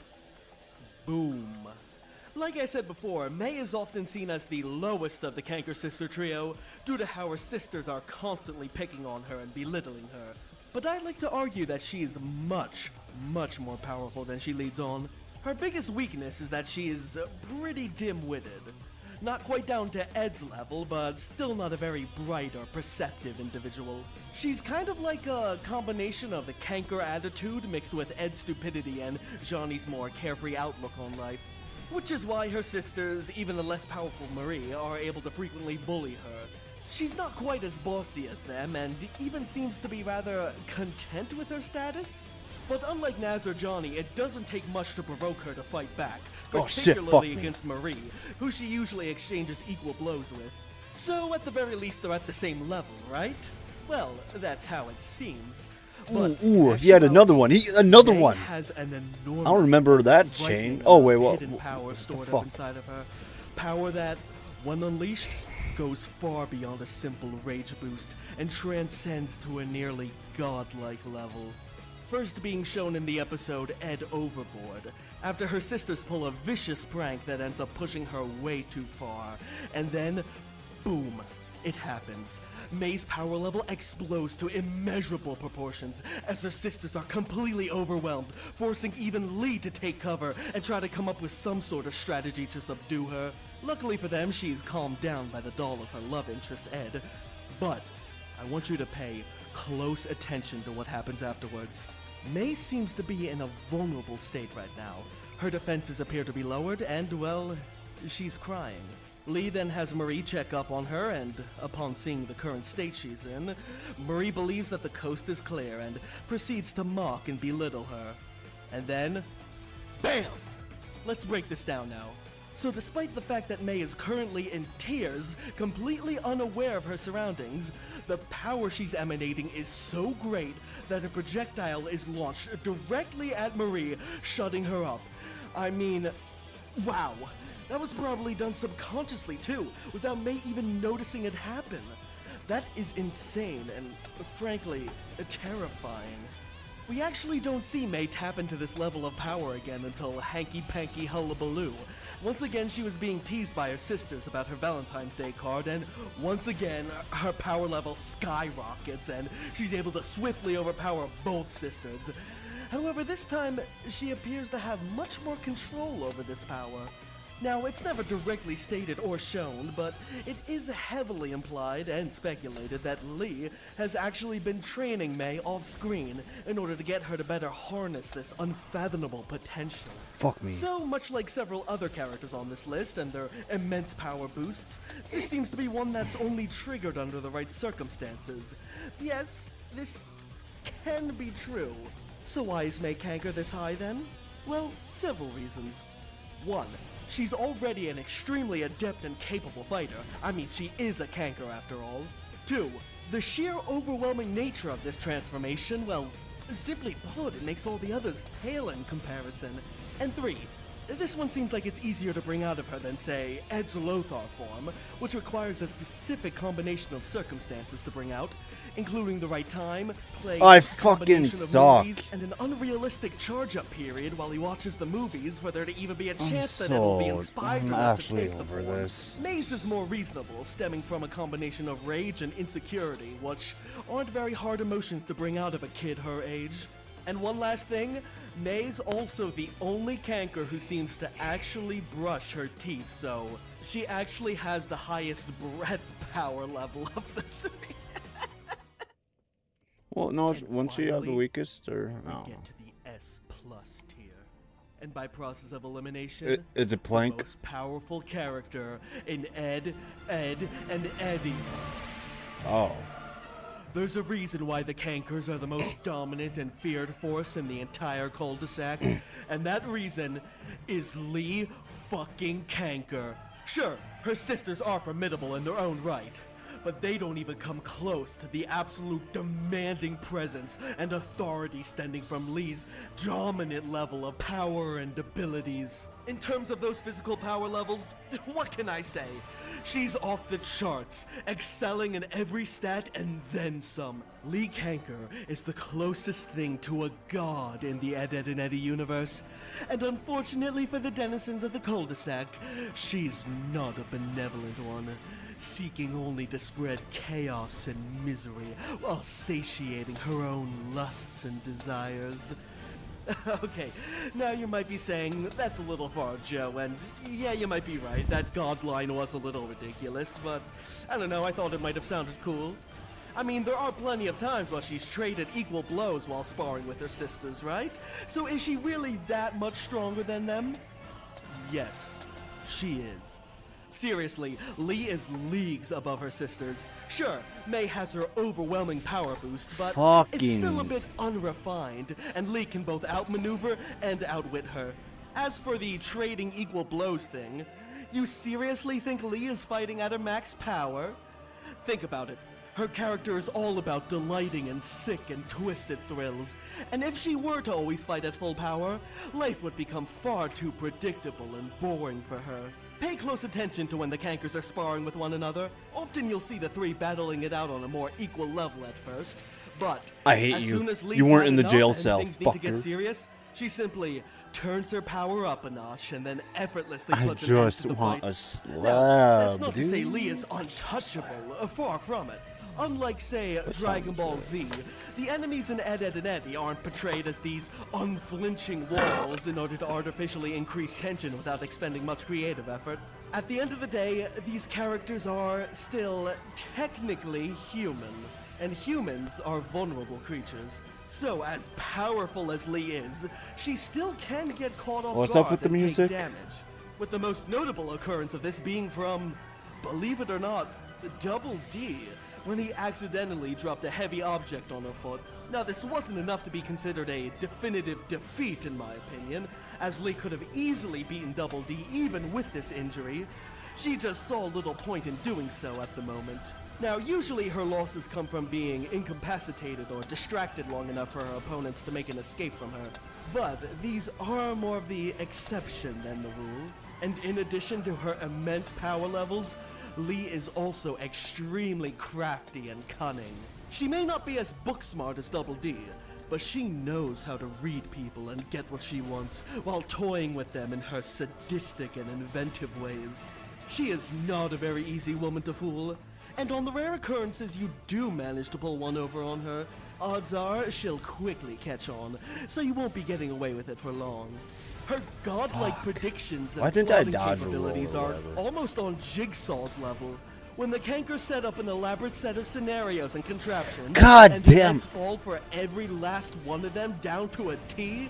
S17: Boom. Like I said before, May is often seen as the lowest of the Kanker sister trio due to how her sisters are constantly picking on her and belittling her. But I'd like to argue that she is much, much more powerful than she leads on. Her biggest weakness is that she is pretty dim-witted. Not quite down to Ed's level, but still not a very bright or perceptive individual. She's kind of like a combination of the Kanker attitude mixed with Ed's stupidity and Johnny's more carefree outlook on life. Which is why her sisters, even the less powerful Marie, are able to frequently bully her. She's not quite as bossy as them, and even seems to be rather content with her status. But unlike Naz or Johnny, it doesn't take much to provoke her to fight back, particularly against Marie, who she usually exchanges equal blows with. So at the very least they're at the same level, right? Well, that's how it seems.
S1: Ooh, he had another one. Another one.
S17: Has an
S1: I don't remember that chain. Oh wait, what?
S17: Power stored
S1: the fuck?
S17: up inside of her. Power that, when unleashed, goes far beyond a simple rage boost and transcends to a nearly godlike level. First being shown in the episode Ed Overboard, after her sisters pull a vicious prank that ends up pushing her way too far. And then, boom, it happens. May's power level explodes to immeasurable proportions as her sisters are completely overwhelmed, forcing even Lee to take cover and try to come up with some sort of strategy to subdue her. Luckily for them, she's calmed down by the doll of her love interest, Ed. But I want you to pay close attention to what happens afterwards. May seems to be in a vulnerable state right now, Her defenses appear to be lowered, and, well, she's crying. Lee then has Marie check up on her, and upon seeing the current state she's in, Marie believes that the coast is clear and proceeds to mock and belittle her. And then, BAM! Let's break this down now. So despite the fact that May is currently in tears, completely unaware of her surroundings, the power she's emanating is so great that a projectile is launched directly at Marie, shutting her up. I mean, wow. That was probably done subconsciously too, without May even noticing it happen. That is insane and, frankly, terrifying. We actually don't see May tap into this level of power again until hanky-panky hullabaloo. Once again, she was being teased by her sisters about her Valentine's Day card, and once again, her power level skyrockets, and she's able to swiftly overpower both sisters. However, this time, she appears to have much more control over this power. Now, it's never directly stated or shown, but it is heavily implied and speculated that Lee has actually been training May off-screen in order to get her to better harness this unfathomable potential.
S1: Fuck me.
S17: So, much like several other characters on this list and their immense power boosts, this seems to be one that's only triggered under the right circumstances. Yes, this can be true. So why is May Kanker this high then? Well, several reasons. 1. She's already an extremely adept and capable fighter. I mean, she is a Kanker after all. 2. The sheer overwhelming nature of this transformation, well, simply put, it makes all the others pale in comparison. And 3. This one seems like it's easier to bring out of her than, say, Ed's Lothar form, which requires a specific combination of circumstances to bring out, including the right time, place,
S1: I fucking
S17: combination of
S1: suck.
S17: movies, and an unrealistic charge-up period while he watches the movies for there to even be a
S1: I'm
S17: chance that Ed will be
S1: so-
S17: inspired
S1: I'm
S17: enough to
S1: actually
S17: take the
S1: over
S17: form.
S1: this.
S17: Maze is more reasonable, stemming from a combination of rage and insecurity, which aren't very hard emotions to bring out of a kid her age. And one last thing, May's also the only Kanker who seems to actually brush her teeth, so she actually has the highest breath power level of the three.
S1: Well, no,
S17: And
S1: wouldn't she have the
S17: finally,
S1: weakest, or
S17: we
S1: no?
S17: get to the S+ tier. And by process of elimination,
S1: Is it Plank?
S17: the most powerful character in Ed, and Eddie.
S1: Oh.
S17: There's a reason why the Kankers are the most dominant and feared force in the entire cul-de-sac, and that reason is Lee fucking Kanker. Sure, her sisters are formidable in their own right, but they don't even come close to the absolute demanding presence and authority stemming from Lee's dominant level of power and abilities. In terms of those physical power levels, what can I say? She's off the charts, excelling in every stat and then some. Lee Kanker is the closest thing to a god in the Ed, Edd n Eddy universe. And unfortunately for the denizens of the cul-de-sac, she's not a benevolent one, seeking only to spread chaos and misery while satiating her own lusts and desires. Okay, now you might be saying, that's a little far, Joe, and yeah, you might be right, that god line was a little ridiculous, but I don't know, I thought it might have sounded cool. I mean, there are plenty of times when she's traded equal blows while sparring with her sisters, right? So is she really that much stronger than them? Yes, she is. Seriously, Lee is leagues above her sisters. Sure, May has her overwhelming power boost, but it's still a bit unrefined, and Lee can both outmaneuver and outwit her. As for the trading equal blows thing, you seriously think Lee is fighting at her max power? Think about it. Her character is all about delighting in sick and twisted thrills, and if she were to always fight at full power, life would become far too predictable and boring for her. Pay close attention to when the Kankers are sparring with one another. Often you'll see the three battling it out on a more equal level at first, but
S1: I hate
S17: as
S1: you.
S17: soon as Lee's
S1: You weren't
S17: had
S1: in the
S17: enough
S1: jail
S17: and
S1: cell,
S17: things need to get
S1: fucker.
S17: serious, she simply turns her power up a notch and then effortlessly
S1: I
S17: puts an end
S1: just
S17: to the
S1: want
S17: fight.
S1: a slab,
S17: Now, that's not to say
S1: dude.
S17: Lee is untouchable, far from it. Unlike, say, Dragon Ball Z, the enemies in Ed, Edd n Eddy aren't portrayed as these unflinching walls in order to artificially increase tension without expending much creative effort. At the end of the day, these characters are still technically human, and humans are vulnerable creatures. So, as powerful as Lee is, she still can get caught off
S1: What's
S17: guard
S1: up with the
S17: and take
S1: music?
S17: damage. With the most notable occurrence of this being from, believe it or not, Double D, when he accidentally dropped a heavy object on her foot. Now, this wasn't enough to be considered a definitive defeat, in my opinion, as Lee could have easily beaten Double D even with this injury. She just saw little point in doing so at the moment. Now, usually her losses come from being incapacitated or distracted long enough for her opponents to make an escape from her. But these are more of the exception than the rule. And in addition to her immense power levels, Lee is also extremely crafty and cunning. She may not be as book smart as Double D, but she knows how to read people and get what she wants while toying with them in her sadistic and inventive ways. She is not a very easy woman to fool, and on the rare occurrences you do manage to pull one over on her, odds are she'll quickly catch on, so you won't be getting away with it for long. Her godlike predictions
S1: Why
S17: and
S1: didn't I
S17: plotting
S1: dodge a roll
S17: capabilities
S1: or
S17: are
S1: whatever?
S17: almost on Jigsaw's level. When the Kanker set up an elaborate set of scenarios and contraptions,
S1: God
S17: and
S1: damn.
S17: events fall for every last one of them down to a T,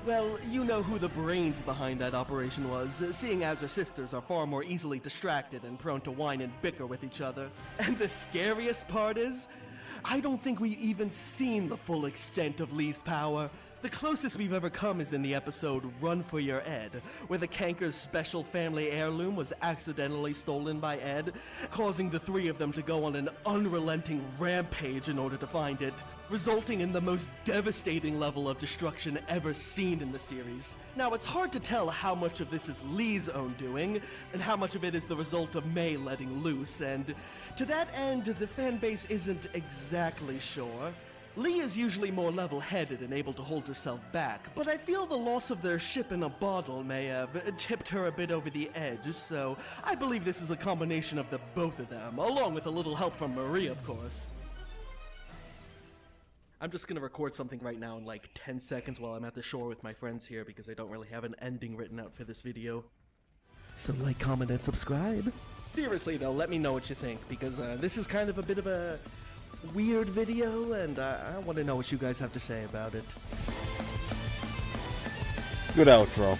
S17: well, you know who the brains behind that operation was, seeing as her sisters are far more easily distracted and prone to whine and bicker with each other. And the scariest part is, I don't think we've even seen the full extent of Lee's power. The closest we've ever come is in the episode Run for Your Ed, where the Kanker's special family heirloom was accidentally stolen by Ed, causing the three of them to go on an unrelenting rampage in order to find it, resulting in the most devastating level of destruction ever seen in the series. Now, it's hard to tell how much of this is Lee's own doing, and how much of it is the result of May letting loose, and to that end, the fanbase isn't exactly sure. Lee is usually more level-headed and able to hold herself back, but I feel the loss of their ship in a bottle may have tipped her a bit over the edge, so I believe this is a combination of the both of them, along with a little help from Marie, of course. I'm just gonna record something right now in like 10 seconds while I'm at the shore with my friends here because I don't really have an ending written out for this video. So like, comment, and subscribe. Seriously though, let me know what you think, because this is kind of a bit of a weird video, and I want to know what you guys have to say about it.
S1: Good outro.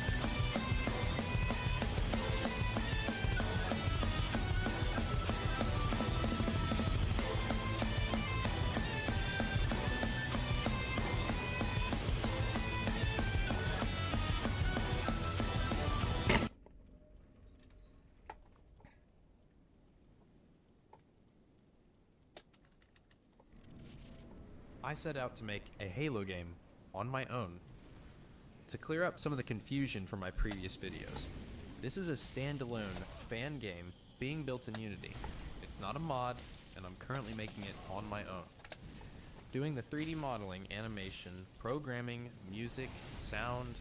S3: I set out to make a Halo game on my own to clear up some of the confusion from my previous videos. This is a standalone fan game being built in Unity. It's not a mod, and I'm currently making it on my own. Doing the 3D modeling, animation, programming, music, sound,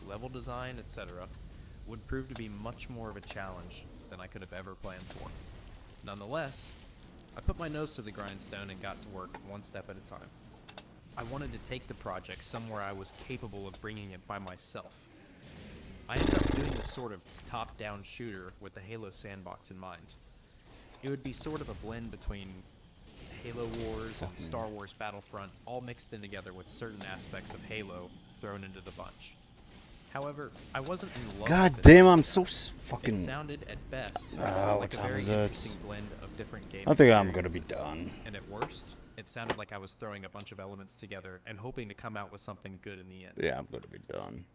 S3: level design, etc. would prove to be much more of a challenge than I could have ever planned for. Nonetheless, I put my nose to the grindstone and got to work one step at a time. I wanted to take the project somewhere I was capable of bringing it by myself. I ended up doing this sort of top-down shooter with the Halo sandbox in mind. It would be sort of a blend between Halo Wars and Star Wars Battlefront, all mixed in together with certain aspects of Halo thrown into the bunch. However, I wasn't in love
S1: God
S3: with it.
S1: damn, I'm so fucking.
S3: It sounded at best
S1: What
S3: like a
S1: time
S3: very
S1: is it?
S3: interesting blend of different game
S1: I think I'm gonna be
S3: experiences.
S1: done.
S3: And at worst, it sounded like I was throwing a bunch of elements together and hoping to come out with something good in the end.
S1: Yeah, I'm gonna be done.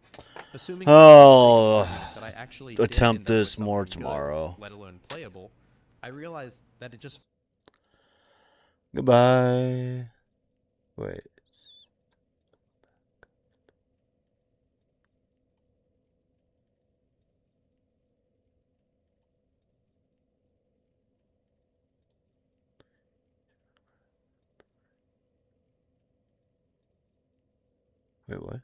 S3: Assuming
S1: Oh,
S3: that I actually did end
S1: attempt
S3: up
S1: this
S3: with
S1: more
S3: something good,
S1: tomorrow.
S3: let alone playable, I realized that it just
S1: Goodbye. Wait. Wait, what?